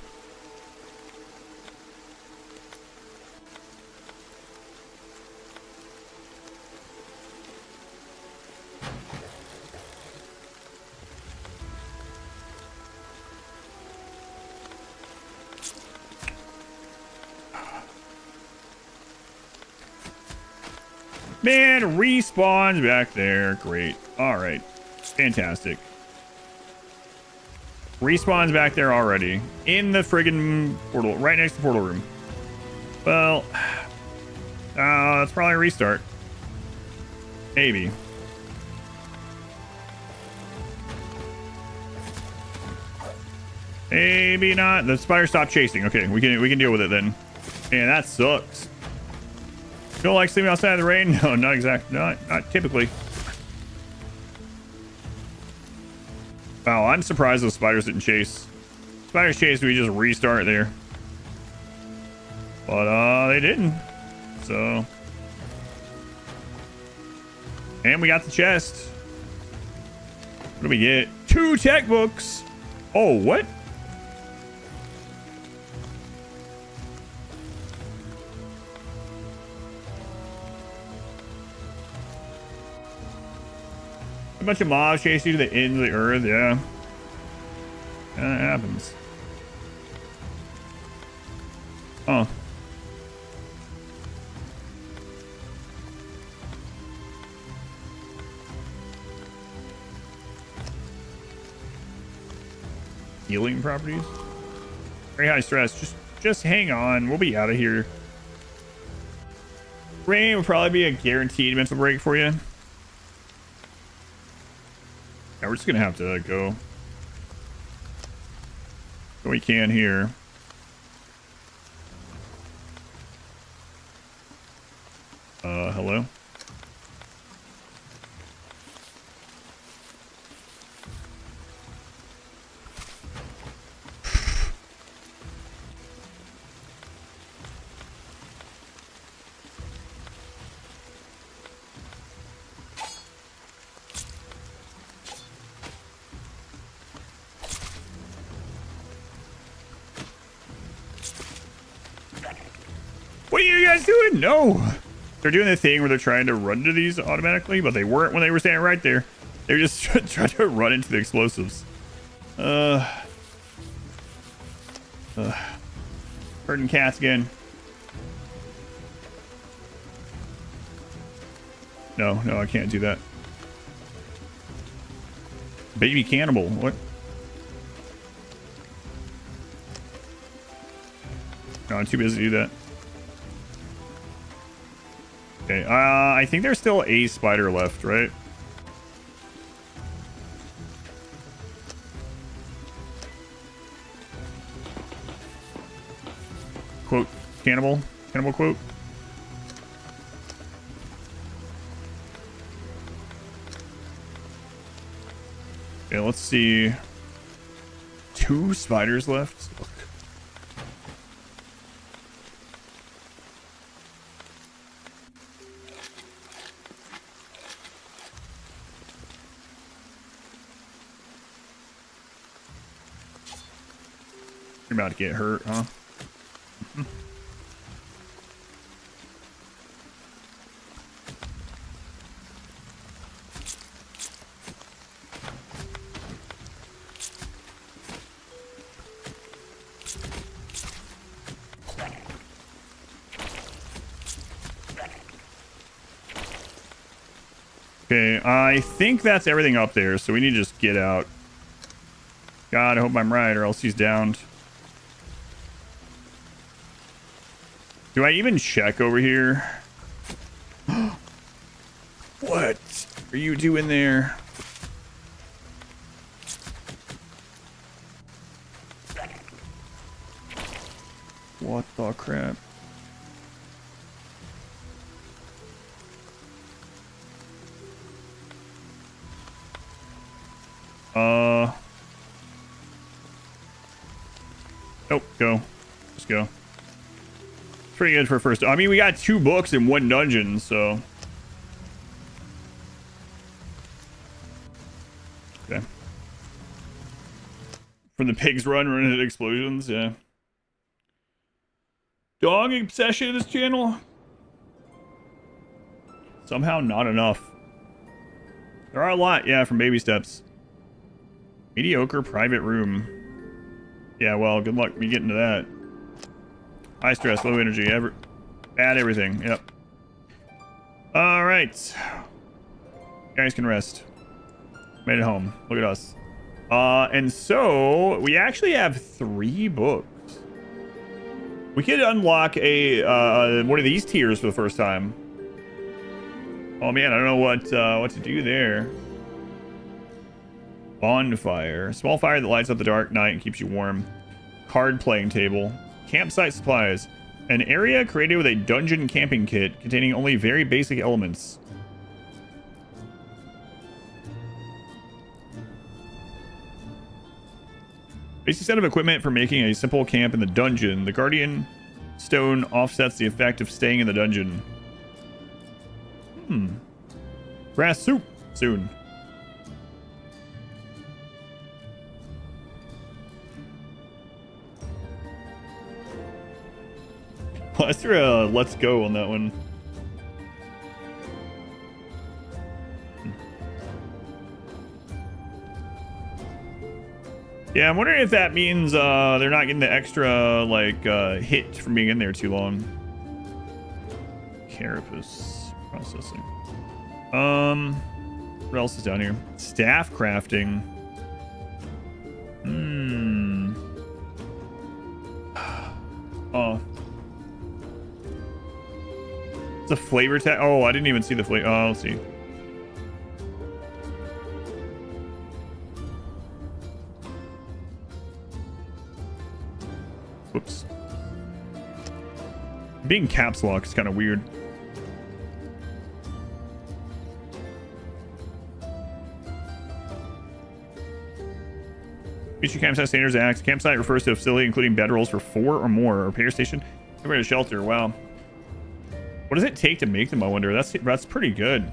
Man, respawns back there. Great. All right. Fantastic. Respawns back there already. In the friggin' portal. Right next to the portal room. Well, that's probably a restart. Maybe. Maybe not. The spider stopped chasing. Okay, we can deal with it then. Man, that sucks. You don't like sleeping outside of the rain? No, not exactly. Not typically. Wow, I'm surprised those spiders didn't chase. Spiders chased, we just restart there. But they didn't. So. And we got the chest. What do we get? 2 tech books. Oh, what? A bunch of mobs chase you to the end of the earth, yeah. That happens. Oh. Healing properties? Very high stress. Just hang on. We'll be out of here. Rain will probably be a guaranteed mental break for you. Yeah, we're just gonna have to go what we can here. Hello? What are you guys doing? No! They're doing the thing where they're trying to run to these automatically, but they weren't when they were standing right there. They were just trying to run into the explosives. Hurting cats again. No, I can't do that. Baby cannibal. What? No, I'm too busy to do that. Okay, I think there's still a spider left, right? Quote, cannibal quote. Okay, let's see. 2 spiders left. Look. You're about to get hurt, huh? Okay, I think that's everything up there, so we need to just get out. God, I hope I'm right, or else he's downed. Do I even check over here? What are you doing there? What the crap? Nope, go. Just go. Pretty good for first. I mean, we got 2 books in 1 dungeon, so. Okay. From the pigs running into explosions, yeah. Dog obsession in this channel? Somehow not enough. There are a lot, yeah, from baby steps. Mediocre private room. Yeah, well, good luck me getting to that. High stress, low energy, bad everything. Yep. All right. You guys can rest. Made it home. Look at us. And so we actually have 3 books. We could unlock a one of these tiers for the first time. Oh man, I don't know what to do there. Bonfire. Small fire that lights up the dark night and keeps you warm. Card playing table. Campsite supplies. An area created with a dungeon camping kit containing only very basic elements. Basic set of equipment for making a simple camp in the dungeon. The Guardian Stone offsets the effect of staying in the dungeon. Grass soup. Soon. Why is there a let's go on that one? Yeah, I'm wondering if that means they're not getting the extra like hit from being in there too long. Carapace processing. What else is down here? Staff crafting. Oh. It's a flavor tag. Oh, I didn't even see the flavor. Oh, let's see. Whoops. Being caps lock is kind of weird. Feature campsite standards acts. Campsite refers to a facility including bedrolls for 4 or more. Repair station. Temporary shelter. Wow. What does it take to make them? I wonder. That's pretty good.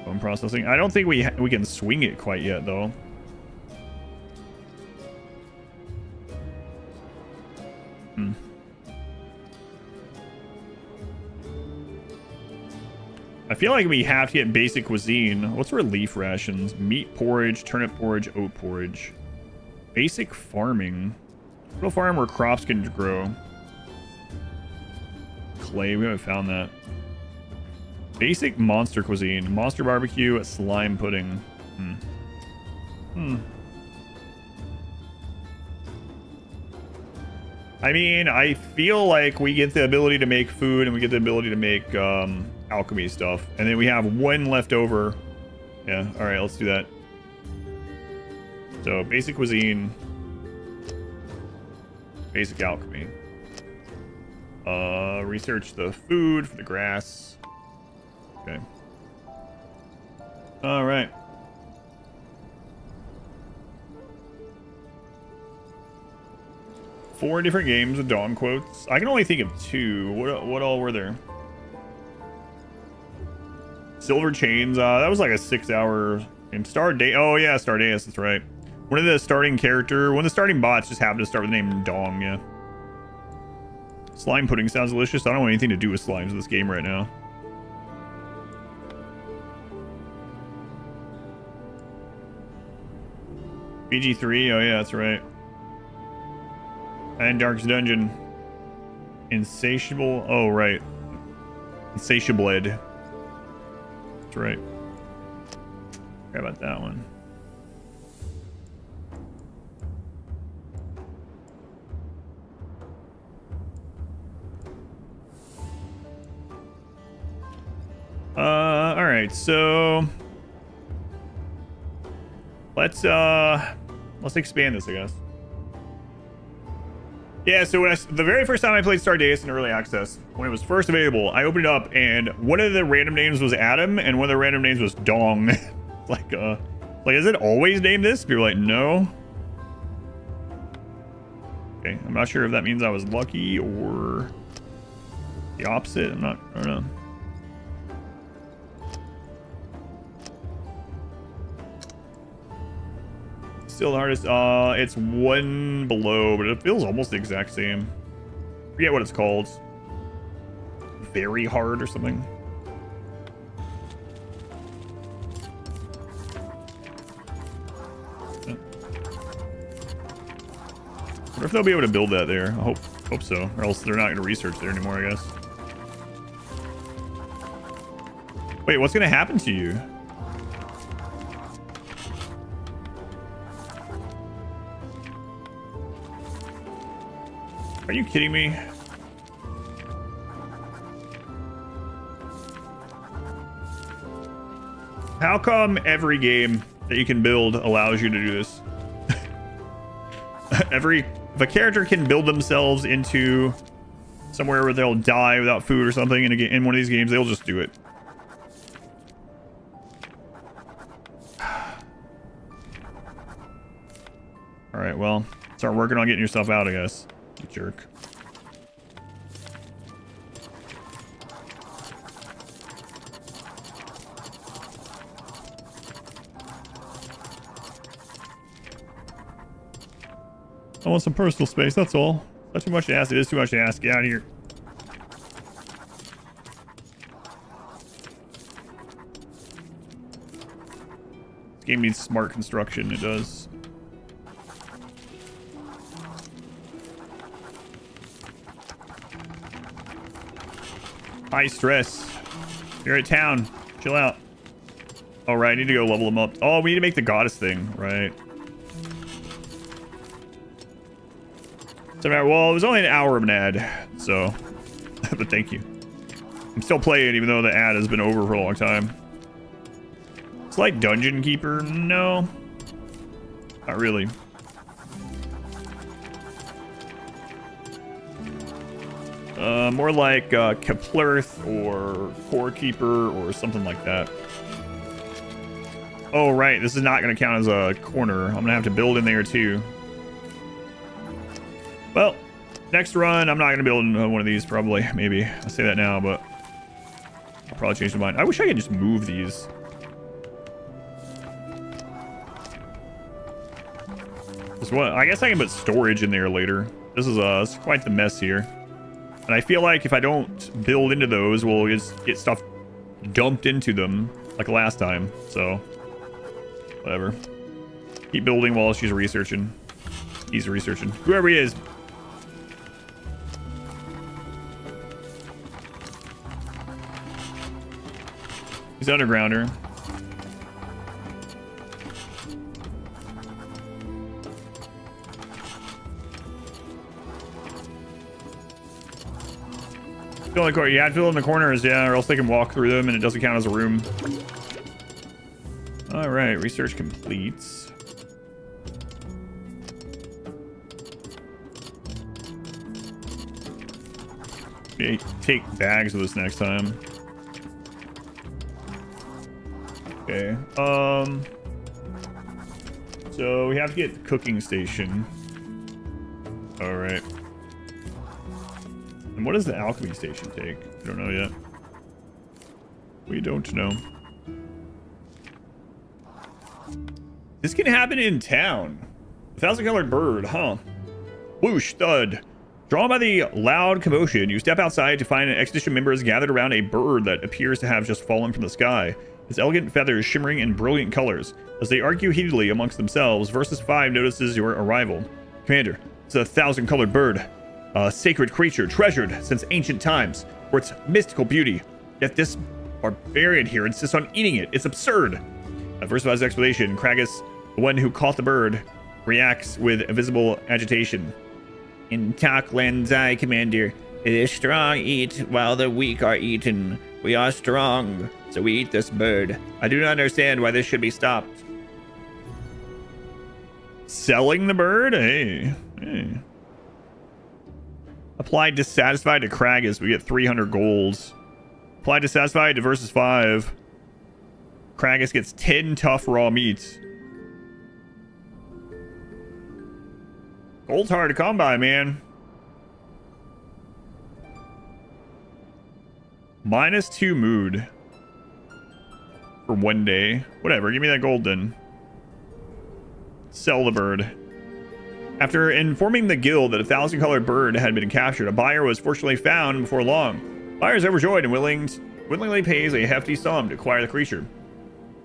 Bone processing. I don't think we can swing it quite yet though. I feel like we have to get basic cuisine. What's relief rations? Meat porridge, turnip porridge, oat porridge. Basic farming. Little farm where crops can grow. Clay, we haven't found that. Basic monster cuisine. Monster barbecue, slime pudding. I mean, I feel like we get the ability to make food and we get the ability to make alchemy stuff. And then we have one left over. Yeah, alright, let's do that. So, basic cuisine. Basic alchemy. Research the food for the grass. Okay. Alright. Four different games with Dawn quotes. I can only think of 2. What all were there? Silver Chains. That was like a 6-hour game. Oh yeah, Stardaeus. That's right. One of the starting bots just happened to start with the name Dong. Yeah. Slime pudding sounds delicious. I don't want anything to do with slimes in this game right now. BG3. Oh yeah, that's right. And Dark's Dungeon. Insatiable. Oh, right. Insatiabled. That's right. Forgot about that one. Alright, so let's expand this, I guess. Yeah, so the very first time I played Stardaeus in early access, when it was first available, I opened it up and one of the random names was Adam and one of the random names was Dong. like, is it always named this? People were like, no. Okay, I'm not sure if that means I was lucky or the opposite. I don't know. Still the hardest. It's one below, but it feels almost the exact same. Forget what it's called. Very hard or something. Wonder if they'll be able to build that there. I hope so, or else they're not going to research there anymore, I guess. Wait, what's going to happen to you? Are you kidding me? How come every game that you can build allows you to do this? If a character can build themselves into somewhere where they'll die without food or something in one of these games, they'll just do it. All right, well, start working on getting yourself out, I guess. You jerk. I want some personal space, that's all. Not too much to ask. It is too much to ask. Get out of here. This game needs smart construction. It does. High stress. You're at town. Chill out. All right, I need to go level them up. Oh, we need to make the goddess thing, right? So, well, it was only an hour of an ad, so, but thank you. I'm still playing even though the ad has been over for a long time. It's like Dungeon Keeper. No. Not really. More like Keplerth or Core Keeper or something like that. Oh, right. This is not going to count as a corner. I'm going to have to build in there, too. Well, next run, I'm not going to build in one of these, probably. Maybe. I'll say that now, but I'll probably change my mind. I wish I could just move these. This one, I guess I can put storage in there later. This is it's quite the mess here. And I feel like if I don't build into those, we'll just get stuff dumped into them like last time. So, whatever. Keep building while she's researching. He's researching. Whoever he is. He's undergrounder. Fill in the corner. You have to fill in the corners, yeah, or else they can walk through them and it doesn't count as a room. All right, research completes. Okay, take bags of this next time. Okay. So we have to get the cooking station. All right. And what does the alchemy station take? I don't know yet. We don't know. This can happen in town. 1,000-colored bird, huh? Whoosh, thud. Drawn by the loud commotion, you step outside to find expedition members gathered around a bird that appears to have just fallen from the sky. Its elegant feathers shimmering in brilliant colors. As they argue heatedly amongst themselves, Versus 5 notices your arrival. Commander, it's a 1,000-colored bird. A sacred creature treasured since ancient times for its mystical beauty. Yet this barbarian here insists on eating it. It's absurd. At Versifi's explanation, Kragus, the one who caught the bird, reacts with visible agitation. In Taklanzai, Commander, the strong eat while the weak are eaten. We are strong, so we eat this bird. I do not understand why this should be stopped. Selling the bird? Hey. Apply dissatisfied to Kragus. We get 300 golds. Apply dissatisfied to Versus 5. Kragus gets 10 tough raw meats. Gold's hard to come by, man. -2 mood. For 1 day. Whatever, give me that gold then. Sell the bird. After informing the guild that a 1,000-colored bird had been captured, a buyer was fortunately found before long. Buyer is overjoyed and willingly pays a hefty sum to acquire the creature.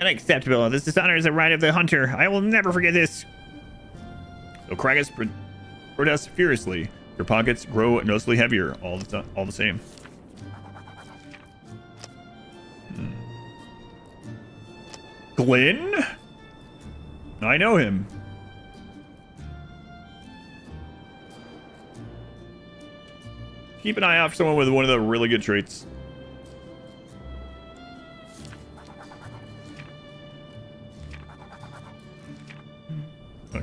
Unacceptable. This dishonor is the right of the hunter. I will never forget this. So Kragus protests furiously. Your pockets grow noticeably heavier all the same. Glenn? I know him. Keep an eye out for someone with one of the really good traits.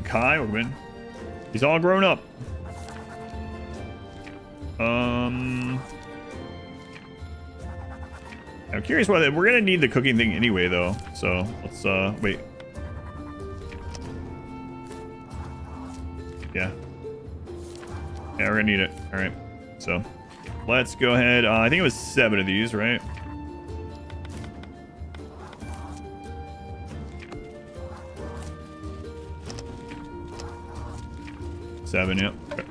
Kai, welcome in. He's all grown up. I'm curious whether we're gonna need the cooking thing anyway, though. So let's wait. Yeah, we're gonna need it. All right. So let's go ahead. I think it was 7 of these, right? Seven, yep. Okay.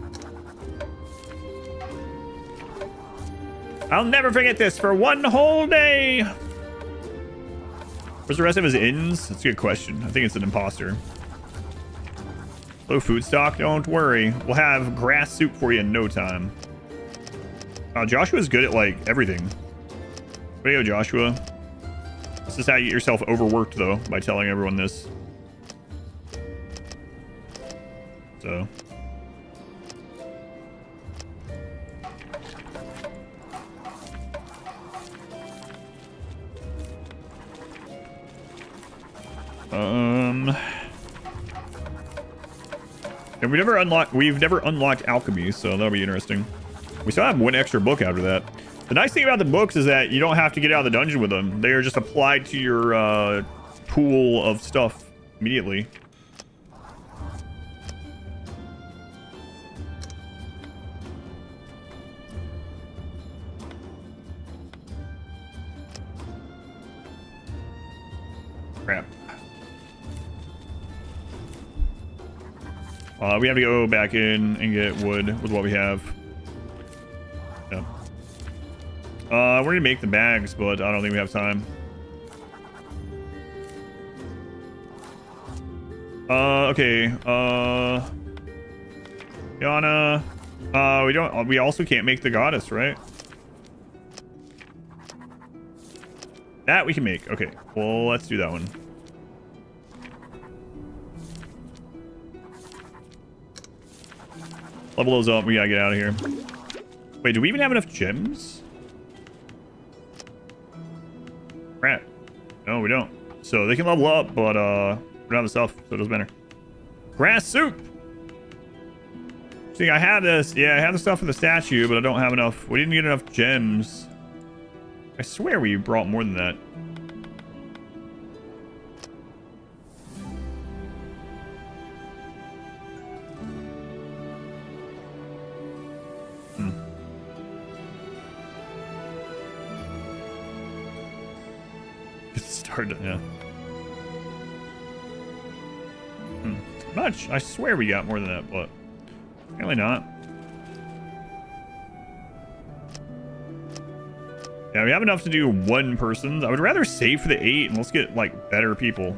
I'll never forget this for 1 whole day. Where's the rest of his inns? That's a good question. I think it's an imposter. Low food stock, don't worry. We'll have grass soup for you in no time. Joshua's good at, like, everything. Way to go, Joshua. This is how you get yourself overworked, though, by telling everyone this. So. And we've never unlocked alchemy, so that'll be interesting. We still have one extra book after that. The nice thing about the books is that you don't have to get out of the dungeon with them. They are just applied to your pool of stuff immediately. Crap. We have to go back in and get wood with what we have. Yeah. We're gonna make the bags, but I don't think we have time. Okay. Yana. We also can't make the goddess, right? That we can make. Okay. Well, let's do that one. Level those up. We gotta get out of here. Wait, do we even have enough gems? Crap. No, we don't. So they can level up, but we don't have the stuff, so it doesn't matter. Grass soup! See, I have this. Yeah, I have the stuff for the statue, but I don't have enough. We didn't get enough gems. I swear we brought more than that. Yeah. Much. I swear we got more than that, but apparently not. Yeah, we have enough to do one person. I would rather save for the 8 and let's get like better people.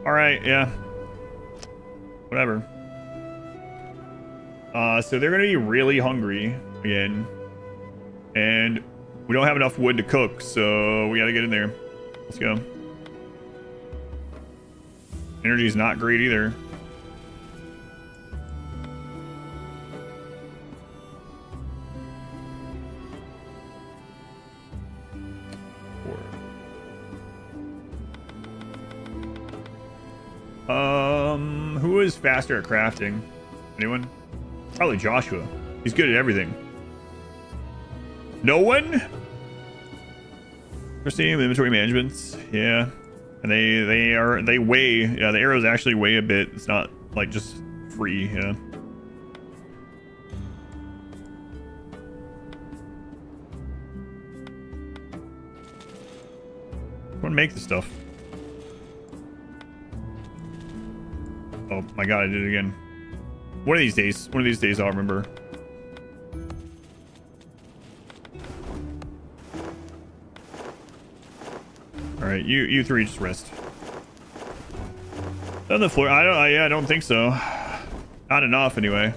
All right, yeah. Whatever. So they're gonna be really hungry again, and we don't have enough wood to cook, so we gotta get in there. Let's go. Energy's not great either. Who is faster at crafting? Anyone? Probably Joshua. He's good at everything. No one? Interesting. Inventory management. Yeah. And they weigh. Yeah, the arrows actually weigh a bit. It's not like just free. Yeah. I want to make the stuff. Oh my god, I did it again. One of these days I'll remember. All right, you three just rest. On the floor, I don't think so. Not enough anyway.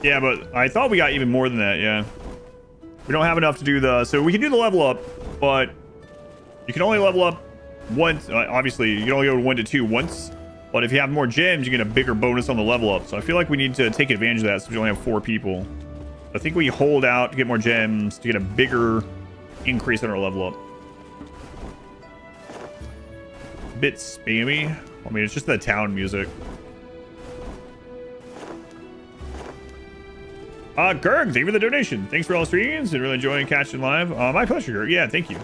Yeah, but I thought we got even more than that. Yeah, we don't have enough to do the. So we can do the level up, but you can only level up once. Obviously, you can only go 1 to 2 once. But if you have more gems, you get a bigger bonus on the level up. So I feel like we need to take advantage of that. So we only have 4 people. I think we hold out to get more gems to get a bigger increase in our level up. A bit spammy. I mean, it's just the town music. Gerg, thank you for the donation. Thanks for all the streams and really enjoying catching live. My pleasure, Gerg. Yeah, thank you.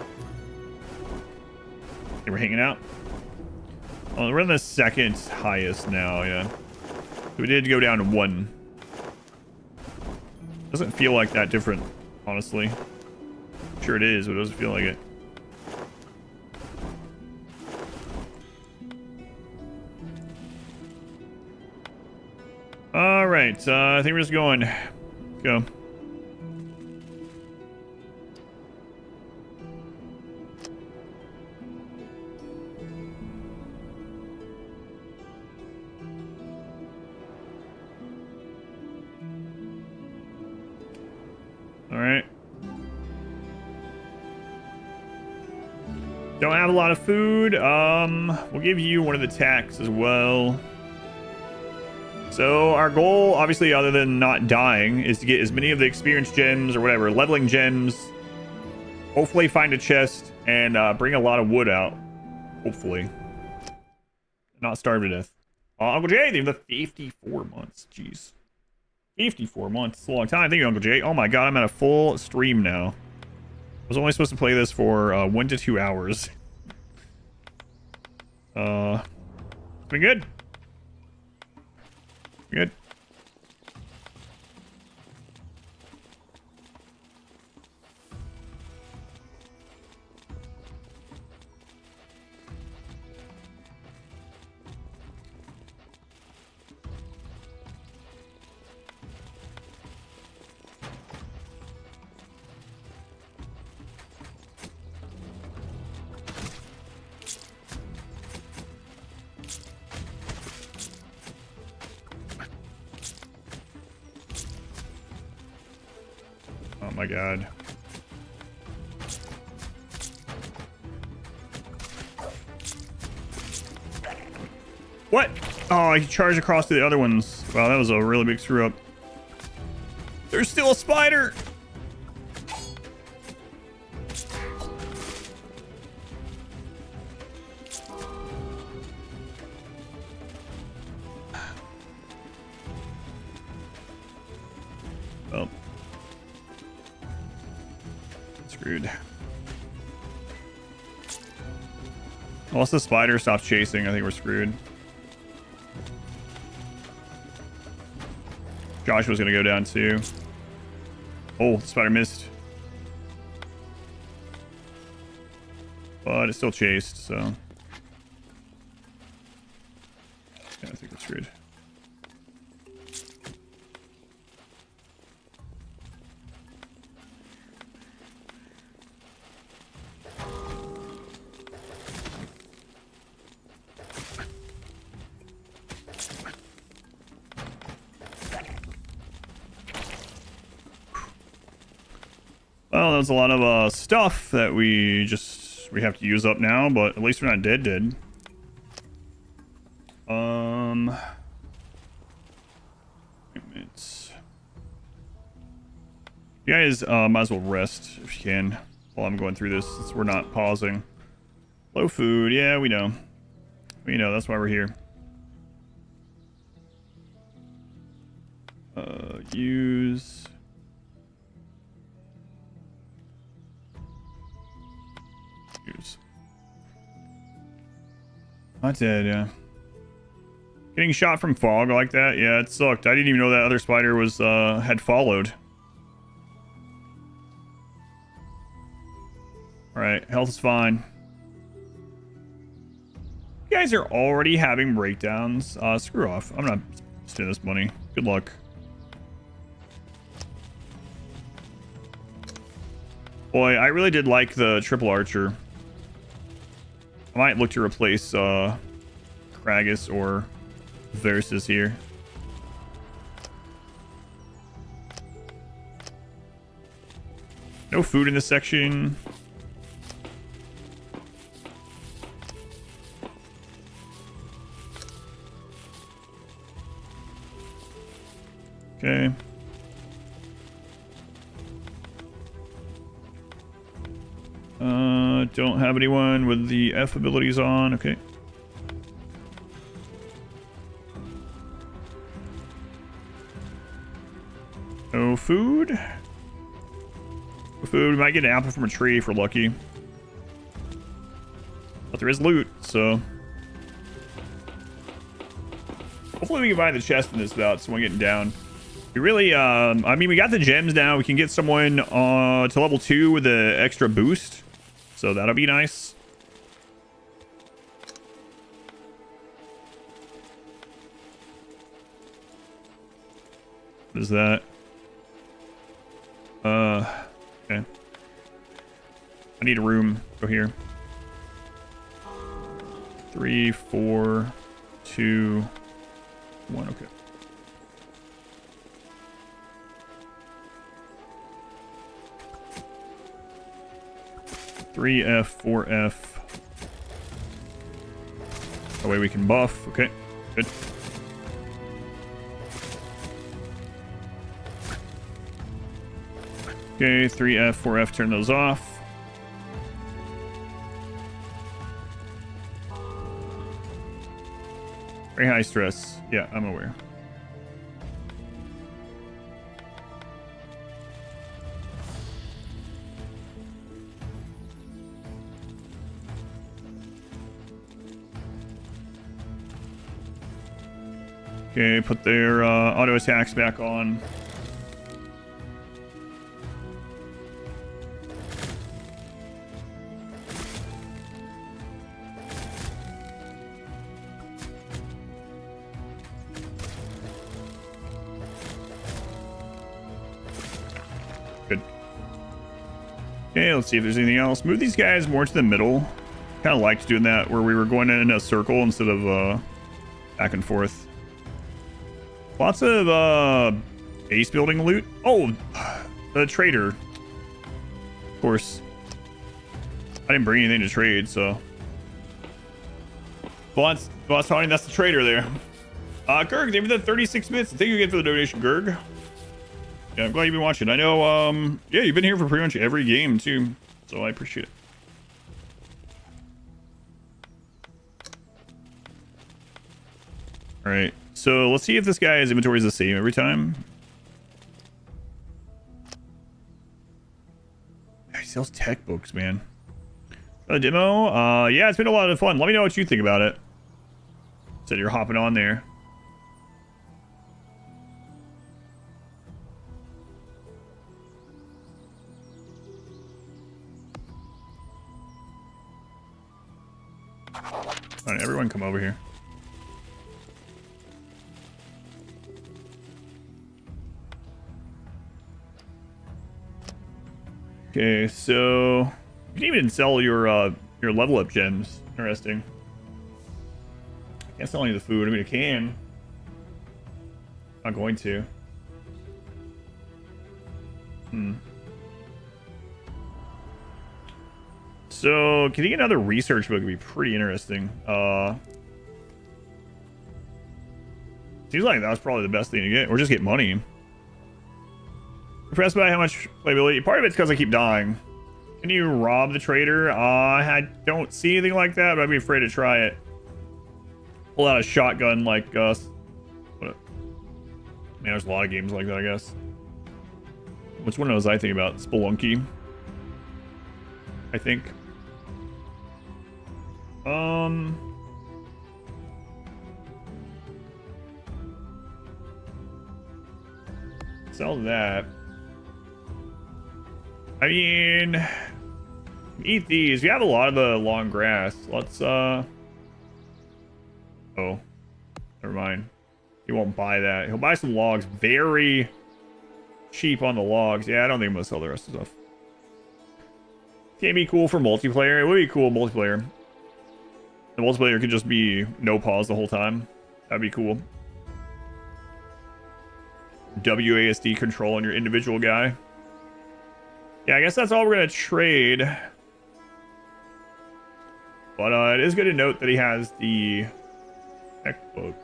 Okay, we're hanging out. Oh, we're in the second highest now, yeah. We did go down to 1. Doesn't feel like that different, honestly. Sure it is, but it doesn't feel like it. All right, I think we're just going. Let's go. All right. Don't have a lot of food. We'll give you one of the tacks as well. So our goal, obviously, other than not dying, is to get as many of the experience gems or whatever, leveling gems. Hopefully find a chest and bring a lot of wood out. Hopefully. Not starve to death. Uncle Jay, they have the 54 months. Jeez. 54 months. It's a long time. Thank you, Uncle Jay. Oh my god, I'm at a full stream now. I was only supposed to play this for 1 to 2 hours. It's been good. Good. Oh my god. What? Oh, he charged across to the other ones. Wow, that was a really big screw up. There's still a spider! Oh. Screwed. Unless the spider stops chasing, I think we're screwed. Josh was gonna go down too. Oh, the spider missed. But it still chased, so. Yeah, I think we're screwed. Well, there's a lot of stuff that we have to use up now, but at least we're not dead. It's... You guys might as well rest if you can while I'm going through this, since we're not pausing. Low food, yeah, we know. We know, that's why we're here. Use... Not dead, yeah. Getting shot from fog like that, yeah, it sucked. I didn't even know that other spider was had followed. Alright, health is fine. You guys are already having breakdowns. Screw off. I'm not spending this money. Good luck. Boy, I really did like the triple archer. I might look to replace Kragus or Versus here. No food in this section. Okay. Don't have anyone with the F abilities on. Okay. No food. No food. We might get an apple from a tree if we're lucky. But there is loot, so. Hopefully we can find the chest in this without someone getting down. We really, I mean, we got the gems now. We can get someone to level 2 with the extra boost. So that'll be nice. What is that? Okay. I need a room. Go here. 3, 4, 2, 1. Okay. Three F, 4F. That way we can buff. Okay, good. Okay, 3F, 4F, turn those off. Very high stress. Yeah, I'm aware. Okay, put their auto attacks back on. Good. Okay, let's see if there's anything else. Move these guys more to the middle. Kind of liked doing that, where we were going in a circle instead of back and forth. Lots of base building loot. Oh, the trader. Of course. I didn't bring anything to trade, so. Boss Tony, that's the trader there. Gerg, thank you for the 36 minutes. Thank you again for the donation, Gerg. Yeah, I'm glad you've been watching. I know, yeah, you've been here for pretty much every game, too. So I appreciate it. All right. So let's see if this guy's inventory is the same every time. He sells tech books, man. A demo? Yeah, it's been a lot of fun. Let me know what you think about it. Said you're hopping on there. All right, everyone come over here. Okay, so you can even sell your level up gems. Interesting. Can't sell any of the food. I mean, I can. Not going to. So getting another research book would be pretty interesting. Seems like that was probably the best thing to get, or just get money. Impressed by how much playability. Part of it's because I keep dying. Can you rob the trader? I don't see anything like that, but I'd be afraid to try it. Pull out a shotgun like us. Man, there's a lot of games like that, I guess. Which one was I thinking about? Spelunky, I think. Sell that. I mean, eat these. We have a lot of the long grass. Let's, oh. Never mind. He won't buy that. He'll buy some logs. Very cheap on the logs. Yeah, I don't think I'm going to sell the rest of the stuff. Can't be cool for multiplayer. It would be cool multiplayer. The multiplayer could just be no pause the whole time. That'd be cool. WASD control on your individual guy. Yeah, I guess that's all we're going to trade. But it is good to note that he has the tech book.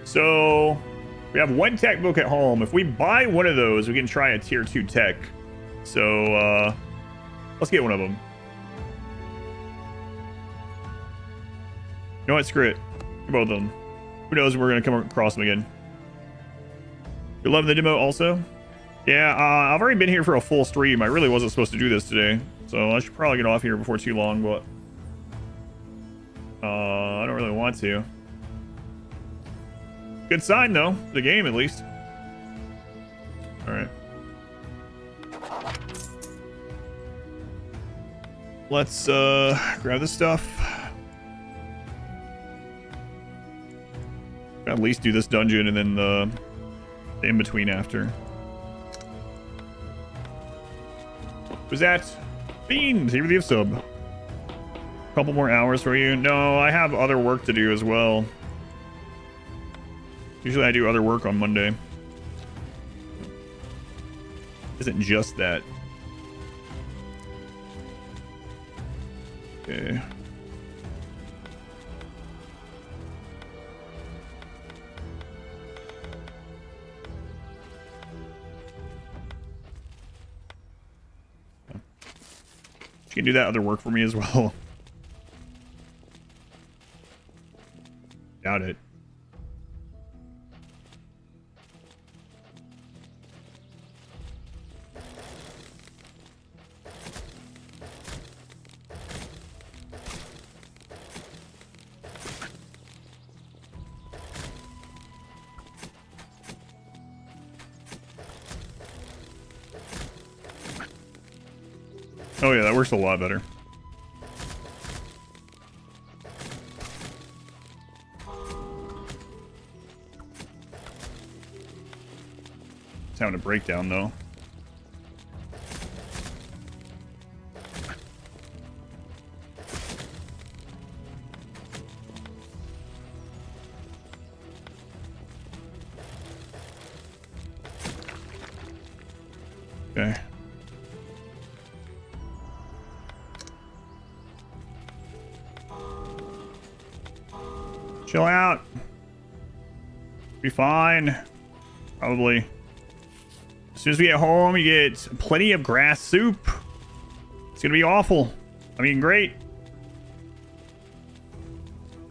So we have one tech book at home. If we buy one of those, we can try a tier 2 tech. So let's get one of them. You know what? Screw it. Get both of them. Who knows if we're going to come across them again. You're loving the demo also? Yeah, I've already been here for a full stream. I really wasn't supposed to do this today. So I should probably get off here before too long, but I don't really want to. Good sign, though. The game, at least. Alright. Let's grab this stuff. At least do this dungeon and then the in-between after. Who's that? Fiend! Here with you, sub. Couple more hours for you. No, I have other work to do as well. Usually I do other work on Monday. Isn't just that. Okay. She can do that other work for me as well. Doubt it. Oh yeah, that works a lot better. It's having a breakdown though. Okay. Chill out. Be fine. Probably. As soon as we get home, you get plenty of grass soup. It's gonna be awful. I mean, great.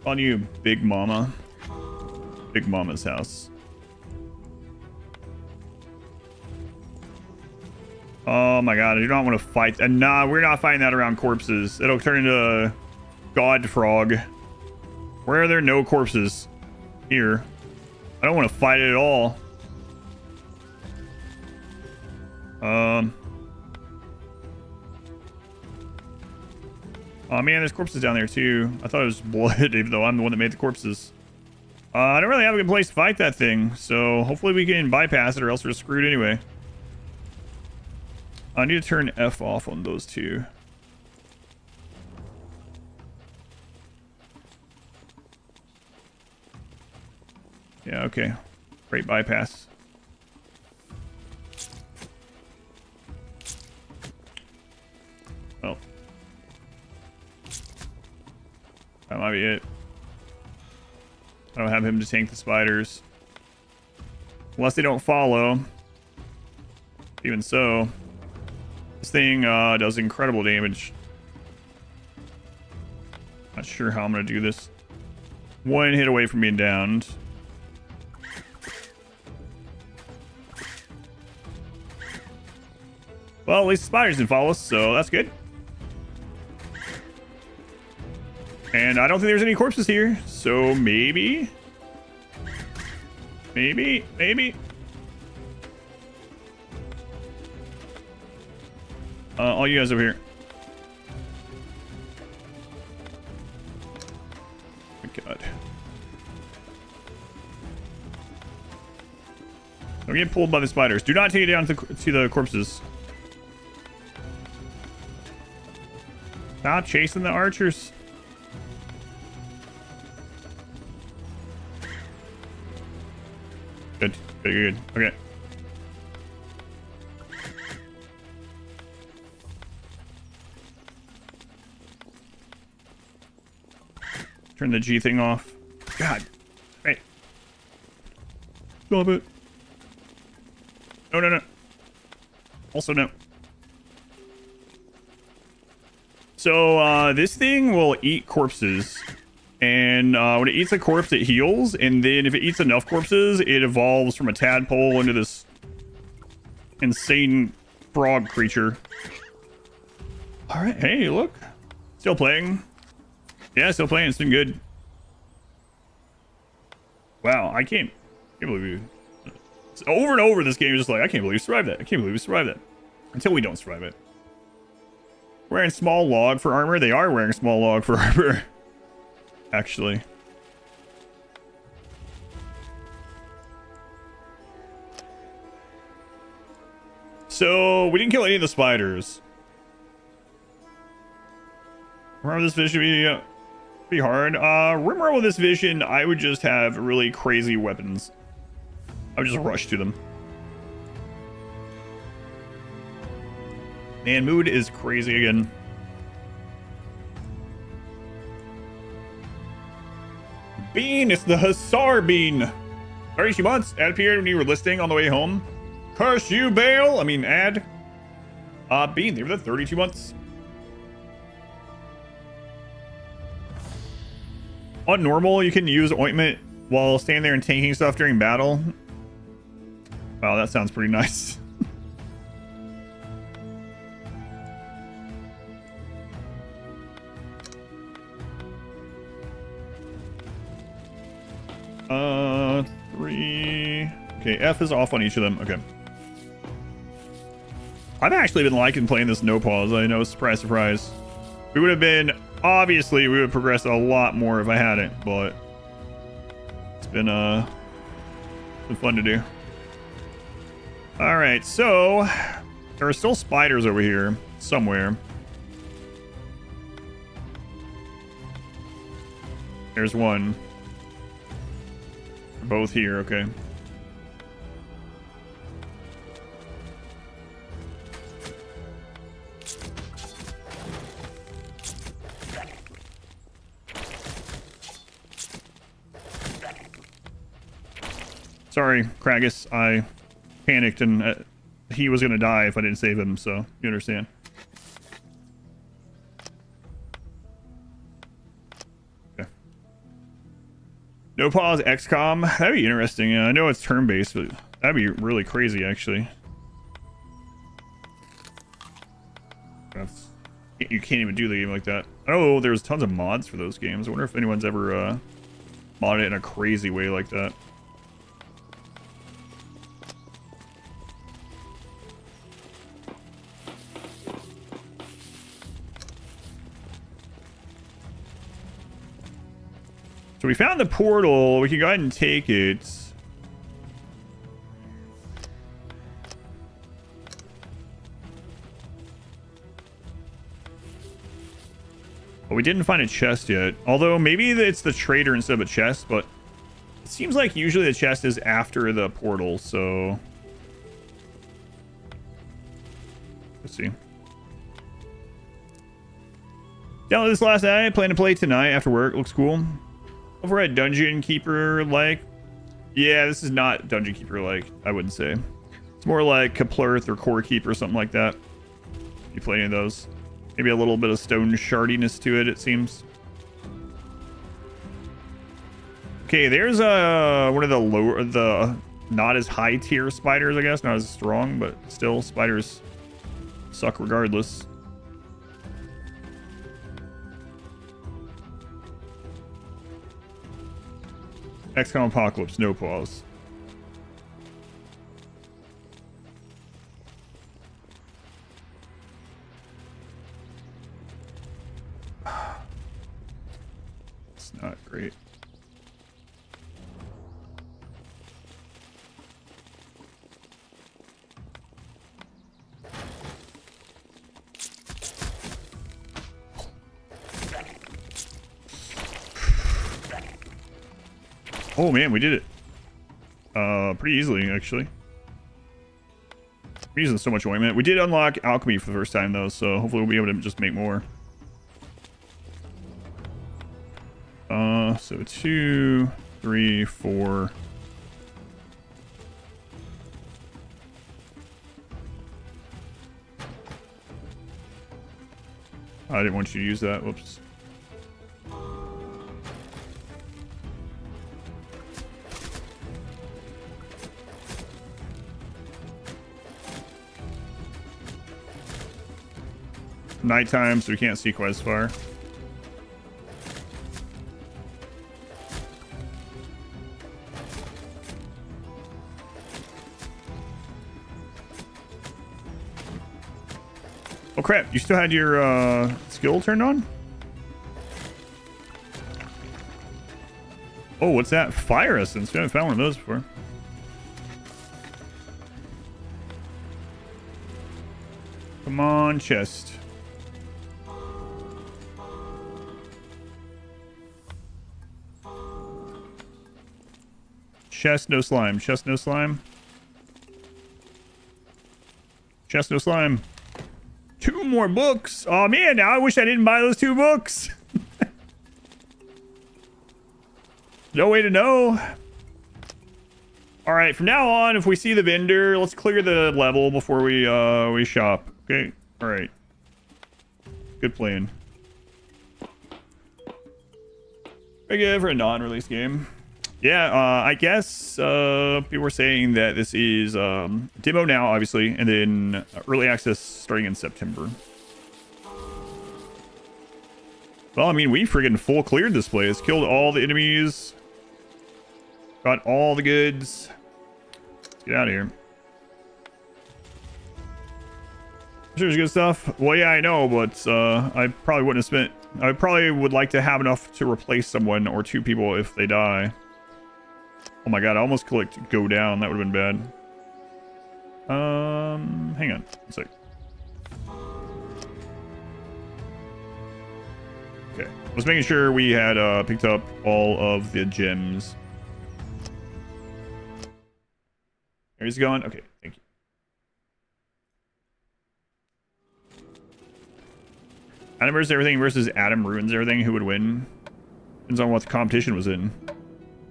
On you, Big Mama. Big Mama's house. Oh my god, I do not want to fight. Nah, we're not fighting that around corpses. It'll turn into a God Frog. Where are there no corpses? Here. I don't want to fight it at all. Oh man, there's corpses down there too. I thought it was blood, even though I'm the one that made the corpses. I don't really have a good place to fight that thing, so hopefully we can bypass it or else we're screwed anyway. I need to turn F off on those two. Yeah, okay. Great bypass. Well. That might be it. I don't have him to tank the spiders. Unless they don't follow. Even so. This thing does incredible damage. Not sure how I'm going to do this. One hit away from being downed. Well, at least the spiders didn't follow us, so that's good. And I don't think there's any corpses here, so maybe. Maybe. All you guys over here. Oh my god. Don't get pulled by the spiders. Do not take it down to the corpses. Stop chasing the archers. Good. Okay. Turn the G thing off. God. Hey. Stop it. No. Also no. So, this thing will eat corpses. And when it eats a corpse, it heals. And then if it eats enough corpses, it evolves from a tadpole into this insane frog creature. All right. Hey, look. Still playing. Yeah, still playing. It's been good. Wow, I can't believe you. It's over and over this game is just like, I can't believe you survived that. I can't believe you survived that. Until we don't survive it. Wearing small log for armor. They are wearing small log for armor. Actually. So, we didn't kill any of the spiders. Remember this vision be hard. Remember with this vision, I would just have really crazy weapons. I would just rush to them. Man, mood is crazy again. Bean, it's the Hussar Bean. 32 months. Ad appeared when you were listening on the way home. Curse you, Bale. Ad. Bean, they were the 32 months. On normal, you can use ointment while standing there and tanking stuff during battle. Wow, that sounds pretty nice. Three. Okay, F is off on each of them. Okay. I've actually been liking playing this no pause. I know, surprise, surprise. We would have been, obviously, we would progress a lot more if I hadn't, but it's been fun to do. All right, so there are still spiders over here somewhere. There's one. They're both here, okay. Sorry, Kragus. I panicked and he was going to die if I didn't save him, so you understand. Okay. No pause XCOM. That'd be interesting. I know it's turn-based, but that'd be really crazy, actually. You can't even do the game like that. Oh, there's tons of mods for those games. I wonder if anyone's ever modded it in a crazy way like that. So we found the portal. We can go ahead and take it. But we didn't find a chest yet. Although maybe it's the trader instead of a chest, but it seems like usually the chest is after the portal, so let's see. Download this last night. Plan to play tonight after work. Looks cool. Over at Dungeon Keeper like. Yeah, this is not Dungeon Keeper like, I wouldn't say. It's more like Kaplurth or Core Keeper or something like that. If you play any of those. Maybe a little bit of stone shardiness to it, it seems. Okay, there's one of the lower, the not as high tier spiders, I guess. Not as strong, but still, spiders suck regardless. XCOM Apocalypse, no pause. It's not great. Oh man, we did it. Pretty easily, actually. We're using so much ointment. We did unlock alchemy for the first time though, so hopefully we'll be able to just make more. So 2, 3, 4. I didn't want you to use that. Whoops. Nighttime, so we can't see quite as far. Oh crap, you still had your skill turned on? Oh, what's that? Fire essence. We haven't found one of those before. Come on, chest. Chest, no slime. Chest, no slime. Chest, no slime. 2 more books. Oh man, now I wish I didn't buy those 2 books. No way to know. All right, from now on, if we see the vendor, let's clear the level before we shop. Okay. All right. Good plan. Pretty good for a non-release game. Yeah, I guess people were saying that this is demo now, obviously, and then early access starting in September. Well, I mean, we friggin' full cleared this place. Killed all the enemies. Got all the goods. Let's get out of here. Sure, there's good stuff. Well, yeah, I know, but I probably wouldn't have spent... I probably would like to have enough to replace someone or two people if they die. Oh my god, I almost clicked go down. That would have been bad. Hang on. One sec. Okay. I was making sure we had picked up all of the gems. There he's going. Okay, thank you. Adam versus everything versus Adam ruins everything. Who would win? Depends on what the competition was in.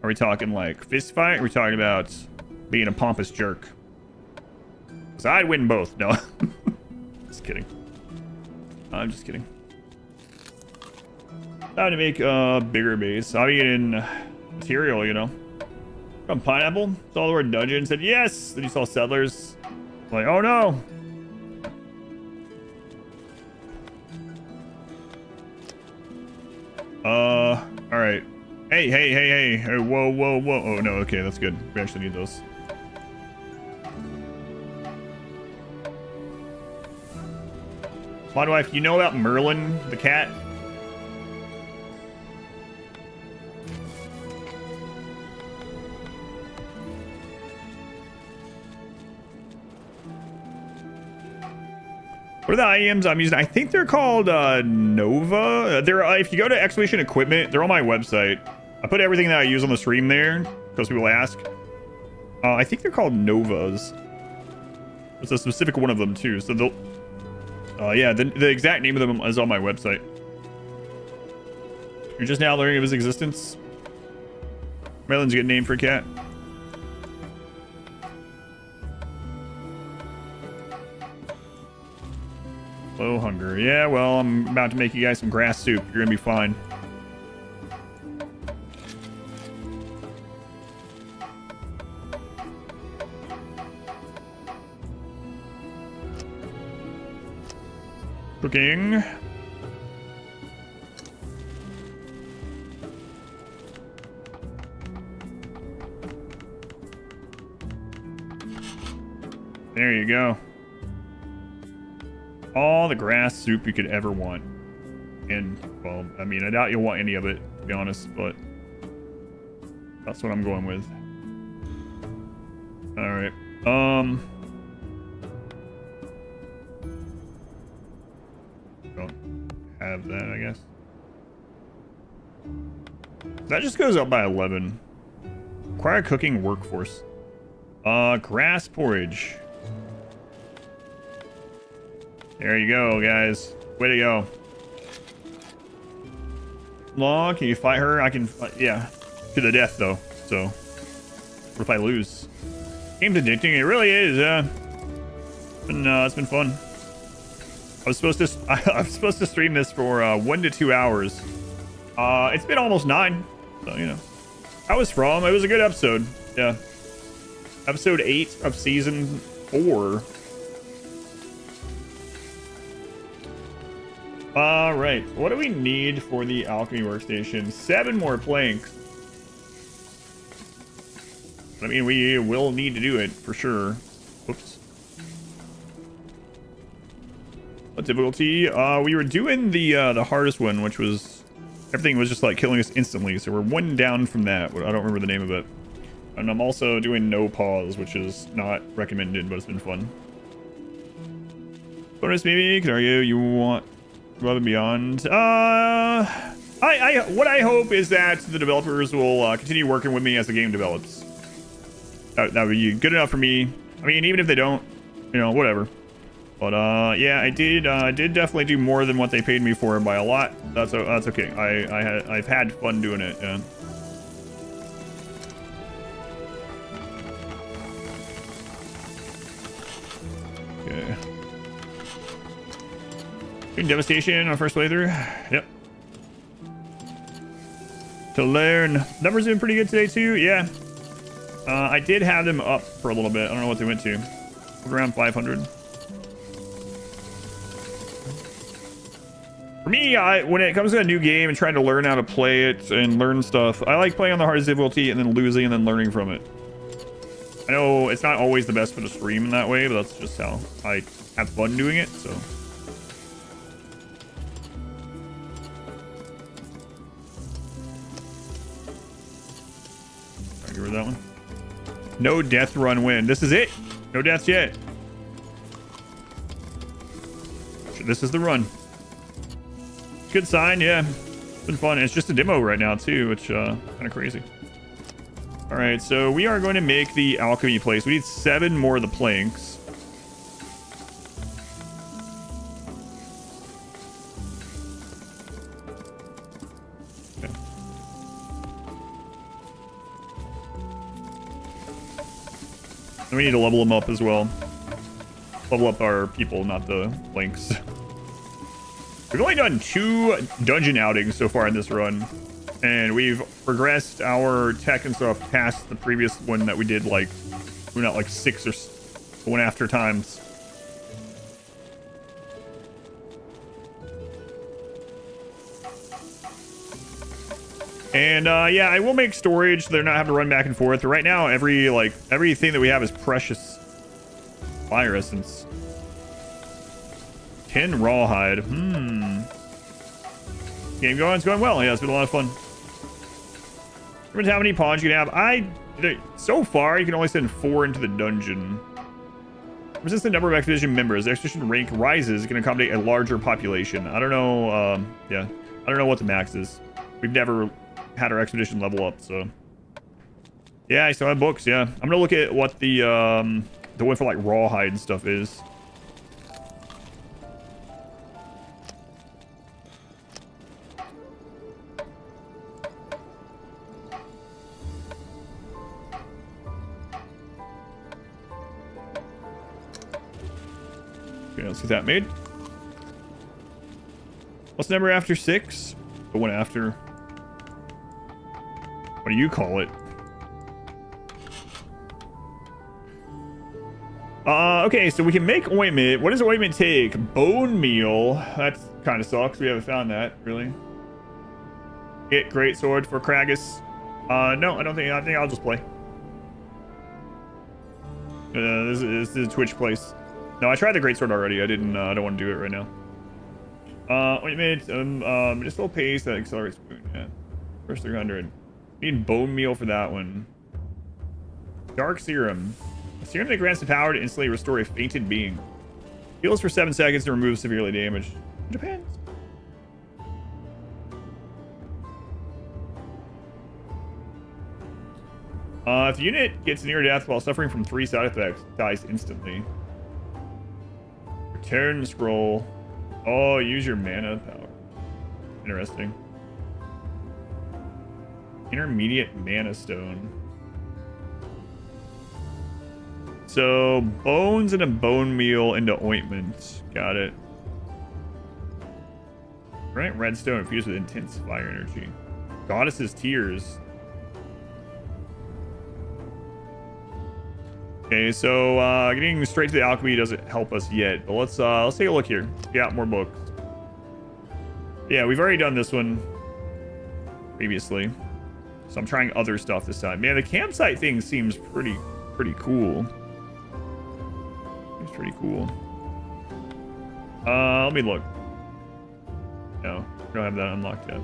Are we talking like fist fight? Or are we talking about being a pompous jerk? Because I'd win both. No. Just kidding. I'm just kidding. Time to make a bigger base. I'll be getting material, you know. From Pineapple. Saw the word dungeon. Said yes. Then you saw settlers. Like, oh no. All right. Hey. Whoa. Oh, no. Okay, that's good. We actually need those. My wife, you know about Merlin, the cat? What are the IEMs I'm using? I think they're called Nova. They're if you go to Expedition Equipment, they're on my website. I put everything that I use on the stream there because people ask. I think they're called Novas. It's a specific one of them too. So they'll, yeah, the exact name of them is on my website. You're just now learning of his existence. Merlin's a good name for a cat. Low hunger. Yeah, well, I'm about to make you guys some grass soup. You're gonna be fine. Cooking. There you go. All the grass soup you could ever want. And, well, I mean, I doubt you'll want any of it, to be honest, but that's what I'm going with. Alright. Don't have that, I guess. That just goes up by 11. Require cooking workforce. Grass porridge. There you go, guys. Way to go. Law, can you fight her? I can, yeah. To the death, though. So, what if I lose? Game's addicting. It really is, yeah. It's been fun. I was supposed to stream this for 1 to 2 hours. It's been almost 9. So, you know. That was from. It was a good episode. Yeah. Episode 8 of season 4. Right. What do we need for the alchemy workstation? 7 more planks. I mean, we will need to do it for sure. Whoops. What difficulty? We were doing the hardest one, which was everything was just like killing us instantly. So we're 1 down from that. I don't remember the name of it. And I'm also doing no pause, which is not recommended, but it's been fun. Bonus maybe? Could argue you want above and beyond. What I hope is that the developers will continue working with me as the game develops. That would be good enough for me. I mean, even if they don't, you know, whatever. But yeah, I did definitely do more than what they paid me for by a lot. That's okay. I've had fun doing it. Yeah. Okay. Devastation on first playthrough. Yep. to learn. Numbers been pretty good today too. Yeah. I did have them up for a little bit. I don't know what they went to. Around 500. For me, when it comes to a new game and trying to learn how to play it and learn stuff, I like playing on the hardest difficulty and then losing and then learning from it. I know it's not always the best for the stream in that way, but that's just how I have fun doing it, so. Get rid of that one. No death run win. This is it. No deaths yet. This is the run. Good sign, yeah. It's been fun. It's just a demo right now too, which kind of crazy. All right, so we are going to make the alchemy place. We need 7 more of the planks. Okay. And we need to level them up as well. Level up our people, not the links. We've only done 2 dungeon outings so far in this run, and we've progressed our tech and stuff past the previous one that we did, like, we're not like 6 or one after times. And yeah, I will make storage so they're not having to run back and forth. But right now, everything that we have is precious fire essence. 10 rawhide. Game going, it's going well. Yeah, it's been a lot of fun. Remember how many pawns you can have? So far, you can only send 4 into the dungeon. Resist the number of expedition members. The expedition rank rises. It can accommodate a larger population. I don't know. Yeah, I don't know what the max is. We've never had our expedition level up, so. Yeah, I still have books. Yeah, I'm gonna look at what the one for like rawhide and stuff is. Okay, let's get that made. What's the number after 6? The one after. What do you call it? Okay, so we can make ointment. What does ointment take? Bone meal. That kind of sucks. We haven't found that, really. Get great sword for Kragus. No, I think I'll just play. This is a Twitch place. No, I tried the greatsword already. I don't want to do it right now. Ointment, medicinal paste that accelerates food. Yeah. First 300. Need bone meal for that one. Dark serum. A serum that grants the power to instantly restore a fainted being. Heals for 7 seconds to remove severely damaged. Depends. If the unit gets near death while suffering from 3 side effects, dies instantly. Return scroll. Oh, use your mana power. Interesting. Intermediate mana stone. So, bones and a bone meal into ointment. Got it. Right, redstone infused with intense fire energy. Goddess's tears. Okay, so getting straight to the alchemy doesn't help us yet, but let's take a look here. Yeah, more books. Yeah, we've already done this one previously, so I'm trying other stuff this time. Man, the campsite thing seems pretty cool. Seems pretty cool. Let me look. No, we don't have that unlocked yet.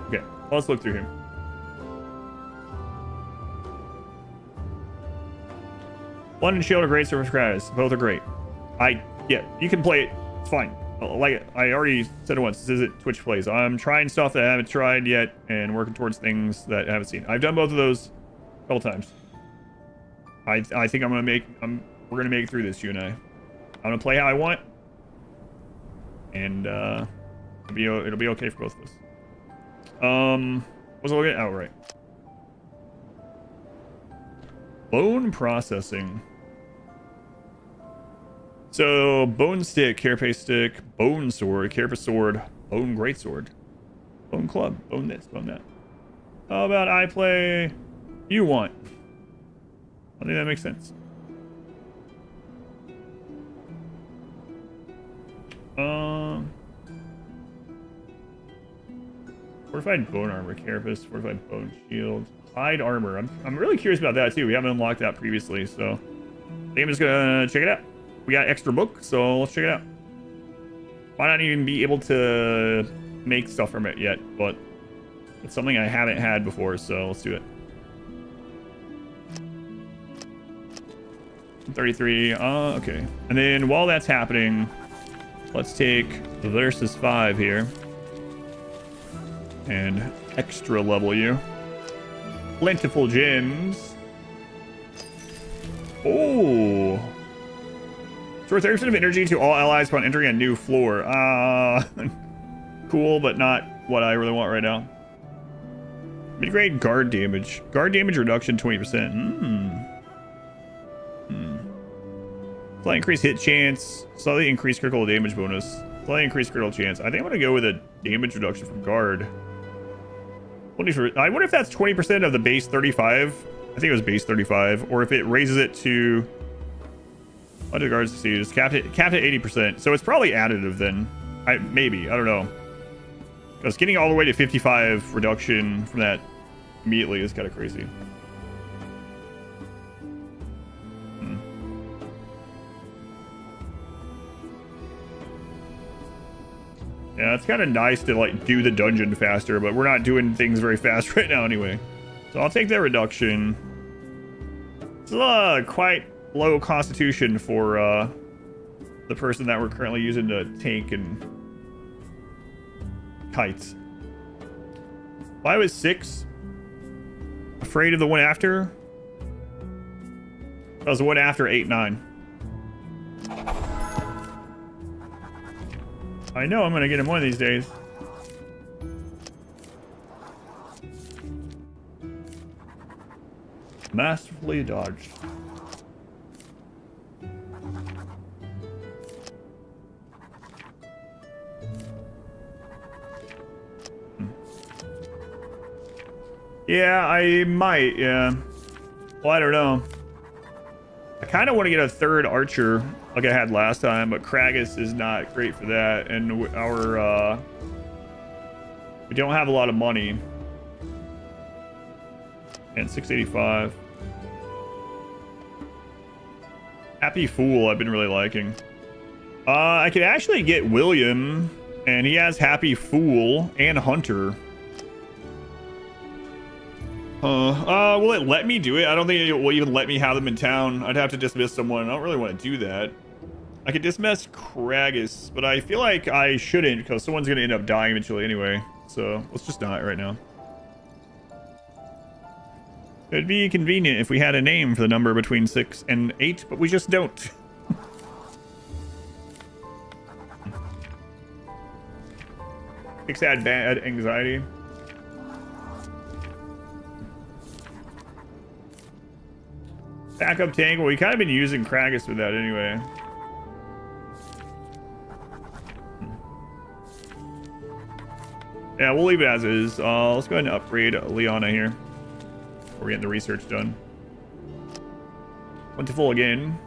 Okay, let's look through here. London Shield or Great Surface Cries. Both are great. Yeah, you can play it. It's fine. Like I already said it once, this isn't Twitch plays. I'm trying stuff that I haven't tried yet and working towards things that I haven't seen. I've done both of those a couple times. I think we're gonna make it through this, you and I. I'm gonna play how I want, and it'll be okay for both of us. What's I looking at? Oh, right. Bone processing. So bone stick, carapace stick, bone sword, carapace sword, bone greatsword, bone club, bone this, bone that. How about I play you want? I think that makes sense. Fortified bone armor, carapace, fortified bone shield, hide armor. I'm really curious about that too. We haven't unlocked that previously, so I think I'm just gonna check it out. We got extra book, so let's check it out. Might not even be able to make stuff from it yet, but it's something I haven't had before, so let's do it. 33, okay. And then while that's happening, let's take versus 5 here. And extra level you. Plentiful gems. Oh. Restore 30% of energy to all allies upon entering a new floor. Cool, but not what I really want right now. Mid-grade guard damage. Guard damage reduction 20%. Slightly increased hit chance. Slightly increased critical damage bonus. Slightly increased critical chance. I think I'm going to go with a damage reduction from guard. I wonder if that's 20% of the base 35. I think it was base 35. Or if it raises it to... Under guards to see. It's capped at 80%. So it's probably additive then. Maybe. I don't know. Because getting all the way to 55 reduction from that immediately is kind of crazy. Yeah, it's kind of nice to like do the dungeon faster, but we're not doing things very fast right now anyway. So I'll take that reduction. It's quite low constitution for the person that we're currently using to tank and kites. 5 is 6. Afraid of the one after? That was the one after 8, 9. I know I'm gonna get him one of these days. Masterfully dodged. Yeah, I might, yeah. Well, I don't know. I kind of want to get a third archer like I had last time, but Kragus is not great for that, and we don't have a lot of money. And 685. Happy Fool I've been really liking. I could actually get William, and he has Happy Fool and Hunter. Will it let me do it? I don't think it will even let me have them in town. I'd have to dismiss someone. I don't really want to do that. I could dismiss Kragus, but I feel like I shouldn't because someone's going to end up dying eventually anyway. So let's just not right now. It'd be convenient if we had a name for the number between 6 and 8, but we just don't. Fix that bad anxiety. Backup tank. Well, we kind of been using Kragus with that anyway. Yeah, we'll leave it as is. Let's go ahead and upgrade Liana here. We're getting the research done. Plentiful again.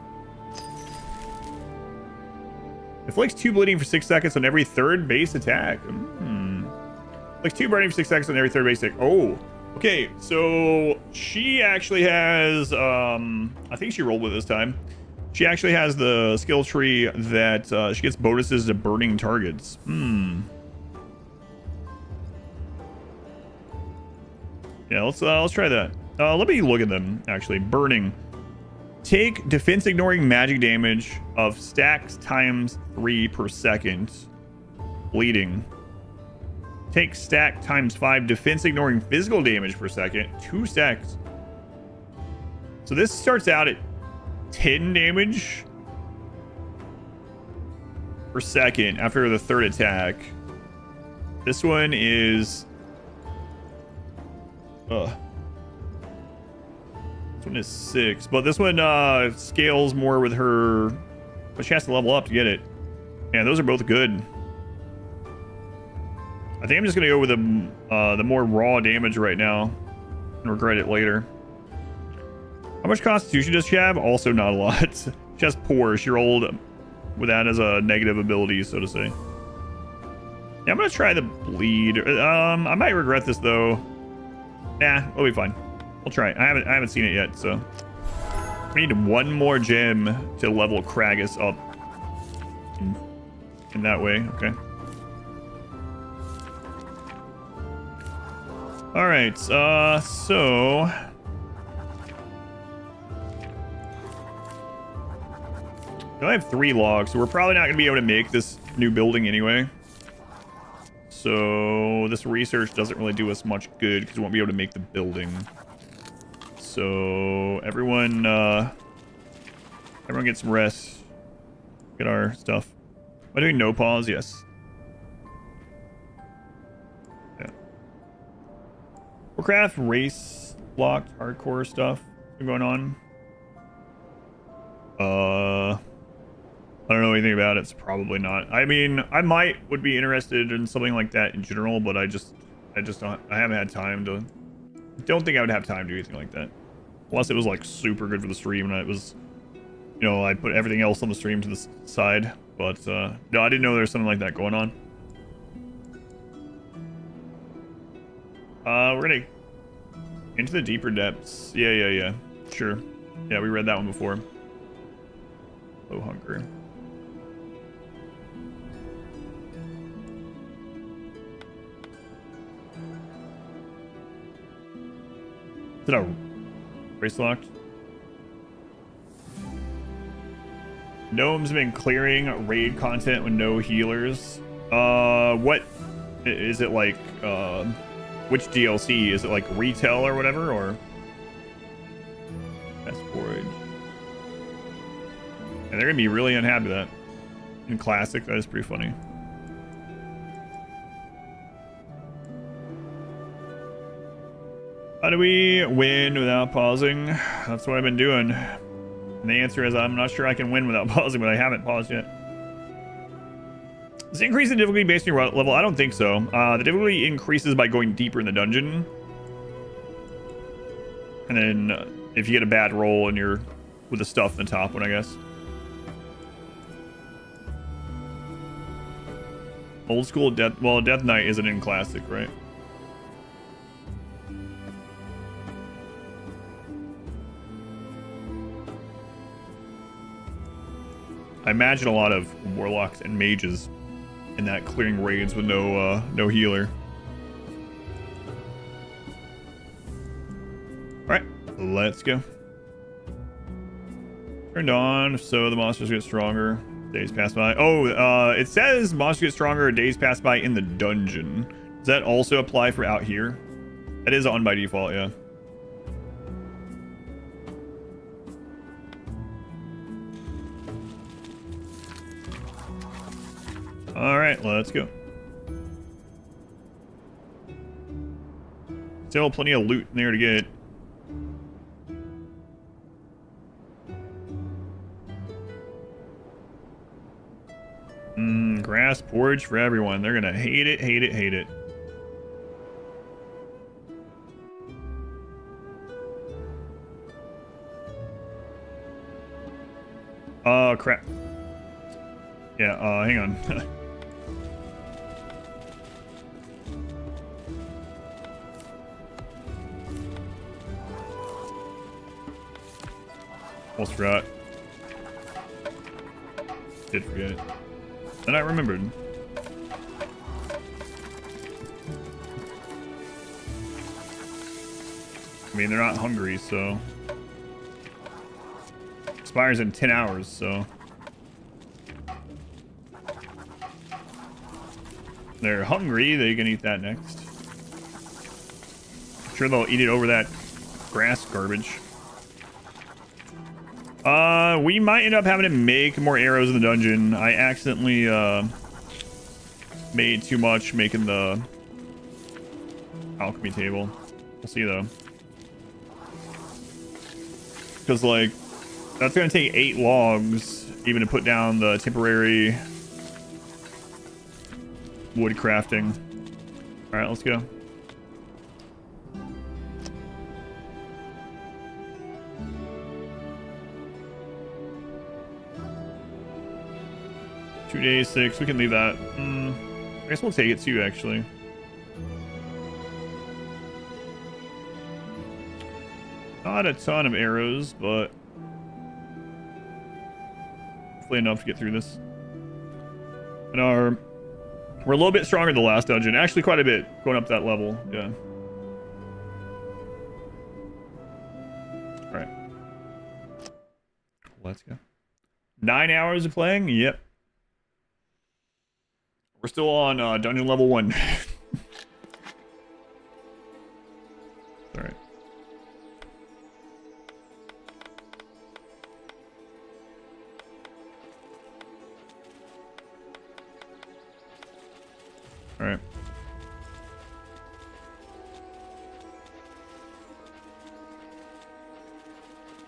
Inflicts 2 bleeding for 6 seconds on every third base attack. Inflicts 2 bleeding for 6 seconds on every third base attack. Oh. Okay, so she actually has, I think she rolled with this time. She actually has the skill tree that she gets bonuses to burning targets. Yeah, let's try that. Let me look at them, actually. Burning. Take defense ignoring magic damage of stacks times 3 per second. Bleeding. Take stack times 5 defense ignoring physical damage per second. 2 stacks. So this starts out at 10 damage per second after the third attack. This one is... This one is 6. But this one scales more with her But she has to level up to get it. Yeah, those are both good. I think I'm just gonna go with the more raw damage right now and regret it later. How much constitution does she have? Also not a lot. She has poor. She rolled with that as a negative ability, so to say. Yeah, I'm gonna try the bleed. I might regret this though. Nah, we'll be fine. We'll try it. I haven't seen it yet, so we need one more gem to level Kragus up in that way. Okay. All right. So I only have 3 logs, so we're probably not gonna be able to make this new building anyway. So this research doesn't really do us much good because we won't be able to make the building. So everyone get some rest. Get our stuff. Am I doing no pause? Yes. Yeah. Warcraft race locked hardcore stuff going on. I don't know anything about it. It's probably not. I mean, I would be interested in something like that in general, but I haven't had time to. Don't think I would have time to do anything like that, unless it was like super good for the stream and it was, you know, I put everything else on the stream to the side. But no, I didn't know there was something like that going on. We're gonna into the deeper depths. Yeah. Sure. Yeah, we read that one before. Low hunger. Is it a race locked? Gnomes have been clearing raid content with no healers. What is it like? Which DLC? Is it like retail or whatever, or best forage? And they're gonna be really unhappy with that. In classic, that is pretty funny. How do we win without pausing? That's what I've been doing. And the answer is I'm not sure I can win without pausing, but I haven't paused yet. Does it increase the difficulty based on your level? I don't think so. The difficulty increases by going deeper in the dungeon. And then if you get a bad roll and you're with the stuff in the top one, I guess. Old school Death... Well, Death Knight isn't in Classic, right? I imagine a lot of warlocks and mages in that clearing raids with no healer. Alright, let's go. Turned on, so the monsters get stronger. Days pass by. Oh, it says monsters get stronger, days pass by in the dungeon. Does that also apply for out here? That is on by default, yeah. Alright, let's go. Still plenty of loot in there to get. Grass porridge for everyone. They're gonna hate it, hate it, hate it. Oh, crap. Yeah, hang on. Almost forgot. Did forget. Then I remembered. I mean, they're not hungry, so... Expires in 10 hours, so... They're hungry, they can eat that next. I'm sure they'll eat it over that grass garbage. We might end up having to make more arrows in the dungeon. I accidentally, made too much making the alchemy table. We'll see, though. Because, like, That's going to take 8 logs, even to put down the temporary wood crafting. All right, let's go. Two days, 6. We can leave that. I guess we'll take it too, actually. Not a ton of arrows, but hopefully enough to get through this. And we're a little bit stronger than the last dungeon. Actually, quite a bit going up that level. Yeah. All right. Let's go. 9 hours of playing? Yep. We're still on dungeon level 1. All right. All right.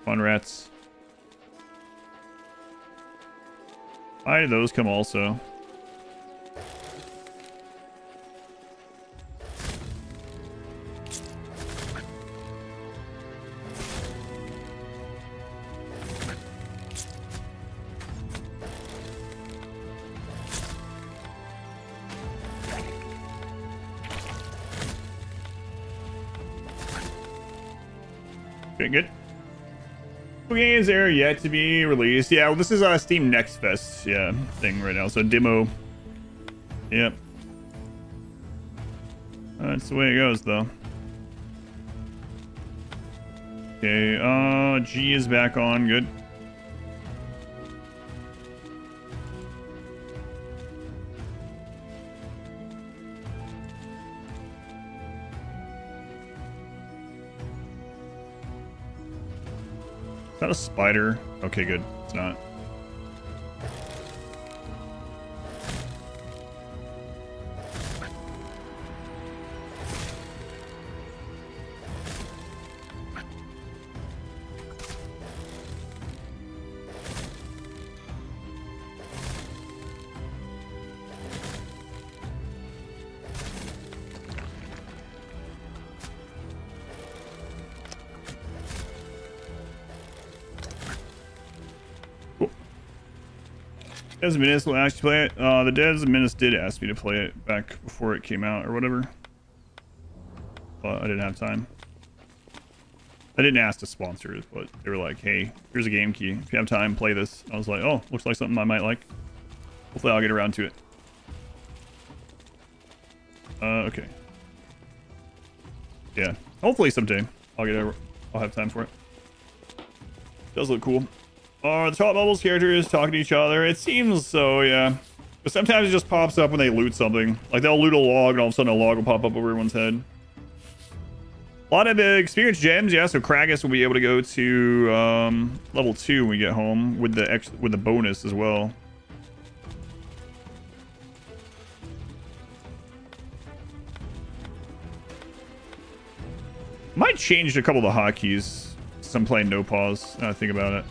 Fun rats. Why did those come also? Okay, good. Games are yet to be released. Yeah, well, this is Steam Next Fest, thing right now. So demo. Yep. That's the way it goes, though. Okay, G is back on. Good. Is that a spider? Okay, good. It's not. Des Menace will actually play it. The Des Menace did ask me to play it back before it came out or whatever. But I didn't have time. I didn't ask to sponsor it, but they were like, hey, here's a game key. If you have time, play this. I was like, oh, looks like something I might like. Hopefully I'll get around to it. Okay. Yeah. Hopefully someday I'll have time for it. Does look cool. The top levels characters talking to each other? It seems so, yeah. But sometimes it just pops up when they loot something. Like they'll loot a log and all of a sudden a log will pop up over everyone's head. A lot of experience gems, yeah. So Kragus will be able to go to level 2 when we get home with the bonus as well. Might change a couple of the hotkeys since I'm playing no pause. Now I think about it.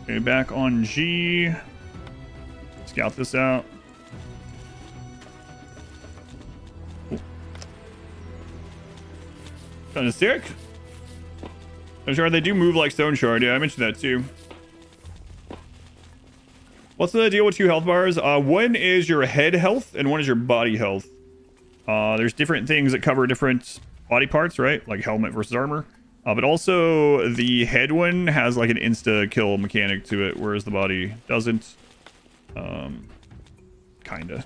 Okay, back on G. Scout this out. Kind of sick. I'm sure they do move like Stone Shard. Yeah, I mentioned that too. What's the deal with 2 health bars? One is your head health and one is your body health. There's different things that cover different body parts, right? Like helmet versus armor. But also the head one has like an insta kill mechanic to it, whereas the body doesn't. Kinda.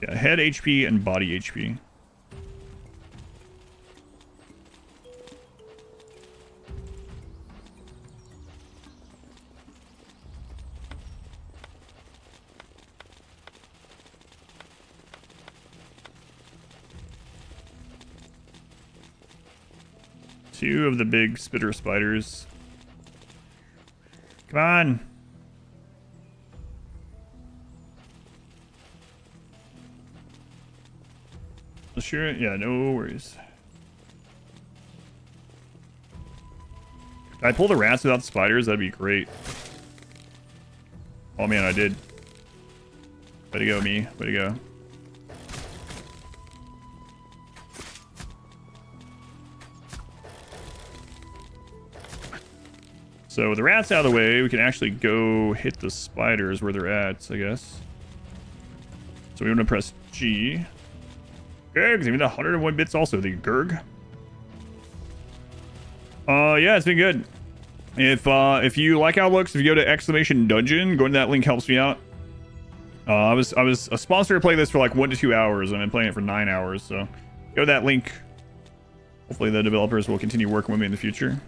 Yeah, head HP and body HP. 2 of the big spitter spiders. Come on. Sure. Yeah, no worries. If I pull the rats without the spiders, that'd be great. Oh man, I did. Way to go, me. Way to go. So with the rats out of the way, we can actually go hit the spiders where they're at, I guess. So we want to press G. Okay, give me the 101 bits also, the Gurg. Yeah, it's been good. If you like how it looks, if you go to exclamation dungeon, going to that link helps me out. I was a sponsor to play this for like 1 to 2 hours, and I've been playing it for 9 hours, so go to that link. Hopefully the developers will continue working with me in the future.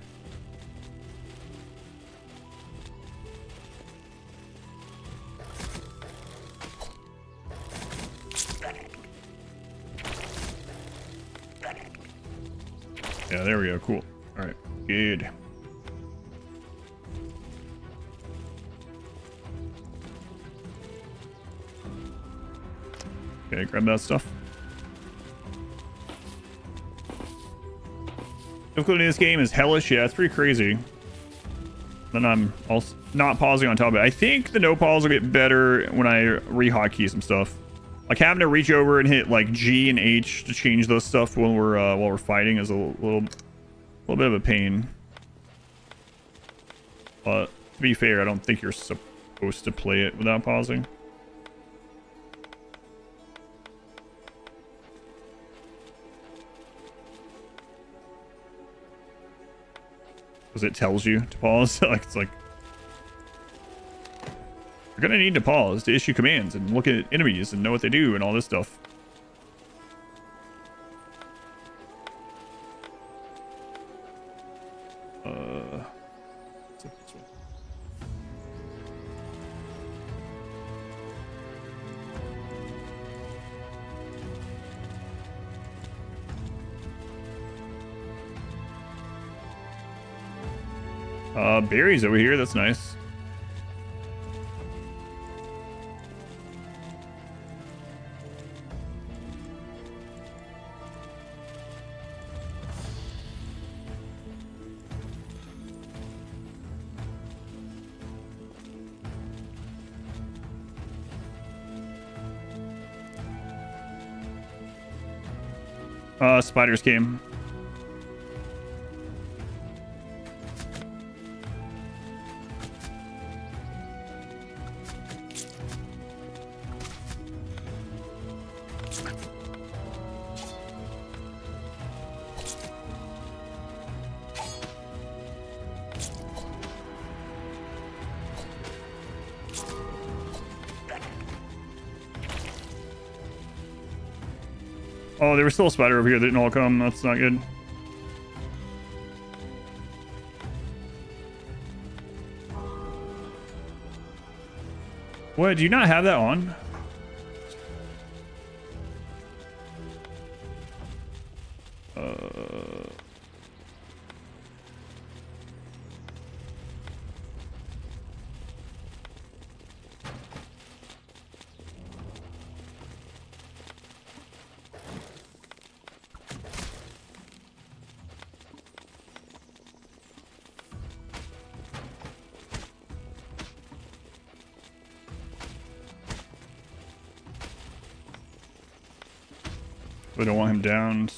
Yeah, there we go. Cool. All right. Good. Okay, grab that stuff. Difficulty in this game is hellish. Yeah, it's pretty crazy. Then I'm also not pausing on top of it. I think the no pause will get better when I re-hotkey some stuff. Like having to reach over and hit like G and H to change those stuff when we're fighting is a little bit of a pain. But to be fair, I don't think you're supposed to play it without pausing. Because it tells you to pause. Like it's like you're gonna need to pause to issue commands and look at enemies and know what they do and all this stuff. Berries over here. That's nice. Spiders came. Oh, there was still a spider over here that didn't all come. That's not good. What? Do you not have that on? We don't want him down.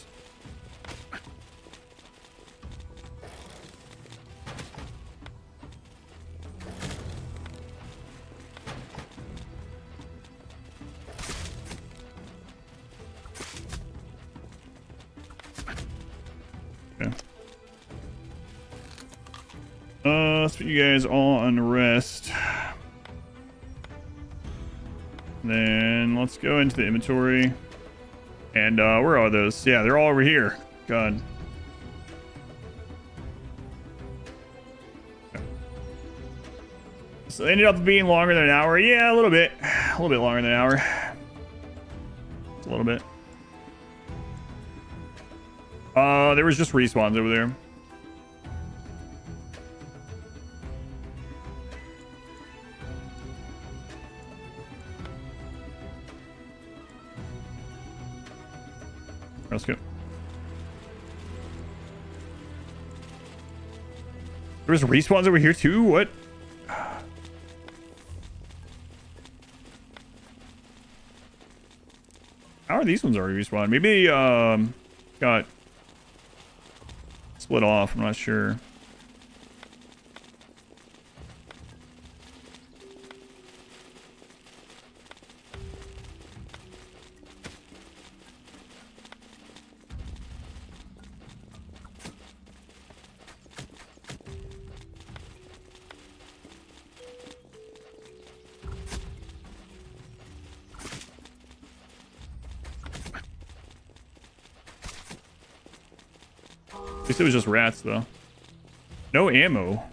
Okay. Let's put you guys all on rest. Then let's go into the inventory. And where are those? Yeah, they're all over here. God. So they ended up being longer than an hour. Yeah, a little bit. A little bit longer than an hour. Just a little bit. There was just respawns over there. Let's go. There's respawns over here too? What? How are these ones already respawned? Maybe got split off. I'm not sure. At least it was just rats, though. No ammo.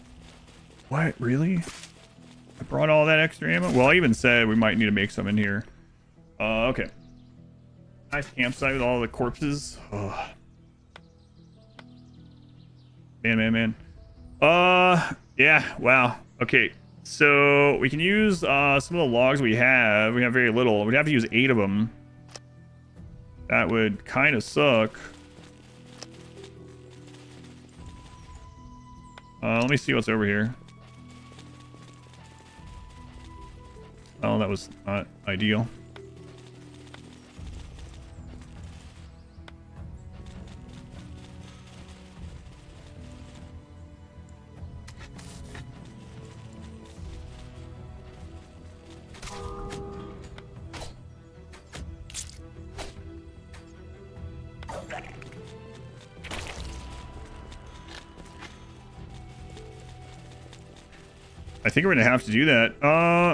What? Really? I brought all that extra ammo? Well, I even said we might need to make some in here. Okay. Nice campsite with all the corpses. Oh. Man. Yeah, wow. Okay. So we can use some of the logs we have. We have very little. We'd have to use 8 of them. That would kind of suck. Let me see what's over here. Oh, that was not ideal. I think we're gonna have to do that.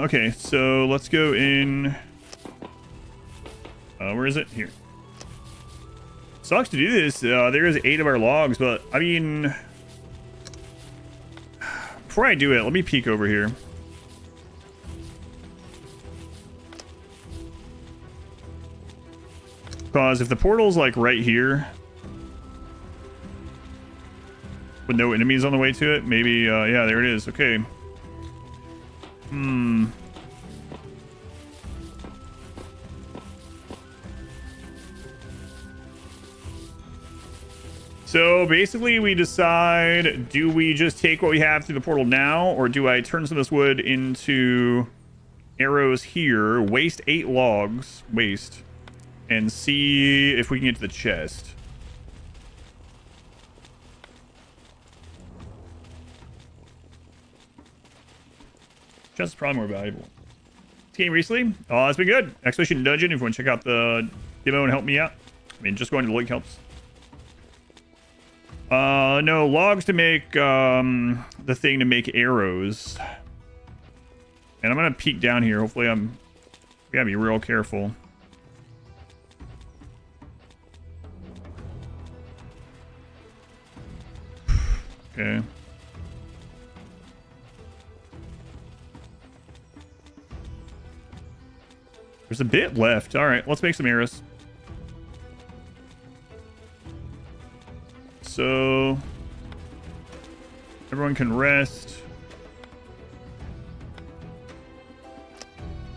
Okay, so let's go in. Where is it? Here. Sucks to do this. There is 8 of our logs, but I mean, before I do it, let me peek over here. Because if the portal's like right here, with no enemies on the way to it, maybe, yeah, there it is. Okay. So basically we decide, do we just take what we have through the portal now, or do I turn some of this wood into arrows here, waste 8 logs, and see if we can get to the chest. Chest is probably more valuable. This game recently? Oh, it's been good. Expedition Dungeon, if you want to check out the demo and help me out. I mean, just going to the link helps. No, logs to make, the thing to make arrows. And I'm gonna peek down here. Hopefully we gotta be real careful. Okay. There's a bit left. All right, let's make some arrows. So everyone can rest.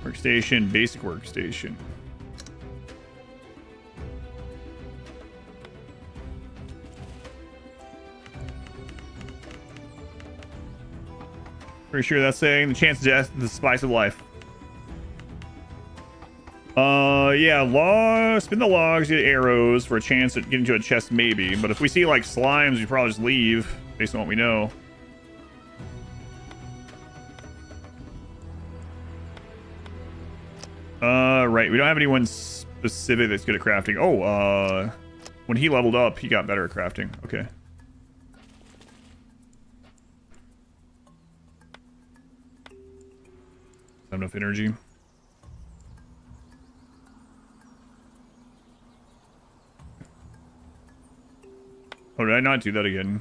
Workstation, basic workstation. Pretty sure that's saying the chance of death is the spice of life. Yeah, spin the logs, get arrows for a chance at getting to a chest maybe. But if we see like slimes, we probably just leave based on what we know. Right, we don't have anyone specific that's good at crafting. Oh, when he leveled up, he got better at crafting. Okay. Not enough energy. Oh, did I not do that again?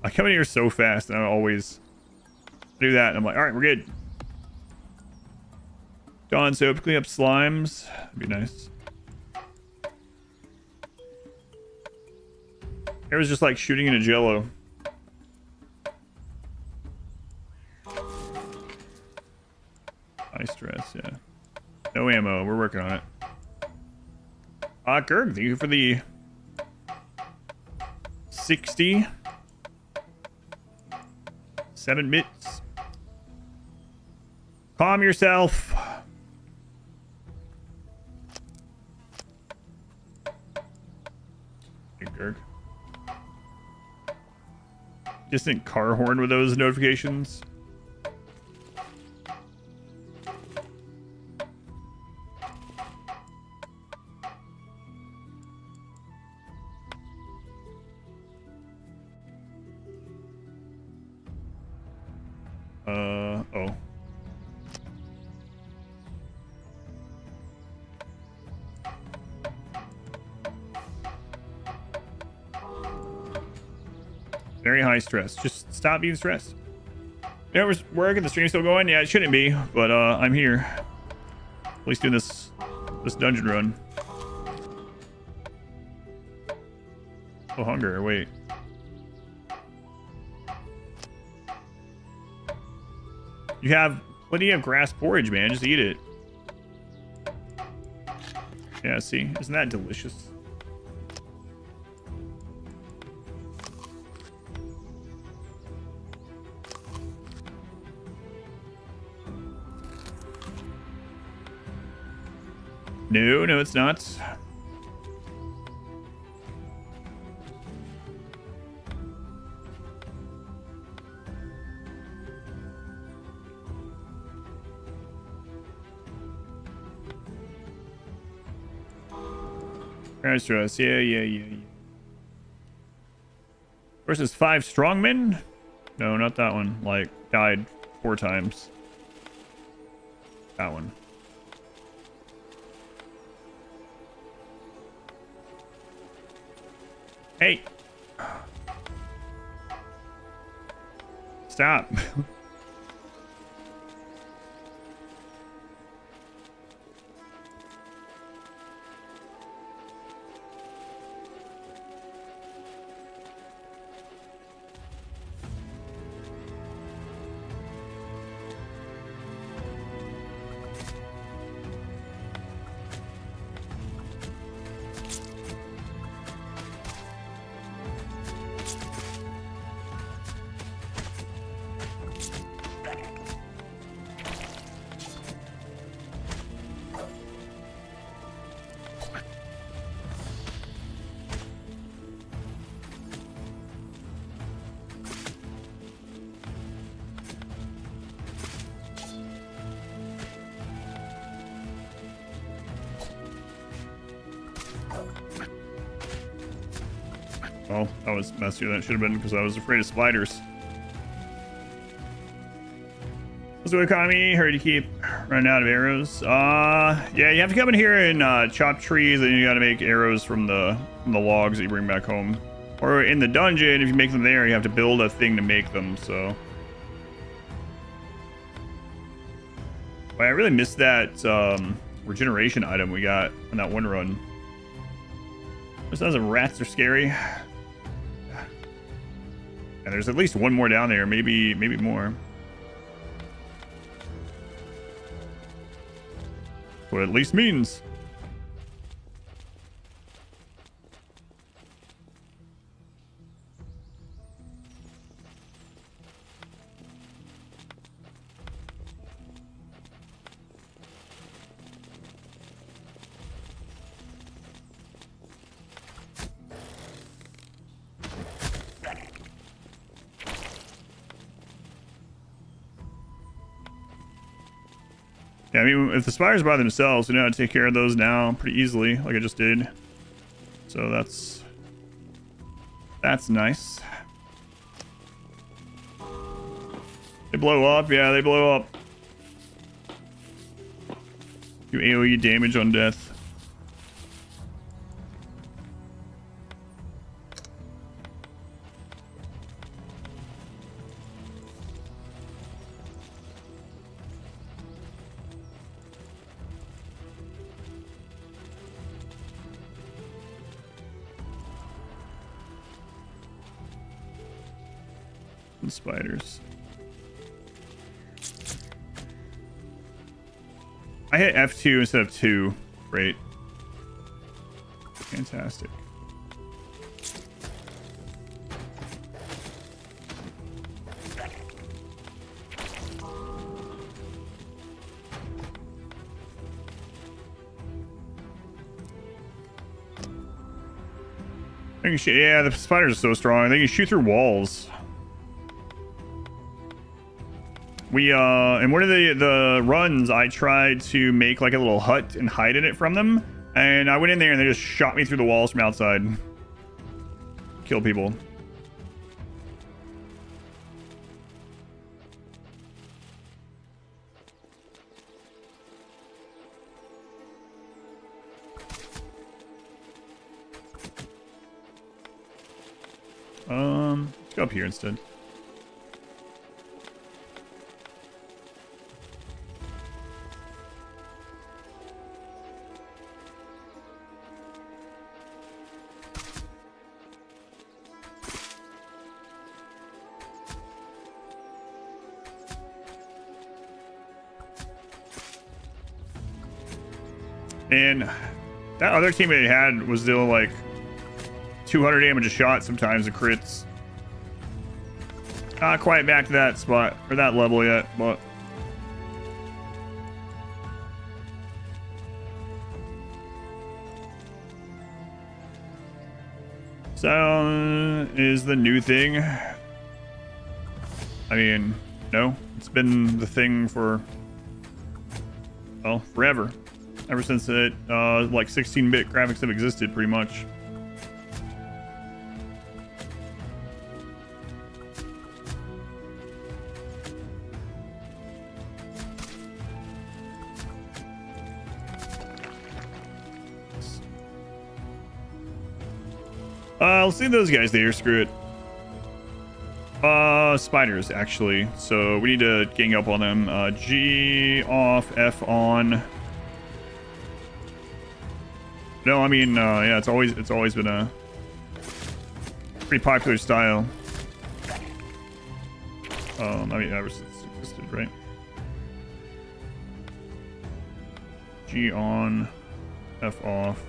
I come in here so fast, and I always do that, and I'm like, all right, we're good. Dawn soap, clean up slimes. That'd be nice. It was just like shooting in a jello. High stress, yeah. No ammo, we're working on it. Gerg, thank you for the 67 bits. Calm yourself. Hey, Gerg. Distant car horn with those notifications. Oh. Very high stress. Just stop being stressed. Yeah, we're working. The stream's still going. Yeah, it shouldn't be, but I'm here. At least doing this dungeon run. Oh, hunger. Wait. You have plenty of grass porridge, man. Just eat it. Yeah, see? Isn't that delicious? No, no, it's not. Stress. Yeah. Versus 5 strongmen? No, not that one. Like, died 4 times. That one. Hey! Stop. Well, that was messier than it should have been because I was afraid of spiders. Let's do economy. Hurry to keep running out of arrows. Yeah, you have to come in here and chop trees, and you got to make arrows from the logs that you bring back home. Or in the dungeon, if you make them there, you have to build a thing to make them. So, but I really missed that regeneration item we got on that one run. Those sounds of rats are scary. And there's at least one more down there, maybe more. What it at least means. Yeah, I mean, if the spiders by themselves, you know how to take care of those now pretty easily, like I just did. So that's nice. They blow up, yeah, they blow up. You AoE damage on death. Spiders. I hit F2 instead of 2. Great. Fantastic. Yeah, the spiders are so strong. They can shoot through walls. We in one of the runs, I tried to make like a little hut and hide in it from them, and I went in there and they just shot me through the walls from outside. Kill people. Let's go up here instead. And that other teammate had was still like 200 damage a shot sometimes, the crits. Not quite back to that spot or that level yet, but sound is the new thing. I mean, no, it's been the thing for, well, forever. Ever since it, like 16-bit graphics have existed, pretty much. Let's leave those guys there. Screw it. Spiders, actually. So we need to gang up on them. G off, F on. No, I mean, yeah, it's always been a pretty popular style. I mean, ever since it existed, right? G on, F off.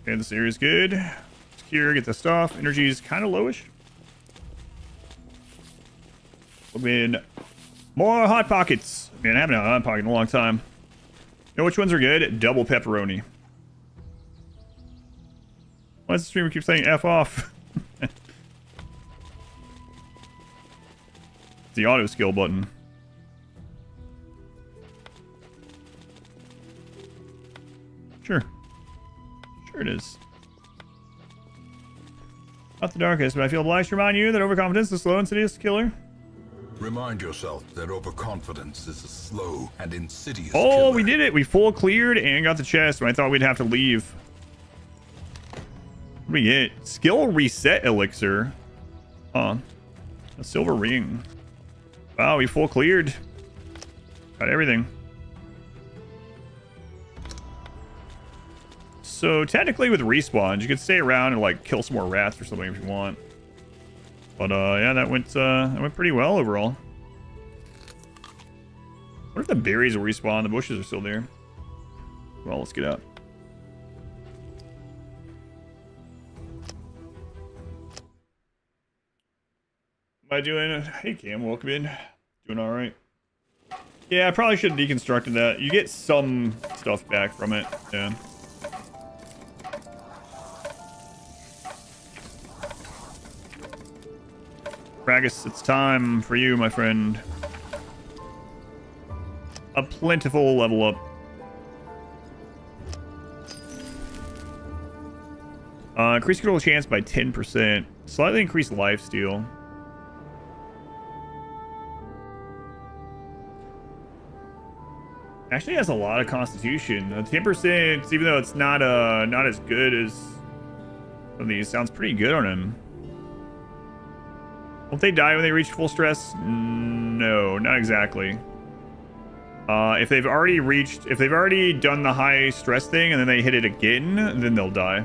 Okay, this area is good. Secure, get the stuff. Energy is kind of lowish. Been more hot pockets. Man, I haven't had a hot pocket in a long time. You know which ones are good? Double pepperoni. Why does the streamer keep saying F off? It's the auto skill button. Sure. Sure it is. Not the darkest, but I feel obliged to remind you that overconfidence is a slow, insidious killer. Remind yourself that overconfidence is a slow and insidious Oh, killer. we did it. We full cleared and got the chest when I thought we'd have to leave. What do we get? Skill reset elixir. Huh. A silver ring. Wow, we full cleared. Got everything. So technically with respawns, you could stay around and like kill some more rats or something if you want. But yeah, that went pretty well overall. What if the berries will respawn? The bushes are still there. Well, let's get out. Am I doing? Hey Cam, welcome in. Doing all right. Yeah, I probably should have deconstructed that. You get some stuff back from it. Yeah. Ragus, it's time for you, my friend. A plentiful level up. Increase critical chance by 10%. Slightly increased lifesteal. Actually has a lot of constitution. 10%, even though it's not as good as some of these, sounds pretty good on him. Won't they die when they reach full stress? No, not exactly. If they've already done the high stress thing and then they hit it again, then they'll die.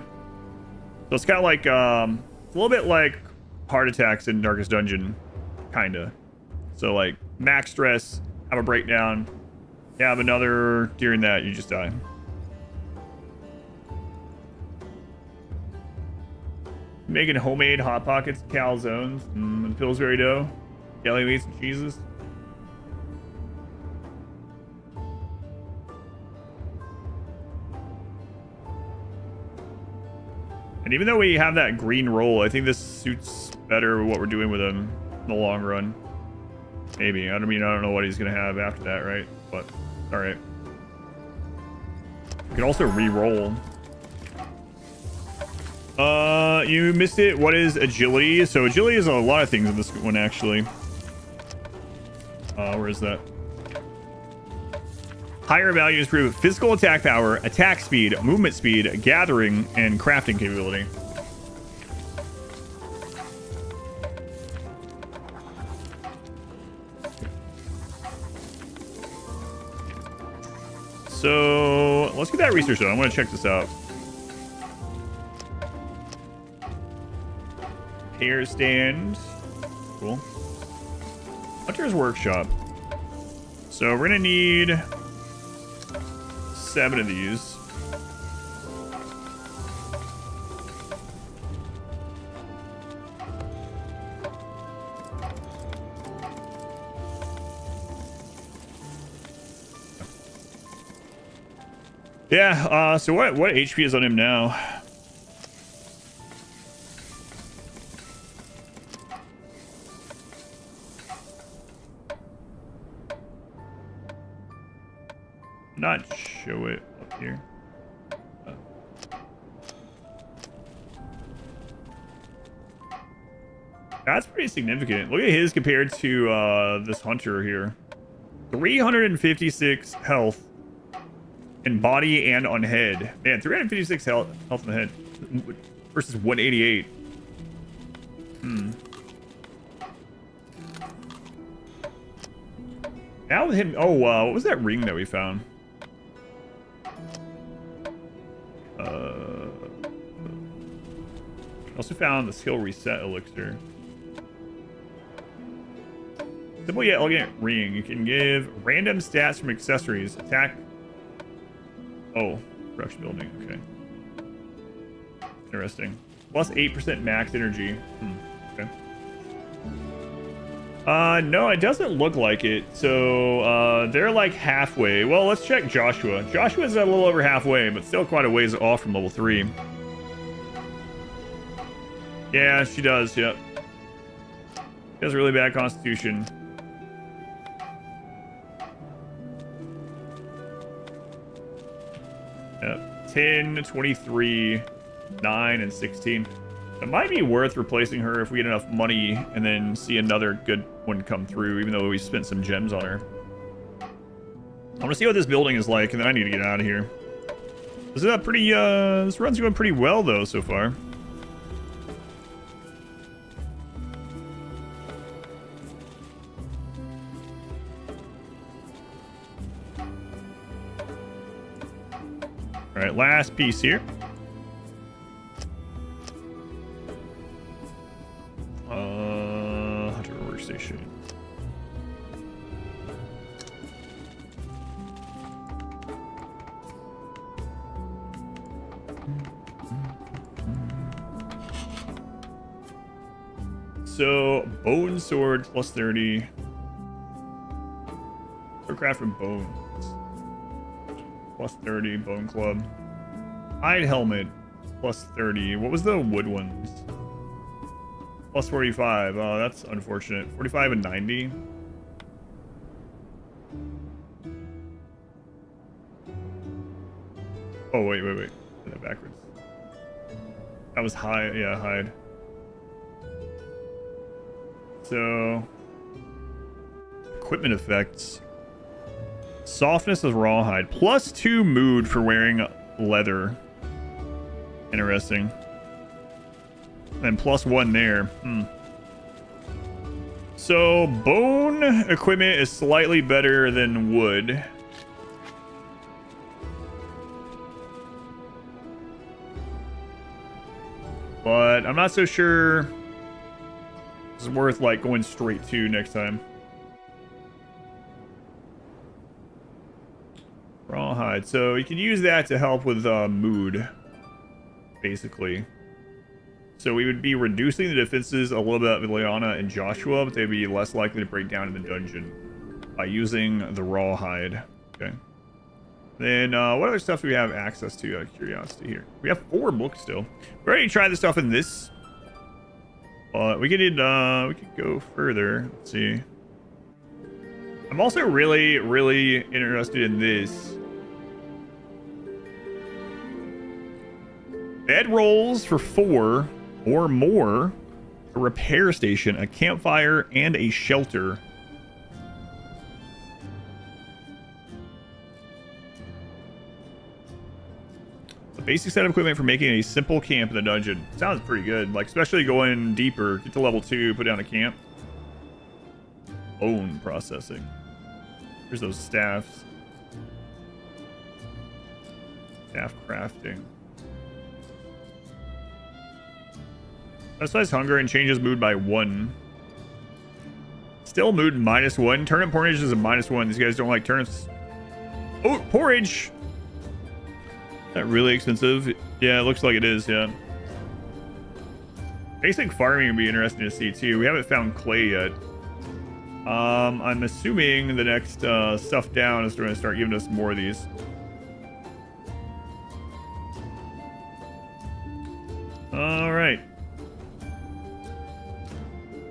So it's kind of like, it's a little bit like heart attacks in Darkest Dungeon. kinda. So like max stress, have a breakdown, you have another during that, you just die. Making homemade hot pockets, calzones, and Pillsbury dough, jelly meats and cheeses. And even though we have that green roll, I think this suits better what we're doing with him in the long run. Maybe. I don't know what he's going to have after that, right? But, alright. We can also re-roll. You missed it. What is agility? So agility is a lot of things in this one, actually. Where is that? Higher values prove physical attack power, attack speed, movement speed, gathering, and crafting capability. So let's get that research done. I want to check this out. Hair stand. Cool. Hunter's workshop. So we're gonna need 7 of these. Yeah, so what HP is on him now? Not show it up here. That's pretty significant. Look at his compared to this hunter here. 356 health in body and on head. Man, 356 health on the head versus 188. Now with him, what was that ring that we found? Also found the skill reset elixir. Simple yet elegant ring. You can give random stats from accessories. Attack. Oh, production building. Okay. Interesting. Plus 8% max energy. Okay. No, it doesn't look like it. So, they're like halfway. Well, let's check Joshua. Joshua's a little over halfway, but still quite a ways off from level 3. Yeah, she does, yep. She has a really bad constitution. Yep. 10, 23, 9, and 16. It might be worth replacing her if we get enough money and then see another good one come through, even though we spent some gems on her. I want to see what this building is like, and then I need to get out of here. This is a pretty, this run's going pretty well, though, so far. All right, last piece here. Hunter workstation. So, bone sword plus 30. Craft from bones. Plus 30, bone club. Hide helmet, plus 30. What was the wood ones? Plus 45. Oh, that's unfortunate. 45 and 90. Oh, wait. Did that backwards. That was hide. Yeah, hide. So, equipment effects. Softness of rawhide. Plus 2 mood for wearing leather. Interesting. And plus 1 there. So, bone equipment is slightly better than wood. But I'm not so sure It's worth like going straight to next time. Rawhide. So you can use that to help with mood, basically. So we would be reducing the defenses a little bit with Liana and Joshua, but they'd be less likely to break down in the dungeon by using the rawhide. Okay. Then what other stuff do we have access to out of curiosity here? We have 4 books still. We already tried the stuff in this. We could go further. Let's see. I'm also really, really interested in this. Bedrolls for 4 or more, a repair station, a campfire, and a shelter. A basic set of equipment for making a simple camp in the dungeon. Sounds pretty good, like especially going deeper. Get to level 2, put down a camp. Bone processing. Here's those staffs. Staff crafting. Specifies hunger and changes mood by 1. Still mood -1. Turnip porridge is a -1. These guys don't like turnips. Oh, porridge! Is that really expensive? Yeah, it looks like it is, yeah. Basic farming would be interesting to see, too. We haven't found clay yet. I'm assuming the next stuff down is going to start giving us more of these. Alright.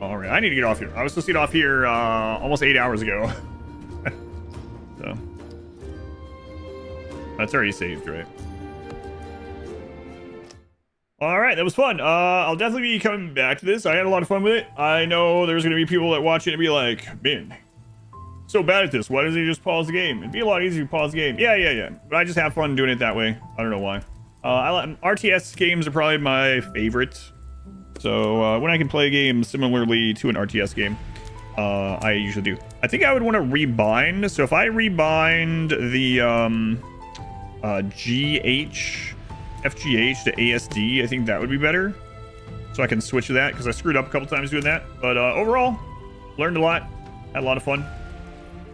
Alright, I need to get off here. I was supposed to get off here almost 8 hours ago. So. That's already saved, right? Alright, that was fun. I'll definitely be coming back to this. I had a lot of fun with it. I know there's going to be people that watch it and be like, man, so bad at this. Why doesn't he just pause the game? It'd be a lot easier to pause the game. Yeah. But I just have fun doing it that way. I don't know why. RTS games are probably my favorite. So when I can play a game similarly to an RTS game, I usually do. I think I would want to rebind. So if I rebind the FGH to ASD, I think that would be better. So I can switch to that because I screwed up a couple times doing that. But overall, learned a lot. Had a lot of fun.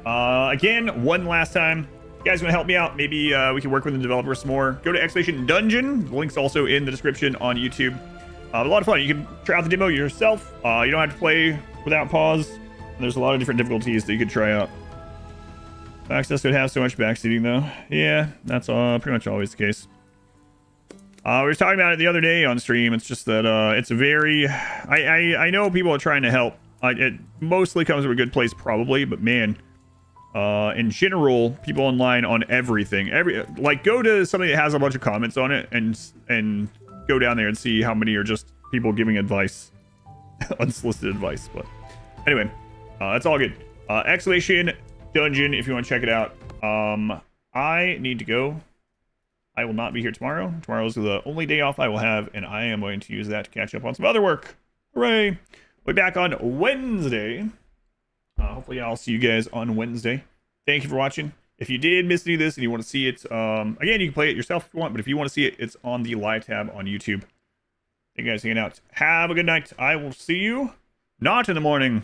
Again, one last time. You guys want to help me out? Maybe we can work with the developers some more. Go to Exclamation Dungeon. The link's also in the description on YouTube. A lot of fun. You can try out the demo yourself. You don't have to play without pause. And there's a lot of different difficulties that you could try out. Access could have so much backseating though. Yeah, that's pretty much always the case. We were talking about it the other day on stream. It's just that it's a very... I know people are trying to help. It mostly comes from a good place probably, but man... in general, people online on everything. Like, go to something that has a bunch of comments on it and go down there and see how many are just people giving advice. Unsolicited advice, but... Anyway, that's all good. Exclamation Dungeon, if you want to check it out. I need to go. I will not be here tomorrow. Tomorrow is the only day off I will have, and I am going to use that to catch up on some other work. Hooray! We'll be back on Wednesday. Hopefully I'll see you guys on Wednesday. Thank you for watching. If you did miss any of this and you want to see it, again, you can play it yourself if you want, but if you want to see it, it's on the live tab on YouTube. Thank you guys for hanging out. Have a good night. I will see you not in the morning.